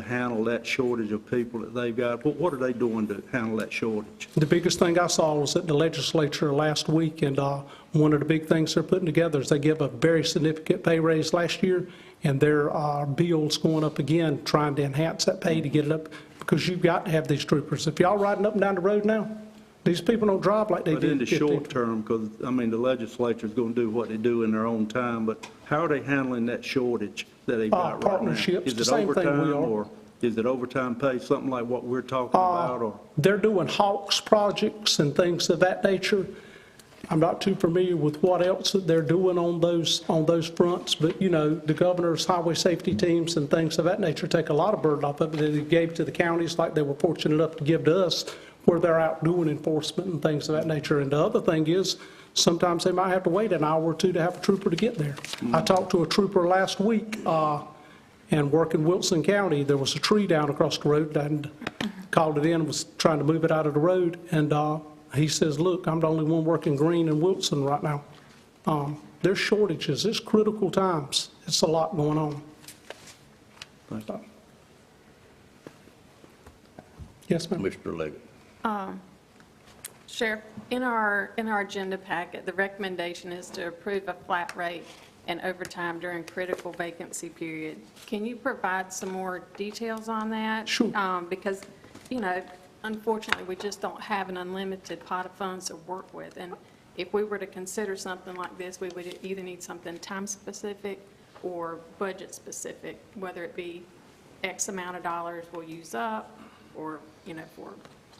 handle that shortage of people that they've got? What are they doing to handle that shortage? The biggest thing I saw was at the legislature last week, and one of the big things they're putting together is they give a very significant pay raise last year, and their bill's going up again, trying to enhance that pay to get it up, because you've got to have these troopers. If y'all riding up and down the road now, these people don't drive like they did. But in the short term, because, I mean, the legislature's going to do what they do in their own time, but how are they handling that shortage that they've got right now? Partnerships, the Is it same thing we overtime, are. or is it overtime pay, something like what we're talking about? Or They're doing Hawks projects and things of that nature. I'm not too familiar with what else that they're doing on those fronts, but, you know, the governor's highway safety teams and things of that nature take a lot of burden off of it that they gave to the counties, like they were fortunate enough to give to us, where they're out doing enforcement and things of that nature. And the other thing is, sometimes they might have to wait an hour or two to have a trooper to get there. I talked to a trooper last week, and working Wilson County, there was a tree down across the road, and called it in, was trying to move it out of the road, and he says, look, I'm the only one working green in Wilson right now. There's shortages, it's critical times, it's a lot going on. Yes, ma'am. Mr. Leggett. Sheriff, in our agenda packet, the recommendation is to approve a flat rate and overtime during critical vacancy period. Can you provide some more details on that? Sure. Because, you know, unfortunately, we just don't have an unlimited pot of funds to work with. And if we were to consider something like this, we would either need something time-specific or budget-specific, whether it be X amount of dollars we'll use up, or, you know, for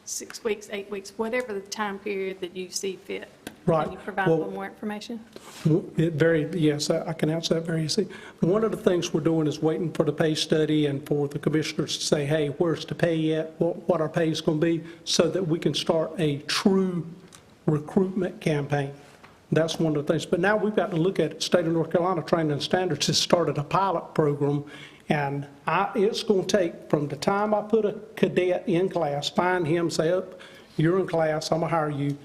6 weeks, 8 weeks, whatever the time period that you see fit. Right. Can you provide a little more information? Yes, I can answer that very easy. One of the things we're doing is waiting for the pay study and for the commissioners to say, hey, where's the pay at, what our pay is going to be, so that we can start a true recruitment campaign. That's one of the things. But now we've got to look at it. State of North Carolina Training and Standards has started a pilot program, and it's going to take, from the time I put a cadet in class, find him, say, oh, you're in class, I'm going to hire you,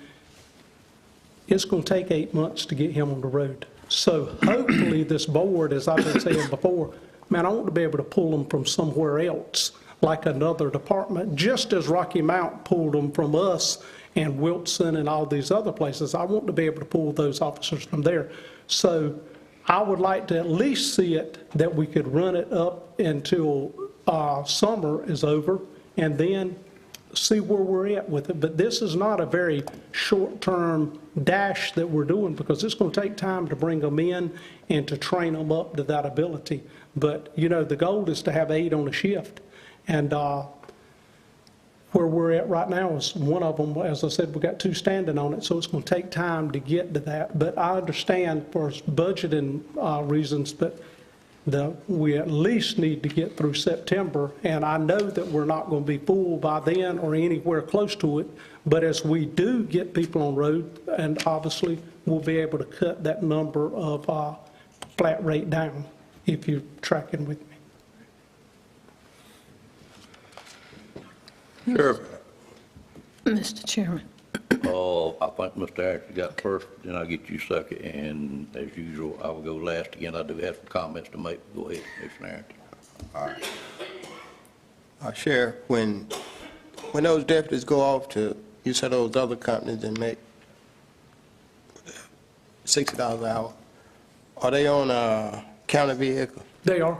it's going to take 8 months to get him on the road. So hopefully this board, as I've been saying before, man, I want to be able to pull them from somewhere else, like another department, just as Rocky Mount pulled them from us and Wilson and all these other places. I want to be able to pull those officers from there. So I would like to at least see it that we could run it up until summer is over, and then see where we're at with it. But this is not a very short-term dash that we're doing, because it's going to take time to bring them in and to train them up to that ability. But, you know, the goal is to have 8 on a shift. And where we're at right now is one of them, as I said, we've got 2 standing on it, so it's going to take time to get to that. But I understand for budgeting reasons, but we at least need to get through September, and I know that we're not going to be full by then or anywhere close to it, but as we do get people on road, and obviously we'll be able to cut that number of flat rate down, if you're tracking with me. Sure. Mr. Chairman. I think Mr. Ashley got first, then I'll get you second, and as usual, I will go last again. I do have some comments to make. Go ahead, Mr. Arrington. All right. Sheriff, when those deputies go off to, you said those other companies that make $60 an hour, are they on a county vehicle? They are.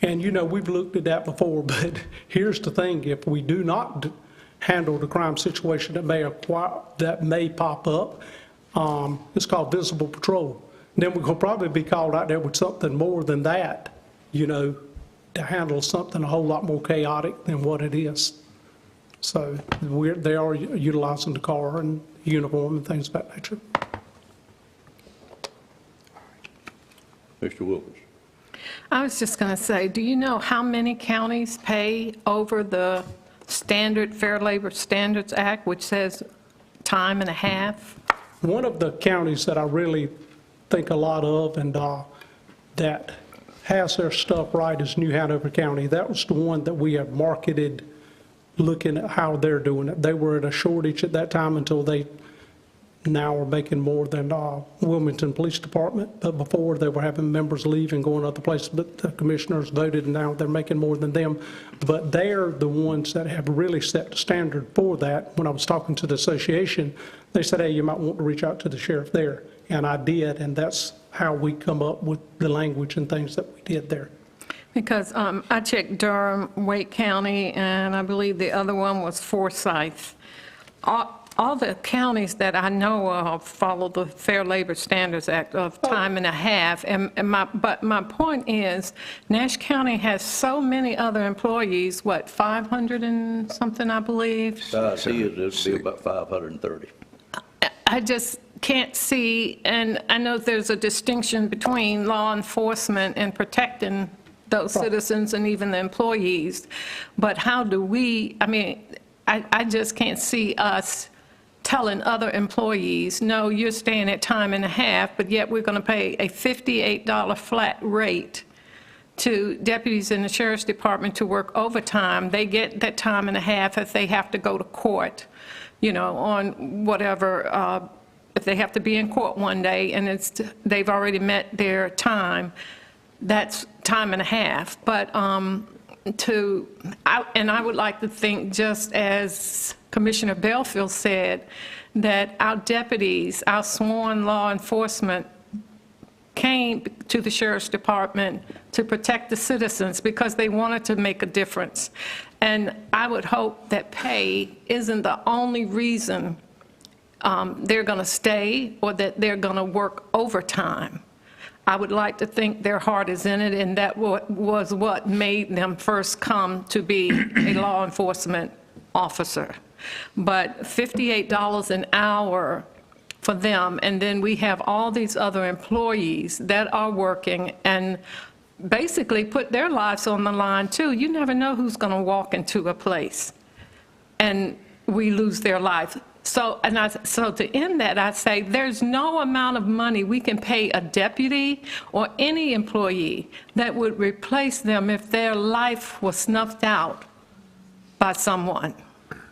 And, you know, we've looked at that before, but here's the thing. If we do not handle the crime situation that may pop up. It's called visible patrol. Then we're going to probably be called out there with something more than that, to handle something a whole lot more chaotic than what it is. So they are utilizing the car and uniform and things of that nature. Mr. Wilkins. I was just going to say, do you know how many counties pay over the standard Fair Labor Standards Act, which says time and a half? One of the counties that I really think a lot of and that has their stuff right is New Hanover County. That was the one that we have marketed looking at how they're doing it. They were at a shortage at that time until they now are making more than Wilmington Police Department. But before, they were having members leave and going other places. But the commissioners voted, and now they're making more than them. But they're the ones that have really set the standard for that. When I was talking to the association, they said, hey, you might want to reach out to the sheriff there. And I did, and that's how we come up with the language and things that we did there. Because I checked Durham, Wake County, and I believe the other one was Forsyth. All the counties that I know of follow the Fair Labor Standards Act of time and a half. But my point is, Nash County has so many other employees, what, 500 and something, I believe? I see it'll be about 530. I just can't see, and I know there's a distinction between law enforcement and protecting those citizens and even the employees. But how do we, I just can't see us telling other employees, no, you're staying at time and a half, but yet we're going to pay a $58 flat rate to deputies in the sheriff's department to work overtime. They get that time and a half if they have to go to court, on whatever, if they have to be in court one day and they've already met their time, that's time and a half. But and I would like to think, just as Commissioner Belfield said, that our deputies, our sworn law enforcement, came to the sheriff's department to protect the citizens because they wanted to make a difference. And I would hope that pay isn't the only reason they're going to stay or that they're going to work overtime. I would like to think their heart is in it, and that was what made them first come to be a law enforcement officer. But $58 an hour for them, and then we have all these other employees that are working and basically put their lives on the line too. You never know who's going to walk into a place and we lose their life. So to end that, I say there's no amount of money we can pay a deputy or any employee that would replace them if their life was snuffed out by someone.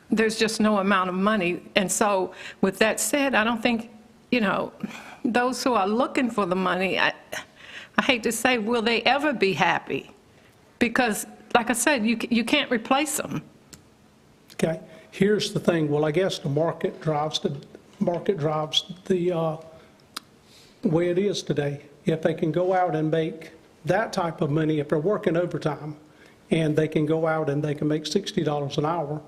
There's just no amount of money. And so with that said, I don't think, those who are looking for the money, I hate to say, will they ever be happy? Because, like I said, you can't replace them. Okay. Here's the thing. Well, I guess the market drives the way it is today. If they can go out and make that type of money, if they're working overtime, and they can go out and they can make $60 an hour,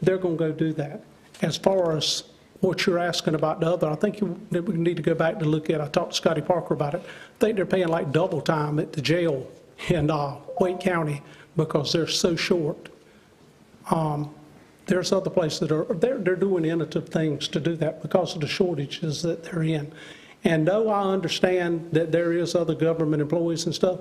they're going to go do that. As far as what you're asking about the other, I think we need to go back to look at, I talked to Scotty Parker about it. I think they're paying like double time at the jail in Wake County because they're so short. There's other places that they're doing innovative things to do that because of the shortages that they're in. And though I understand that there is other government employees and stuff,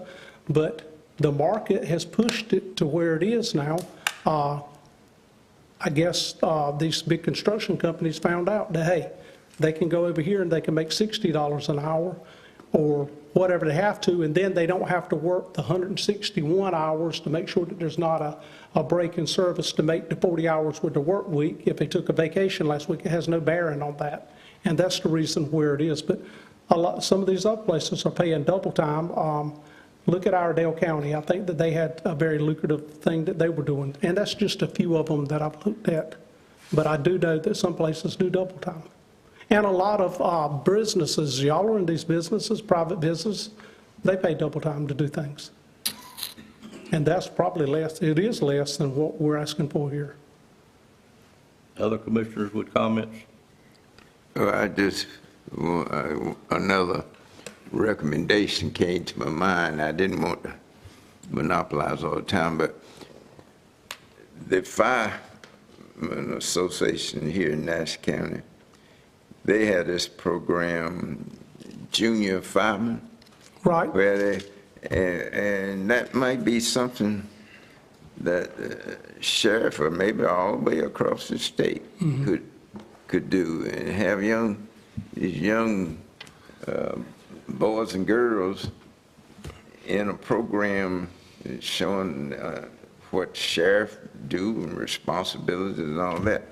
but the market has pushed it to where it is now. I guess these big construction companies found out that, hey, they can go over here and they can make $60 an hour or whatever they have to, and then they don't have to work the 161 hours to make sure that there's not a break in service to make the 40 hours with the work week. If they took a vacation last week, it has no bearing on that. And that's the reason where it is. But some of these other places are paying double time. Look at Iredell County. I think that they had a very lucrative thing that they were doing. And that's just a few of them that I've looked at. But I do know that some places do double time. And a lot of businesses, y'all are in these businesses, private business, they pay double time to do things. And that's probably less, it is less than what we're asking for here. Other commissioners with comments? I just, another recommendation came to my mind. I didn't want to monopolize all the time, but the Firemen Association here in Nash County, they had this program, Junior Firemen. Right. Where they, and that might be something that sheriff or maybe all the way across the state could do, and have these young boys and girls in a program showing what sheriff do and responsibilities and all that.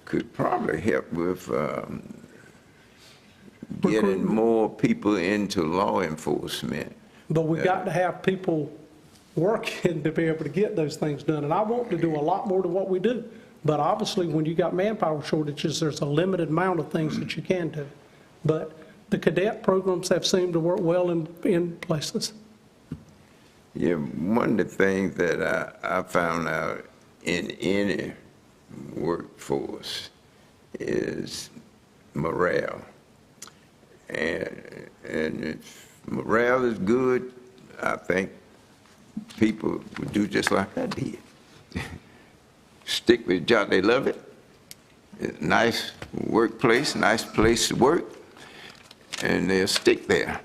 Could probably help with getting more people into law enforcement. But we got to have people working to be able to get those things done. And I want to do a lot more than what we do. But obviously, when you got manpower shortages, there's a limited amount of things that you can do. But the cadet programs have seemed to work well in places. Yeah, one of the things that I found out in any workforce is morale. And if morale is good, I think people would do just like I did. Stick with the job, they love it. Nice workplace, nice place to work, and they'll stick there.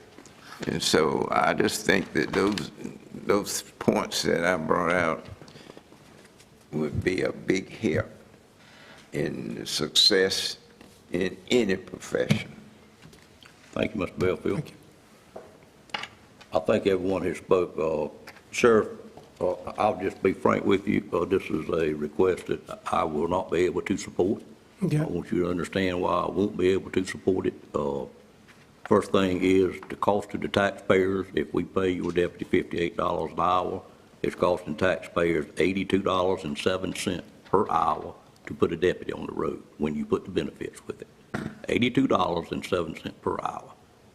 And so I just think that those points that I brought out would be a big help in the success in any profession. Thank you, Mr. Belfield. Thank you. I think everyone has spoke. Sheriff, I'll just be frank with you. This is a request that I will not be able to support. Okay. I want you to understand why I won't be able to support it. First thing is the cost to the taxpayers. If we pay your deputy $58 an hour, it's costing taxpayers $82.07 per hour to put a deputy on the road when you put the benefits with it. $82.07 per hour.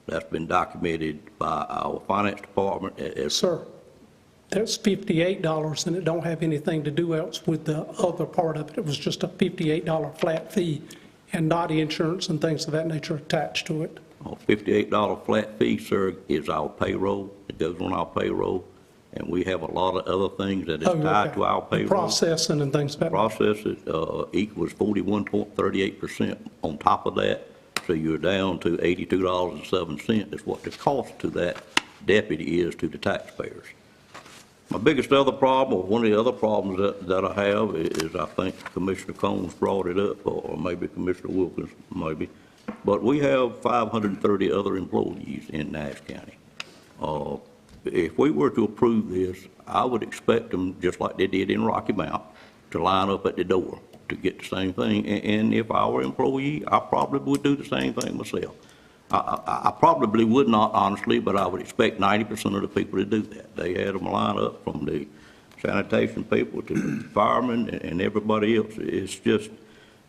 That's been documented by our finance department. Sir, that's $58, and it don't have anything to do else with the other part of it. It was just a $58 flat fee and not insurance and things of that nature attached to it. $58 flat fee, sir, is our payroll. It goes on our payroll, and we have a lot of other things that is tied to our payroll. Processing and things like that. Process it equals 41.38% on top of that, so you're down to $82.07 is what the cost to that deputy is to the taxpayers. My biggest other problem, or one of the other problems that I have is I think Commissioner Combs brought it up, or maybe Commissioner Wilkins, maybe, but we have 530 other employees in Nash County. If we were to approve this, I would expect them, just like they did in Rocky Mount, to line up at the door to get the same thing. And if I were an employee, I probably would do the same thing myself. I probably would not, honestly, but I would expect 90% of the people to do that. They had them line up from the sanitation people to the firemen and everybody else. It's just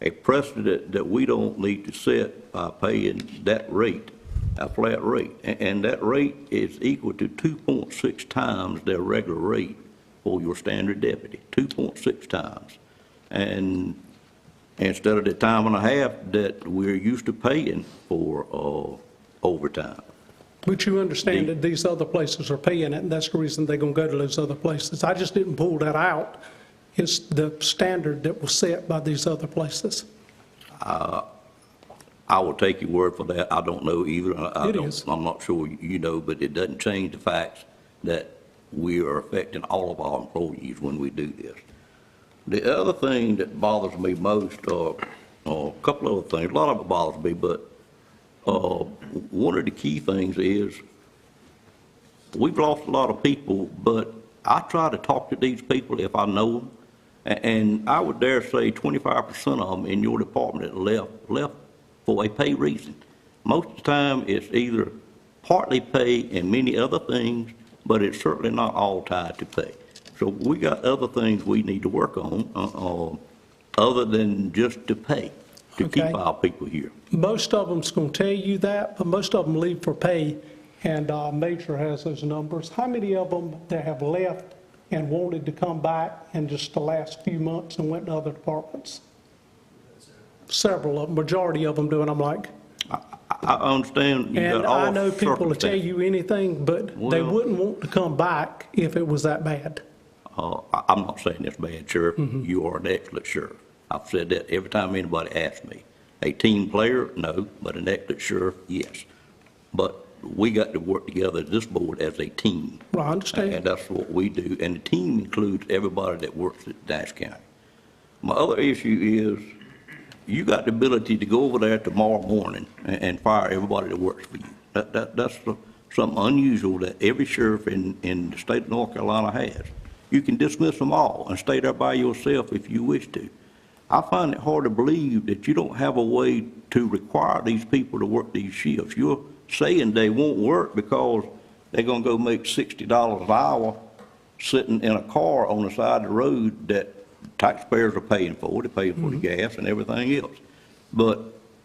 a precedent that we don't need to set by paying that rate, a flat rate. And that rate is equal to 2.6 times their regular rate for your standard deputy, 2.6 times. And instead of the time and a half that we're used to paying for overtime. But you understand that these other places are paying it, and that's the reason they're going to go to those other places. I just didn't pull that out. It's the standard that was set by these other places. I will take your word for that. I don't know either. I'm not sure you know, but it doesn't change the facts that we are affecting all of our employees when we do this. The other thing that bothers me most, or a couple of other things, a lot of it bothers me, but one of the key things is we've lost a lot of people, but I try to talk to these people if I know them, and I would dare say 25% of them in your department left for a pay reason. Most of the time, it's either partly pay and many other things, but it's certainly not all tied to pay. So we got other things we need to work on other than just to pay, to keep our people here. Most of them's going to tell you that, but most of them leave for pay, and Major has those numbers. How many of them that have left and wanted to come back in just the last few months and went to other departments? several of them, majority of them do, and I'm like, I understand you and got all I know people will tell circumstances. you anything, but they Well- wouldn't want to come back if it was that bad. I'm not saying it's bad, Sheriff. Mm-hmm. You are an excellent sheriff. I've said that every time anybody asks me. A team player, no, but an excellent sheriff, yes. But we got to work together as this board as a team. Well, I understand. And that's what we do. And the team includes everybody that works at Nash County. My other issue is, you got the ability to go over there tomorrow morning and fire everybody that works for you. That's something unusual that every sheriff in the state of North Carolina has. You can dismiss them all and stay there by yourself if you wish to. I find it hard to believe that you don't have a way to require these people to work these shifts. You're saying they won't work because they're gonna go make $60 an hour sitting in a car on the side of the road that taxpayers are paying for. They're paying for the gas and everything else. But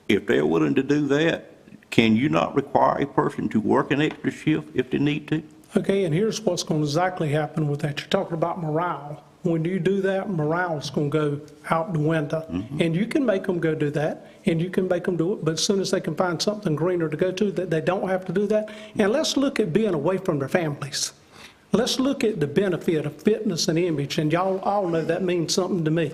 if they're willing to do that, can you not require a person to work an extra shift if they need to? Okay, and here's what's going to exactly happen with that. You're talking about morale. When you do that, morale's going to go out the window. And you can make them go do that, and you can make them do it, but as soon as they can find something greener to go to, that they don't have to do that. And let's look at being away from their families. Let's look at the benefit of fitness and image, and y'all all know that means something to me.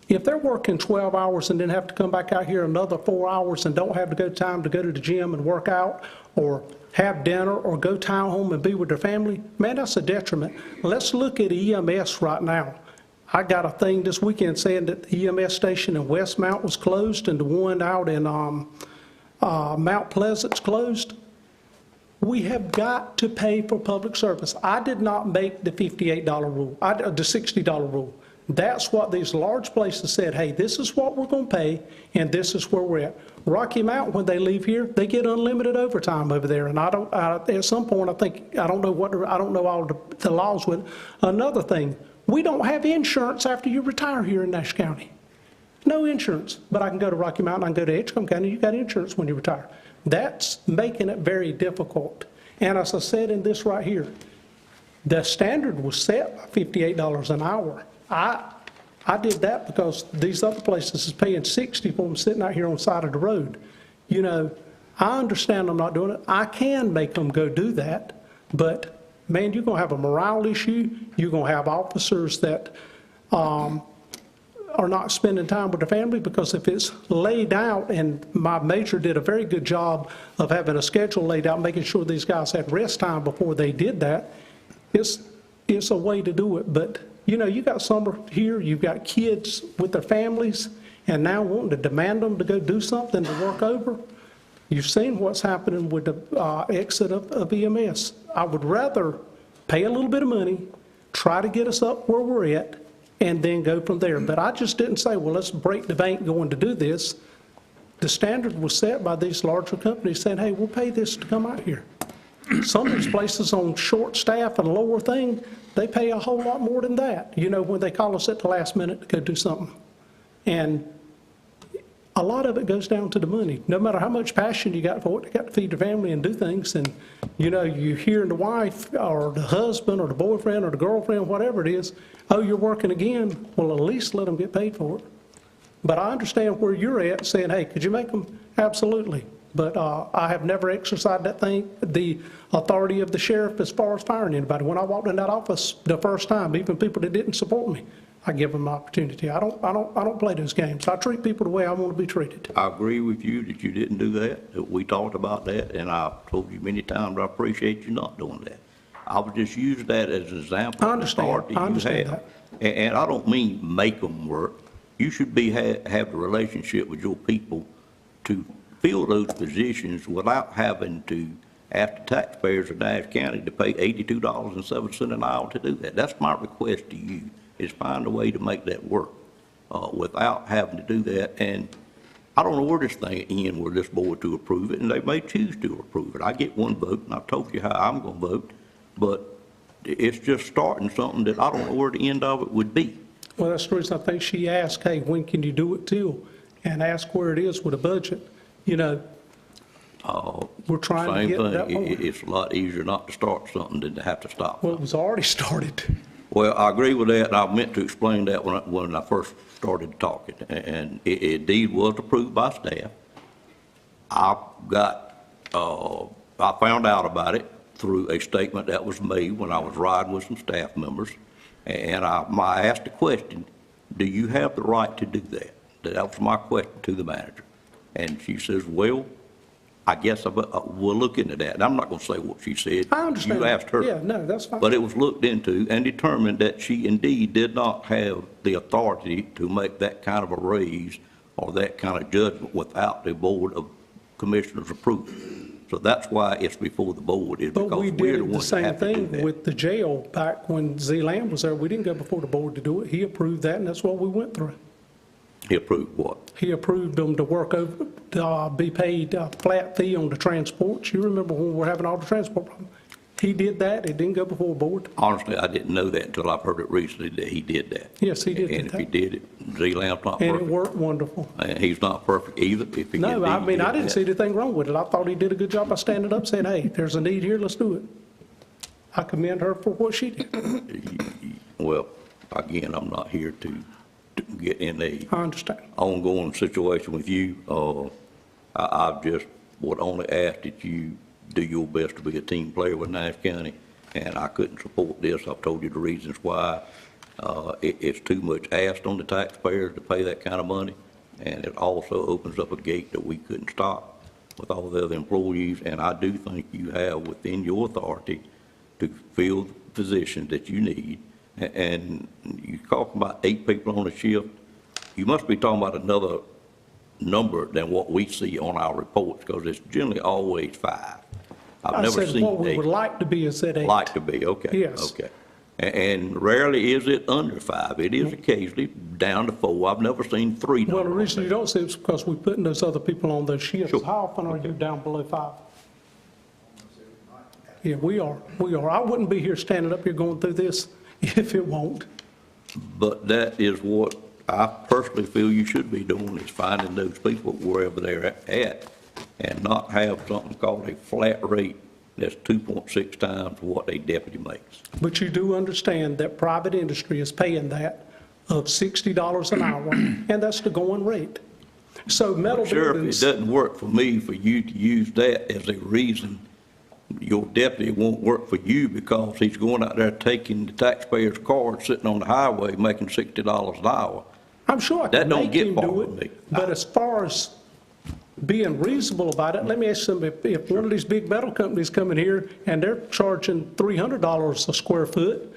If they're working 12 hours and then have to come back out here another 4 hours and don't have to go time to go to the gym and work out or have dinner or go town home and be with their family, man, that's a detriment. Let's look at EMS right now. I got a thing this weekend saying that the EMS station in Westmount was closed and the one out in Mount Pleasant's closed. We have got to pay for public service. I did not make the $58 rule, the $60 rule. That's what these large places said, hey, this is what we're going to pay, and this is where we're at. Rocky Mount, when they leave here, they get unlimited overtime over there, and at some point, I don't know all the laws with. Another thing, we don't have insurance after you retire here in Nash County. No insurance, but I can go to Rocky Mount, I can go to Edgecombe County, you got insurance when you retire. That's making it very difficult. And as I said in this right here, the standard was set by $58 an hour. I did that because these other places is paying $60 for them sitting out here on the side of the road. You know, I understand I'm not doing it. I can make them go do that, but man, you're going to have a morale issue. You're going to have officers that are not spending time with their family, because if it's laid out, and my major did a very good job of having a schedule laid out, making sure these guys had rest time before they did that, it's a way to do it. But you know, you got summer here, you've got kids with their families, and now wanting to demand them to go do something to work over. You've seen what's happening with the exit of EMS. I would rather pay a little bit of money, try to get us up where we're at, and then go from there. But I just didn't say, well, let's break the bank going to do this. The standard was set by these larger companies saying, hey, we'll pay this to come out here. Some of these places on short staff and lower thing, they pay a whole lot more than that, you know, when they call us at the last minute to go do something. And a lot of it goes down to the money. No matter how much passion you got for it, you got to feed the family and do things. And, you know, you hear the wife or the husband or the boyfriend or the girlfriend, whatever it is, oh, you're working again. Well, at least let them get paid for it. But I understand where you're at, saying, hey, could you make them? Absolutely. But I have never exercised the authority of the sheriff as far as firing anybody. When I walked in that office the first time, even people that didn't support me, I give them an opportunity. I don't play those games. I treat people the way I want to be treated. I agree with you that you didn't do that we talked about that, and I've told you many times I appreciate you not doing that. I would just use that as an example of the authority you have. And I don't mean make them work. You should have the relationship with your people to fill those positions without having to ask the taxpayers of Nash County to pay $82.07 an hour to do that. That's my request to you, is find a way to make that work without having to do that. And I don't know where this thing ends, where this board to approve it, and they may choose to approve it. I get one vote, and I've told you how I'm going to vote, but it's just starting something that I don't know where the end of it would be. Well, that's the reason I think she asked, hey, when can you do it till? And ask where it is with a budget. You know, we're trying to get that Same one. thing. It's a lot easier not to start something than to have to stop. Well, it was already started. Well, I agree with that, and I meant to explain that when I first started talking, and it indeed was approved by staff. I found out about it through a statement that was made when I was riding with some staff members, and I asked the question, do you have the right to do that? That was my question to the manager. And she says, well, I guess we'll look into that. And I'm not going to say what she said. I understand. You asked her. Yeah, no, that's fine. But it was looked into and determined that she indeed did not have the authority to make that kind of a raise or that kind of judgment without the Board of Commissioners approval. So that's why it's before the board, is But because we we're the did the ones that same have to do thing that. with the jail back when Z Lamb was there. We didn't go before the board to do it. He approved that, and that's what we went through. He approved what? He approved them to work over, be paid a flat fee on the transports. You remember when we were having all the transport problems? He did that. It didn't go before the board. Honestly, I didn't know that until I've heard it recently that he did that. Yes, he did And if that. he did it, Z-Lamb's not And it perfect. worked wonderful. And he's not perfect either. If he No, I indeed mean, did I didn't that. see anything wrong with it. I thought he did a good job by standing up saying, hey, there's a need here, let's do it. I commend her for what she did. Well, again, I'm not here to get in a I understand. ongoing situation with you. I just would only ask that you do your best to be a team player with Nash County, and I couldn't support this. I've told you the reasons why. It's too much asked on the taxpayers to pay that kind of money, and it also opens up a gate that we couldn't stop with all the other employees, and I do think you have within your authority to fill the positions that you need. And you talk about 8 people on a shift, you must be talking about another number than what we see on our reports, because it's generally always 5. I've never said seen what we 8. would like to be is at 8. Like to be, okay. Yes. Okay. And rarely is it under 5. It is occasionally down to 4. I've never seen 3 Well, the numbers. reason you don't see it is because we're putting those other people on those shifts. Sure. How often are you down below 5? Yeah, we are. I wouldn't be here standing up here going through this if it won't. But that is what I personally feel you should be doing, is finding those people wherever they're at, and not have something called a flat rate that's 2.6 times what a deputy makes. But you do understand that private industry is paying that of $60 an hour, and that's the going rate. So metal Sheriff, it buildings, doesn't work for me for you to use that as a reason your deputy won't work for you, because he's going out there taking the taxpayer's card, sitting on the highway, making $60 an hour. I'm sure I That can don't make get him far do with me. it. But as far as being reasonable about it, let me ask you something. If one of these big metal companies come in here and they're charging $300 a square foot,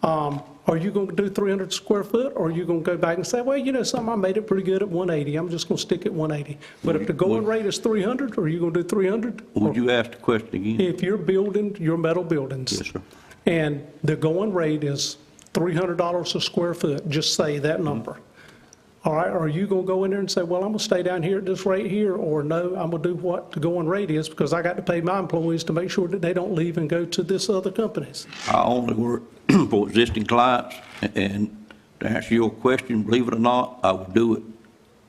are you going to do 300 square foot, or are you going to go back and say, well, you know something, I made it pretty good at 180, I'm just going to stick at 180? But if the going rate is 300, are you going to do 300? Would you ask the question again? If you're building your metal buildings. Yes, sir. And the going rate is $300 a square foot, just say that number. All right, are you going to go in there and say, well, I'm going to stay down here at this rate here, or no, I'm going to do what the going rate is, because I got to pay my employees to make sure that they don't leave and go to this other companies? I only work for existing clients, and to answer your question, believe it or not, I would do it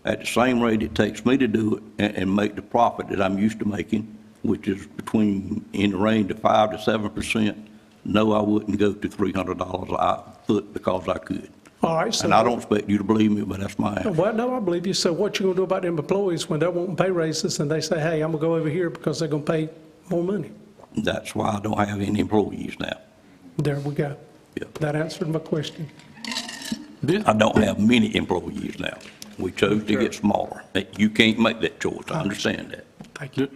at the same rate it takes me to do it and make the profit that I'm used to making, which is in the range of 5 to 7%. No, I wouldn't go to $300 a foot because I could. All right, so. And I don't expect you to believe me, but that's my answer. Well, no, I believe you. So what you going to do about them employees when they're wanting pay raises and they say, hey, I'm going to go over here because they're going to pay more money? That's why I don't have any employees now. There we go. Yep. That answered my question. I don't have many employees now. We chose to get smaller. You can't make that choice. I understand that. Thank you.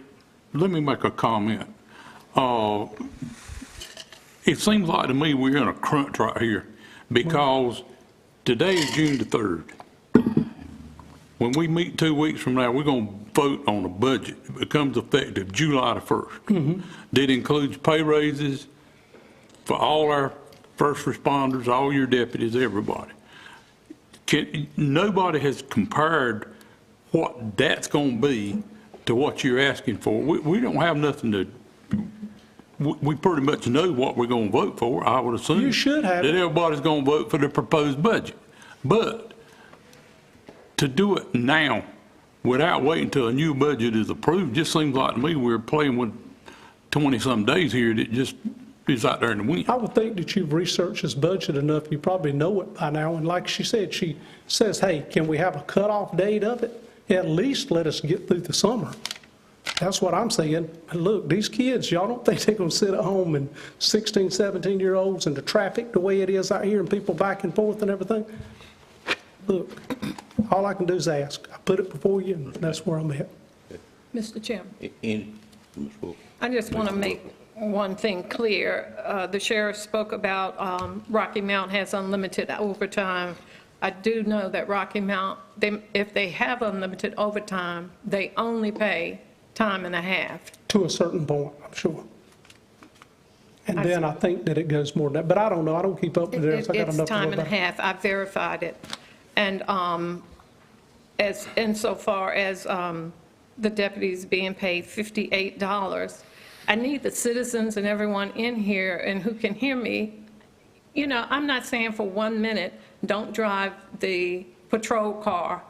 Let me make a comment. It seems like to me we're in a crunch right here, because today is June the 3rd. When we meet 2 weeks from now, we're going to vote on a budget. It becomes effective July the 1st. That includes pay raises for all our first responders, all your deputies, everybody. Nobody has compared what that's going to be to what you're asking for. We don't have nothing to, we pretty much know what we're going to vote for, I would assume. You should have. That everybody's going to vote for the proposed budget. But to do it now, without waiting until a new budget is approved, just seems like to me we're playing with 20-some days here that just It's out there in the wind. I would think that you've researched this budget enough, you probably know it by now, and like she said, she says, hey, can we have a cutoff date of it? At least let us get through the summer. That's what I'm saying. And look, these kids, y'all don't think they're gonna sit at home, and 16, 17-year-olds, and the traffic the way it is out here, and people back and forth and everything? Look, all I can do is ask. I put it before you, and that's where I'm at. Mr. Chairman, Ms. Wilson? I just want to make one thing clear. The sheriff spoke about Rocky Mount has unlimited overtime. I do know that Rocky Mount, if they have unlimited overtime, they only pay time and a half. To a certain point, I'm sure. And then I think that it goes more than that, but I don't know, I don't keep up with this. I got It's enough to time worry and a about. half. I verified it. And as insofar as the deputies being paid $58, I need the citizens and everyone in here and who can hear me, you know, I'm not saying for 1 minute, don't drive the patrol car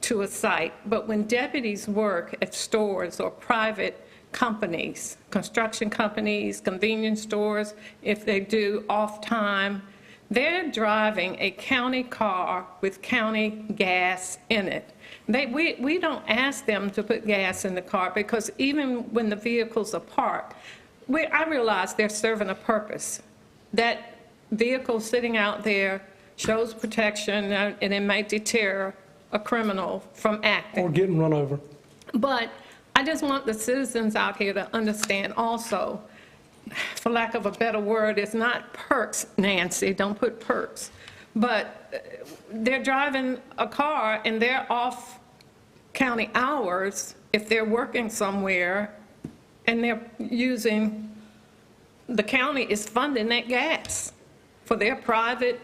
to a site, but when deputies work at stores or private companies, construction companies, convenience stores, if they do off-time, they're driving a county car with county gas in it. We don't ask them to put gas in the car because even when the vehicles are parked, I realize they're serving a purpose. That vehicle sitting out there shows protection and it might deter a criminal from acting. Or getting run over. But I just want the citizens out here to understand also, for lack of a better word, it's not perks, Nancy, don't put perks. But they're driving a car and they're off county hours if they're working somewhere and they're using, the county is funding that gas for their private,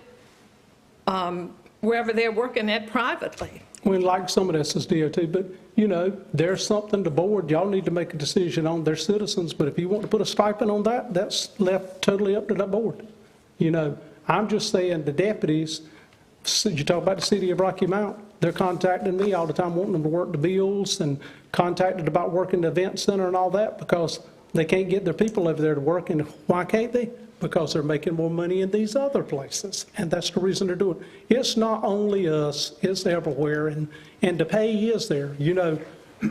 wherever they're working at privately. We like some of this is DOT, but, you know, there's something the board, y'all need to make a decision on their citizens, but if you want to put a stipend on that, that's left totally up to that board. You know, I'm just saying the deputies, you talk about the city of Rocky Mount, they're contacting me all the time wanting them to work the bills and contacted about working the event center and all that because they can't get their people over there to work. And why can't they? Because they're making more money in these other places. And that's the reason they're doing it. It's not only us, it's everywhere. And the pay is there. You know,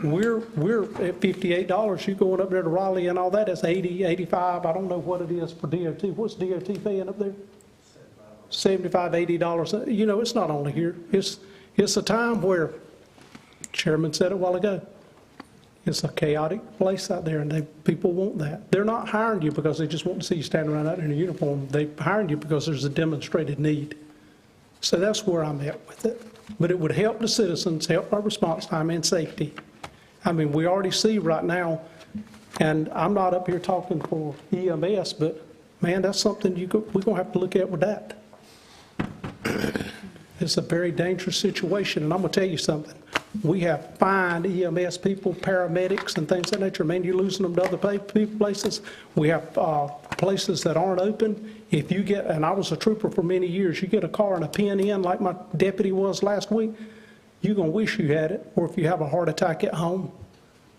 we're at $58. You going up there to Raleigh and all that, it's 80, 85. I don't know what it is for DOT. What's DOT paying up there? $75, $80. You know, it's not only here. It's a time where, Chairman said it a while ago, it's a chaotic place out there, and people want that. They're not hiring you because they just want to see you standing around out there in a uniform. They're hiring you because there's a demonstrated need. So that's where I'm at with it. But it would help the citizens, help our response time and safety. I mean, we already see right now, and I'm not up here talking for EMS, but man, that's something we're going to have to look at with that. It's a very dangerous situation, and I'm going to tell you something. We have fined EMS people, paramedics, and things of that nature. Man, you're losing them to other places. We have places that aren't open. If you get, and I was a trooper for many years, you get a car and a pin in like my deputy was last week, you're going to wish you had it, or if you have a heart attack at home,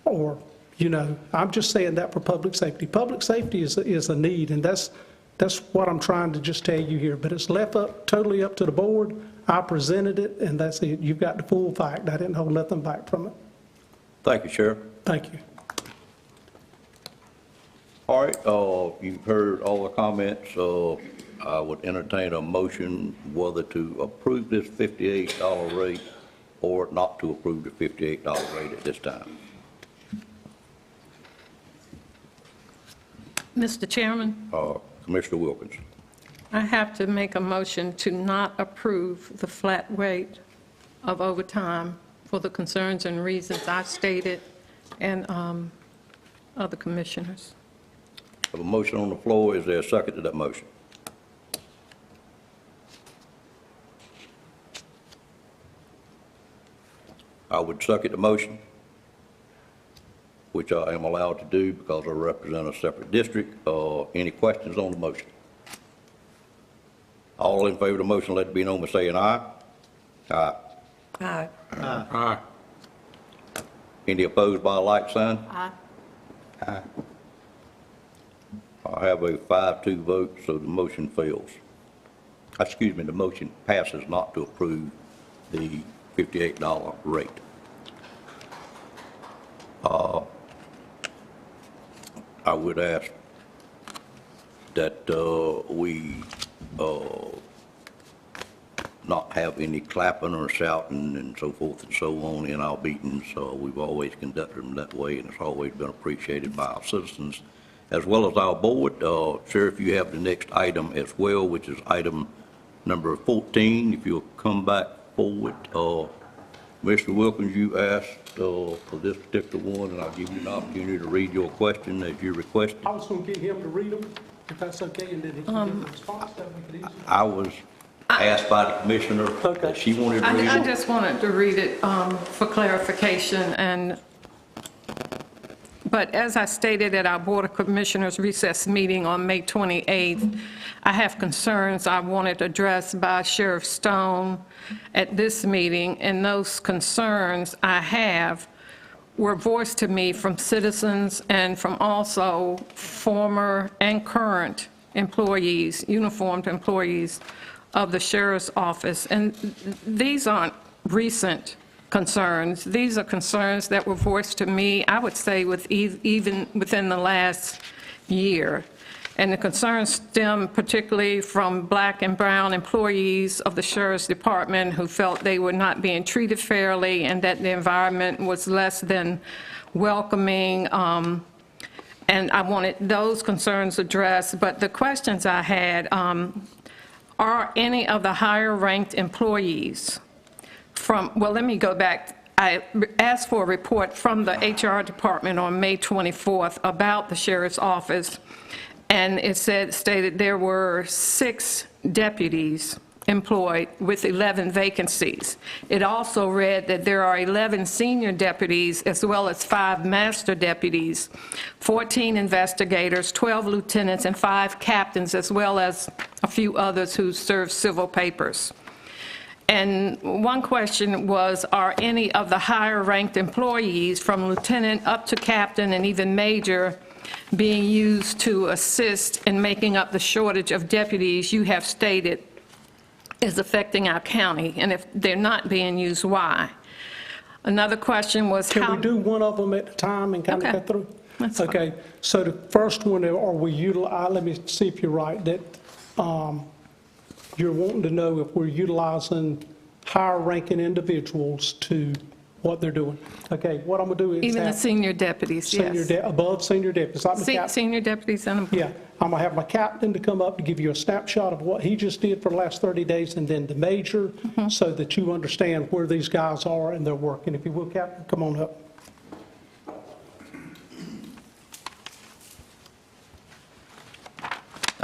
or, you know, I'm just saying that for public safety. Public safety is a need, and that's what I'm trying to just tell you here. But it's left totally up to the board. I presented it, and that's it. You've got the full fact. I didn't hold nothing back from it. Thank you, Sheriff. Thank you. All right, you've heard all the comments. I would entertain a motion whether to approve this $58 rate or not to approve the $58 rate at this time. Mr. Chairman, Commissioner Wilkins. I have to make a motion to not approve the flat rate of overtime for the concerns and reasons I stated and other commissioners. I have a motion on the floor. Is there a second to that motion? I would second the motion, which I am allowed to do because I represent a separate district. Any questions on the motion? All in favor of the motion, let it be known by saying aye. Aye. Aye. Aye. Any opposed by a like sign? Aye. Aye. I have a 5-2 vote, so the motion fails. Excuse me, the motion passes not to approve the $58 rate. I would ask that we not have any clapping or shouting and so forth and so on in our meetings. We've always conducted them that way, and it's always been appreciated by our citizens as well as our board. Sheriff, you have the next item as well, which is item number 14. If you'll come back forward. Mr. Wilkins, you asked for this particular one, and I'll give you an opportunity to read your question as you requested. I was going to get him to read them, if that's okay, and then he can give the response, that would make it easier. I was asked by the commissioner that she wanted to read I it. just wanted to read it for clarification, but as I stated at our Board of Commissioners recess meeting on May 28th, I have concerns I wanted addressed by Sheriff Stone at this meeting, and those concerns I have were voiced to me from citizens and from also former and current employees, uniformed employees of the Sheriff's Office. And these aren't recent concerns. These are concerns that were voiced to me, I would say, even within the last year. And the concerns stem particularly from black and brown employees of the Sheriff's Department who felt they were not being treated fairly and that the environment was less than welcoming. And I wanted those concerns addressed. But the questions I had, are any of the higher-ranked employees well, let me go back. I asked for a report from the HR department on May 24th about the Sheriff's Office, and it stated there were 6 deputies employed with 11 vacancies. It also read that there are 11 senior deputies as well as 5 master deputies, 14 investigators, 12 lieutenants, and 5 captains, as well as a few others who serve civil papers. And one question was, are any of the higher-ranked employees from lieutenant up to captain and even major being used to assist in making up the shortage of deputies you have stated is affecting our county? And if they're not being used, why? Another question was Can we do one of them at a time and kind of go through? That's fine. Okay, so the first one, are we let me see if you're right, that you're wanting to know if we're utilizing higher-ranking individuals to what they're doing. Okay, what I'm going to do is Even the senior deputies, yes. Above senior deputies, like the captain. Senior deputies and above. Yeah, I'm going to have my captain to come up to give you a snapshot of what he just did for the last 30 days, and then the major, so that you understand where these guys are and they're working. If you will, Captain, come on up.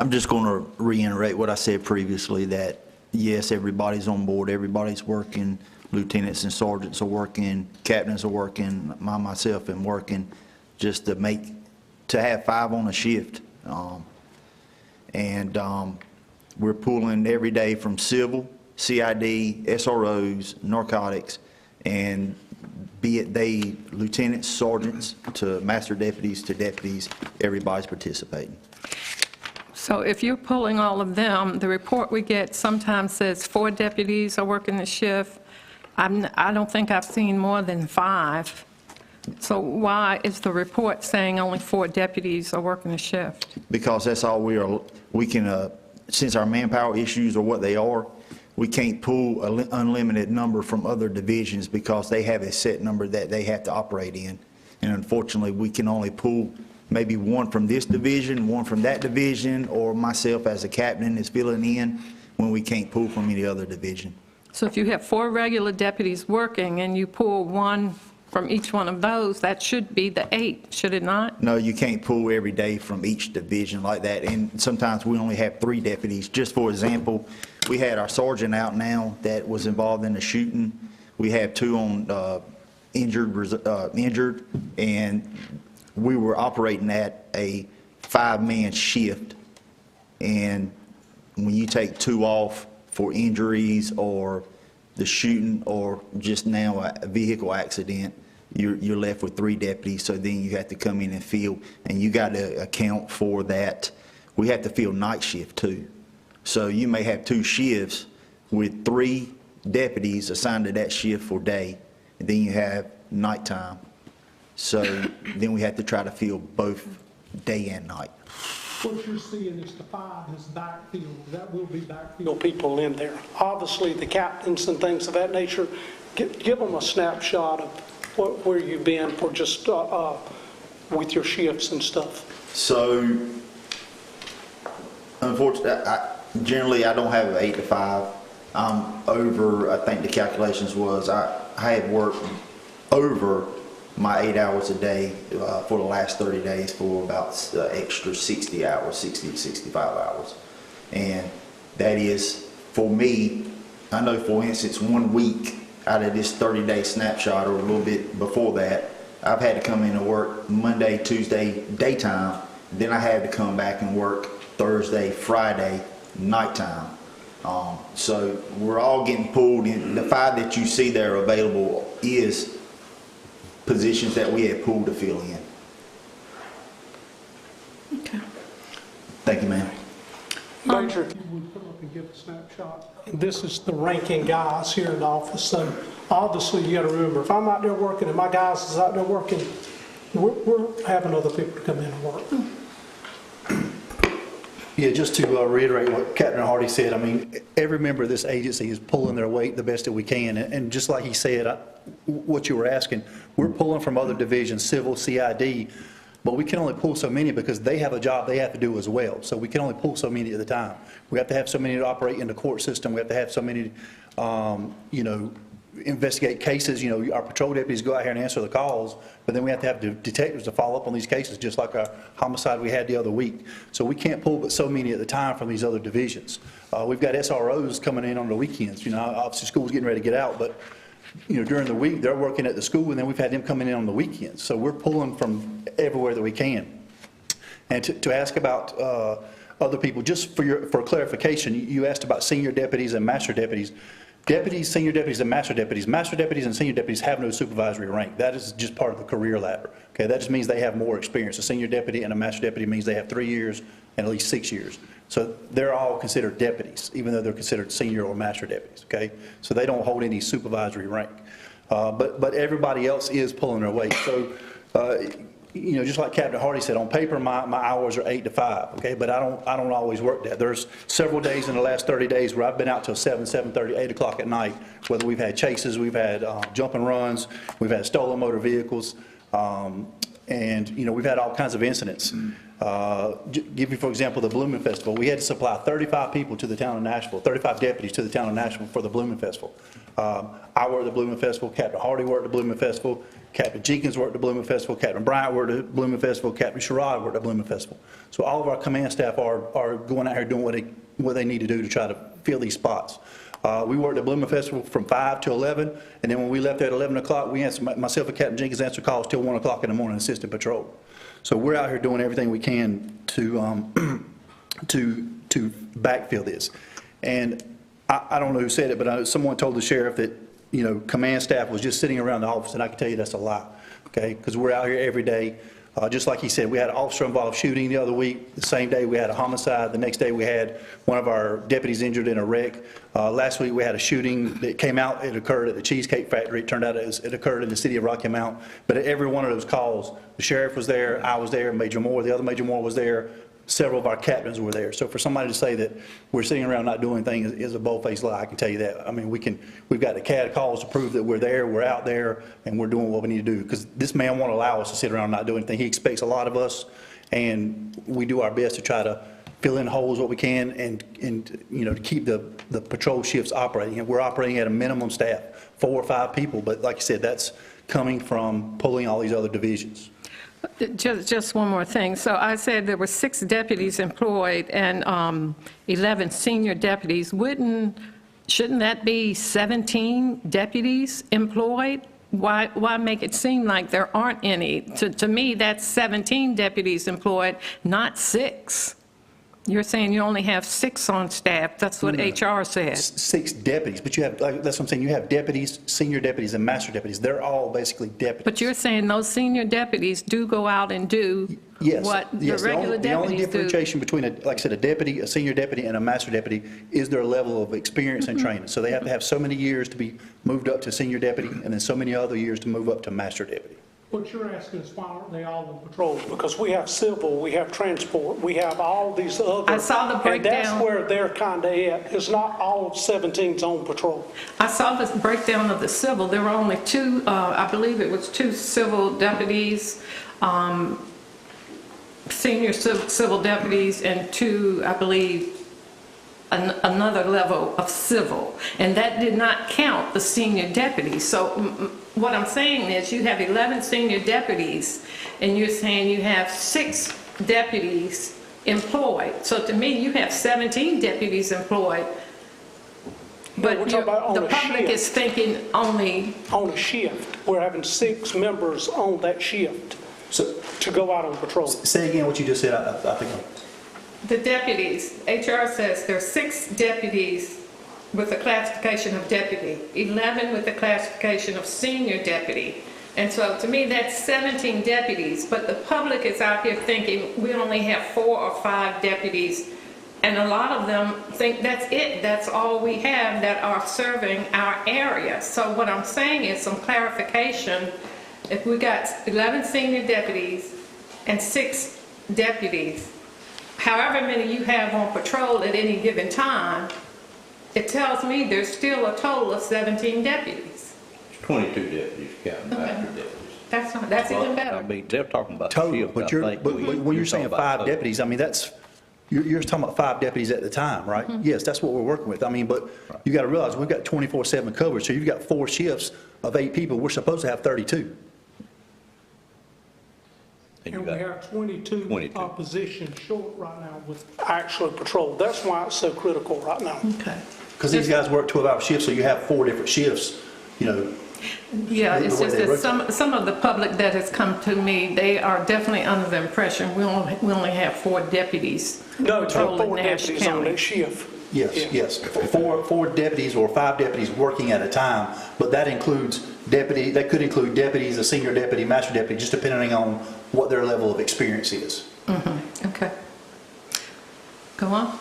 I'm just going to reiterate what I said previously, that yes, everybody's on board, everybody's working, lieutenants and sergeants are working, captains are working, myself am working, just to have 5 on a shift. We're pulling every day from civil, CID, SROs, narcotics, and be it they lieutenants, sergeants, to master deputies, to deputies, everybody's participating. So if you're pulling all of them, the report we get sometimes says 4 deputies are working the shift. I don't think I've seen more than 5. So why is the report saying only 4 deputies are working the shift? Because that's all we can, since our manpower issues are what they are, we can't pull an unlimited number from other divisions because they have a set number that they have to operate in. And unfortunately, we can only pull maybe 1 from this division, 1 from that division, or myself as a captain is filling in when we can't pull from any other division. So if you have 4 regular deputies working and you pull 1 from each one of those, that should be the 8, should it not? No, you can't pull every day from each division like that, and sometimes we only have 3 deputies. Just for example, we had our sergeant out now that was involved in the shooting. We have 2 on injured, and we were operating at a 5-man shift, and when you take 2 off for injuries or the shooting or just now a vehicle accident, you're left with 3 deputies, so then you have to come in and fill, and you got to account for that. We have to fill night shift too. So you may have 2 shifts with 3 deputies assigned to that shift for day, and then you have nighttime. So then we have to try to fill both day and night. What you're seeing is the 5 is backfill. That will be backfill people in there. Obviously, the captains and things of that nature, give them a snapshot of where you've been for just with your shifts and stuff. So, unfortunately, generally I don't have an 8 to 5. I'm over, I think the calculations was, I had worked over my 8 hours a day for the last 30 days for about extra 60 hours, 60 to 65 hours. And that is, for me, I know for instance, 1 week out of this 30-day snapshot or a little bit before that, I've had to come in and work Monday, Tuesday, daytime. Then I had to come back and work Thursday, Friday, nighttime. So we're all getting pulled in. The 5 that you see there available is positions that we had pulled to fill in. Okay. Thank you, ma'am. Major, if you would come up and give a snapshot. This is the ranking guys here in the office, so obviously you got to remember, if I'm out there working and my guys is out there working, we're having other people to come in and work. Yeah, just to reiterate what Captain Hardy said, I mean, every member of this agency is pulling their weight the best that we can. And just like he said, what you were asking, we're pulling from other divisions, civil, CID, but we can only pull so many because they have a job they have to do as well. So we can only pull so many at a time. We have to have so many to operate in the court system. We have to have so many, investigate cases. Our patrol deputies go out here and answer the calls, but then we have to have detectives to follow up on these cases, just like our homicide we had the other week. So we can't pull but so many at the time from these other divisions. We've got SROs coming in on the weekends. Obviously school's getting ready to get out, but during the week they're working at the school, and then we've had them coming in on the weekends. So we're pulling from everywhere that we can. And to ask about other people, just for clarification, you asked about senior deputies and master deputies. Deputies, senior deputies, and master deputies. Master deputies and senior deputies have no supervisory rank. That is just part of the career ladder. Okay, that just means they have more experience. A senior deputy and a master deputy means they have 3 years and at least 6 years. So they're all considered deputies, even though they're considered senior or master deputies. Okay, so they don't hold any supervisory rank. But everybody else is pulling their weight. So just like Captain Hardy said, on paper my hours are 8 to 5, okay, but I don't always work that. There's several days in the last 30 days where I've been out till 7, 7:30, 8 o'clock at night, whether we've had chases, we've had jump and runs, we've had stolen motor vehicles, and we've had all kinds of incidents. Give you, for example, the Blooming Festival. We had to supply 35 people to the town of Nashville, 35 deputies to the town of Nashville for the Blooming Festival. I worked at the Blooming Festival, Captain Hardy worked at the Blooming Festival, Captain Jenkins worked at the Blooming Festival, Captain Bryant worked at the Blooming Festival, Captain Sherrod worked at the Blooming Festival. So all of our command staff are going out here doing what they need to do to try to fill these spots. We worked at Blooming Festival from 5 to 11, and then when we left there at 11 o'clock, myself and Captain Jenkins answered calls till 1 o'clock in the morning, assistant patrol. So we're out here doing everything we can to backfill this. And I don't know who said it, but someone told the sheriff that command staff was just sitting around the office, and I can tell you that's a lie, okay? Because we're out here every day. Just like he said, we had an officer-involved shooting the other week. The same day we had a homicide. The next day we had one of our deputies injured in a wreck. Last week we had a shooting that came out. It occurred at the Cheesecake Factory. It turned out it occurred in the city of Rocky Mount. But at every one of those calls, the sheriff was there, I was there, Major Moore, the other Major Moore was there. Several of our captains were there. So for somebody to say that we're sitting around not doing things is a bold-faced lie, I can tell you that. I mean, we've got the CAD calls to prove that we're there, we're out there, and we're doing what we need to do. Because this man won't allow us to sit around and not do anything. He expects a lot of us, and we do our best to try to fill in holes what we can and to keep the patrol shifts operating. And we're operating at a minimum staff, 4 or 5 people. But like I said, that's coming from pulling all these other divisions. Just one more thing. So I said there were 6 deputies employed and 11 senior deputies. Shouldn't that be 17 deputies employed? Why make it seem like there aren't any? To me, that's 17 deputies employed, not 6. You're saying you only have 6 on staff. That's what HR said. 6 deputies, but you have, like, that's what I'm saying, you have deputies, senior deputies, and master deputies. They're all basically deputies. But you're saying those senior deputies do go out and do Yes, what the yes. regular The only deputies do? differentiation between, like I said, a deputy, a senior deputy, and a master deputy is their level of experience and training. So they have to have so many years to be moved up to senior deputy, and then so many other years to move up to master deputy. What you're asking is why aren't they all on patrol? Because we have civil, we have transport, we have all these other. I saw the breakdown. And that's where they're kind of at. It's not all 17's on patrol. I saw this breakdown of the civil. There were only 2, I believe it was 2 civil deputies, senior civil deputies, and 2, I believe, another level of civil. And that did not count the senior deputies. So what I'm saying is you have 11 senior deputies, and you're saying you have 6 deputies employed. So to me, you have 17 deputies employed. But the public is thinking only... On a shift. We're having 6 members on that shift to go out on patrol. Say again what you just said, I think. The deputies, HR says there's 6 deputies with the classification of deputy, 11 with the classification of senior deputy. And so to me, that's 17 deputies, but the public is out here thinking we only have 4 or 5 deputies, and a lot of them think that's it, that's all we have that are serving our area. So what I'm saying is some clarification. If we got 11 senior deputies and 6 deputies, however many you have on patrol at any given time, it tells me there's still a total of 17 deputies. 22 deputies, counting master deputies. That's even better. I mean, they're talking about Total, shift, but I think. when you're saying 5 deputies, I mean, that's, you're talking about 5 deputies at the time, right? Yes, that's what we're working with. I mean, but you got to realize, we've got 24/7 coverage, so you've got 4 shifts of 8 people. We're supposed to have 32. And we have 22 positions short right now with actual patrol. That's why it's so critical right now. Okay. Because these guys work 12-hour shifts, so you have 4 different shifts, you know. Yeah, it's just that some of the public that has come to me, they are definitely under the impression we only have 4 deputies patrolling Nash deputies on County. that shift. Yes. 4 deputies or 5 deputies working at a time, but that includes that could include deputies, a senior deputy, master deputy, just depending on what their level of experience is. Okay. Go on.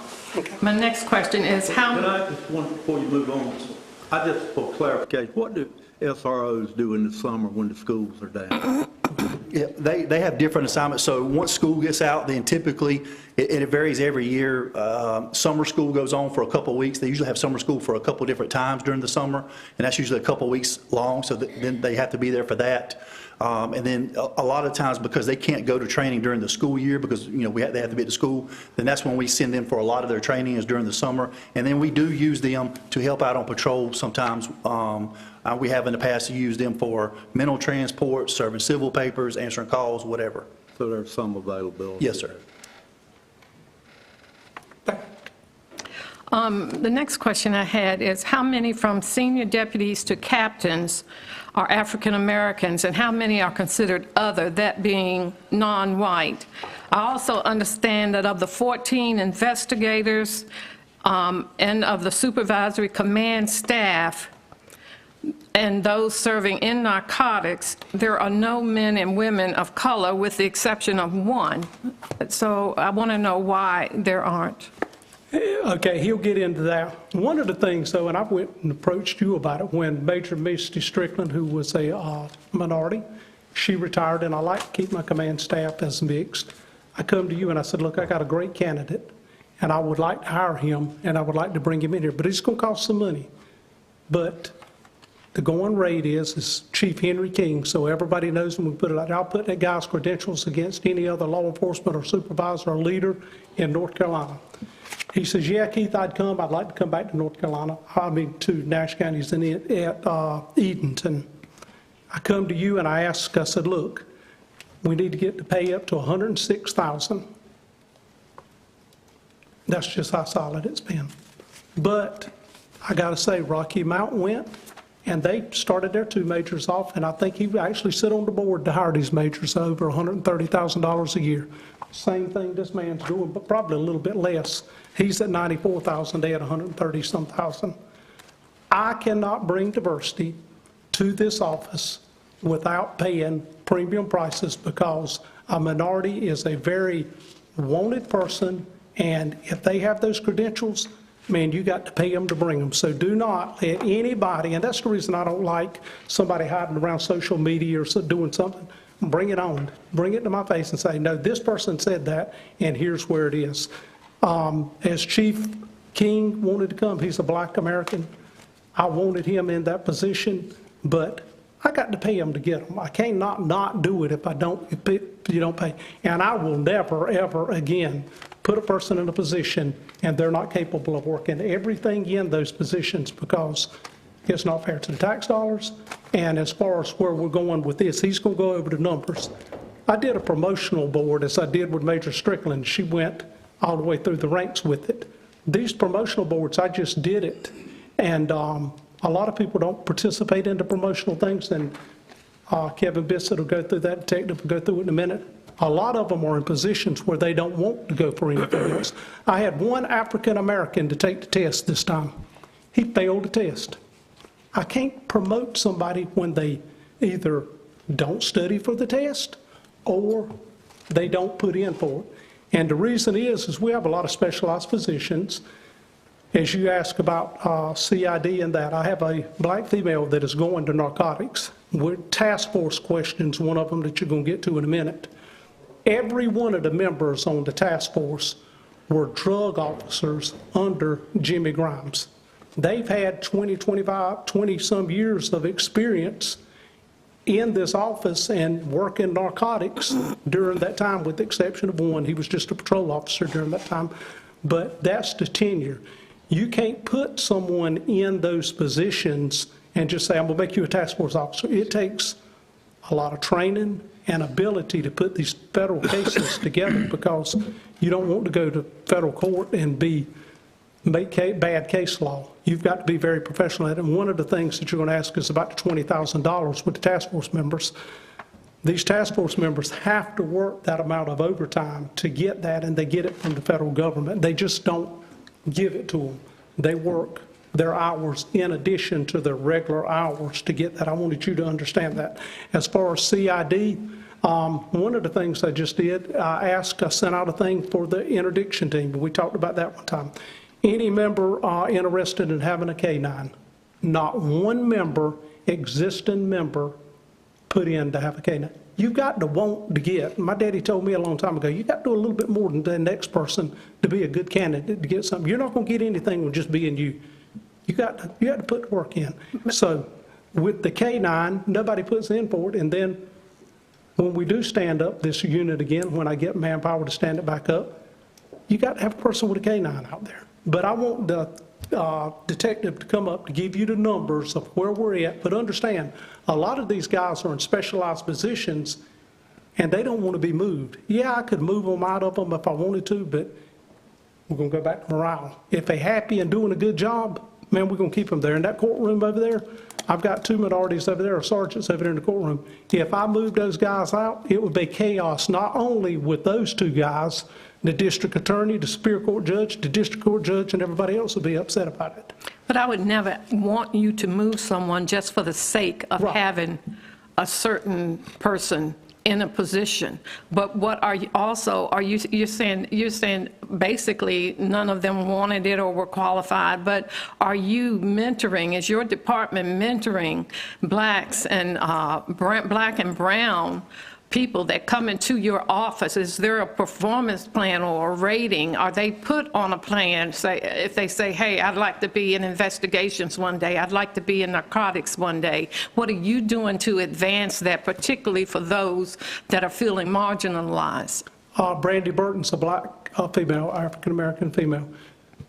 My next question is how... Can I just one, before you move on, I just, for clarification, what do SROs do in the summer when the schools are down? Yeah, they have different assignments. So once school gets out, then typically, it varies every year. Summer school goes on for a couple of weeks. They usually have summer school for a couple of different times during the summer, and that's usually a couple of weeks long, so then they have to be there for that. And then a lot of times, because they can't go to training during the school year, because, you know, they have to be at the school, then that's when we send them for a lot of their training is during the summer. And then we do use them to help out on patrol sometimes. We have in the past used them for mental transport, serving civil papers, answering calls, whatever. So there's some availability. Yes, sir. The next question I had is how many from senior deputies to captains are African Americans, and how many are considered other, that being non-white? I also understand that of the 14 investigators and of the supervisory command staff and those serving in narcotics, there are no men and women of color with the exception of 1. So I want to know why there aren't. Okay, he'll get into that. One of the things, though, and I went and approached you about it, when Major Misty Strickland, who was a minority, she retired, and I like to keep my command staff as mixed. I come to you and I said, look, I got a great candidate, and I would like to hire him, and I would like to bring him in here, but it's going to cost some money. But the going rate is Chief Henry King, so everybody knows when we put it out there. I'll put that guy's credentials against any other law enforcement or supervisor or leader in North Carolina. He says, yeah, Keith, I'd come. I'd like to come back to North Carolina. I mean, to Nash County at Edenton. I come to you and I ask, I said, look, we need to get the pay up to $106,000. That's just how solid it's been. But I got to say, Rocky Mountain went, And they started their two majors off, and I think he actually sit on the board to hire these majors over $130,000 a year. Same thing this man's doing, but probably a little bit less. He's at $94,000, they at $130-some thousand. I cannot bring diversity to this office without paying premium prices, because a minority is a very wanted person, and if they have those credentials, man, you got to pay them to bring them. So do not let anybody, and that's the reason I don't like somebody hiding around social media or doing something. Bring it on. Bring it to my face and say, no, this person said that, and here's where it is. As Chief King wanted to come, he's a black American. I wanted him in that position, but I got to pay him to get him. I can't not do it if you don't pay. And I will never, ever again put a person in a position and they're not capable of working everything in those positions, because it's not fair to the tax dollars. And as far as where we're going with this, he's going to go over the numbers. I did a promotional board, as I did with Major Strickland. She went all the way through the ranks with it. These promotional boards, I just did it. And a lot of people don't participate in the promotional things, and Kevin Bisset will go through that, Detective will go through it in a minute. A lot of them are in positions where they don't want to go for anything else. I had one African American to take the test this time. He failed the test. I can't promote somebody when they either don't study for the test or they don't put in for it. And the reason is we have a lot of specialized positions. As you ask about CID and that, I have a black female that is going to narcotics. Task force questions, one of them that you're going to get to in a minute. Every one of the members on the task force were drug officers under Jimmy Grimes. They've had 20-some years of experience in this office and working narcotics during that time, with the exception of one. He was just a patrol officer during that time. But that's the tenure. You can't put someone in those positions and just say, I'm going to make you a task force officer. It takes a lot of training and ability to put these federal cases together, because you don't want to go to federal court and make bad case law. You've got to be very professional at it. And one of the things that you're going to ask is about the $20,000 with the task force members. These task force members have to work that amount of overtime to get that, and they get it from the federal government. They just don't give it to them. They work their hours in addition to their regular hours to get that. I wanted you to understand that. As far as CID, one of the things I just did, I sent out a thing for the interdiction team. We talked about that one time. Any member interested in having a K-9, not one member, existing member, put in to have a K-9. You've got to want to get. My daddy told me a long time ago, you got to do a little bit more than the next person to be a good candidate to get something. You're not going to get anything with just being you. You got to put the work in. So with the K-9, nobody puts in for it, and then when we do stand up this unit again, when I get manpower to stand it back up, you got to have a person with a K-9 out there. But I want the detective to come up to give you the numbers of where we're at. But understand, a lot of these guys are in specialized positions, and they don't want to be moved. Yeah, I could move them out of them if I wanted to, but we're going to go back to morale. If they're happy and doing a good job, man, we're going to keep them there. In that courtroom over there, I've got two minorities over there, or sergeants over there in the courtroom. If I moved those guys out, it would be chaos, not only with those two guys, the district attorney, the Superior Court judge, the district court judge, and everybody else would be upset about it. But I would never want you to move someone just for the sake of having a certain person in a position. But what are you also, you're saying basically none of them wanted it or were qualified, but are you mentoring, is your department mentoring blacks and black and brown people that come into your office? Is there a performance plan or a rating? Are they put on a plan? Say, if they say, hey, I'd like to be in investigations one day, I'd like to be in narcotics one day, what are you doing to advance that, particularly for those that are feeling marginalized? Brandy Burton's a black female, African-American female.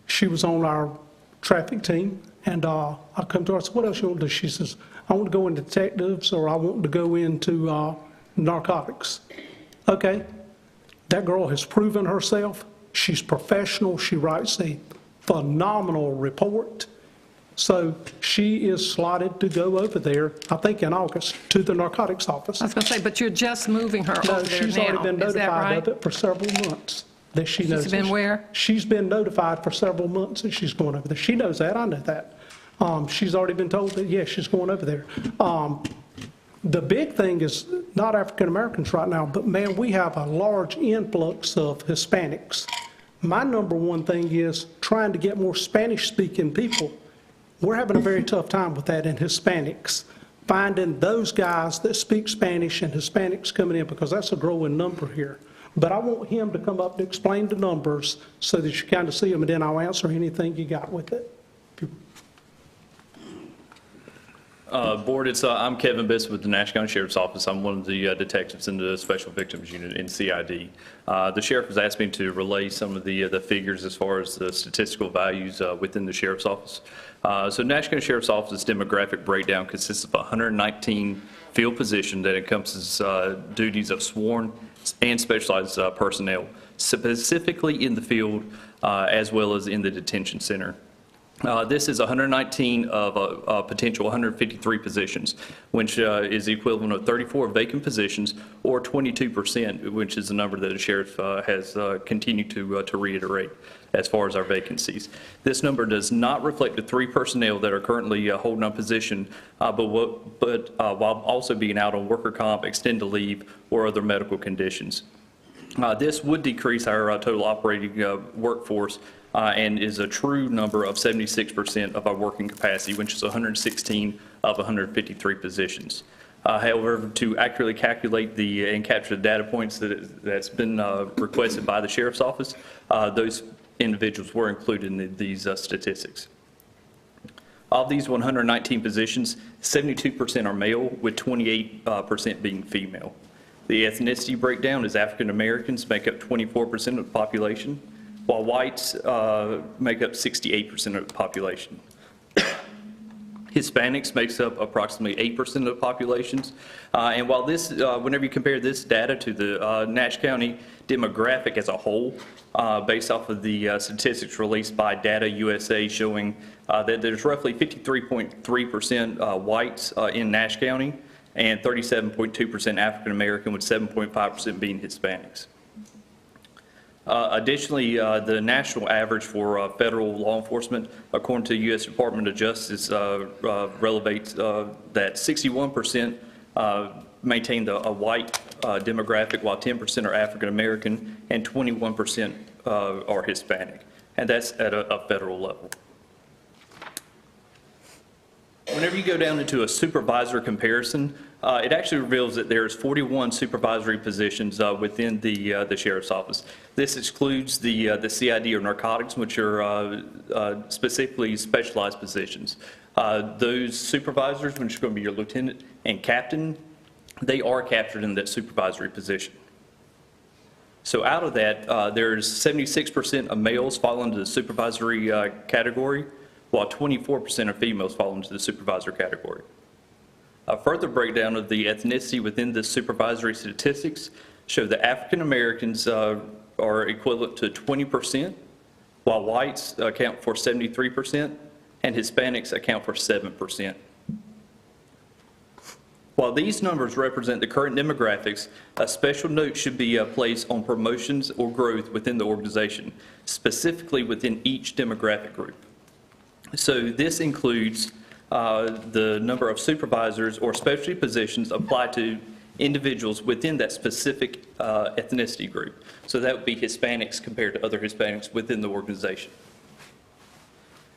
She was on our traffic team, and I come to her, I said, what else you want to do? She says, I want to go into detectives, or I want to go into narcotics. Okay, that girl has proven herself. She's professional. She writes a phenomenal report. So she is slotted to go over there, I think in August, to the narcotics office. I was going to say, but you're just moving her No, over there she's already now, been is that notified right? of it for several months, that she knows. She's been it. where? She's been notified for several months that she's going over there. She knows that, I know that. She's already been told that, yes, she's going over there. The big thing is not African Americans right now, but man, we have a large influx of Hispanics. My number one thing is trying to get more Spanish-speaking people. We're having a very tough time with that in Hispanics, finding those guys that speak Spanish and Hispanics coming in, because that's a growing number here. But I want him to come up to explain the numbers so that you kind of see them, and then I'll answer anything you got with it. Board, I'm Kevin Bisset with the Nash County Sheriff's Office. I'm one of the detectives in the Special Victims Unit in CID. The sheriff has asked me to relay some of the figures as far as the statistical values within the Sheriff's Office. So Nash County Sheriff's Office's demographic breakdown consists of 119 field positions that encompasses duties of sworn and specialized personnel, specifically in the field as well as in the detention center. This is 119 of a potential 153 positions, which is the equivalent of 34 vacant positions, or 22%, which is the number that the sheriff has continued to reiterate as far as our vacancies. This number does not reflect the 3 personnel that are currently holding a position, but while also being out on worker comp, extended leave, or other medical conditions. This would decrease our total operating workforce and is a true number of 76% of our working capacity, which is 116 of 153 positions. However, to accurately calculate and capture the data points that's been requested by the Sheriff's Office, those individuals were included in these statistics. Of these 119 positions, 72% are male, with 28% being female. The ethnicity breakdown is African Americans make up 24% of the population, while whites make up 68% of the population. Hispanics makes up approximately 8% of the populations. And while this, whenever you compare this data to the Nash County demographic as a whole, based off of the statistics released by Data USA showing that there's roughly 53.3% whites in Nash County and 37.2% African American, with 7.5% being Hispanics. Additionally, the national average for federal law enforcement, according to the U.S. Department of Justice, relevates that 61% maintain a white demographic, while 10% are African American and 21% are Hispanic, and that's at a federal level. Whenever you go down into a supervisor comparison, it actually reveals that there's 41 supervisory positions within the Sheriff's Office. This excludes the CID or narcotics, which are specifically specialized positions. Those supervisors, which are going to be your lieutenant and captain, they are captured in that supervisory position. So out of that, there's 76% of males fall into the supervisory category, while 24% of females fall into the supervisor category. A further breakdown of the ethnicity within the supervisory statistics show that African Americans are equivalent to 20%, while whites account for 73%, and Hispanics account for 7%. While these numbers represent the current demographics, a special note should be placed on promotions or growth within the organization, specifically within each demographic group. So this includes the number of supervisors or specialty positions applied to individuals within that specific ethnicity group. So that would be Hispanics compared to other Hispanics within the organization.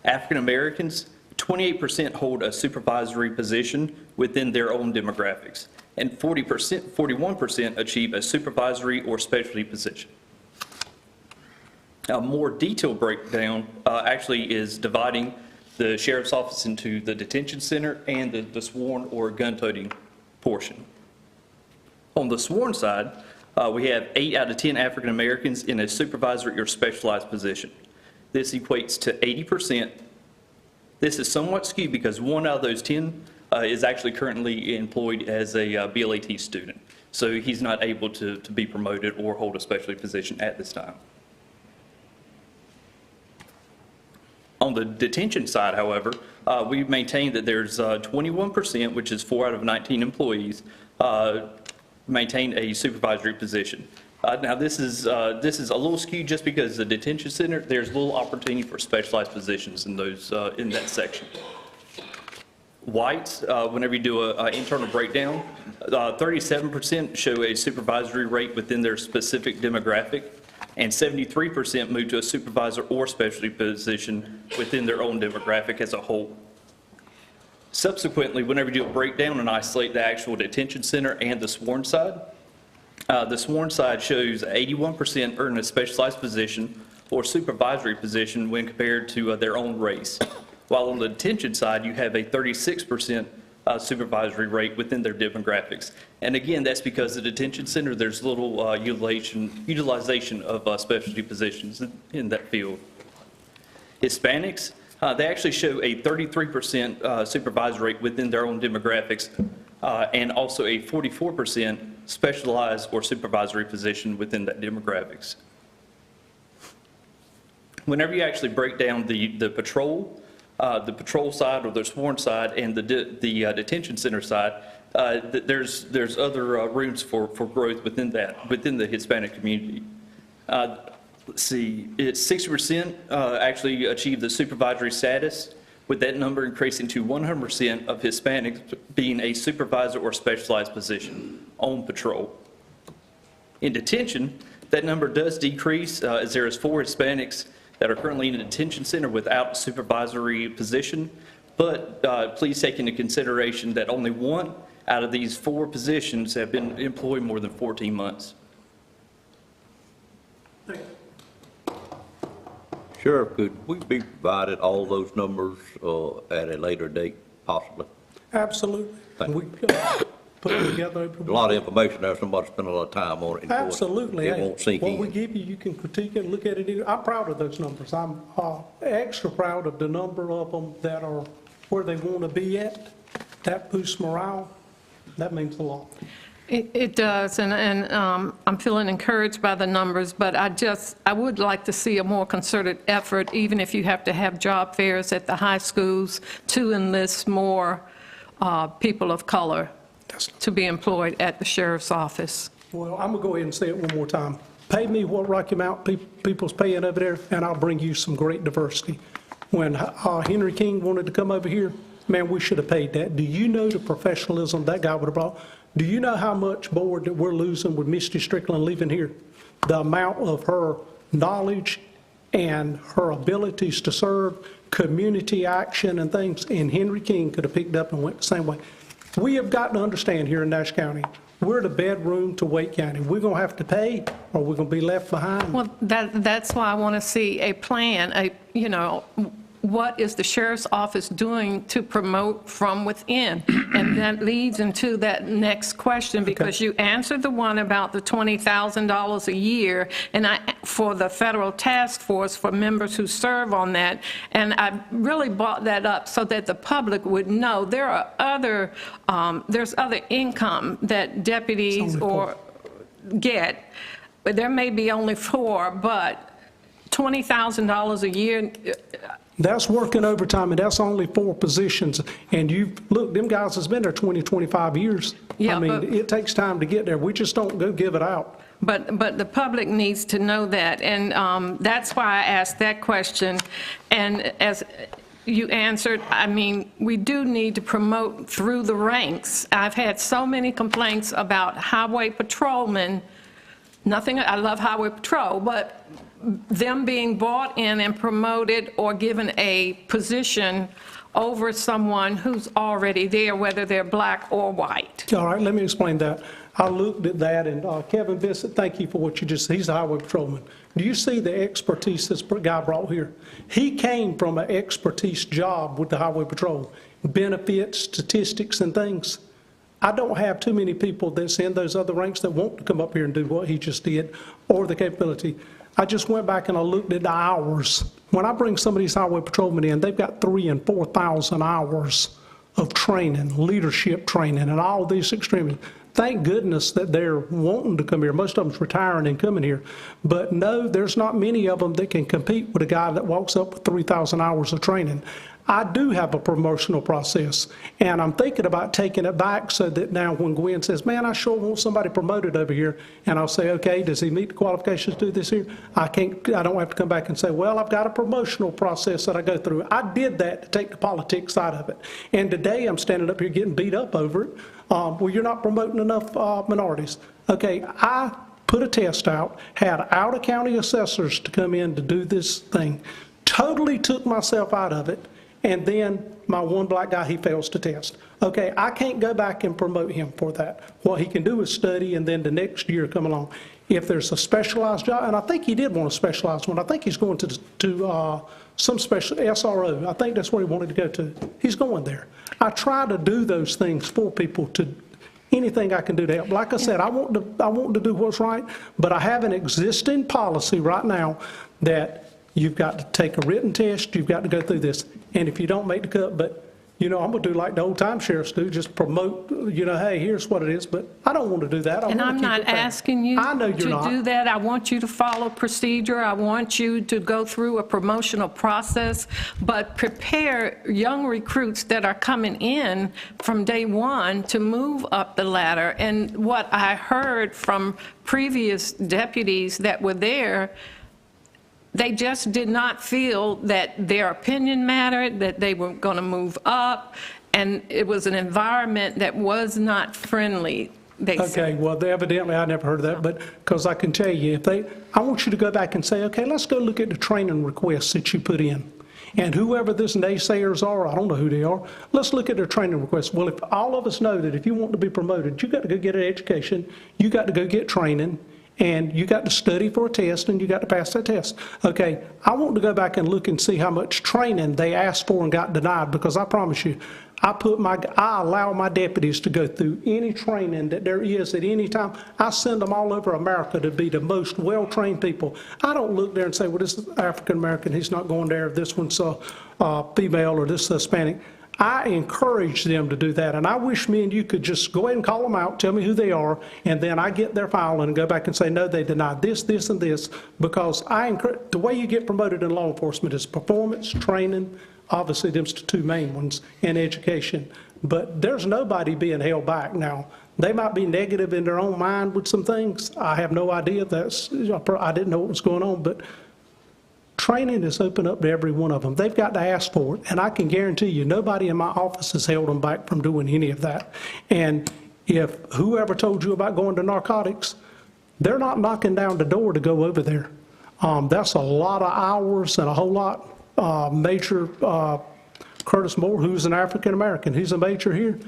African Americans, 28% hold a supervisory position within their own demographics, and 41% achieve a supervisory or specialty position. A more detailed breakdown actually is dividing the Sheriff's Office into the detention center and the sworn or gun-toting portion. On the sworn side, we have 8 out of 10 African Americans in a supervisory or specialized position. This equates to 80%. This is somewhat skewed because 1 out of those 10 is actually currently employed as a BLAT student. So he's not able to be promoted or hold a specialty position at this time. On the detention side, however, we maintain that there's 21%, which is 4 out of 19 employees, maintain a supervisory position. Now, this is a little skewed just because the detention center, there's little opportunity for specialized positions in those, in that section. Whites, whenever you do an internal breakdown, 37% show a supervisory rate within their specific demographic, and 73% move to a supervisor or specialty position within their own demographic as a whole. Subsequently, whenever you do a breakdown and isolate the actual detention center and the sworn side shows 81% earn a specialized position or supervisory position when compared to their own race. While on the detention side, you have a 36% supervisory rate within their demographics. And again, that's because the detention center, there's little utilization of specialty positions in that field. Hispanics, they actually show a 33% supervisory rate within their own demographics, and also a 44% specialized or supervisory position within that demographics. Whenever you actually break down the patrol side or the sworn side and the detention center side, there's other rooms for growth within the Hispanic community. Let's see, it's 60% actually achieve the supervisory status, with that number increasing to 100% of Hispanics being a supervisor or specialized position on patrol. In detention, that number does decrease as there is 4 Hispanics that are currently in a detention center without a supervisory position, but please take into consideration that only 1 out of these 4 positions have been employed more than 14 months. Sheriff, could we be provided all those numbers at a later date, possibly? Absolutely. Thank you. We put it together. A lot of information there, somebody spent a lot of time on it. Absolutely. It won't sink What in. we give you, you can critique it and look at it. I'm proud of those numbers. I'm extra proud of the number of them that are where they want to be at. That boosts morale. That means a lot. It does, and I'm feeling encouraged by the numbers, but I would like to see a more concerted effort, even if you have to have job fairs at the high schools, to enlist more people of color to be employed at the sheriff's office. Well, I'm going to go ahead and say it one more time. Pay me what Rocky Mountain people's paying over there, and I'll bring you some great diversity. When Henry King wanted to come over here, man, we should have paid that. Do you know the professionalism that guy would have brought? Do you know how much board that we're losing with Misty Strickland leaving here? The amount of her knowledge and her abilities to serve, community action and things, and Henry King could have picked up and went the same way. We have got to understand here in Nash County, we're the bedroom to Wake County. We're going to have to pay, or we're going to be left behind. Well, that's why I want to see a plan, what is the sheriff's office doing to promote from within? And that leads into that next question, because you answered the one about the $20,000 a year, and for the federal task force for members who serve on that, and I really brought that up so that the public would know there are there's other income that deputies get, but there may be only 4, but $20,000 a year. That's working overtime, and that's only 4 positions. And look, them guys has been there 20, 25 years. Yeah, I mean, it takes time to get there. We just don't go give it out. But the public needs to know that, and that's why I asked that question. And as you answered, I mean, we do need to promote through the ranks. I've had so many complaints about highway patrolmen. I love highway patrol, but them being brought in and promoted or given a position over someone who's already there, whether they're black or white. All right, let me explain that. I looked at that, and Kevin Bisset, thank you for what you just said. He's a highway patrolman. Do you see the expertise this guy brought here? He came from an expertise job with the highway patrol, benefits, statistics, and things. I don't have too many people that's in those other ranks that want to come up here and do what he just did, or the capability. I just went back and I looked at the hours. When I bring some of these highway patrolmen in, they've got 3,000 and 4,000 hours of training, leadership training, and all these extremities. Thank goodness that they're wanting to come here. Most of them's retiring and coming here. But no, there's not many of them that can compete with a guy that walks up with 3,000 hours of training. I do have a promotional process, and I'm thinking about taking it back so that now when Gwen says, man, I sure want somebody promoted over here, and I'll say, okay, does he meet the qualifications to do this here? I don't have to come back and say, well, I've got a promotional process that I go through. I did that to take the politics out of it. And today I'm standing up here getting beat up over it. Well, you're not promoting enough minorities. Okay, I put a test out, had out-of-county assessors to come in to do this thing, totally took myself out of it, and then my one black guy, he fails to test. Okay, I can't go back and promote him for that. What he can do is study and then the next year come along. If there's a specialized job, and I think he did want a specialized one. I think he's going to some special SRO. I think that's where he wanted to go to. He's going there. I try to do those things for people, to anything I can do to help. Like I said, I want to do what's right, but I have an existing policy right now that you've got to take a written test, you've got to go through this, and if you don't make the cut, but I'm going to do like the old-time sheriffs do, just promote, hey, here's what it is, but I don't want to do that. And I'm not asking you to do that. I want you to follow procedure. I want you to go through a promotional process, but prepare young recruits that are coming in from day one to move up the ladder. And what I heard from previous deputies that were there, they just did not feel that their opinion mattered, that they were going to move up, and it was an environment that was not friendly, they said. Okay, well, evidently I never heard of that, but because I can tell you, I want you to go back and say, okay, let's go look at the training requests that you put in. And whoever this naysayers are, I don't know who they are, let's look at their training requests. Well, if all of us know that if you want to be promoted, you got to go get an education, you got to go get training, and you got to study for a test, and you got to pass that test. Okay, I want to go back and look and see how much training they asked for and got denied, because I promise you, I allow my deputies to go through any training that there is at any time. I send them all over America to be the most well-trained people. I don't look there and say, well, this is African-American, he's not going there, this one's female, or this is Hispanic. I encourage them to do that, and I wish me and you could just go ahead and call them out, tell me who they are, and then I get their file and go back and say, no, they denied this, this, and this, because the way you get promoted in law enforcement is performance, training, obviously them's the two main ones, and education. But there's nobody being held back now. They might be negative in their own mind with some things. I have no idea. I didn't know what was going on, but training is open up to every one of them. They've got to ask for it, and I can guarantee you nobody in my office has held them back from doing any of that. And if whoever told you about going to narcotics, they're not knocking down the door to go over there. That's a lot of hours and a whole lot. Major Curtis Moore, who's an African-American, he's a major here.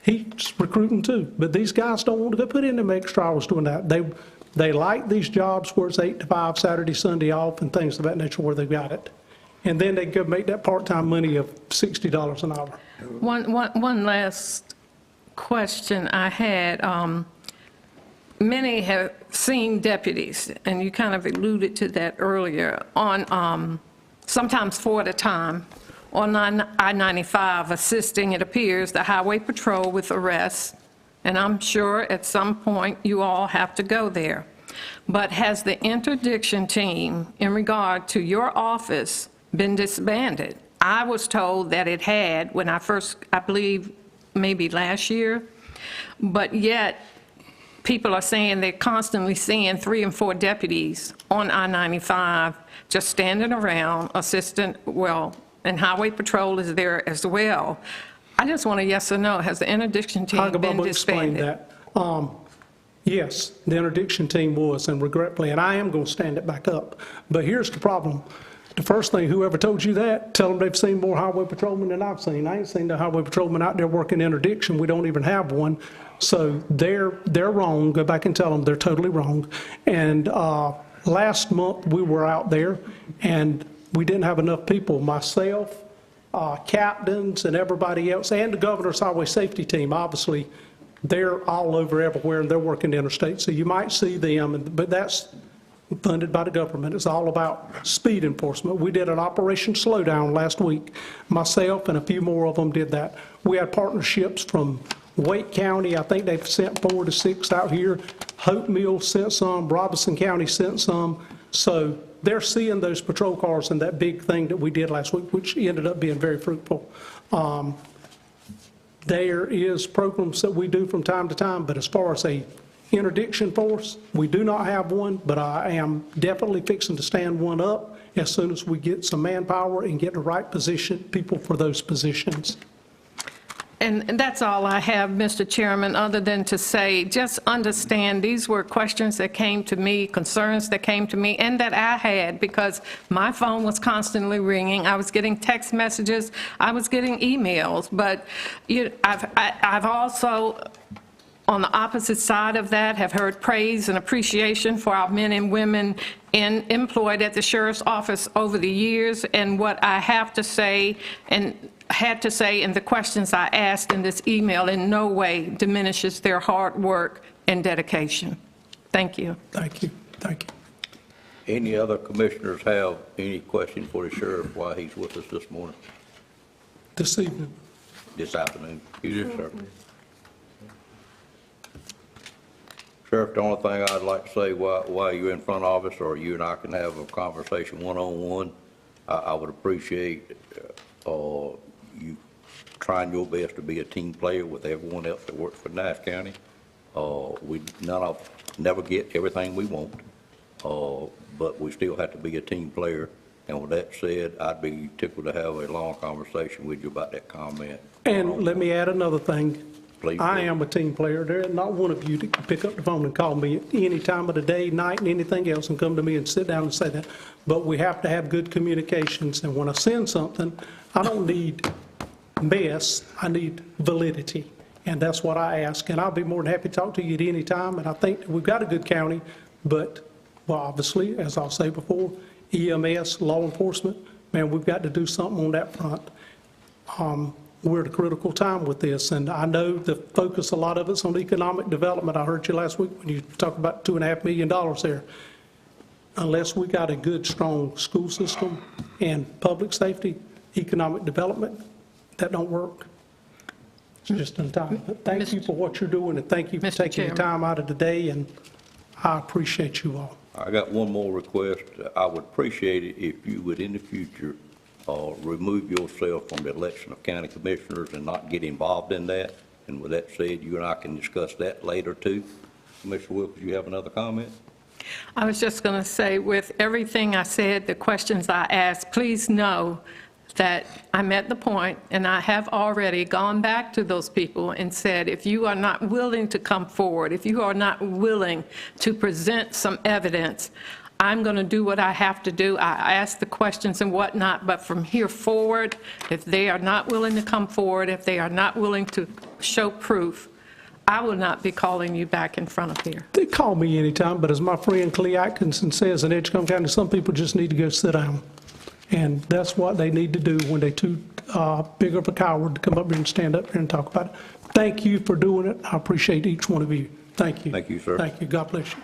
He's recruiting too, but these guys don't want to go put in them extra hours doing that. They like these jobs where it's 8 to 5, Saturday, Sunday off, and things of that nature where they've got it. And then they go make that part-time money of $60 an hour. One last question I had. Many have seen deputies, and you kind of alluded to that earlier, on sometimes 4 at a time, on I-95, assisting, it appears, the Highway Patrol with arrests. And I'm sure at some point you all have to go there. But has the interdiction team, in regard to your office, been disbanded? I was told that it had when I first, I believe, maybe last year. But yet, people are saying they're constantly seeing 3 and 4 deputies on I-95 just standing around, and Highway Patrol is there as well. I just want a yes or no. Has the interdiction team been disbanded? That. Yes, the interdiction team was, and regretfully, and I am going to stand it back up. But here's the problem. The first thing, whoever told you that, tell them they've seen more highway patrolmen than I've seen. I ain't seen the highway patrolman out there working interdiction. We don't even have one. So they're wrong. Go back and tell them they're totally wrong. And last month we were out there, and we didn't have enough people. Myself, captains, and everybody else, and the governor's highway safety team, obviously, they're all over everywhere, and they're working interstate. So you might see them, but that's funded by the government. It's all about speed enforcement. We did an Operation Slowdown last week. Myself and a few more of them did that. We had partnerships from Wake County. I think they've sent 4 to 6 out here. Hope Mills sent some. Robinson County sent some. So they're seeing those patrol cars and that big thing that we did last week, which ended up being very fruitful. There is programs that we do from time to time, but as far as a interdiction force, we do not have one, but I am definitely fixing to stand one up as soon as we get some manpower and get the right position, people for those positions. And that's all I have, Mr. Chairman, other than to say, just understand, these were questions that came to me, concerns that came to me, and that I had, because my phone was constantly ringing. I was getting text messages, I was getting emails, but I've also, on the opposite side of that, have heard praise and appreciation for our men and women employed at the sheriff's office over the years, and what I have to say, and had to say in the questions I asked in this email in no way diminishes their hard work and dedication. Thank you. Thank you. Thank you. Any other commissioners have any question for the sheriff while he's with us this morning, This evening. this afternoon? You do, sir. Sheriff, the only thing I'd like to say while you're in front of us, or you and I can have a conversation one-on-one, I would appreciate you trying your best to be a team player with everyone else that works for Nash County. None of never get everything we want, but we still have to be a team player. And with that said, I'd be tickled to have a long conversation with you about that comment. And let me add another thing. Please I do. am a team player. There is not one of you that can pick up the phone and call me at any time of the day, night, and anything else and come to me and sit down and say that. But we have to have good communications. And when I send something, I don't need mess, I need validity. And that's what I ask. And I'll be more than happy to talk to you at any time. And I think that we've got a good county, but, well, obviously, as I'll say before, EMS, law enforcement, man, we've got to do something on that front. We're at a critical time with this, and I know the focus, a lot of it's on economic development. I heard you last week when you talked about $2.5 million there. Unless we got a good, strong school system and public safety, economic development, that don't work. It's just in time. But thank you for what you're doing, and thank you for taking the time out of the day, and I appreciate you all. I got one more request. I would appreciate it if you would, in the future, remove yourself from the election of county commissioners and not get involved in that. And with that said, you and I can discuss that later, too. Commissioner Wilkes, you have another comment? I was just going to say, with everything I said, the questions I asked, please know that I'm at the point, and I have already gone back to those people and said, if you are not willing to come forward, if you are not willing to present some evidence, I'm going to do what I have to do. I ask the questions and whatnot, but from here forward, if they are not willing to come forward, if they are not willing to show proof, I will not be calling you back in front of here. They call me anytime, but as my friend Clee Atkinson says in Edgecombe County, some people just need to go sit down. And that's what they need to do when they're too big of a coward to come up here and stand up here and talk about it. Thank you for doing it. I appreciate each one of you. Thank you. Thank you, sir. Thank you. God bless you.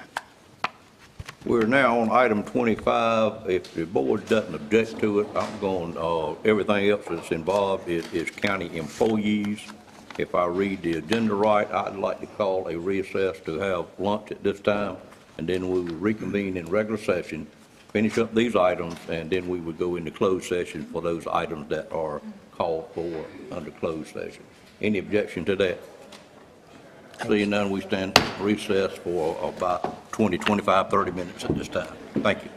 We're now on item 25. If the board doesn't object to it, I'm going, everything else that's involved is county employees. If I read the agenda right, I'd like to call a recess to have lunch at this time, and then we will reconvene in regular session, finish up these items, and then we would go into closed session for those items that are called for under closed session. Any objection to that? Seeing none, we stand recess for about 20, 25, 30 minutes at this time. Thank you.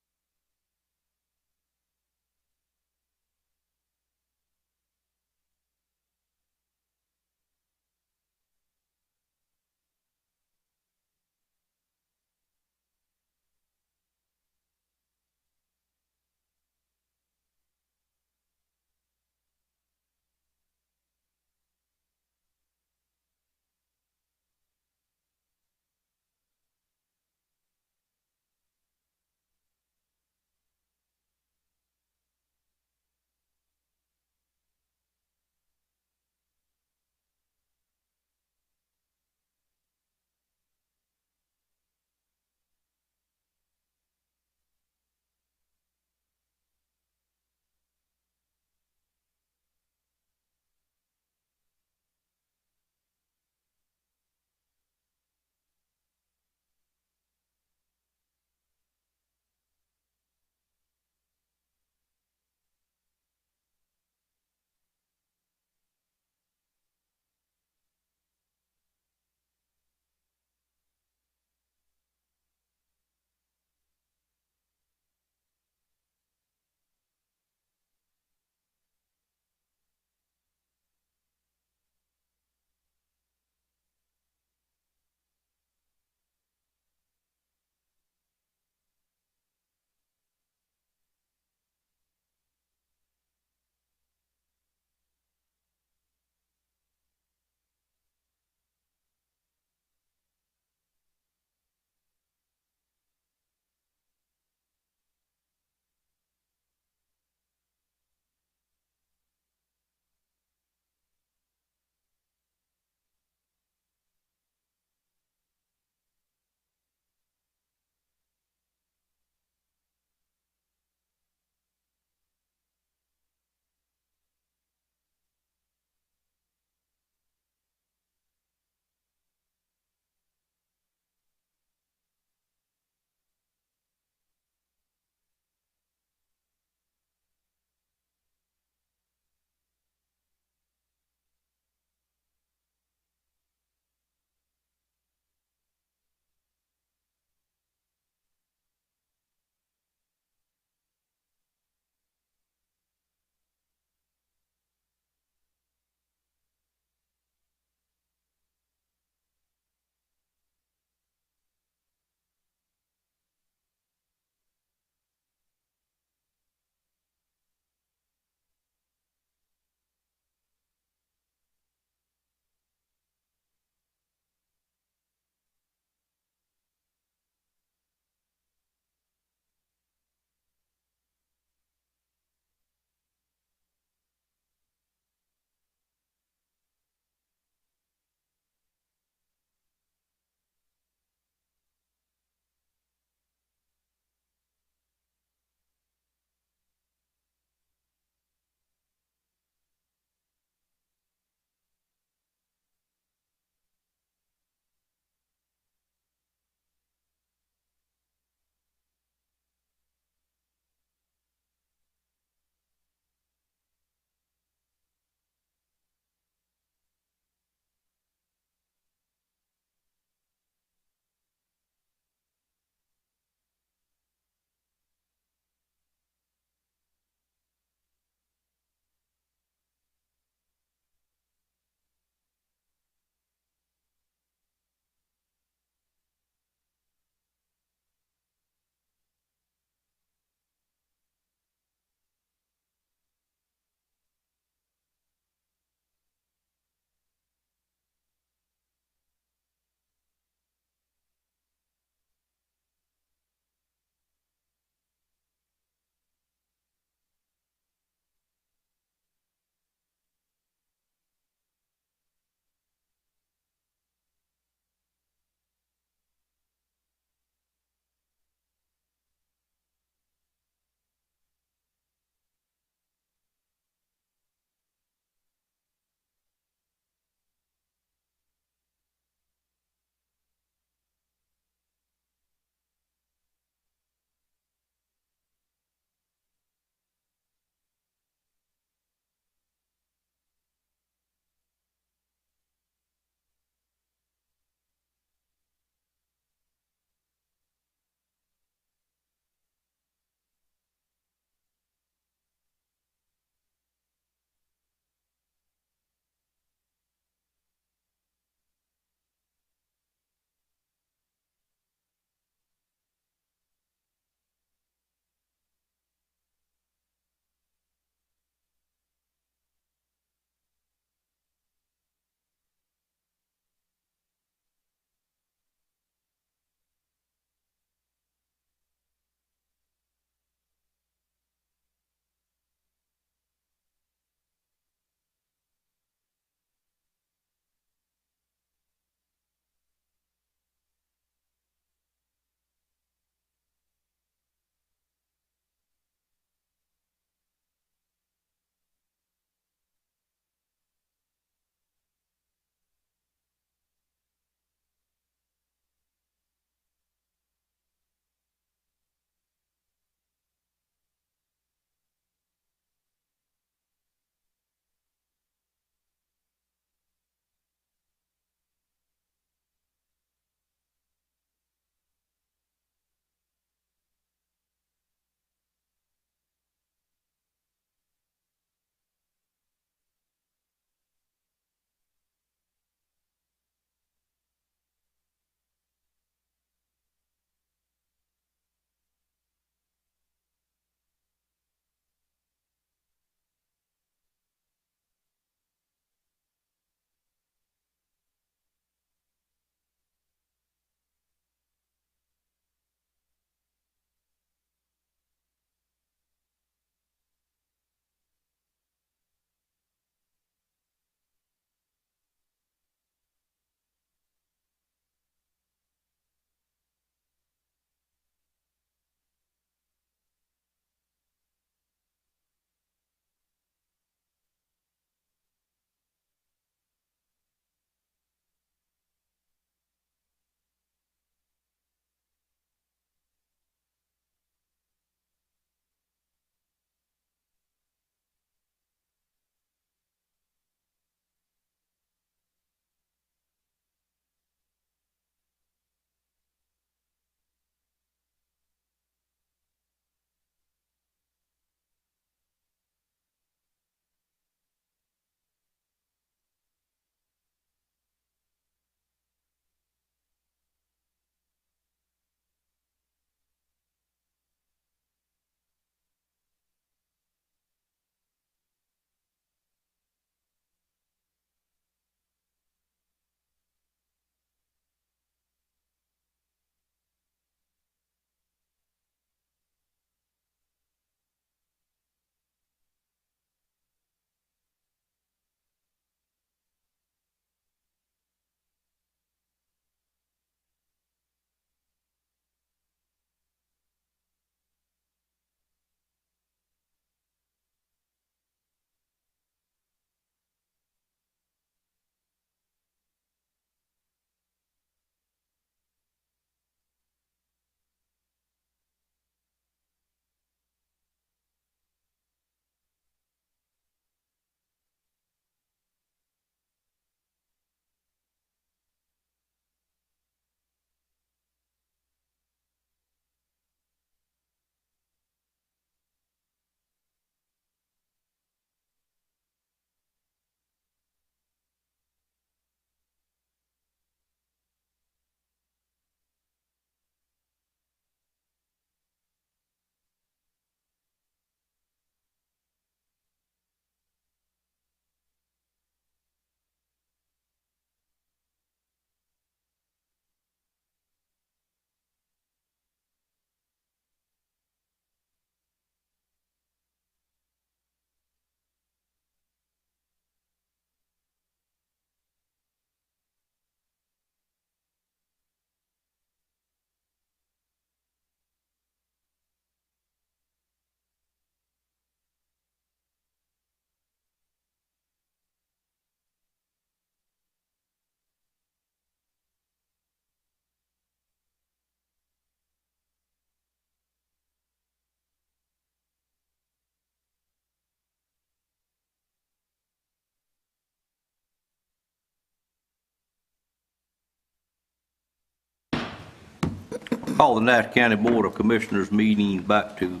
Call the Nash County Board of Commissioners meeting back to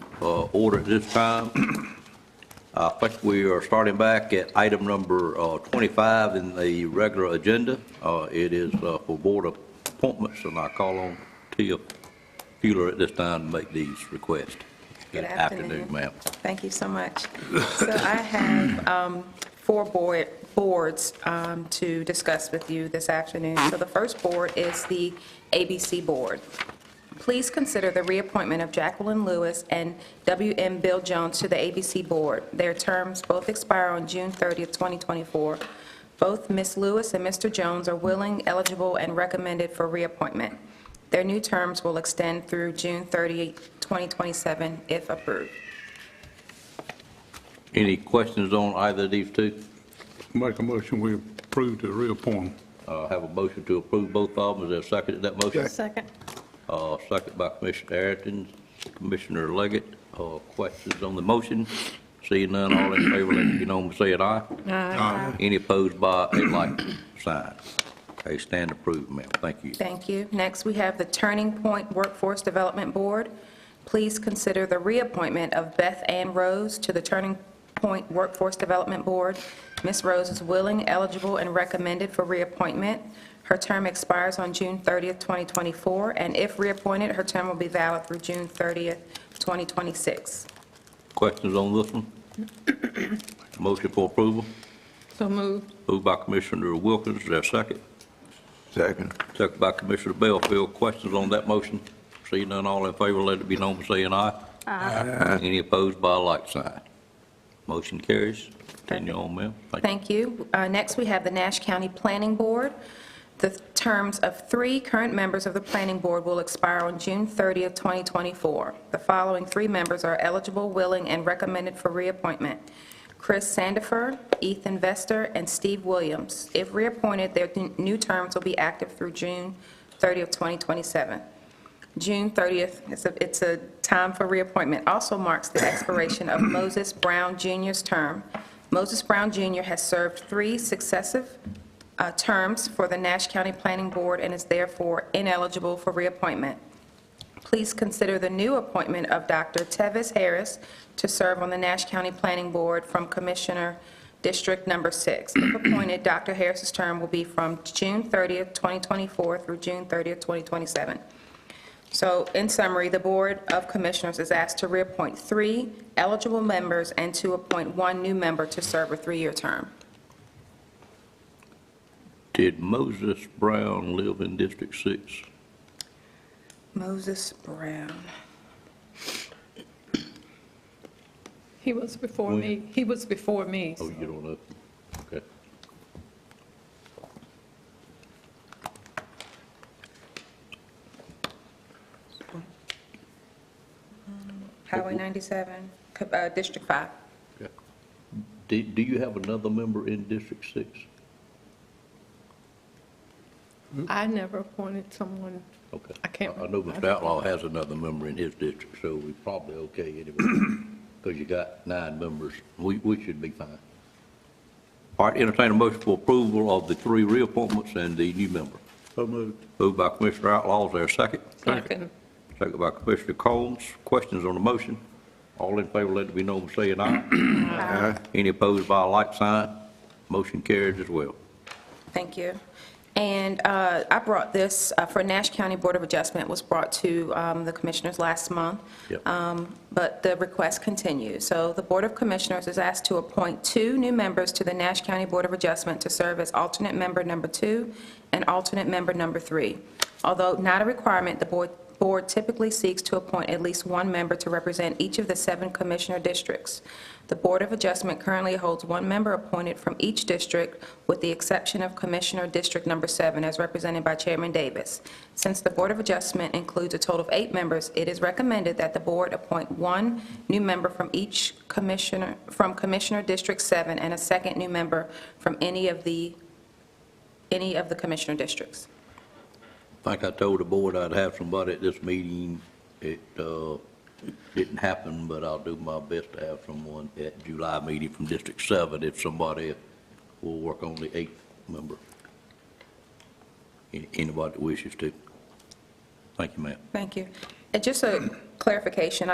order at this time. I think we are starting back at item number 25 in the regular agenda. It is for board appointments, and I call on Tia Fuller at this time to make these requests. Good afternoon, ma'am. Thank you so much. So I have four boards to discuss with you this afternoon. So the first board is the ABC Board. Please consider the reappointment of Jacqueline Lewis and W.M. Bill Jones to the ABC Board. Their terms both expire on June 30th, 2024. Both Ms. Lewis and Mr. Jones are willing, eligible, and recommended for reappointment. Their new terms will extend through June 30, 2027, if approved. Any questions on either of these two? Make a motion, we approve the reappointment. Have a motion to approve both of them. Is there a second to that motion? Second. Second by Commissioner Ayrton, Commissioner Leggett. Questions on the motion? Seeing none, all in favor, let it be known by saying aye. Aye. Any opposed by a like sign. Okay, stand approved, ma'am. Thank you. Thank you. Next, we have the Turning Point Workforce Development Board. Please consider the reappointment of Beth Ann Rose to the Turning Point Workforce Development Board. Ms. Rose is willing, eligible, and recommended for reappointment. Her term expires on June 30th, 2024, and if reappointed, her term will be valid through June 30th, 2026. Questions on this one? Motion for approval? So moved. Moved by Commissioner Wilkins. Is there a second? Second. Second by Commissioner Belfield. Questions on that motion? Seeing none, all in favor, let it be known by saying aye. Aye. Any opposed by a like sign. Motion carries. Continue on, ma'am. Thank you. Next, we have the Nash County Planning Board. The terms of 3 current members of the Planning Board will expire on June 30th, 2024. The following 3 members are eligible, willing, and recommended for reappointment: Chris Sandifer, Ethan Vester, and Steve Williams. If reappointed, their new terms will be active through June 30th, 2027. June 30th, it's a time for reappointment, also marks the expiration of Moses Brown Jr.'s term. Moses Brown Jr. has served 3 successive terms for the Nash County Planning Board and is therefore ineligible for reappointment. Please consider the new appointment of Dr. Tevis Harris to serve on the Nash County Planning Board from Commissioner District Number 6. If appointed, Dr. Harris's term will be from June 30th, 2024 through June 30th, 2027. So, in summary, the Board of Commissioners is asked to reappoint 3 eligible members and to appoint 1 new member to serve a 3-year term. Did Moses Brown live in District 6? Moses Brown. He was before me. He was before me. Oh, you don't know? Okay. Highway 97, District 5. Do you have another member in District 6? I never appointed someone. Okay. I can't. I know Mr. Outlaw has another member in his district, so we're probably okay anyway, because you got 9 members. We should be fine. All right, entertain a motion for approval of the 3 reappointments and the new member. So moved. Moved by Commissioner Outlaw. Is there a second? Second. Second by Commissioner Combs. Questions on the motion? All in favor, let it be known by saying aye. Aye. Any opposed by a like sign? Motion carries as well. Thank you. And I brought this for Nash County Board of Adjustment, was brought to the commissioners last month. Yep. But the request continues. So the Board of Commissioners is asked to appoint 2 new members to the Nash County Board of Adjustment to serve as alternate member number 2 and alternate member number 3. Although not a requirement, the board typically seeks to appoint at least 1 member to represent each of the 7 commissioner districts. The Board of Adjustment currently holds 1 member appointed from each district, with the exception of Commissioner District Number 7, as represented by Chairman Davis. Since the Board of Adjustment includes a total of 8 members, it is recommended that the board appoint 1 new member from each commissioner, from Commissioner District 7, and a 2nd new member from any of the commissioner districts. I think I told the board I'd have somebody at this meeting. It didn't happen, but I'll do my best to have someone at July meeting from District 7 if somebody will work on the 8th member. Anybody that wishes to. Thank you, ma'am. Thank you. And just a clarification,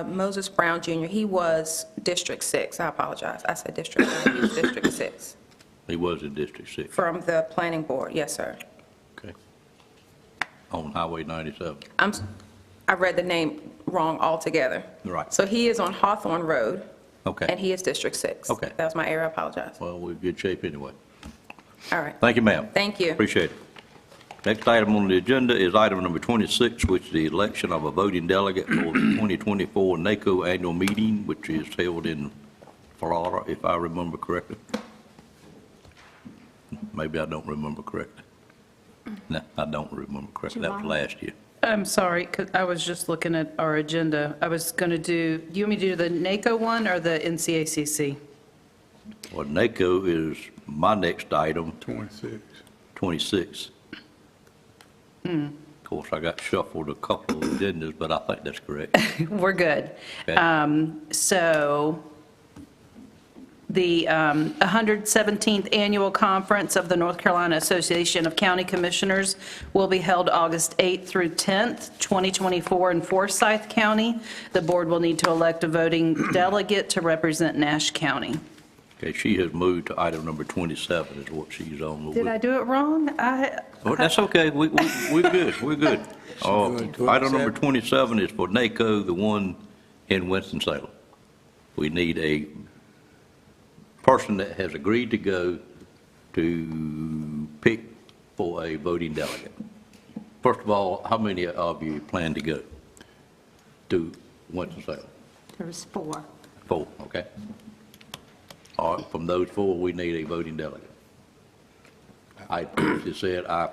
Moses Brown Jr., he was District 6. I apologize. I said District 1. He was District 6 He was in District 6. from the planning board. Yes, sir. Okay. On Highway 97. I read the name wrong altogether. Right. So he is on Hawthorne Road, Okay. and he is District 6. Okay. That was my error. I apologize. Well, we're in good shape anyway. All right. Thank you, ma'am. Thank you. Appreciate it. Next item on the agenda is item number 26, which is the election of a voting delegate for the 2024 NACO annual meeting, which is held in Florida, if I remember correctly. Maybe I don't remember correctly. No, I don't remember correctly. That was last year. I'm sorry, 'cause I was just looking at our agenda. I was going to do you want me to do the NACO one or the NCACC? Well, NACO is my next item. 26. 26. Of course, I got shuffled a couple of agendas, but I think that's correct. We're good. Okay. So the 117th Annual Conference of the North Carolina Association of County Commissioners will be held August 8th through 10th, 2024 in Forsyth County. The board will need to elect a voting delegate to represent Nash County. Okay, she has moved to item number 27 is what she's on. Did I do it wrong? Oh, that's okay. We're good. We're good. Item number 27 is for NACO, the one in Winston-Salem. We need a person that has agreed to go to pick for a voting delegate. First of all, how many of you plan to go to Winston-Salem? There's 4. 4, okay. All right, from those 4, we need a voting delegate. I previously said I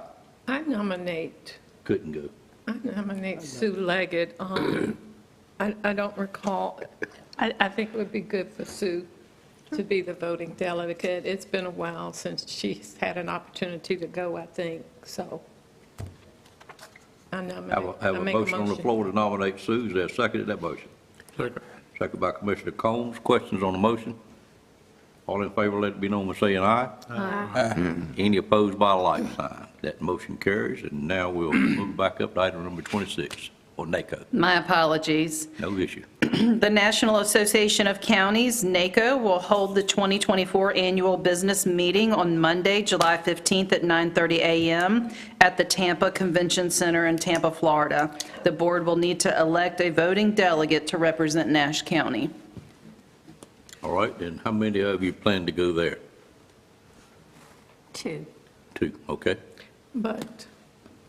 I nominate couldn't go. Sue Leggett. I don't recall, I think it would be good for Sue to be the voting delegate. It's been a while since she's had an opportunity to go, I think, so. I nominate. Have I a make motion on the floor to nominate Sue. Is there a second to that motion? Second. Second by Commissioner Combs. Questions on the motion? All in favor, let it be known by saying aye. Aye. Any opposed by a like sign? That motion carries, and now we'll move back up to item number 26, or NACO. My apologies. No issue. The National Association of Counties, NACO, will hold the 2024 annual business meeting on Monday, July 15th at 9:30 a.m. at the Tampa Convention Center in Tampa, Florida. The board will need to elect a voting delegate to represent Nash County. All right, and how many of you plan to go there? 2. 2, okay. But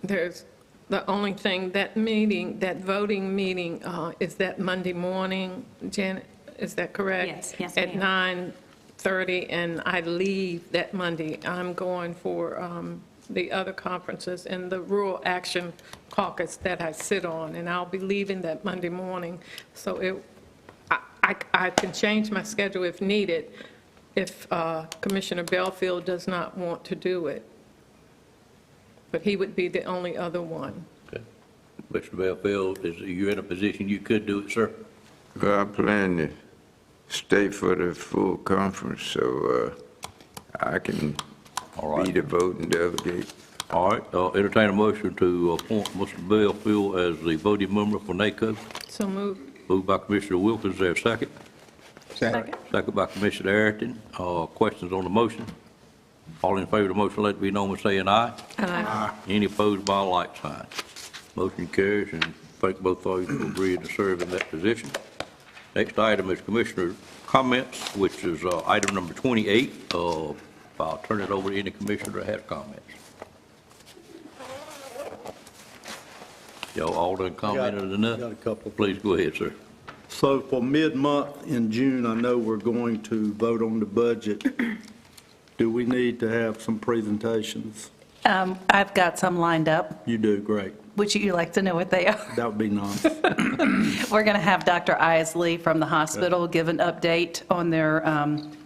there's, the only thing, that meeting, that voting meeting, is that Monday morning, Janet, is that correct? Yes, yes, At ma'am. 9:30, and I leave that Monday. I'm going for the other conferences in the Rural Action Caucus that I sit on, and I'll be leaving that Monday morning. So I can change my schedule if needed, if Commissioner Belfield does not want to do it. But he would be the only other one. Okay. Mr. Belfield, is you in a position you could do it, sir? Well, I plan to stay for the full conference, so I can be the voting delegate. All right, entertain a motion to appoint Mr. Belfield as the voting member for NACO. So move. Moved by Commissioner Wilkins, is there a second? Second. Second by Commissioner Ayrton. Questions on the motion? All in favor of the motion, let it be known by saying aye. Aye. Any opposed by a like sign? Motion carries, and thank both of you for agreeing to serve in that position. Next item is Commissioner comments, which is item number 28. I'll turn it over to any commissioner that has comments. Y'all all done commented enough? Got a couple. Please go ahead, sir. So for mid-month in June, I know we're going to vote on the budget. Do we need to have some presentations? I've got some lined up. You do, great. Would you like to know what they are? That would be nice. We're going to have Dr. Isley from the hospital give an update on their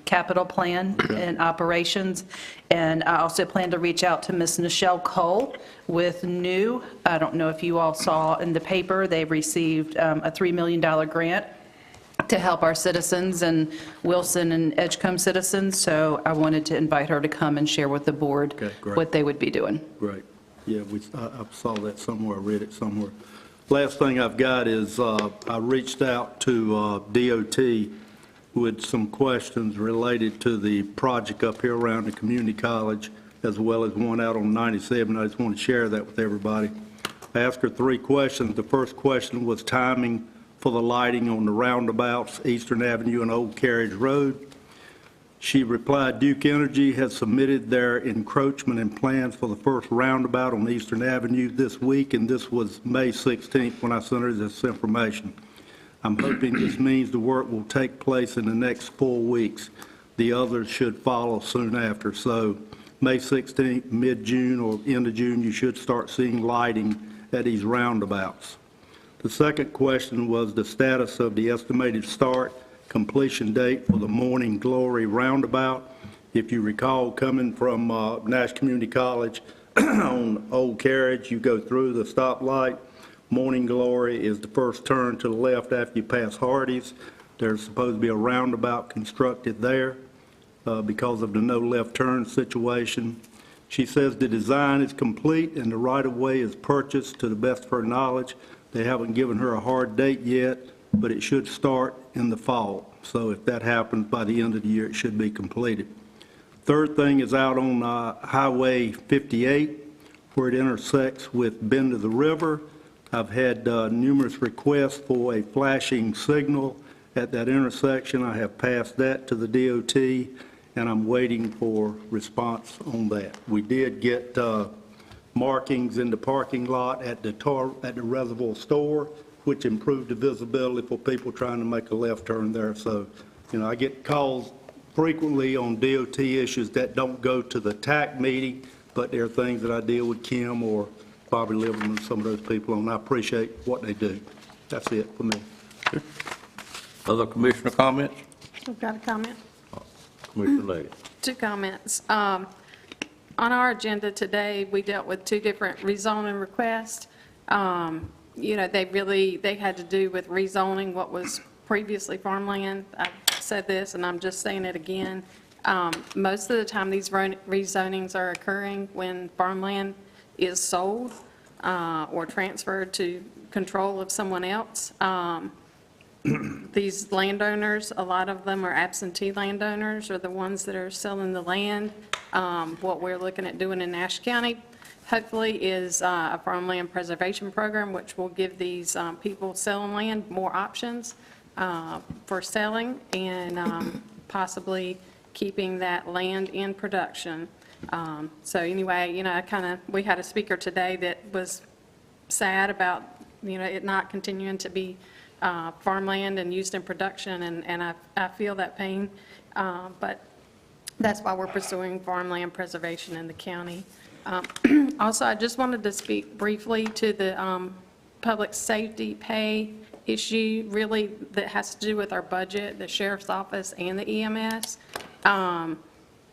capital plan and operations. And I also plan to reach out to Ms. Nichelle Cole with new, I don't know if you all saw in the paper, they received a $3 million grant to help our citizens and Wilson and Edgecombe citizens. So I wanted to invite her to come and share with the board Okay, great. what they would be doing. Great. Yeah, I saw that somewhere, I read it somewhere. Last thing I've got is I reached out to DOT with some questions related to the project up here around the community college, as well as one out on 97. I just want to share that with everybody. I asked her 3 questions. The first question was timing for the lighting on the roundabouts, Eastern Avenue and Old Carriage Road. She replied, Duke Energy has submitted their encroachment and plans for the first roundabout on Eastern Avenue this week, and this was May 16th when I sent her this information. I'm hoping this means the work will take place in the next 4 weeks. The others should follow soon after. So May 16th, mid-June or end of June, you should start seeing lighting at these roundabouts. The second question was the status of the estimated start completion date for the Morning Glory roundabout. If you recall, coming from Nash Community College on Old Carriage, you go through the stoplight. Morning Glory is the first turn to the left after you pass Hardee's. There's supposed to be a roundabout constructed there because of the no left turn situation. She says the design is complete and the right-of-way is purchased to the best of her knowledge. They haven't given her a hard date yet, but it should start in the fall. So if that happens by the end of the year, it should be completed. Third thing is out on Highway 58, where it intersects with Bend of the River. I've had numerous requests for a flashing signal at that intersection. I have passed that to the DOT, and I'm waiting for response on that. We did get markings in the parking lot at the Reservoir store, which improved the visibility for people trying to make a left turn there. So, I get calls frequently on DOT issues that don't go to the TAC meeting, but there are things that I deal with Kim or Bobby Liverman and some of those people on. I appreciate what they do. That's it for me. Other commissioner comments? I've got a comment. Commissioner Leggett. 2 comments. On our agenda today, we dealt with 2 different rezoning requests. They had to do with rezoning what was previously farmland. I've said this, and I'm just saying it again. Most of the time, these rezonings are occurring when farmland is sold or transferred to control of someone else. These landowners, a lot of them are absentee landowners, or the ones that are selling the land. What we're looking at doing in Nash County, hopefully, is a farmland preservation program, which will give these people selling land more options for selling and possibly keeping that land in production. So anyway, we had a speaker today that was sad about, it not continuing to be farmland and used in production, and I feel that pain. But that's why we're pursuing farmland preservation in the county. Also, I just wanted to speak briefly to the public safety pay issue, really, that has to do with our budget, the sheriff's office and the EMS.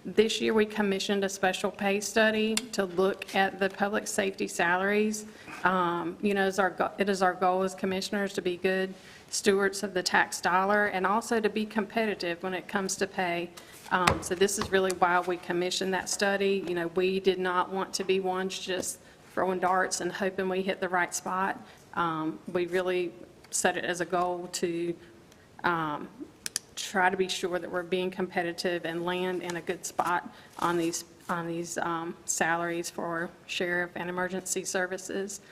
This year, we commissioned a special pay study to look at the public safety salaries. It is our goal as commissioners to be good stewards of the tax dollar and also to be competitive when it comes to pay. So this is really why we commissioned that study. We did not want to be ones just throwing darts and hoping we hit the right spot. We really set it as a goal to try to be sure that we're being competitive and land in a good spot on these salaries for sheriff and emergency services.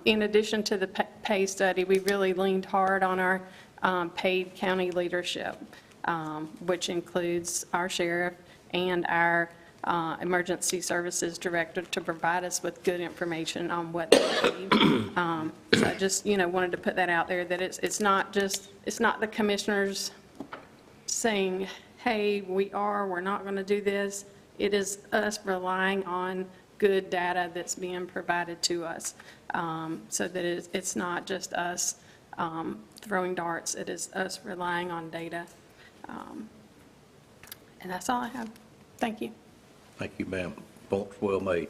In addition to the pay study, we really leaned hard on our paid county leadership, which includes our sheriff and our emergency services director to provide us with good information on what they need. So I just, wanted to put that out there, that it's not the commissioners saying, hey, we're not going to do this. It is us relying on good data that's being provided to us, so that it's not just us throwing darts. It is us relying on data. And that's all I have. Thank you. Thank you, ma'am. Points well made.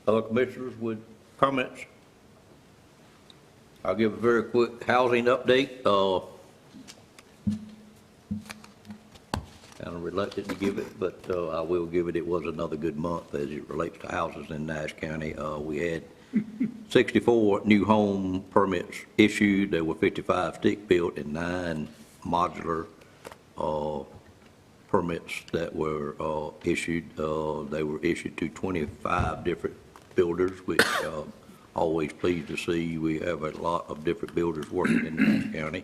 Other commissioners with comments? I'll give a very quick housing update. And kind of reluctant to give it, but I will give it. It was another good month as it relates to houses in Nash County. We had 64 new home permits issued. There were 55 stick-built and 9 modular permits that were issued. They were issued to 25 different builders, which always pleased to see. We have a lot of different builders working in Nash County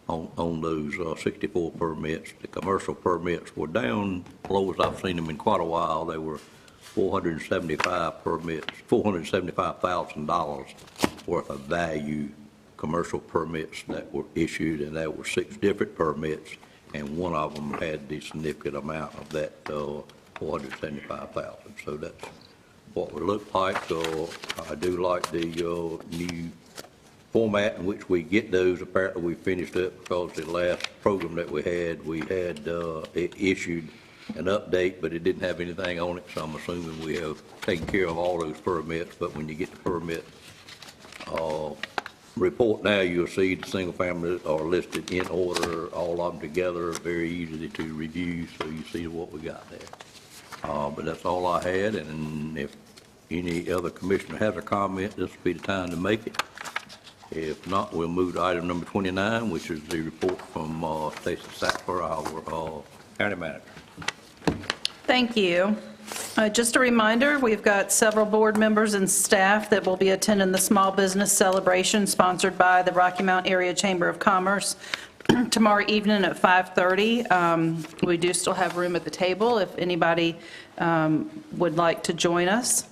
on those 64 permits. The commercial permits were down, lowest I've seen them in quite a while. They were 475 permits, $475,000 worth of value commercial permits that were issued, and there were 6 different permits, and one of them had the significant amount of that 475,000. So that's what we look like. I do like the new format in which we get those. Apparently we finished up because the last program that we had it issued an update, but it didn't have anything on it, so I'm assuming we have taken care of all those permits. But when you get the permit report now, you'll see the single families are listed in order, all of them together, very easy to review, so you see what we got there. But that's all I had, and if any other commissioner has a comment, this will be the time to make it. If not, we'll move to item number 29, which is the report from Stacy Sackler, our county manager. Thank you. Just a reminder, we've got several board members and staff that will be attending the Small Business Celebration sponsored by the Rocky Mount Area Chamber of Commerce tomorrow evening at 5:30. We do still have room at the table if anybody would like to join us.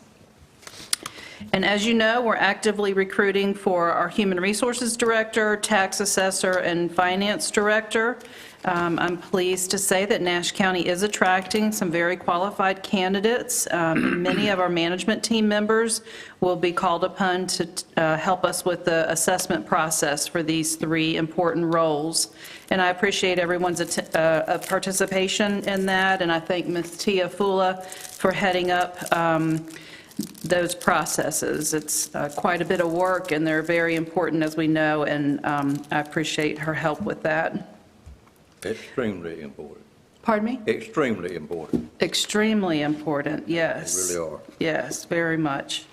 And as you know, we're actively recruiting for our Human Resources Director, Tax Assessor, and Finance Director. I'm pleased to say that Nash County is attracting some very qualified candidates. Many of our management team members will be called upon to help us with the assessment process for these 3 important roles. And I appreciate everyone's participation in that, and I thank Ms. Tia Fula for heading up those processes. It's quite a bit of work, and they're very important, as we know, and I appreciate her help with that. Extremely important. Pardon me? Extremely important. Extremely important, yes. They really are. Yes, very much.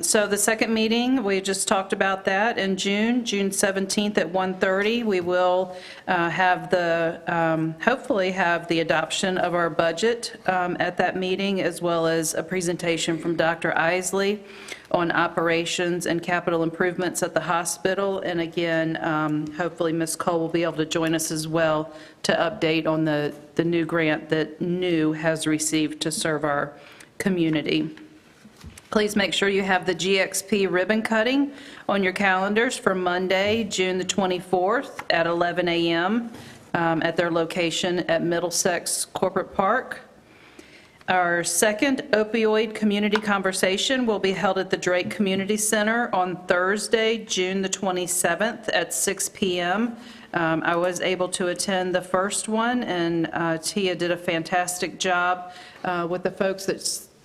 So the second meeting, we just talked about that in June 17th at 1:30. We will hopefully have the adoption of our budget at that meeting, as well as a presentation from Dr. Isley on operations and capital improvements at the hospital. And again, hopefully Ms. Cole will be able to join us as well to update on the new grant that NEW has received to serve our community. Please make sure you have the GXP ribbon cutting on your calendars for Monday, June the 24th at 11 a.m. At their location at Middlesex Corporate Park. Our second opioid community conversation will be held at the Drake Community Center on Thursday, June the 27th at 6 p.m. I was able to attend the first one, and Tia did a fantastic job with the folks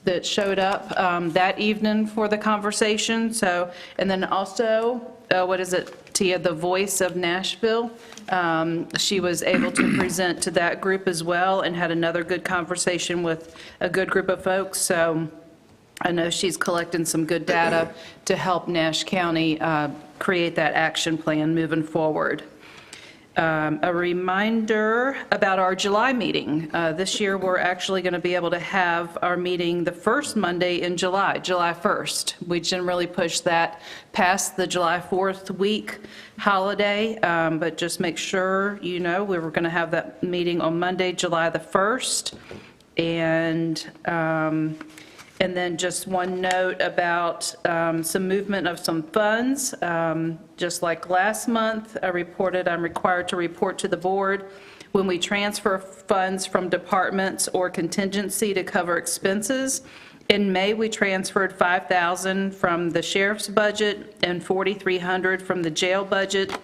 that showed up that evening for the conversation. So, and then also, what is it, Tia, the voice of Nashville? She was able to present to that group as well and had another good conversation with a good group of folks. So I know she's collecting some good data to help Nash County create that action plan moving forward. A reminder about our July meeting. This year, we're actually going to be able to have our meeting the first Monday in July, July 1st. We generally push that past the July 4th week holiday, but just make sure you know we were going to have that meeting on Monday, July the 1st. And then just one note about some movement of some funds. Just like last month, I'm required to report to the board when we transfer funds from departments or contingency to cover expenses. In May, we transferred $5,000 from the sheriff's budget and $4,300 from the jail budget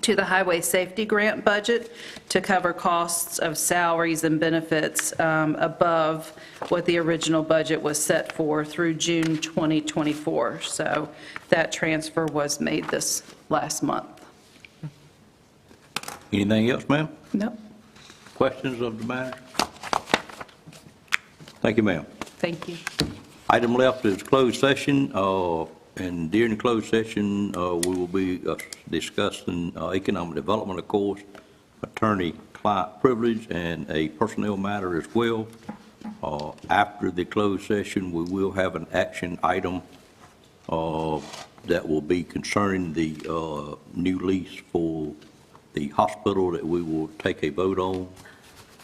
to the highway safety grant budget to cover costs of salaries and benefits above what the original budget was set for through June 2024. So that transfer was made this last month. Anything else, ma'am? Nope. Questions of the matter? Thank you, ma'am. Thank you. Item left is closed session, and during the closed session, we will be discussing economic development, of course, attorney-client privilege, and a personnel matter as well. After the closed session, we will have an action item that will be concerning the new lease for the hospital that we will take a vote on.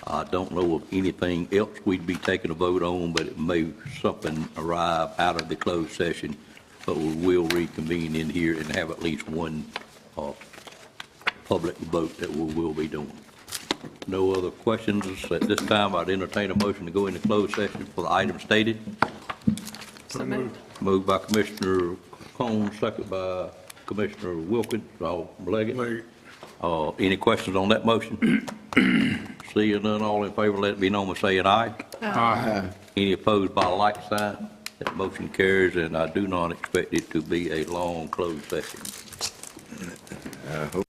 I don't know of anything else we'd be taking a vote on, but it may something arrive out of the closed session, but we will reconvene in here and have at least one public vote that we will be doing. No other questions at this time. I'd entertain a motion to go into closed session for the item stated. So moved. Moved by Commissioner Cone, second by Commissioner Wilkins, all Leggett. Any questions on that motion? Seeing none, all in favor, let it be known by saying aye. Aye. Any opposed by a like sign? That motion carries, and I do not expect it to be a long closed session. I hope